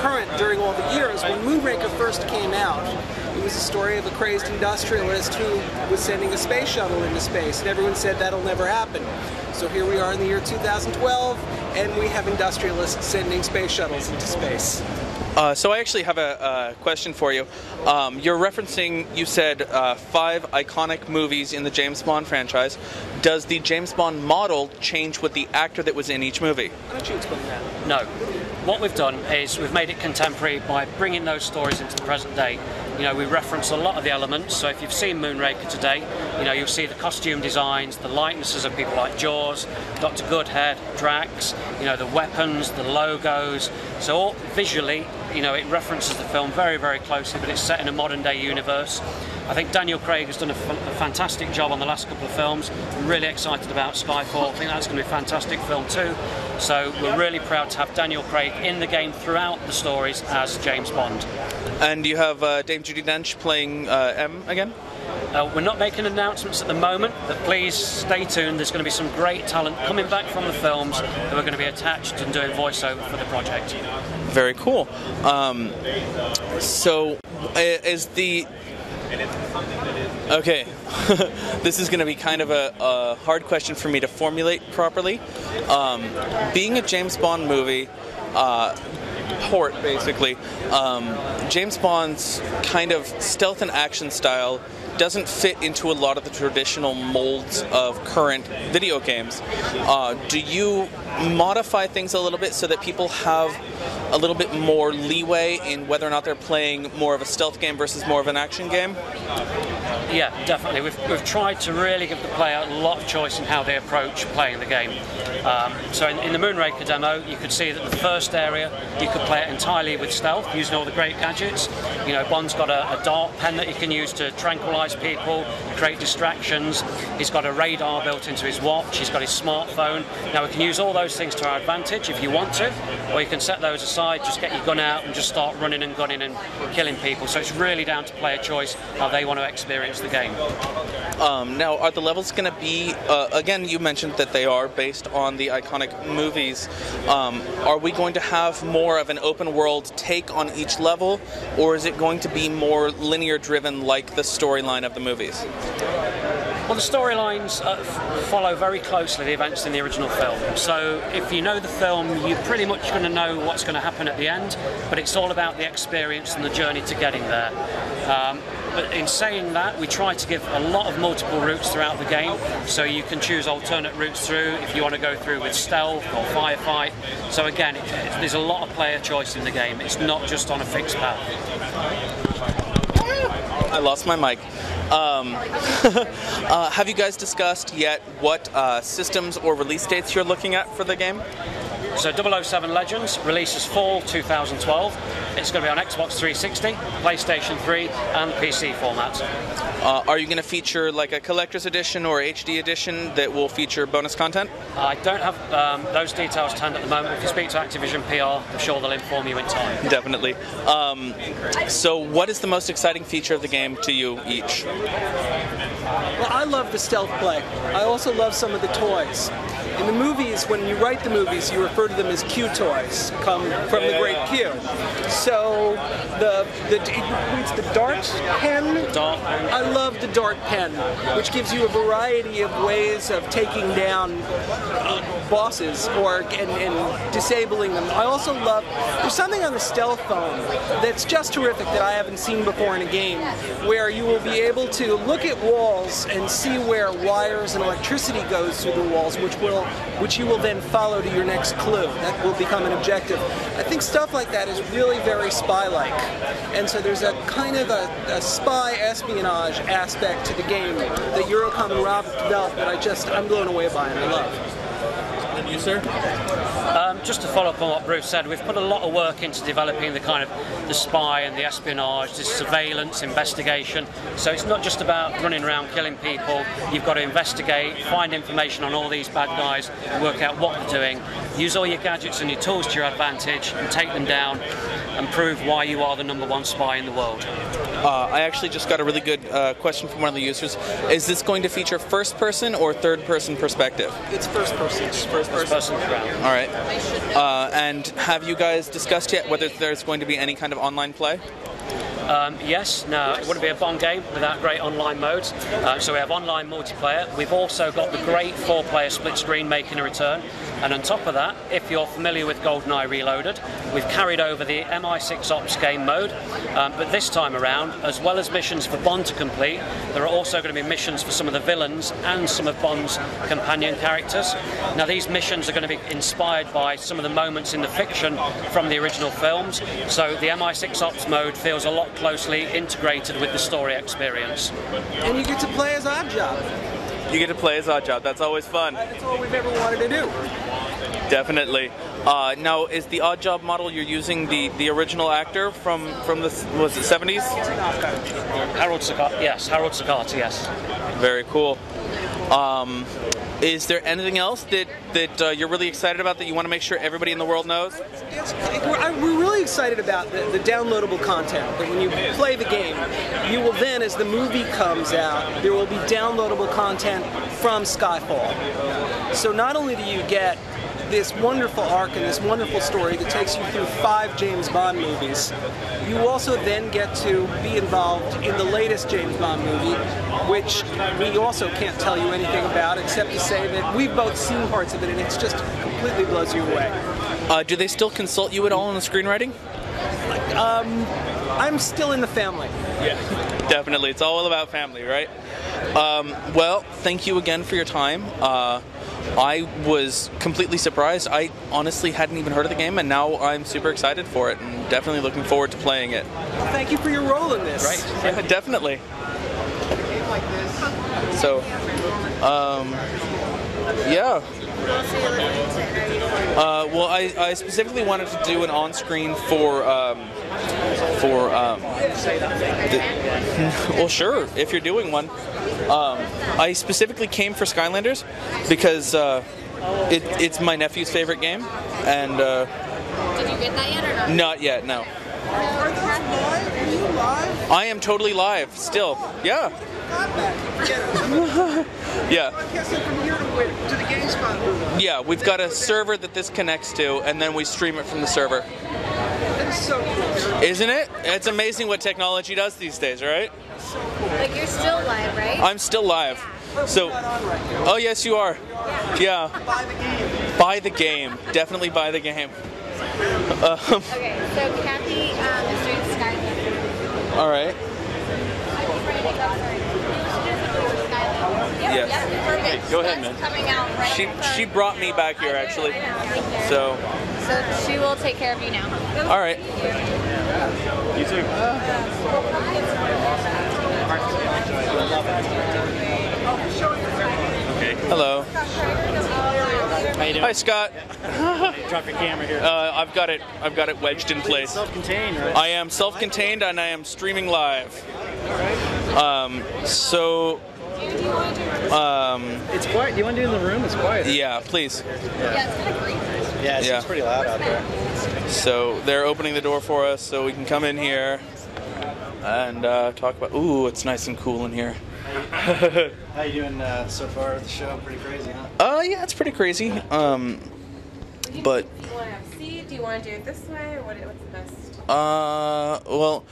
current during all the years, when Moonraker first came out, it was a story of a crazed industrialist who was sending a space shuttle into space, and everyone said that'll never happen. So here we are in the year 2012, and we have industrialists sending space shuttles into space. So I actually have a question for you. You're referencing, you said, 5 iconic movies in the James Bond franchise. Does the James Bond model change with the actor that was in each movie? Why don't you explain that? No. What we've done is we've made it contemporary by bringing those stories into the present day. You know, we reference a lot of the elements, so if you've seen Moonraker today, you know, you'll see the costume designs, the likenesses of people like Jaws, Dr. Goodhead, Drax, you know, the weapons, the logos. So all, visually, you know, it references the film very, very closely, but it's set in a modern day universe. I think Daniel Craig has done a fantastic job on the last couple of films. I'm really excited about Skyfall. I think that's going to be a fantastic film too. So we're really proud to have Daniel Craig in the game throughout the stories as James Bond. And you have Dame Judi Dench playing M again? We're not making announcements at the moment, but please stay tuned. There's going to be some great talent coming back from the films who are going to be attached and doing voiceover for the project. Very cool. So, is the... Okay, this is going to be kind of a hard question for me to formulate properly. Being a James Bond movie, port basically, James Bond's kind of stealth and action style doesn't fit into a lot of the traditional molds of current video games. Do you modify things a little bit so that people have a little bit more leeway in whether or not they're playing more of a stealth game versus more of an action game? Yeah, definitely. We've tried to really give the player a lot of choice in how they approach playing the game. So in the Moonraker demo, you could see that the first area, you could play it entirely with stealth, using all the great gadgets. You know, Bond's got a dart pen that he can use to tranquilize people, create distractions. He's got a radar built into his watch. He's got his smartphone. Now, we can use all those things to our advantage if you want to, or you can set those aside, just get your gun out and just start running and gunning and killing people. So it's really down to player choice how they want to experience the game. Now, are the levels going to be, again, you mentioned that they are based on the iconic movies. Are we going to have more of an open world take on each level, or is it going to be more linear driven like the storyline of the movies? Well, the storylines follow very closely the events in the original film. So if you know the film, you're pretty much going to know what's going to happen at the end, but it's all about the experience and the journey to getting there. But in saying that, we try to give a lot of multiple routes throughout the game, so you can choose alternate routes through if you want to go through with stealth or firefight. So again, there's a lot of player choice in the game. It's not just on a fixed path. I lost my mic. Have you guys discussed yet what systems or release dates you're looking at for the game? So 007 Legends releases fall 2012. It's going to be on Xbox 360, PlayStation 3 and PC formats. Are you going to feature like a collector's edition or HD edition that will feature bonus content? I don't have those details to hand at the moment. If you speak to Activision PR, I'm sure they'll inform you in time. Definitely. So what is the most exciting feature of the game to you each? Well, I love the stealth play. I also love some of the toys. In the movies, when you write the movies, you refer to them as Q toys, come from the great Q. So it's the dart pen. I love the dart pen, which gives you a variety of ways of taking down bosses and disabling them. I also love, there's something on the stealth phone that's just terrific that I haven't seen before in a game, where you will be able to look at walls and see where wires and electricity goes through the walls, which you will then follow to your next clue. That will become an objective. I think stuff like that is really very spy-like. And so there's a kind of a spy espionage aspect to the game that Eurocom and Rob developed that I'm blown away by and I love. And you, sir? Just to follow up on what Bruce said, we've put a lot of work into developing the kind of the spy and the espionage, the surveillance, investigation. So it's not just about running around killing people. You've got to investigate, find information on all these bad guys, work out what they're doing, use all your gadgets and your tools to your advantage, and take them down and prove why you are the #1 spy in the world. I actually just got a really good question from one of the users. Is this going to feature first-person or third-person perspective? It's first person. It's first person. All right. And have you guys discussed yet whether there's going to be any kind of online play? Yes, no, it wouldn't be a Bond game without great online modes. So we have online multiplayer. We've also got the great 4-player split screen making a return. And on top of that, if you're familiar with GoldenEye Reloaded, we've carried over the MI6 Ops game mode. But this time around, as well as missions for Bond to complete, there are also going to be missions for some of the villains and some of Bond's companion characters. Now, these missions are going to be inspired by some of the moments in the fiction from the original films. So the MI6 Ops mode feels a lot closely integrated with the story experience. And you get to play as Oddjob. You get to play as Oddjob. That's always fun. That's all we've ever wanted to do. Definitely. Now, is the Oddjob model you're using the original actor from the, was it 70s? Harold Sakati, yes. Harold Sakati, yes. Very cool. Is there anything else that you're really excited about that you want to make sure everybody in the world knows? We're really excited about the downloadable content. That when you play the game, you will then, as the movie comes out, there will be downloadable content from Skyfall. So not only do you get this wonderful arc and this wonderful story that takes you through 5 James Bond movies, you also then get to be involved in the latest James Bond movie, which we also can't tell you anything about except to say that we've both seen parts of it and it's just completely blows you away. Do they still consult you at all on the screenwriting? I'm still in the family. Yeah, definitely. It's all about family, right? Well, thank you again for your time. I was completely surprised. I honestly hadn't even heard of the game, and now I'm super excited for it, and definitely looking forward to playing it. Well, thank you for your role in this. Right. Yeah, definitely. So, yeah. Well, I specifically wanted to do an on-screen for well, sure, if you're doing one. I specifically came for Skylanders because it's my nephew's favorite game, and Did you get that yet or not? Not yet, no. Are those live? Are you live? I am totally live still. Yeah. Yeah. Broadcasting from here to the Gamespot booth. Yeah, we've got a server that this connects to, and then we stream it from the server. That's so cool. Isn't it? It's amazing what technology does these days, right? Like you're still live, right? I'm still live. So, oh yes, you are. Yeah. Buy the game. Buy the game. Definitely buy the game. Okay, so Kathy is doing Skylanders. All right. Yes. Yes. Perfect. Hey, go ahead, man. Coming out right She brought me back here actually. So she will take care of you now. all right. You too. Okay. Hello. How you doing? Hi, Scott. Drop your camera here. I've got it wedged in place. Self-contained, right? I am self-contained and I am streaming live. So. It's quiet. Do you want to do it in the room? It's quiet. Yeah, please. Yeah, it's pretty loud out there. So they're opening the door for us so we can come in here and talk about. Ooh, it's nice and cool in here. How you doing so far with the show? Pretty crazy, huh? Yeah, it's pretty crazy. But. Do you want to have a seat? Do you want to do it this way, or what's the best? Well,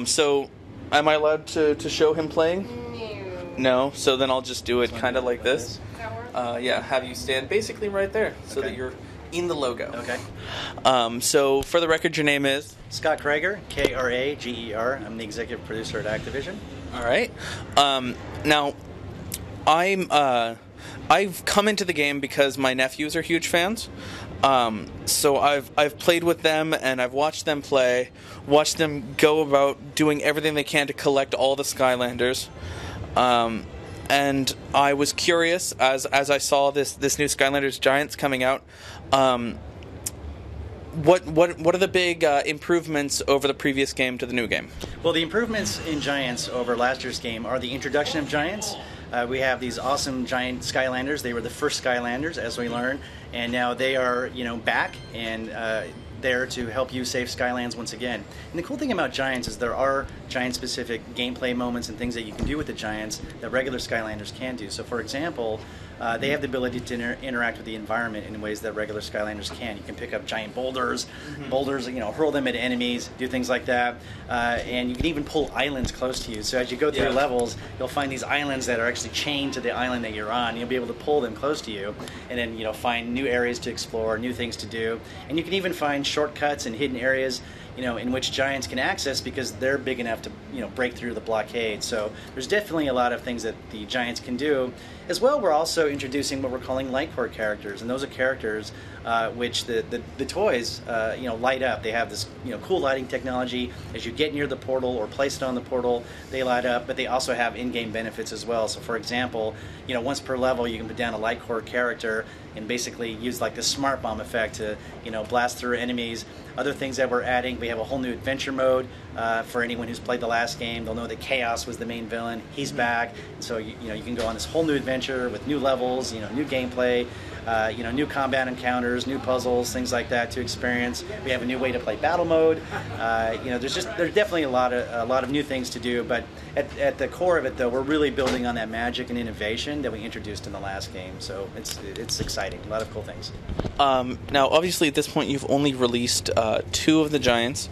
so am I allowed to show him playing? No. So then I'll just do it kind of like this. Yeah, have you stand basically right there so that you're in the logo. Okay. So for the record, your name is? Scott Krager, Krager. I'm the executive producer at Activision. All right. Now, I've come into the game because my nephews are huge fans. So I've played with them and I've watched them play, watched them go about doing everything they can to collect all the Skylanders. and I was curious as I saw this new Skylanders Giants coming out. What are the big improvements over the previous game to the new game? Well, the improvements in Giants over last year's game are the introduction of Giants. We have these awesome giant Skylanders. They were the first Skylanders, as we learned, and now they are, back and there to help you save Skylands once again. And the cool thing about Giants is there are Giant-specific gameplay moments and things that you can do with the Giants that regular Skylanders can't do. So, for example, they have the ability to interact with the environment in ways that regular Skylanders can. You can pick up giant boulders, hurl them at enemies, do things like that, and you can even pull islands close to you. So as you go through levels, you'll find these islands that are actually chained to the island that you're on. You'll be able to pull them close to you, and then find new areas to explore, new things to do, and you can even find shortcuts and hidden areas in which Giants can access because they're big enough to, break through the blockade. So there's definitely a lot of things that the Giants can do. As well, we're also introducing what we're calling light core characters, and those are characters which the toys, light up. They have this, cool lighting technology. As you get near the portal or place it on the portal, they light up, but they also have in-game benefits as well. So, for example, once per level, you can put down a light core character and basically use like the smart bomb effect to, blast through enemies. Other things that we're adding, we have a whole new adventure mode for anyone who's played the last game. They'll know that Chaos was the main villain. He's back, and so you can go on this whole new adventure with new levels, new gameplay, new combat encounters, new puzzles, things like that to experience. We have a new way to play battle mode. There's definitely a lot of new things to do, but at the core of it, though, we're really building on that magic and innovation that we introduced in the last game. So it's exciting. A lot of cool things. Now, obviously, at this point, you've only released 2 of the Giants.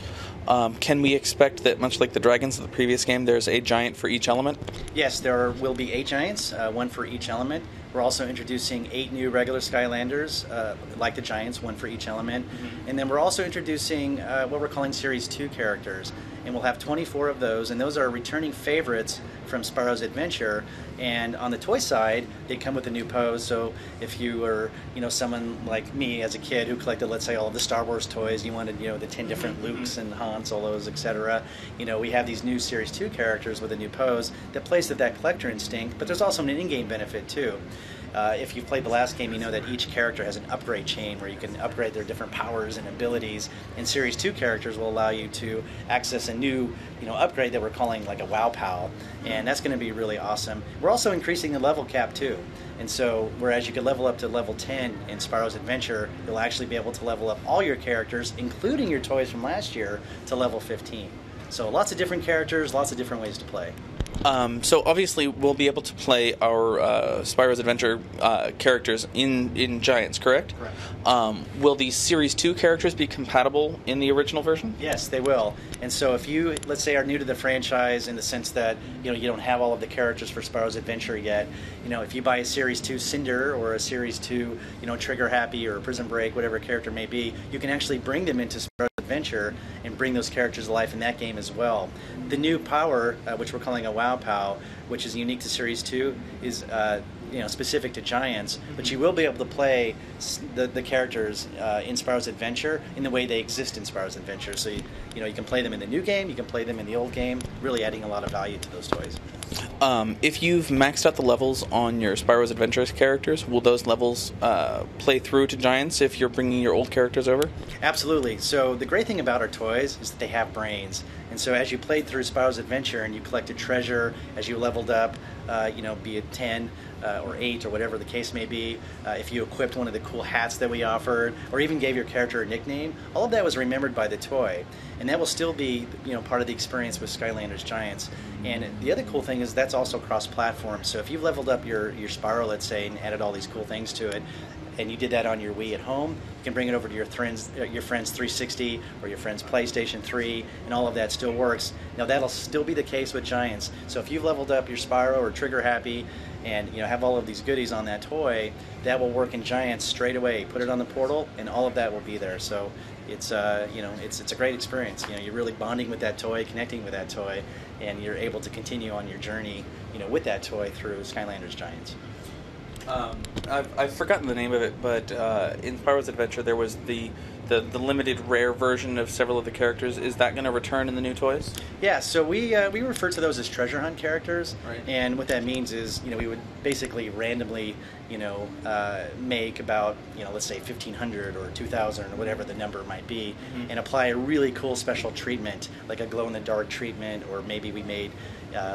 Can we expect that, much like the dragons of the previous game, there's a giant for each element? Yes, there will be 8 giants, 1 for each element. We're also introducing 8 new regular Skylanders, like the Giants, 1 for each element. And then we're also introducing what we're calling Series 2 characters. And we'll have 24 of those, and those are returning favorites from Spyro's Adventure. And on the toy side, they come with a new pose. So if you were, someone like me as a kid who collected, let's say, all of the Star Wars toys, you wanted, the 10 different Lukes and Han Solos, etc. We have these new Series 2 characters with a new pose that plays to that collector instinct, but there's also an in-game benefit too. If you've played the last game, you know that each character has an upgrade chain where you can upgrade their different powers and abilities. And Series 2 characters will allow you to access a new, upgrade that we're calling like a Wow Pal. And that's going to be really awesome. We're also increasing the level cap too. And so, whereas you could level up to level 10 in Spyro's Adventure, you'll actually be able to level up all your characters, including your toys from last year, to level 15. So lots of different characters, lots of different ways to play. So obviously we'll be able to play our Spyro's Adventure characters in Giants, correct? Correct. Will the Series 2 characters be compatible in the original version? Yes, they will. And so if you, let's say, are new to the franchise in the sense that you don't have all of the characters for Spyro's Adventure yet, if you buy a Series 2 Cinder or a Series 2, Trigger Happy or Prison Break, whatever character may be, you can actually bring them into Spyro's Adventure and bring those characters to life in that game as well. The new power, which we're calling a Wow Pal, which is unique to Series 2, is specific to Giants, but you will be able to play the characters in Spyro's Adventure in the way they exist in Spyro's Adventure. So you can play them in the new game, you can play them in the old game, really adding a lot of value to those toys. If you've maxed out the levels on your Spyro's Adventures characters, will those levels play through to Giants if you're bringing your old characters over? Absolutely. So the great thing about our toys is that they have brains. And so as you played through Spyro's Adventure and you collected treasure, as you leveled up, be it 10 or 8 or whatever the case may be, if you equipped one of the cool hats that we offered, or even gave your character a nickname, all of that was remembered by the toy. And that will still be part of the experience with Skylanders Giants. And the other cool thing is that's also cross-platform. So if you've leveled up your Spyro, let's say, and added all these cool things to it, and you did that on your Wii at home, you can bring it over to your friend's 360 or your friend's PlayStation 3, and all of that still works. Now that'll still be the case with Giants. So if you've leveled up your Spyro or Trigger Happy, and have all of these goodies on that toy, that will work in Giants straight away. Put it on the portal, and all of that will be there. So it's it's a great experience. You're really bonding with that toy, connecting with that toy, and you're able to continue on your journey with that toy through Skylanders Giants. I've forgotten the name of it, but in Spyro's Adventure there was the limited rare version of several of the characters. Is that going to return in the new toys? Yeah, so we refer to those as treasure hunt characters, right. And what that means is, we would basically randomly, make about, let's say 1,500 or 2,000 or whatever the number might be, and apply a really cool special treatment, like a glow-in-the-dark treatment, or maybe we made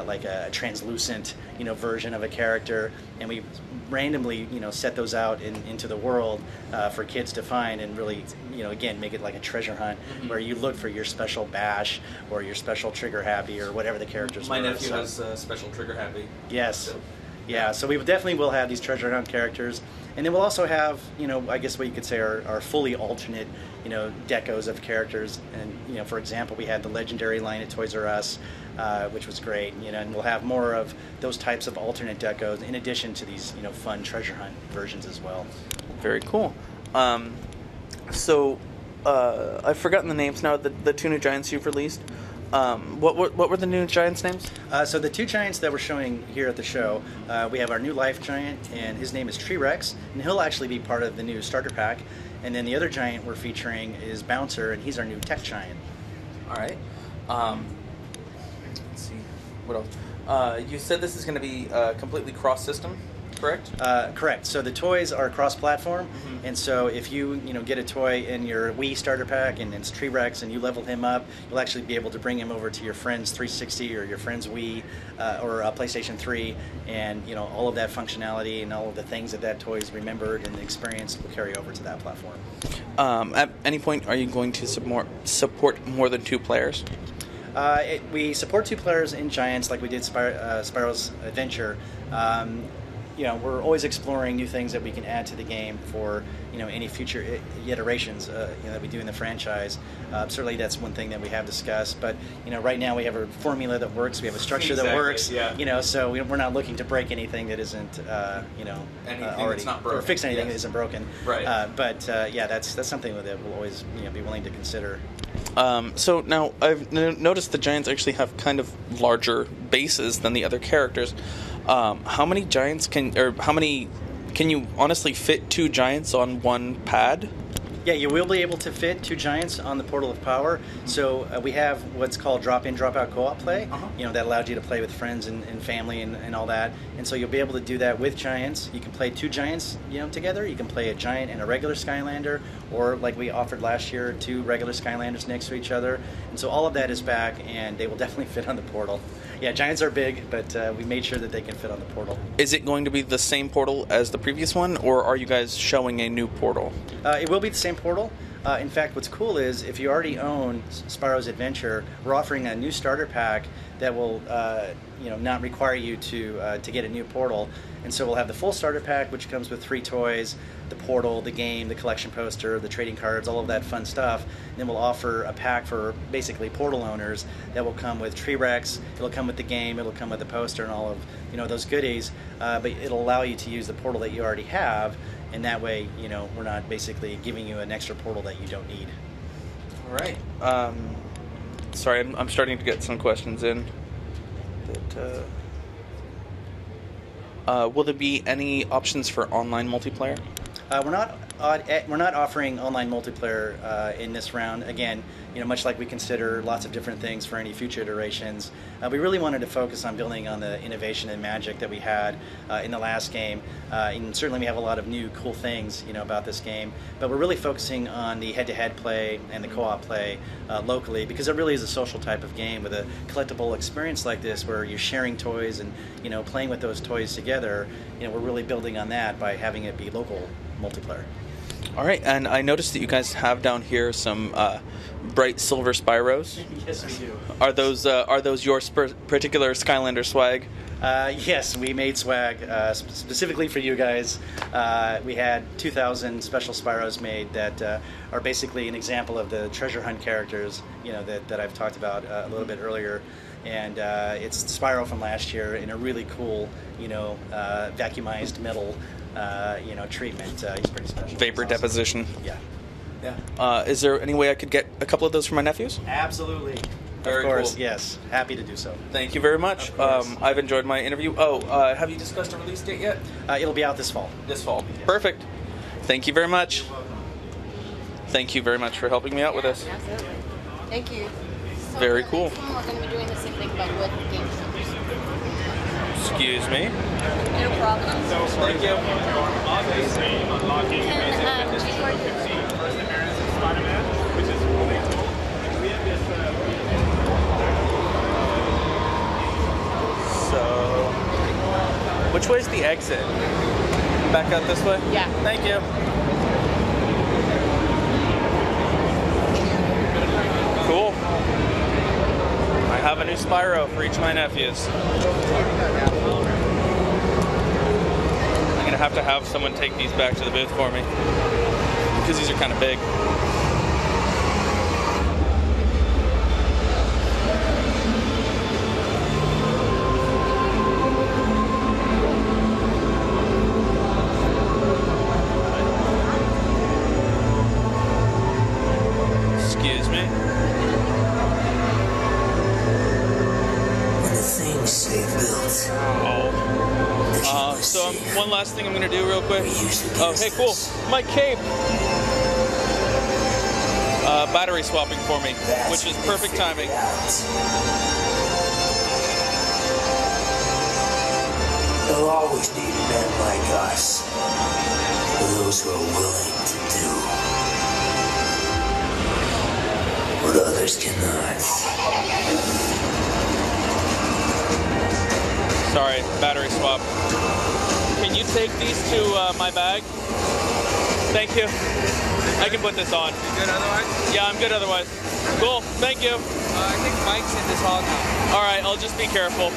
like a translucent, version of a character, and we randomly, set those out into the world for kids to find, and really, again, make it like a treasure hunt where you look for your special Bash or your special Trigger Happy or whatever the characters My were. nephew has special Trigger Happy. Yes. Yeah, so we definitely will have these treasure hunt characters. And then we'll also have, I guess what you could say are fully alternate, decos of characters. And, for example, we had the Legendary line at Toys R Us, which was great, and we'll have more of those types of alternate decos in addition to these, fun treasure hunt versions as well. Very cool. So, I've forgotten the names now, the two new Giants you've released. What were the new Giants' names? So the two Giants that we're showing here at the show, we have our new Life Giant, and his name is T-Rex, and he'll actually be part of the new starter pack. And then the other Giant we're featuring is Bouncer, and he's our new Tech Giant. All right. Let's see. What else? You said this is going to be completely cross-system, correct? Correct. So the toys are cross-platform, and so if you get a toy in your Wii starter pack and it's T-Rex and you level him up, you'll actually be able to bring him over to your friend's 360 or your friend's Wii or PlayStation 3, and all of that functionality and all of the things that toy's remembered and experienced will carry over to that platform. At any point, are you going to support more than 2 players? We support 2 players in Giants, like we did Spyro's Adventure. We're always exploring new things that we can add to the game for any future iterations that we do in the franchise. Certainly, that's one thing that we have discussed. But right now we have a formula that works. We have a structure that works. Yeah. So we're not looking to break anything that isn't anything already, that's not broken. or fix anything Yes. that isn't broken. Right. That's something that we'll always be willing to consider. So now I've noticed the Giants actually have kind of larger bases than the other characters. How many Giants can you honestly fit 2 Giants on one pad? Yeah, you will be able to fit 2 Giants on the Portal of Power. So we have what's called drop-in, drop-out co-op play. That allows you to play with friends and family and all that. And so you'll be able to do that with Giants. You can play 2 Giants, together. You can play a Giant and a regular Skylander, or like we offered last year, 2 regular Skylanders next to each other. And so all of that is back, and they will definitely fit on the Portal. Yeah, Giants are big, but we made sure that they can fit on the Portal. Is it going to be the same Portal as the previous one, or are you guys showing a new Portal? It will be the same Portal. In fact, what's cool is if you already own Spyro's Adventure, we're offering a new starter pack that will not require you to get a new Portal. And so we'll have the full starter pack, which comes with 3 toys, the Portal, the game, the collection poster, the trading cards, all of that fun stuff. And then we'll offer a pack for basically Portal owners that will come with T-Rex, it'll come with the game, it'll come with the poster and all of those goodies, but it'll allow you to use the Portal that you already have, and that way, we're not basically giving you an extra Portal that you don't need. All right. Sorry, I'm starting to get some questions in. Will there be any options for online multiplayer? We're not offering online multiplayer in this round. Again, much like we consider lots of different things for any future iterations, we really wanted to focus on building on the innovation and magic that we had in the last game. And certainly we have a lot of new cool things, about this game. But we're really focusing on the head-to-head play and the co-op play locally, because it really is a social type of game with a collectible experience like this, where you're sharing toys and playing with those toys together. We're really building on that by having it be local multiplayer. All right, and I noticed that you guys have down here some bright silver Spyros. Yes, we do. Are those your particular Skylander swag? Yes, we made swag specifically for you guys. We had 2,000 special Spyros made that are basically an example of the treasure hunt characters, that I've talked about a little bit earlier. And it's Spyro from last year in a really cool, vacuumized metal, treatment. He's pretty special. Vapor deposition. Yeah. Is there any way I could get a couple of those for my nephews? Absolutely. Very of course, cool. yes. Happy to do so. Thank you very much. I've enjoyed my interview. Have you discussed a release date yet? It'll be out this fall. This fall. Perfect. Thank you very much. Thank you very much for helping me out with this. Absolutely. Thank you. Very cool. We're going to be doing the same thing, but with games. Excuse me. No problem. Thank you. Obviously, unlocking first appearance of Spider-Man, which is really cool. And we have this. So, which way's the exit? Back out this way? Yeah. Thank you. Cool. I have a new Spyro for each of my nephews. I'm gonna have to have someone take these back to the booth for me because these are kind of big. Excuse me. When the things they built. So one last thing I'm going to do real quick. Oh, hey, cool. My cape. Battery swapping for me, which is perfect timing. They'll always need men like us. Those who are willing to do what others cannot. Sorry, battery swap. Can you take these to my bag? Thank you. I can put this on. You good otherwise? Yeah, I'm good otherwise. Cool, thank you. I think Mike's in this hall now. All right, I'll just be careful.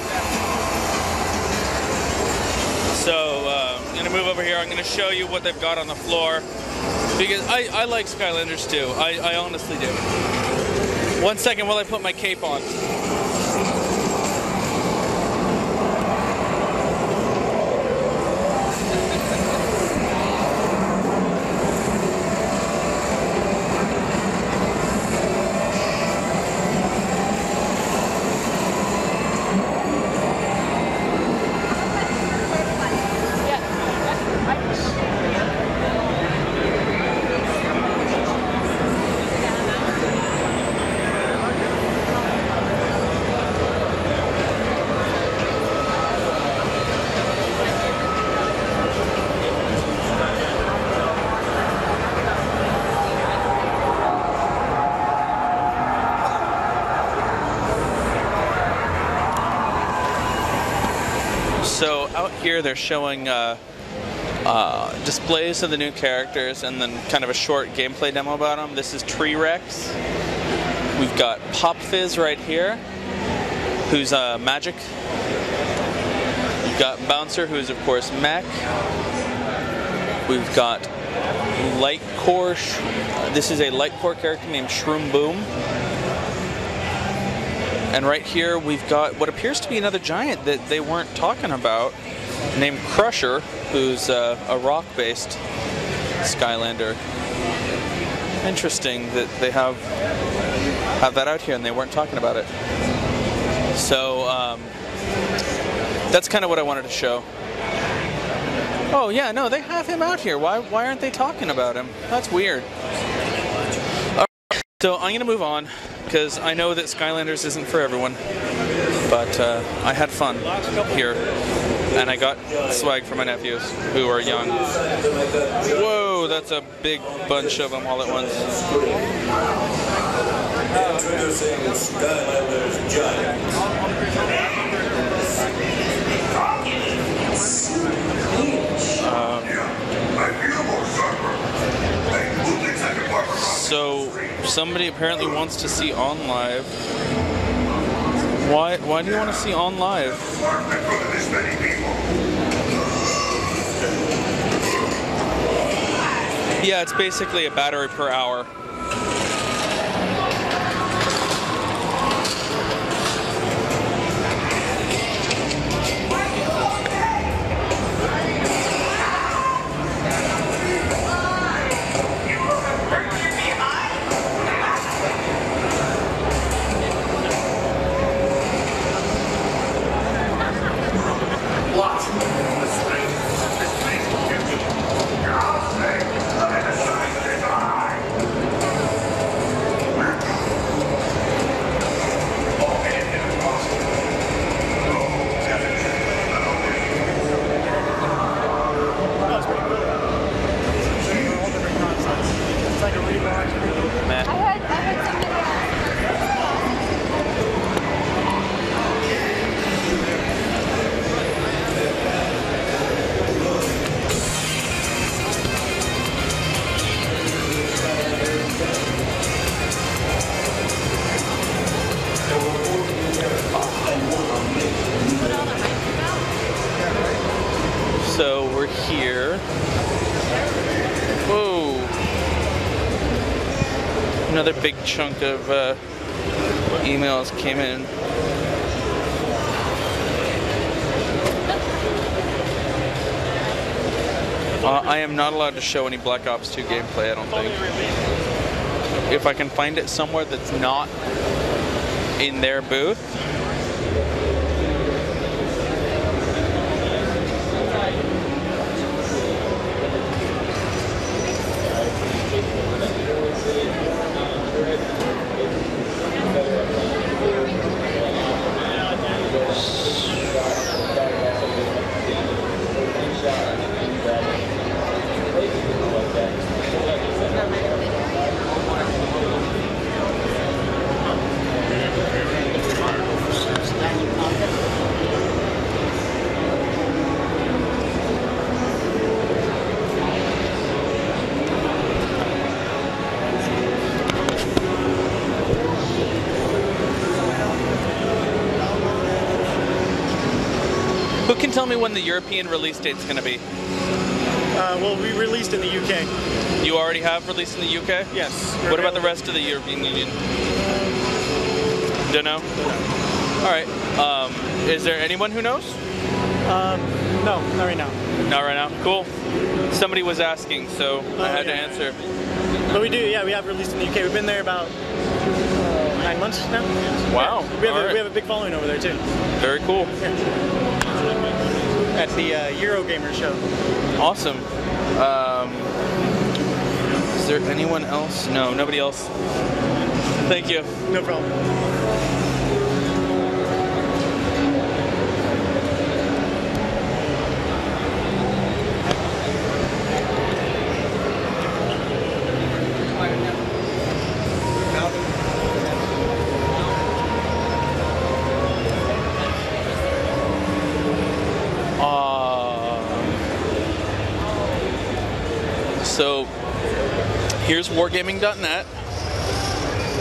So, I'm going to move over here. I'm going to show you what they've got on the floor. Because I like Skylanders too. I honestly do. 1 second while I put my cape on. So out here they're showing displays of the new characters and then kind of a short gameplay demo about them. This is Tree Rex. We've got Pop Fizz right here, who's Magic. We've got Bouncer, who is of course Mech. We've got Light Core. This is a Light Core character named Shroom Boom. And right here we've got what appears to be another giant that they weren't talking about, named Crusher, who's a rock-based Skylander. Interesting that they have that out here and they weren't talking about it. So that's kind of what I wanted to show. Oh yeah, no, they have him out here. Why aren't they talking about him? That's weird. So I'm going to move on, because I know that Skylanders isn't for everyone, but I had fun here, and I got swag for my nephews, who are young. Whoa, that's a big bunch of them all at once. Introducing Skylanders Giants. So somebody apparently wants to see on live. Why do you want to see on live? Yeah, it's basically a battery per hour. here. Whoa. Another big chunk of emails came in. I am not allowed to show any Black Ops 2 gameplay, I don't think. If I can find it somewhere that's not in their booth. Who can tell me when the European release date's going to be? Well, we released in the UK. You already have released in the UK? Yes. What about the rest of the European Union? Don't know? All right. Is there anyone who knows? No, not right now. Not right now? Cool. Somebody was asking, so I had to answer. But we do, yeah, we have released in the UK. We've been there about 9 months now. Wow. We have a big following over there, too. Very cool. Yeah. At the Eurogamer show. Awesome. Is there anyone else? No, nobody else. Thank you. No problem. So here's wargaming.net.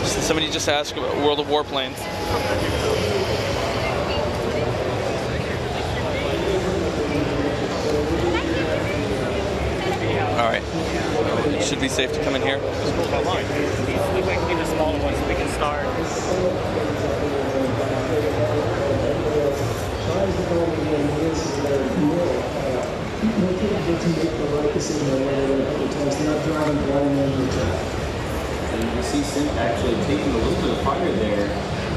Somebody just asked about World of Warplanes. Alright. It should be safe to come in here. We might be the smaller ones so we can start. And you see Sim actually taking a little bit of fire there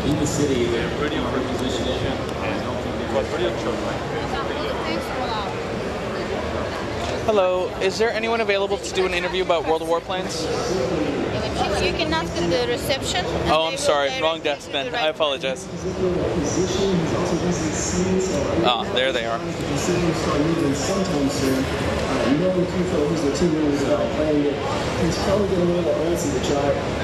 in the city. They're pretty on her position. I don't think they were pretty Hello, is there anyone available to do an interview about World of Warplanes? You can ask in the reception. Oh, I'm sorry, wrong desk then. I apologize. Ah, there they are.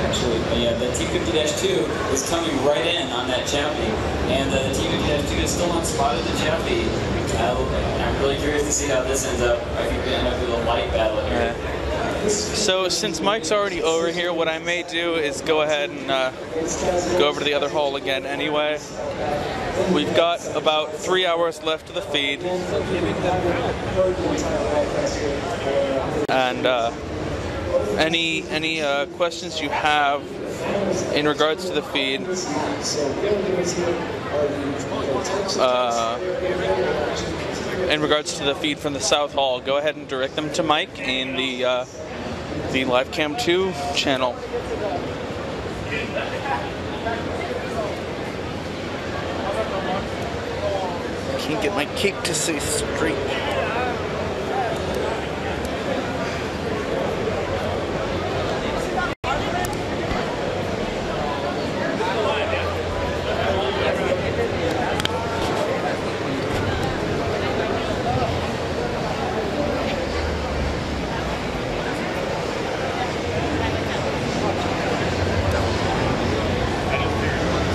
Actually, yeah, the T50-2 is coming right in on that Chappie, and the T50-2 is still unspotted the Chappie. I'm really curious to see how this ends up. I think we end up with a light battle here. So since Mike's already over here, what I may do is go ahead and go over to the other hall again anyway. We've got about 3 hours left of the feed. And any questions you have in regards to the feed, in regards to the feed from the South Hall, go ahead and direct them to Mike in the LiveCam 2 channel. Can't get my cape to stay straight.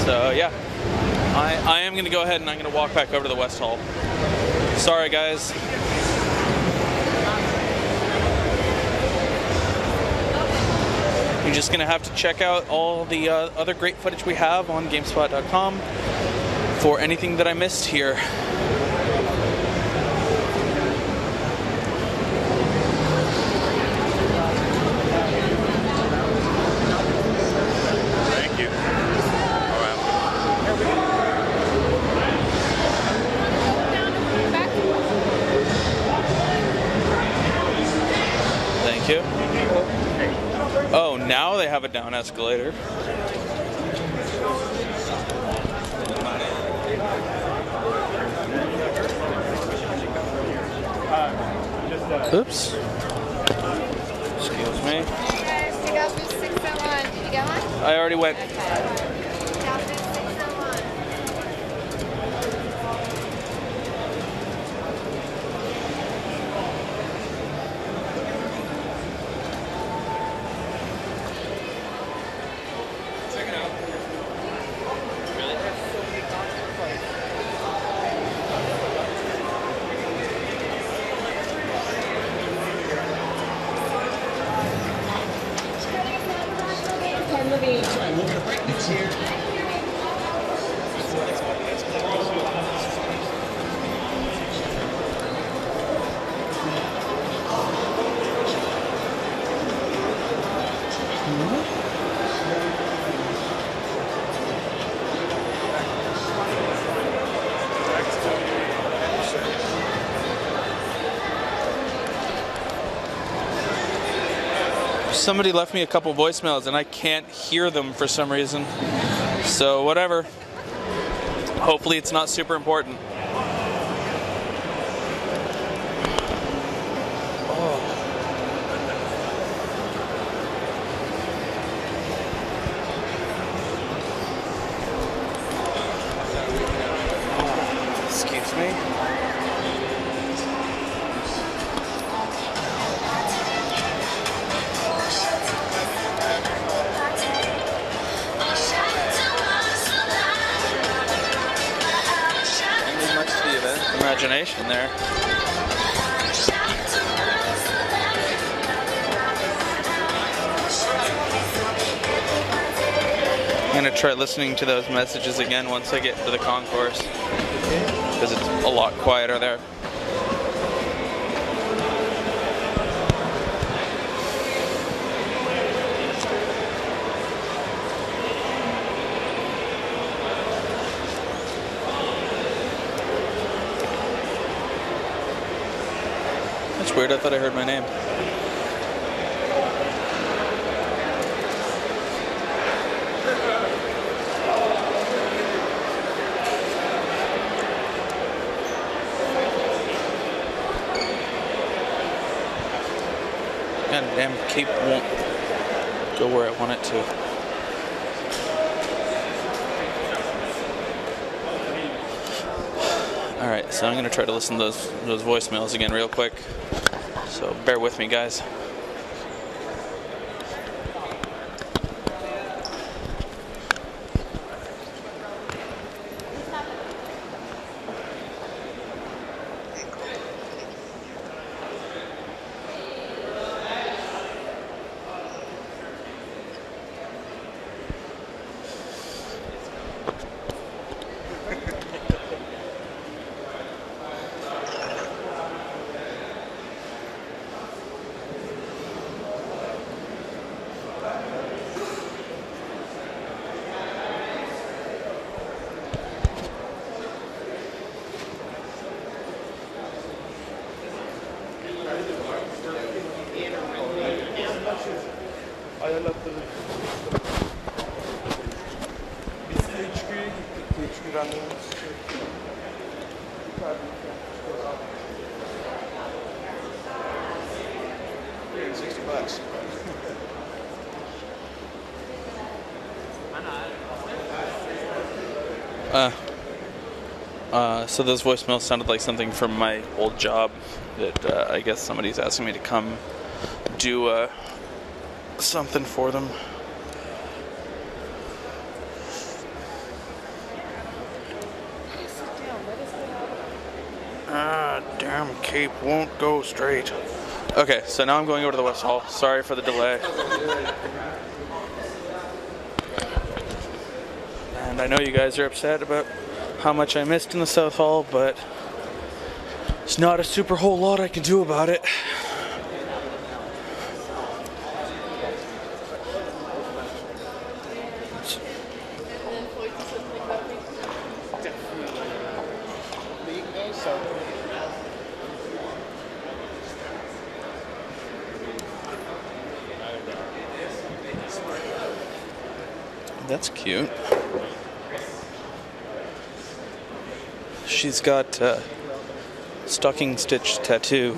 So yeah, I am going to go ahead and I'm going to walk back over to the West Hall. Sorry guys. You're just going to have to check out all the other great footage we have on Gamespot.com for anything that I missed here. Oh, now they have a down escalator. Oops. Excuse me. Hey guys, check out booth 601. Did you get one? I already went. Check out booth 601. Check it out. Really? There's so many concerts to play. Sorry, we'll get a break next year. Somebody left me a couple voicemails and I can't hear them for some reason. So whatever. Hopefully it's not super important. Excuse me. Imagination there. I'm gonna try listening to those messages again once I get to the concourse because it's a lot quieter there. That's weird, I thought I heard my name. God damn, cape won't go where I want it to. Alright, so I'm going to try to listen to those voicemails again real quick. So bear with me, guys. So those voicemails sounded like something from my old job that I guess somebody's asking me to come do something for them. Damn cape won't go straight. Okay, so now I'm going over to the West Hall. Sorry for the delay. And I know you guys are upset about how much I missed in the South Hall, but it's not a super whole lot I can do about it. That's cute. She's got stocking stitch tattoo,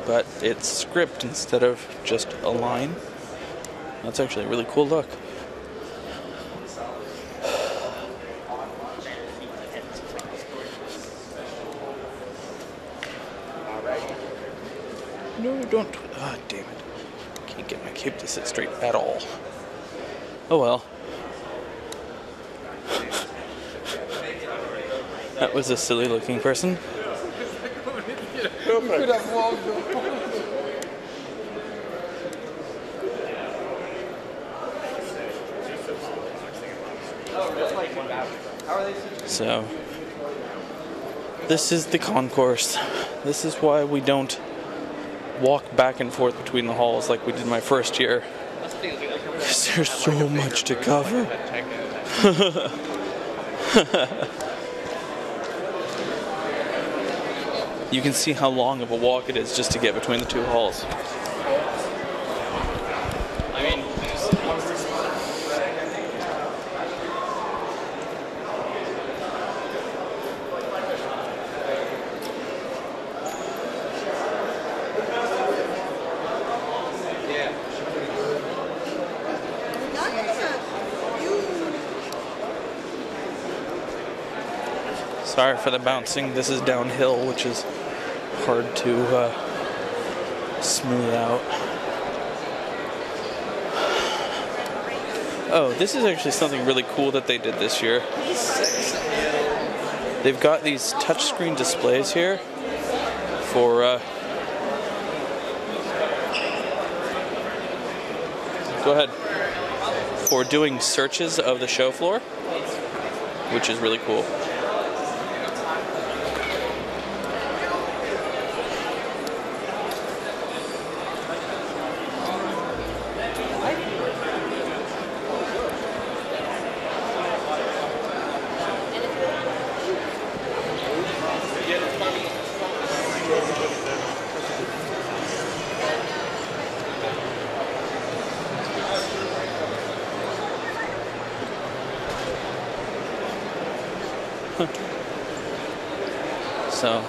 but it's script instead of just a line. That's actually a really cool look. No, don't. Ah, damn it. Can't get my cape to sit straight at all. Oh well. That was a silly looking person. So, this is the concourse. This is why we don't walk back and forth between the halls like we did my first year. Because there's so much to cover. You can see how long of a walk it is just to get between the two halls. Sorry for the bouncing. This is downhill, which is hard to smooth out. Oh, this is actually something really cool that they did this year. They've got these touchscreen displays here for go ahead, for doing searches of the show floor, which is really cool. So,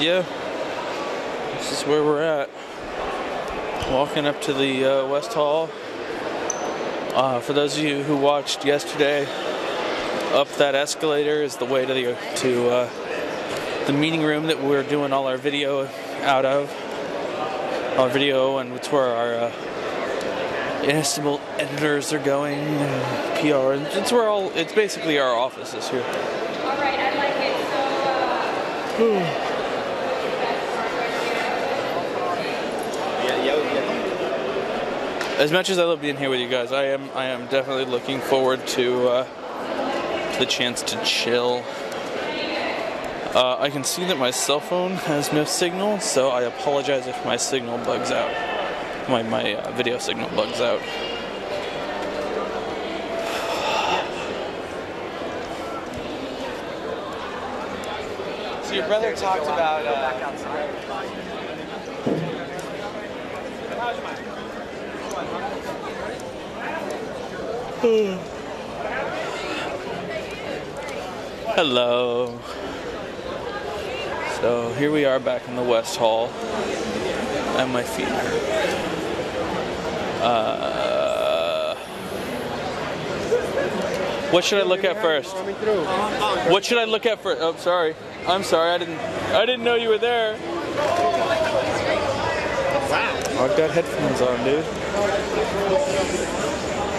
yeah, this is where we're at. Walking up to the West Hall. For those of you who watched yesterday, up that escalator is the way to the meeting room that we're doing all our video out of. Our video, and it's where our inestimable editors are going, and PR, and it's basically our offices here. Alright, I like it. As much as I love being here with you guys, I am definitely looking forward to the chance to chill. I can see that my cell phone has no signal, so I apologize if my signal bugs out. My video signal bugs out. So your brother talked about back outside. Hello. So here we are back in the West Hall, and my feet hurt. What should I look at first? What should I look at first? Oh, sorry. I'm sorry. I didn't know you were there. Wow. I've got headphones on, dude.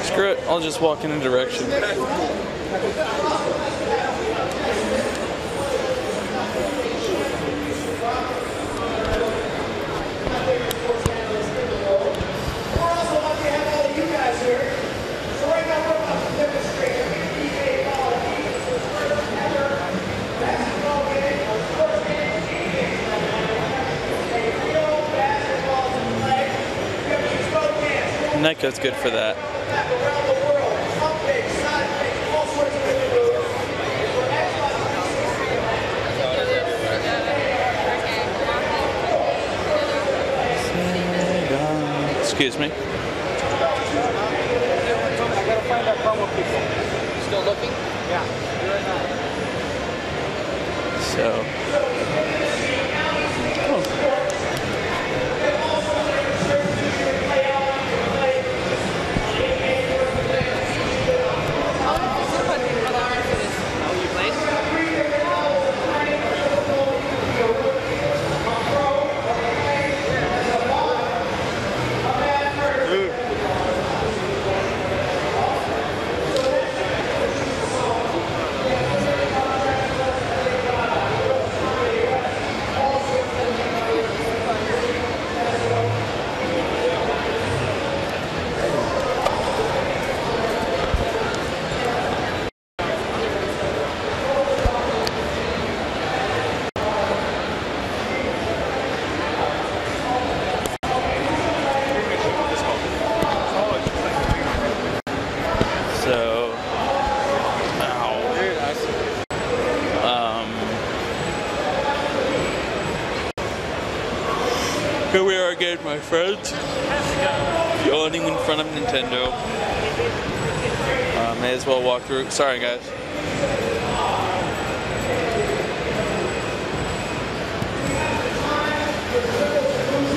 Screw it. I'll just walk in a direction. Nyko's good for that. Excuse me. I gotta find that promo people. Still looking? Yeah. Right now. So. Oh. Here we are again, my friends. Yawning in front of Nintendo. May as well walk through. Sorry, guys.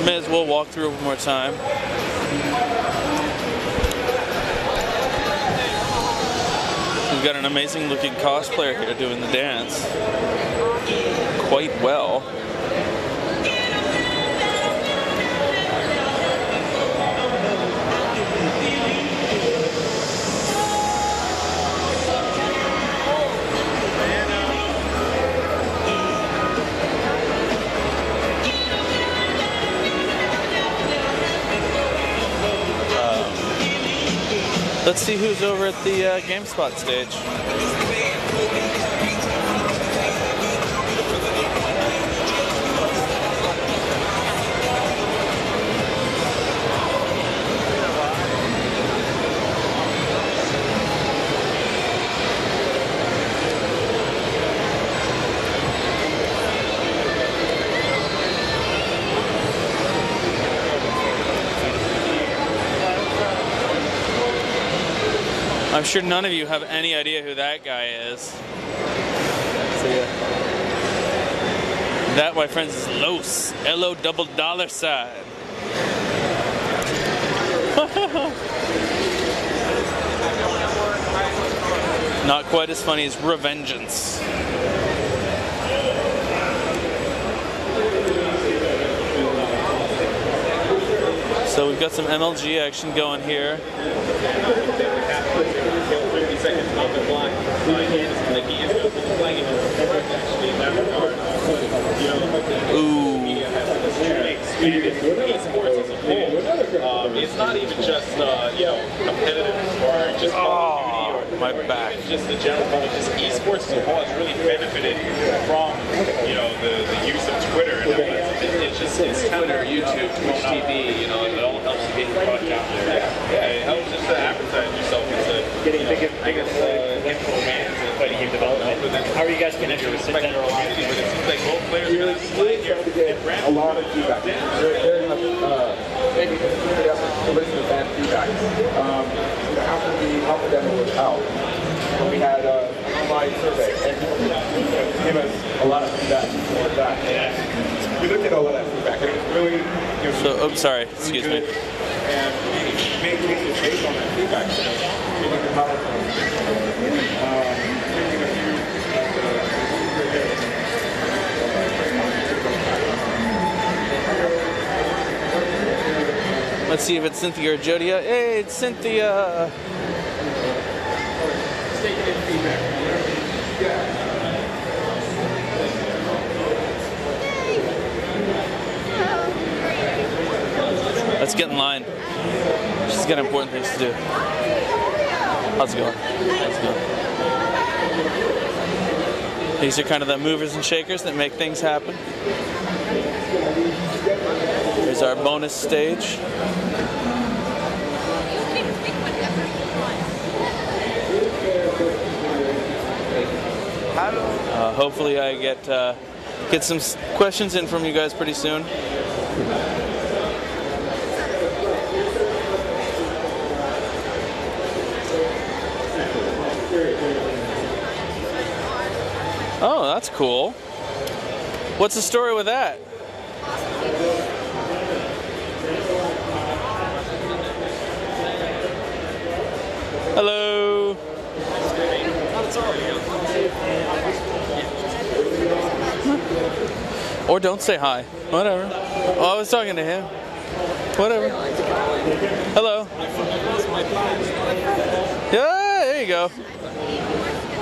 May as well walk through one more time. We've got an amazing looking cosplayer here doing the dance. Quite well. Let's see who's over at the Gamespot stage. I'm sure none of you have any idea who that guy is. See ya. That, my friends, is Los. L-O double dollar sign. Not quite as funny as Revengeance. So we've got some MLG action going here. 30 seconds off the clock. Ooh. Esports as a whole. It's not even just competitive or just Call of Duty or my back. Just the general public. Just esports as a whole has really benefited from the use of Twitter and it's Twitter, YouTube, Twitch TV. It all helps to get your product out there. Yeah, it helps just to advertise yourself into getting biggest info fans and fighting game development. How are you guys connected with the general community? But it seems like both players are really playing here. A lot of feedback. Very much maybe to listen to fan feedback. How can we help them with how? We had an online survey and gave us a lot of feedback for that. We looked at all of that feedback and it was really So, oh, sorry, excuse me. And made changes based on that feedback. So, really powerful. Let's see if it's Cynthia or Jodia. Hey, it's Cynthia! Let's get in line. She's got important things to do. How's it going? How's it going? These are kind of the movers and shakers that make things happen. Here's our bonus stage. Hopefully I get some questions in from you guys pretty soon. Oh, that's cool. What's the story with that? Hello. Or don't say hi. Whatever. Oh, I was talking to him. Whatever. Hello. Yeah, there you go.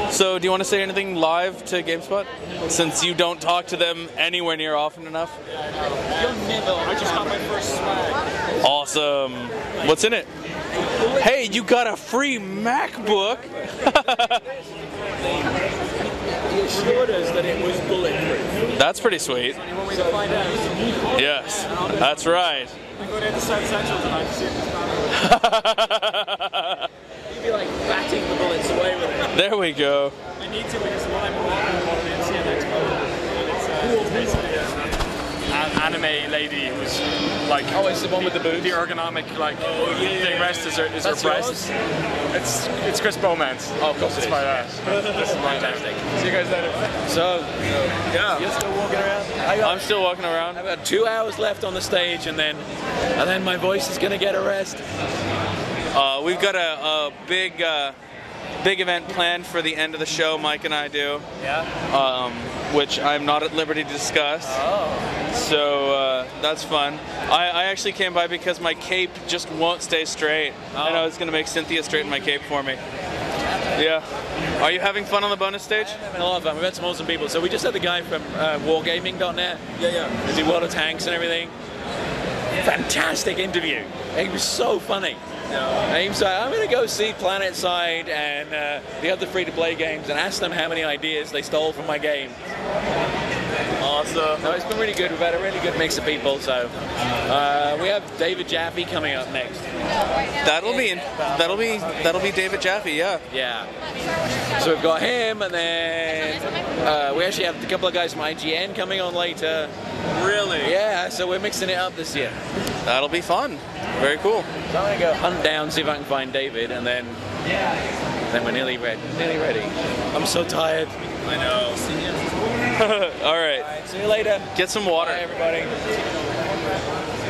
So, do you want to say anything live to Gamespot? Since you don't talk to them anywhere near often enough? I just got my first swag. Awesome. What's in it? Hey, you got a free MacBook. He assured us that it was bulletproof. That's pretty sweet. You want me to find out? Yes, that's right. We go down to South Central tonight to see if it's You'd be like batting the bullets away with it. There we go. I need to because the one I'm on the NCM Expo. And it's basically an anime lady who's like. Oh, it's the one with the boobs? The ergonomic thing rest is her breast. It's Chris Bowman's. Oh, of course it's my ass. This is fantastic. See you guys later. So, yeah. You're still walking around? I'm still walking around. I've got 2 hours left on the stage, and then my voice is gonna get a rest. We've got a big event planned for the end of the show. Mike and I do. Yeah. Which I'm not at liberty to discuss. Oh. So that's fun. I actually came by because my cape just won't stay straight, and I was gonna make Cynthia straighten my cape for me. Yeah. Are you having fun on the bonus stage? I'm having a lot of fun. We've had some awesome people. So we just had the guy from wargaming.net. Yeah. They do World of Tanks and everything. Fantastic interview. It was so funny. I'm going to go see PlanetSide and the other free-to-play games and ask them how many ideas they stole from my game. Awesome. No, it's been really good. We've had a really good mix of people. So we have David Jaffe coming up next. That'll be David Jaffe. Yeah. Yeah. So we've got him, and then we actually have a couple of guys from IGN coming on later. Really? Yeah. So we're mixing it up this year. That'll be fun. Very cool. So I'm gonna go hunt down, see if I can find David, and then we're nearly ready. I'm so tired. I know. All right. See you later. Get some water. Bye, everybody.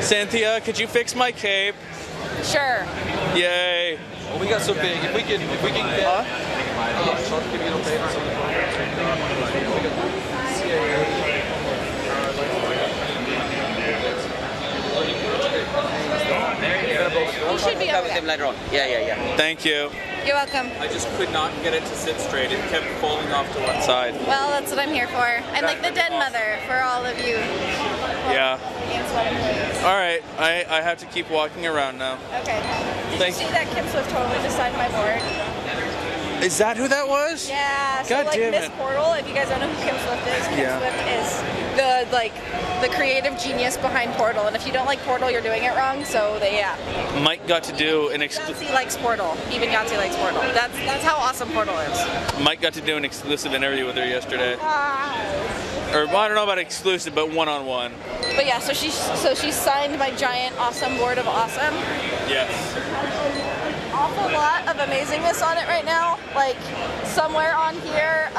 Cynthia, could you fix my cape? Sure. Yay. Well, we got so big. If we can get. You should be over there. Later on. Yeah. Thank you. You're welcome. I just could not get it to sit straight. It kept falling off to one side. Well, that's what I'm here for. I'm like the den mother for all of you. Yeah. All right. I have to keep walking around now. Okay. Thanks. Did you see that Kim Swift totally just signed my board? Is that who that was? Yeah. So God like damn Miss it. Portal, if you guys don't know who Kim Swift is, Kim Yeah. Swift is the creative genius behind Portal. And if you don't like Portal, you're doing it wrong. So Mike got to do an Yahtzee likes Portal. Even Yahtzee likes Portal. That's how awesome Portal is. Mike got to do an exclusive interview with her yesterday. Or I don't know about exclusive, but one-on-one. But yeah, so she signed my giant awesome board of awesome. Yes. Awful lot of amazingness on it right now. Like somewhere on here,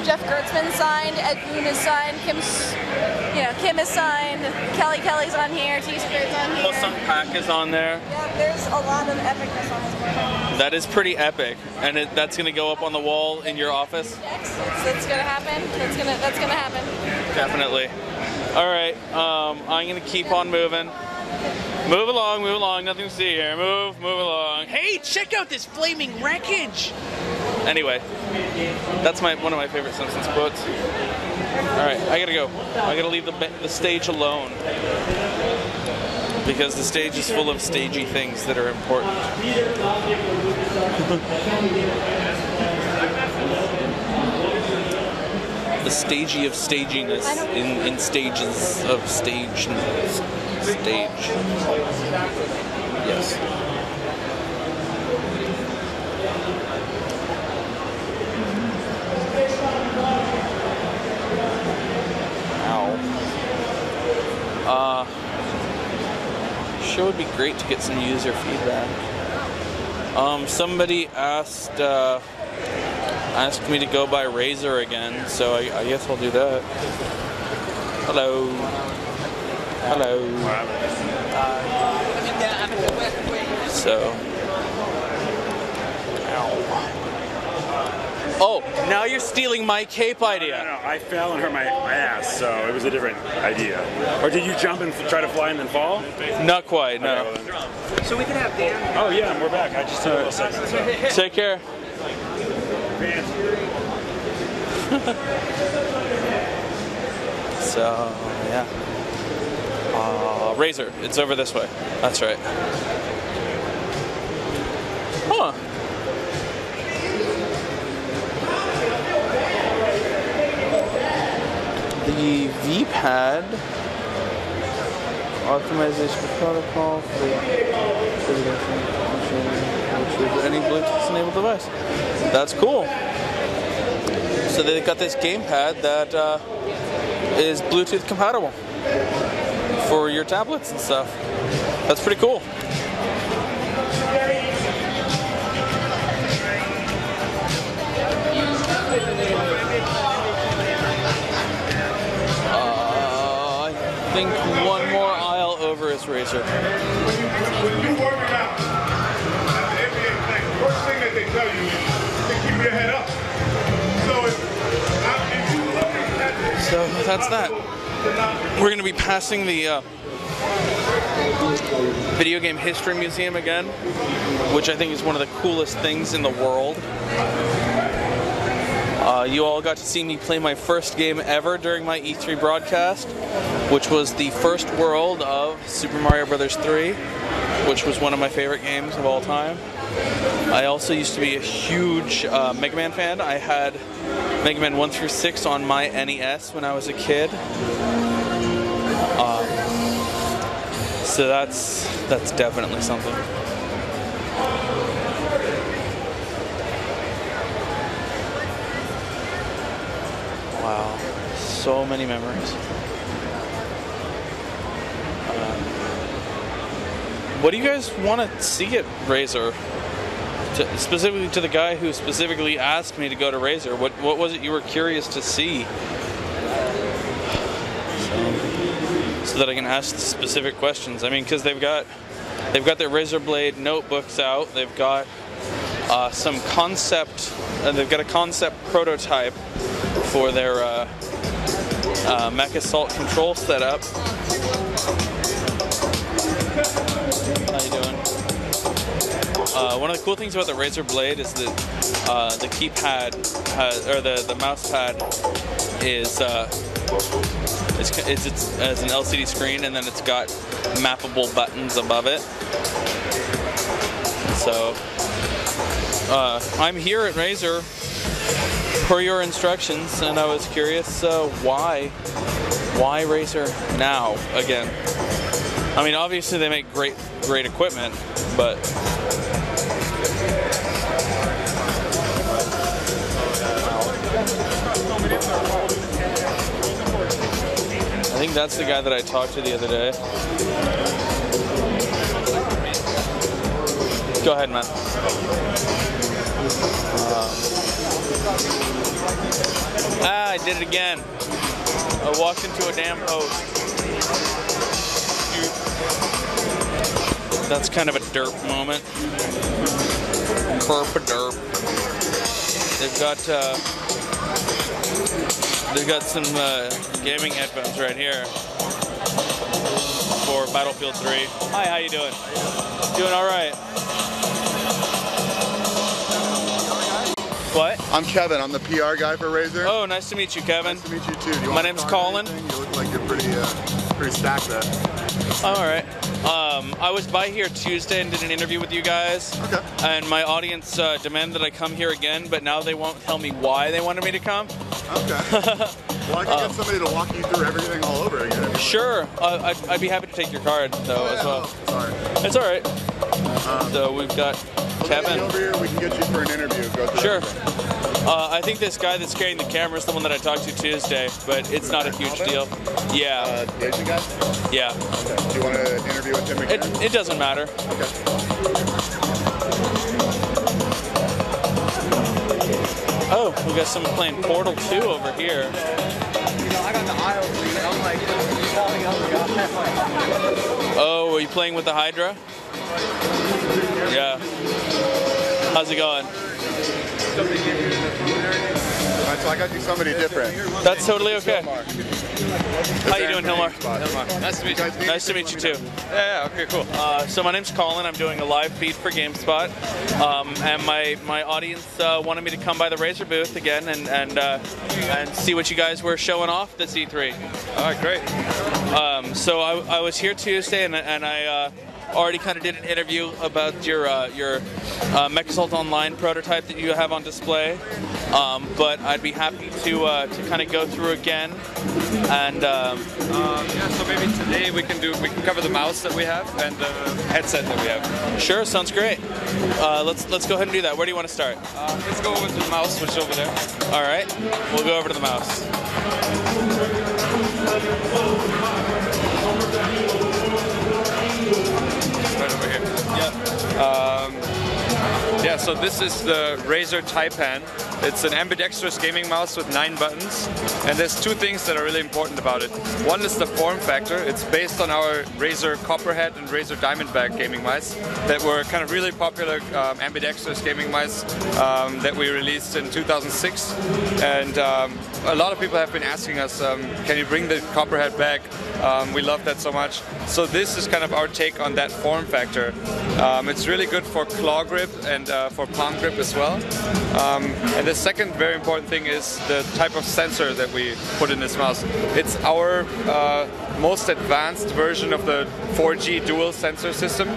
Jeff Gertzman signed, Ed Boon is signed, Kim is signed, Kelly's on here, T-Spirit's on here. Sung Pak is on there. Yeah, there's a lot of epicness on this board. That is pretty epic, and that's going to go up on the wall in your office. That's gonna happen. That's gonna happen. Definitely. All right, I'm going to keep on moving. Move along, nothing to see here. Move along. Hey, check out this flaming wreckage! Anyway, that's one of my favorite Simpsons quotes. Alright, I gotta go. I gotta leave the stage alone. Because the stage is full of stagey things that are important. The stagey of staginess in stages of stageness. Stage. Yes. Ow. Sure would be great to get some user feedback. Somebody asked asked me to go by Razer again, so I guess I'll do that. Hello. Hello. So. Oh, now you're stealing my cape idea. No, I fell and hurt my ass, so it was a different idea. Or did you jump and try to fly and then fall? Not quite, no. Okay, well so we could have Dan. Oh yeah, we're back. I just took a little segment. So. Take care. So, yeah. Razer, it's over this way. That's right. Huh. The V-pad optimization protocol for which is any Bluetooth-enabled device. That's cool. So they've got this gamepad that is Bluetooth compatible for your tablets and stuff. That's pretty cool. I think one more aisle over is Razer. First thing that they tell you is to keep your head up. So that's that. We're going to be passing the Video Game History Museum again, which I think is one of the coolest things in the world. You all got to see me play my first game ever during my E3 broadcast, which was the first world of Super Mario Bros. 3, which was one of my favorite games of all time. I also used to be a huge Mega Man fan. I had Mega Man 1 through 6 on my NES when I was a kid. So that's definitely something. Wow, so many memories. What do you guys want to see at Razer? Specifically to the guy who specifically asked me to go to Razer, what was it you were curious to see? So that I can ask specific questions. I mean, because they've got their Razer Blade notebooks out. They've got some concept. They've got a concept prototype for their Mech Assault control setup. How you doing? One of the cool things about the Razer Blade is that the keypad has, or the mouse pad is it's as an LCD screen, and then it's got mappable buttons above it. So I'm here at Razer per your instructions, and I was curious why Razer now again. I mean, obviously they make great equipment, but I think that's the guy that I talked to the other day. Go ahead, man. I did it again. I walked into a damn post. That's kind of a derp moment. Burp a derp. They've got some gaming headphones right here for Battlefield 3. Hi, how you doing? Doing all right. What? I'm Kevin. I'm the PR guy for Razer. Oh, nice to meet you, Kevin. Nice to meet you too. Do you My name's Colin. You look like you're pretty stacked there. All right. I was by here Tuesday and did an interview with you guys. Okay. And my audience demanded that I come here again, but now they won't tell me why they wanted me to come. Okay. Well, I can get somebody to walk you through everything all over again. Sure. I'd be happy to take your card, though, as well. Sorry. It's all right. So we've got Kevin. Over here, we can get you for an interview. Go through Sure. everything. I think this guy that's carrying the camera is the one that I talked to Tuesday, but it's not a huge deal. Yeah. The Asian guy? Yeah. Okay. Do you want to interview with him again? It doesn't matter. Okay. Oh, we got someone playing Portal 2 over here. You know, I got the aisle lead. I'm like falling out the aisle. Oh, are you playing with the Hydra? Yeah. How's it going? So I got to do somebody different. That's totally okay. How you doing, Hilmar? Nice to meet you. Nice to meet you too. Yeah, okay, cool. So my name's Colin. I'm doing a live feed for Gamespot, and my audience wanted me to come by the Razer booth again and see what you guys were showing off this E3. All right, great. So I was here Tuesday, and I already kind of did an interview about your Mechasalt Online prototype that you have on display. But I'd be happy to kind of go through again, and yeah. So maybe today we can cover the mouse that we have and the headset that we have. Sure, sounds great. Let's go ahead and do that. Where do you want to start? Let's go with the mouse, which is over there. All right, we'll go over to the mouse. Right over here. Yeah, so this is the Razer Taipan. It's an ambidextrous gaming mouse with 9 buttons, and there's 2 things that are really important about it. One is the form factor. It's based on our Razer Copperhead and Razer Diamondback gaming mice that were kind of really popular ambidextrous gaming mice that we released in 2006. And a lot of people have been asking us, can you bring the Copperhead back? We love that so much. So this is kind of our take on that form factor. It's really good for claw grip and for palm grip as well. And the second very important thing is the type of sensor that we put in this mouse. It's our most advanced version of the 4G dual sensor system.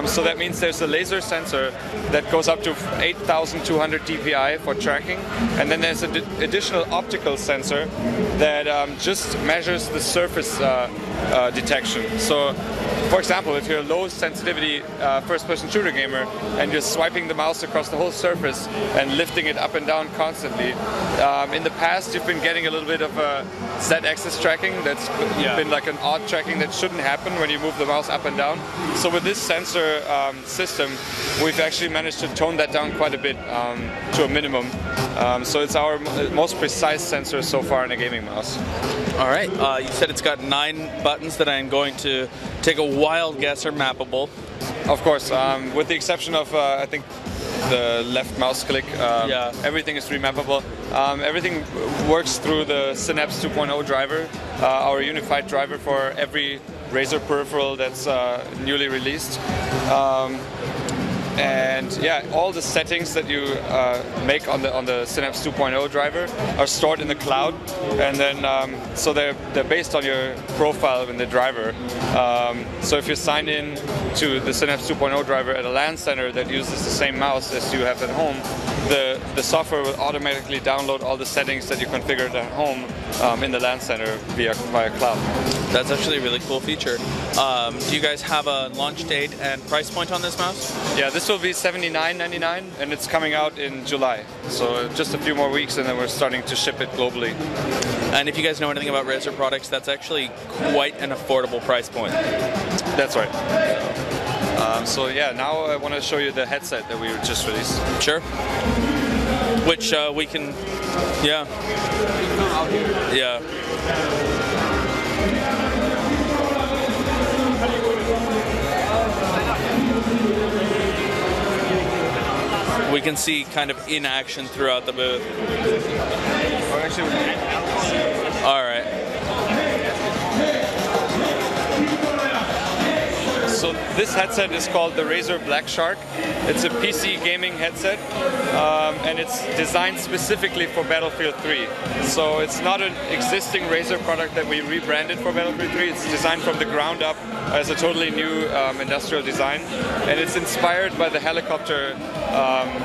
So that means there's a laser sensor that goes up to 8,200 dpi for tracking, and then there's an additional optical sensor that just measures the surface detection. So, for example, if you're a low sensitivity first-person shooter gamer and you're swiping the mouse across the whole surface and lifting it up and down constantly, in the past you've been getting a little bit of a Z-axis tracking that's been like an odd tracking that shouldn't happen when you move the mouse up and down. So with this sensor system, we've actually managed to tone that down quite a bit to a minimum. So it's our most precise sensor so far in a gaming mouse. All right. You said it's got 9 buttons that I'm going to take a wild guess are mappable. Of course, with the exception of I think the left mouse click, everything is remappable. Everything works through the Synapse 2.0 driver, our unified driver for every Razer peripheral that's newly released. And yeah, all the settings that you make on the Synapse 2.0 driver are stored in the cloud, and then so they're based on your profile in the driver. So if you sign in to the Synapse 2.0 driver at a LAN center that uses the same mouse as you have at home, the software will automatically download all the settings that you configured at home in the LAN center via cloud. That's actually a really cool feature. Do you guys have a launch date and price point on this mouse? Yeah, this will be $79.99, and it's coming out in July. So just a few more weeks, and then we're starting to ship it globally. And if you guys know anything about Razer products, that's actually quite an affordable price point. That's right. So yeah, now I want to show you the headset that we just released. Sure. Which we can, yeah. We can see kind of in action throughout the booth. All right. So this headset is called the Razer Black Shark. It's a PC gaming headset, and it's designed specifically for Battlefield 3. So it's not an existing Razer product that we rebranded for Battlefield 3. It's designed from the ground up as a totally new industrial design, and it's inspired by the helicopter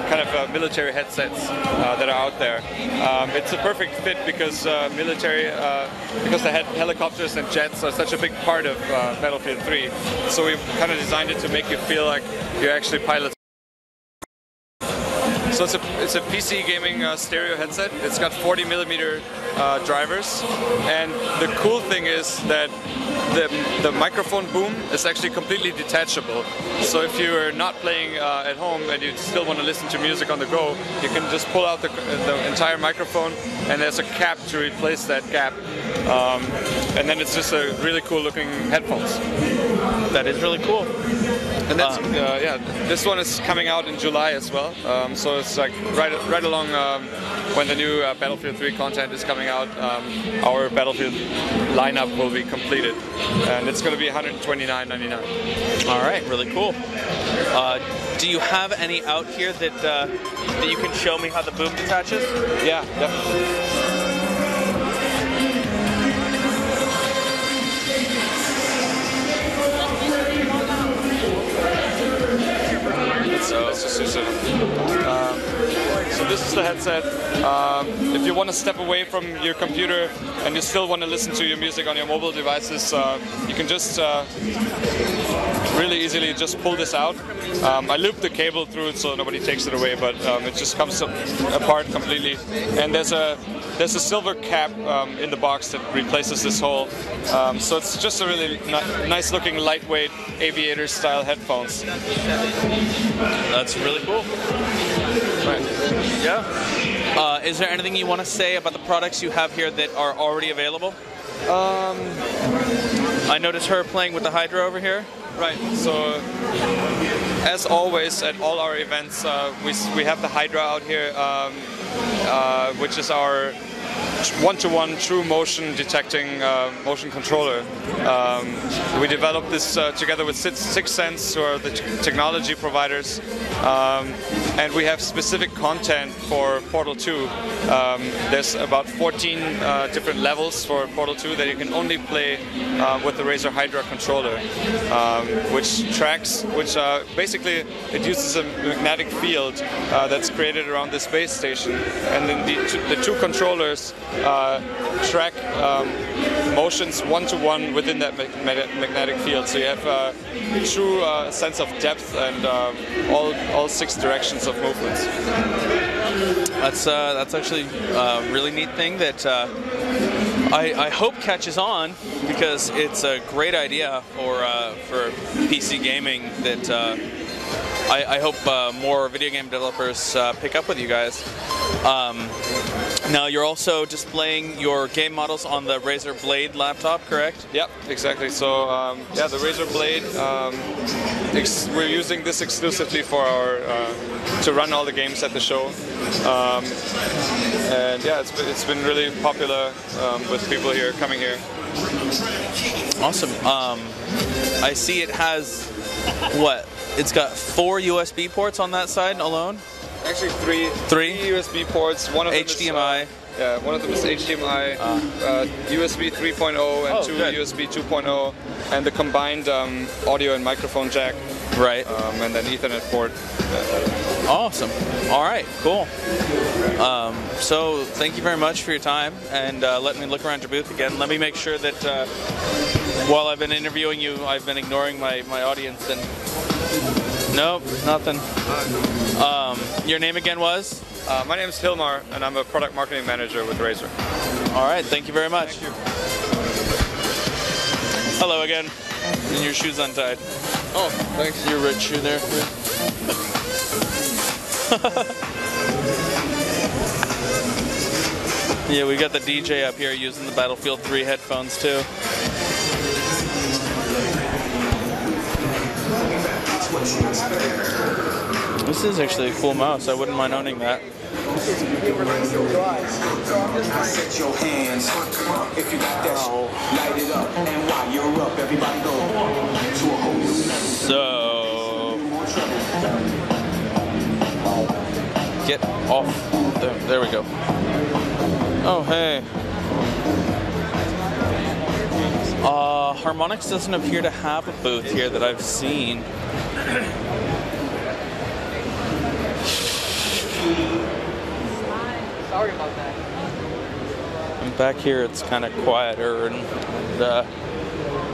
kind of military headsets that are out there. It's a perfect fit because because the helicopters and jets are such a big part of Battlefield 3. So we kind of designed it to make you feel like you're actually pilots. So it's a PC gaming stereo headset. It's got 40mm drivers, and the cool thing is that the microphone boom is actually completely detachable. So if you are not playing at home and you still want to listen to music on the go, you can just pull out the entire microphone, and there's a cap to replace that gap. And then it's just a really cool looking headphones. That is really cool. And that's yeah, this one is coming out in July as well. So it's like right along when the new Battlefield 3 content is coming out. Our Battlefield lineup will be completed, and it's going to be $129.99. All right, really cool. Do you have any out here that you can show me how the boom detaches? Yeah, definitely. So this is the headset. If you want to step away from your computer and you still want to listen to your music on your mobile devices, you can just really easily just pull this out. I looped the cable through it so nobody takes it away, but it just comes apart completely. And there's a silver cap in the box that replaces this hole. So it's just a really nice looking lightweight aviator style headphones. That's really cool. Right. Yeah. Is there anything you want to say about the products you have here that are already available? I noticed her playing with the Hydra over here. Right. So, as always at all our events, we have the Hydra out here, which is our one-to-one true motion detecting motion controller. We developed this together with Sixth Sense, who are the technology providers, and we have specific content for Portal 2. There's about 14 different levels for Portal 2 that you can only play with the Razer Hydra controller, which basically it uses a magnetic field that's created around the space station, and then the two controllers track motions one-to-one within that magnetic field. So you have a true sense of depth and all 6 directions of movements. That's actually a really neat thing that I hope catches on, because it's a great idea for PC gaming that I hope more video game developers pick up with you guys. Now, you're also displaying your game models on the Razer Blade laptop, correct? Yep, exactly. So, yeah, the Razer Blade, we're using this exclusively for our to run all the games at the show. And yeah, it's been really popular with people here coming here. Awesome. I see it has, what? It's got 4 USB ports on that side alone? Actually, 3 USB ports. One of them HDMI. Is, one of them is HDMI, USB 3.0 and 2 USB 2.0, and the combined audio and microphone jack. Right. And then Ethernet port. Awesome. All right, cool. So thank you very much for your time, and let me look around your booth again. Let me make sure that while I've been interviewing you, I've been ignoring my audience. And nope, nothing. Your name again was? My name is Hilmar, and I'm a product marketing manager with Razer. All right, thank you very much. Thank you. Hello again. And your shoe's untied. Oh, thanks. Your red shoe there. Yeah, we got the DJ up here using the Battlefield 3 headphones too. This is actually a cool mouse. I wouldn't mind owning that. Set your hands if you got that light it up, and while you're up, everybody go to a whole new So get off. There we go. Oh hey. Harmonix doesn't appear to have a booth here that I've seen. Sorry about that. And back here it's kind of quieter and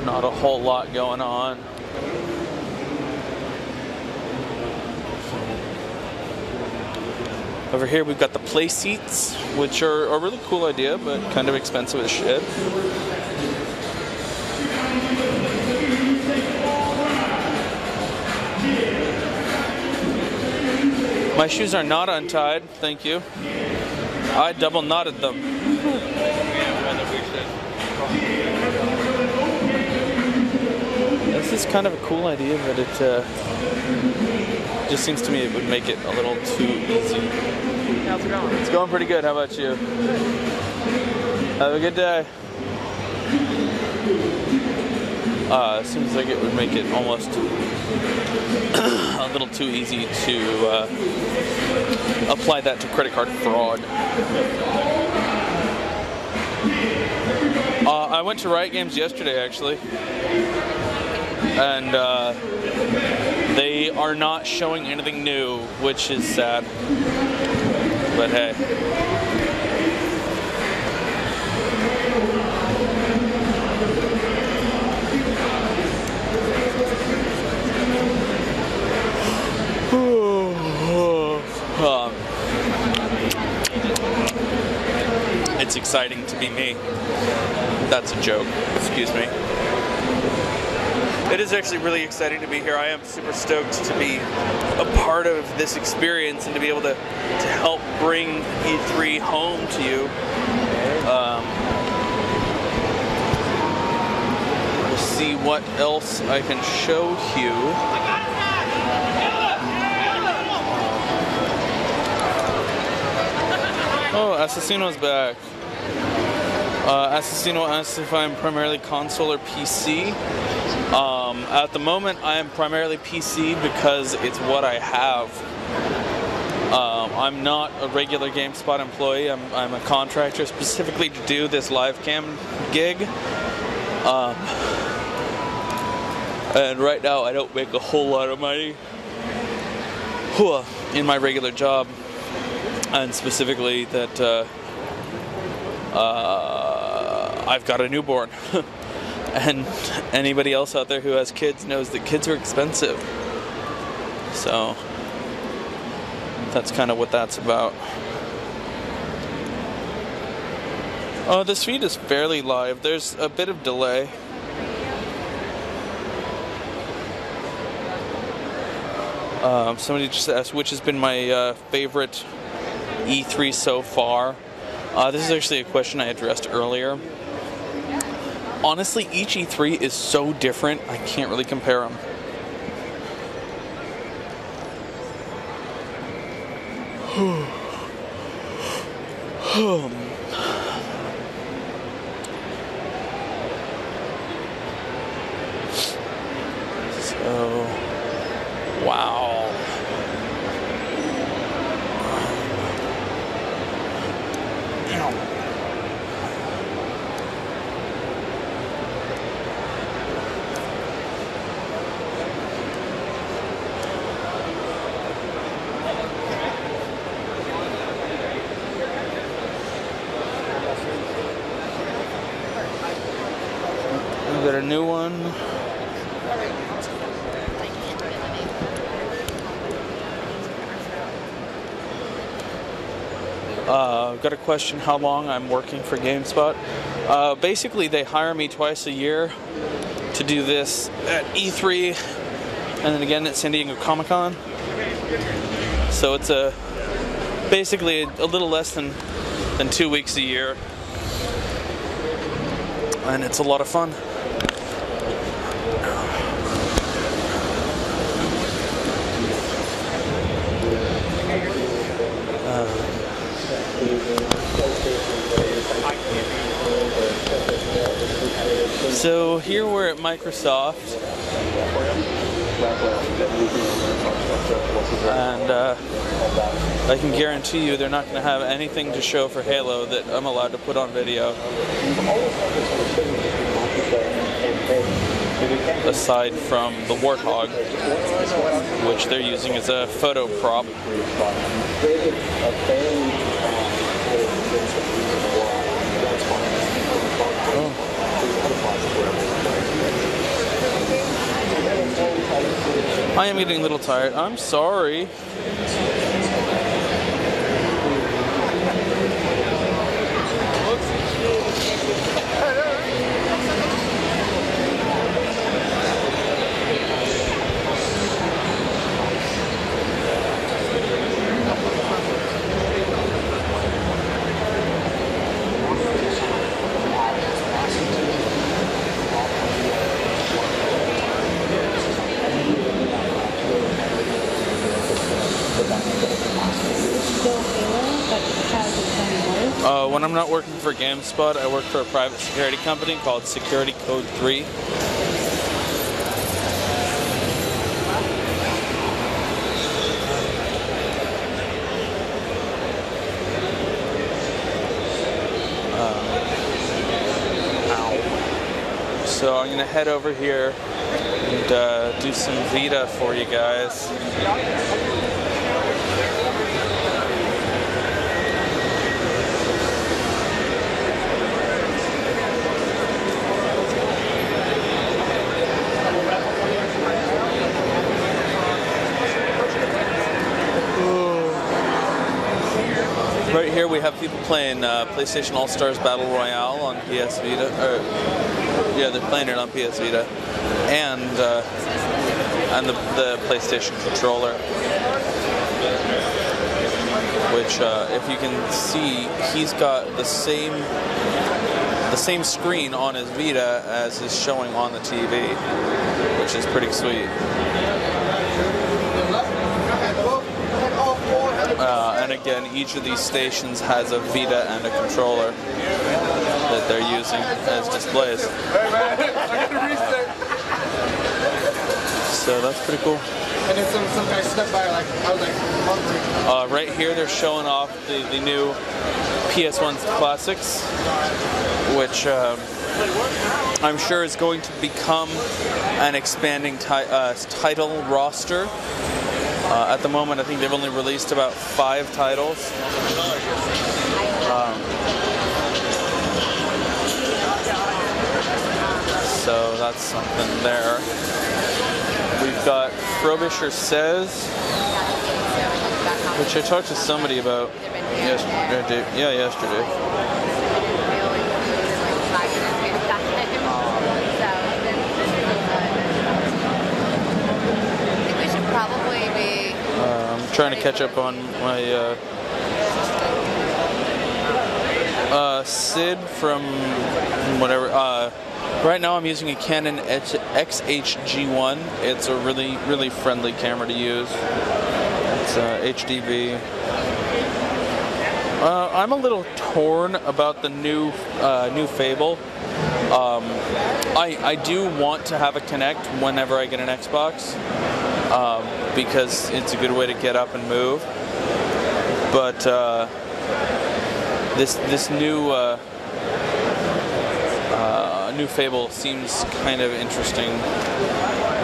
not a whole lot going on. Over here we've got the play seats, which are a really cool idea, but kind of expensive as shit. My shoes are not untied, thank you. I double knotted them. This is kind of a cool idea, but it just seems to me it would make it a little too easy. How's it going? It's going pretty good. How about you? Have a good day. Seems like it would make it almost a little too easy to apply that to credit card fraud. I went to Riot Games yesterday, actually, and they are not showing anything new, which is sad. But hey. It's exciting to be me. That's a joke. Excuse me. It is actually really exciting to be here. I am super stoked to be a part of this experience and to be able to help bring E3 home to you. We'll see what else I can show you. Oh, Assassino's back. Assassino asks if I'm primarily console or PC. At the moment, I am primarily PC because it's what I have. I'm not a regular GameSpot employee. I'm a contractor specifically to do this LiveCam gig. And right now, I don't make a whole lot of money in my regular job. And specifically that I've got a newborn. And anybody else out there who has kids knows that kids are expensive. So that's kind of what that's about. This feed is fairly live. There's a bit of delay. Somebody just asked which has been my favorite E3 so far. This is actually a question I addressed earlier. Honestly, each E3 is so different, I can't really compare them. So, wow. We got a new one. Got a question how long I'm working for GameSpot. Basically, they hire me twice a year to do this at E3 and then again at San Diego Comic-Con. So it's basically a little less than 2 weeks a year. And it's a lot of fun. So here we're at Microsoft, and I can guarantee you they're not going to have anything to show for Halo that I'm allowed to put on video, aside from the Warthog, which they're using as a photo prop. I am getting a little tired. I'm sorry. when I'm not working for Gamespot, I work for a private security company called Security Code 3. So I'm gonna head over here and do some Vita for you guys. Right here we have people playing PlayStation All-Stars Battle Royale on PS Vita. Yeah, they're playing it on PS Vita, and the PlayStation controller, which, if you can see, he's got the same screen on his Vita as is showing on the TV, which is pretty sweet. And again, each of these stations has a Vita and a controller that they're using as displays. So that's pretty cool. And then some guy stepped by, like, I was like hungry. Right here they're showing off the new PS1 Classics, which I'm sure is going to become an expanding title roster. At the moment, I think they've only released about 5 titles. So that's something there. We've got Frobisher Says, which I talked to somebody about yesterday. Yeah, yesterday. I'm trying to catch up on my Sid from whatever. Right now I'm using a Canon XH-G1. It's a really friendly camera to use. It's HDV. I'm a little torn about the new Fable. I do want to have a Kinect whenever I get an Xbox, because it's a good way to get up and move. But this new Fable seems kind of interesting,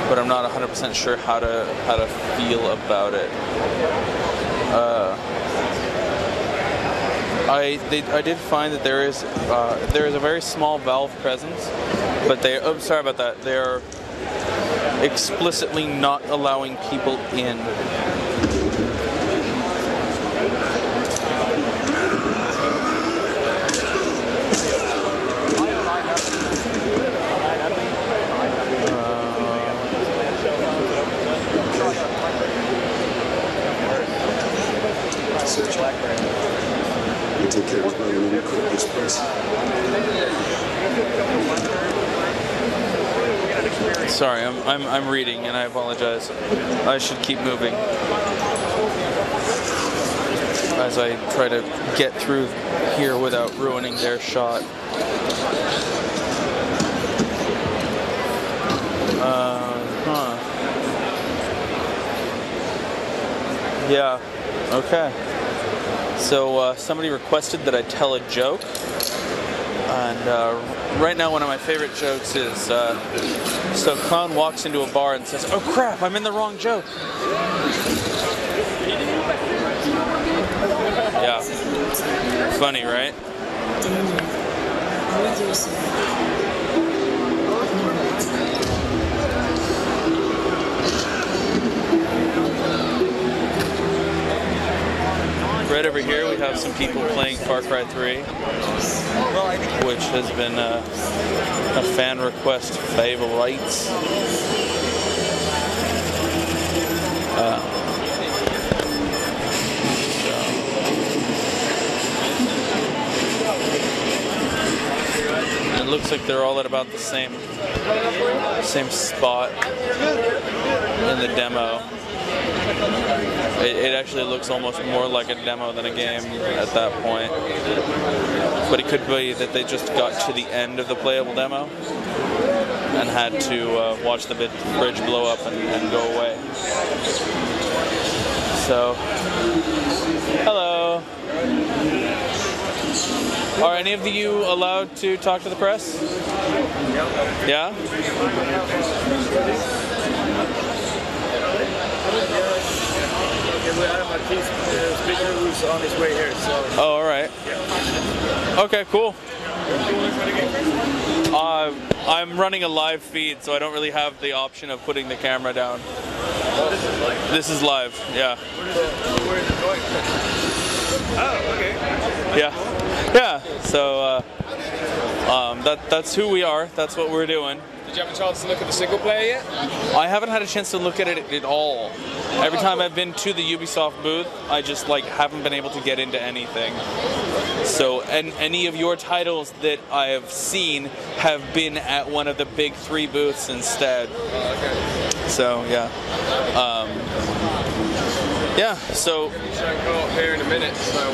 but I'm not 100% sure how to feel about it. I did find that there is a very small valve presence, but sorry about that. They're explicitly not allowing people in. You take care of his brother and you quit this place. Sorry, I'm reading and I apologize. I should keep moving as I try to get through here without ruining their shot. Yeah, okay. So somebody requested that I tell a joke, and right now one of my favorite jokes is, so clown walks into a bar and says, "Oh crap, I'm in the wrong joke." Yeah, funny, right? Right over here we have some people playing Far Cry 3, which has been a fan request favorite. It looks like they're all at about the same spot in the demo. It actually looks almost more like a demo than a game at that point. But it could be that they just got to the end of the playable demo and had to watch the bridge blow up and go away. So, hello. Are any of you allowed to talk to the press? Yeah? We have a key speaker who's on his way here, so... Oh, alright. Yeah. Okay, cool. I'm running a live feed, so I don't really have the option of putting the camera down. Oh, this is live? This is live, yeah. Where is it going? Oh, okay. Yeah. Yeah, so that's who we are, that's what we're doing. Did you have a chance to look at the single player yet? I haven't had a chance to look at it at all. Every time I've been to the Ubisoft booth, I just haven't been able to get into anything. So, and any of your titles that I have seen have been at one of the big 3 booths instead. Okay. So, yeah. Yeah, so... We should go up here in a minute, so...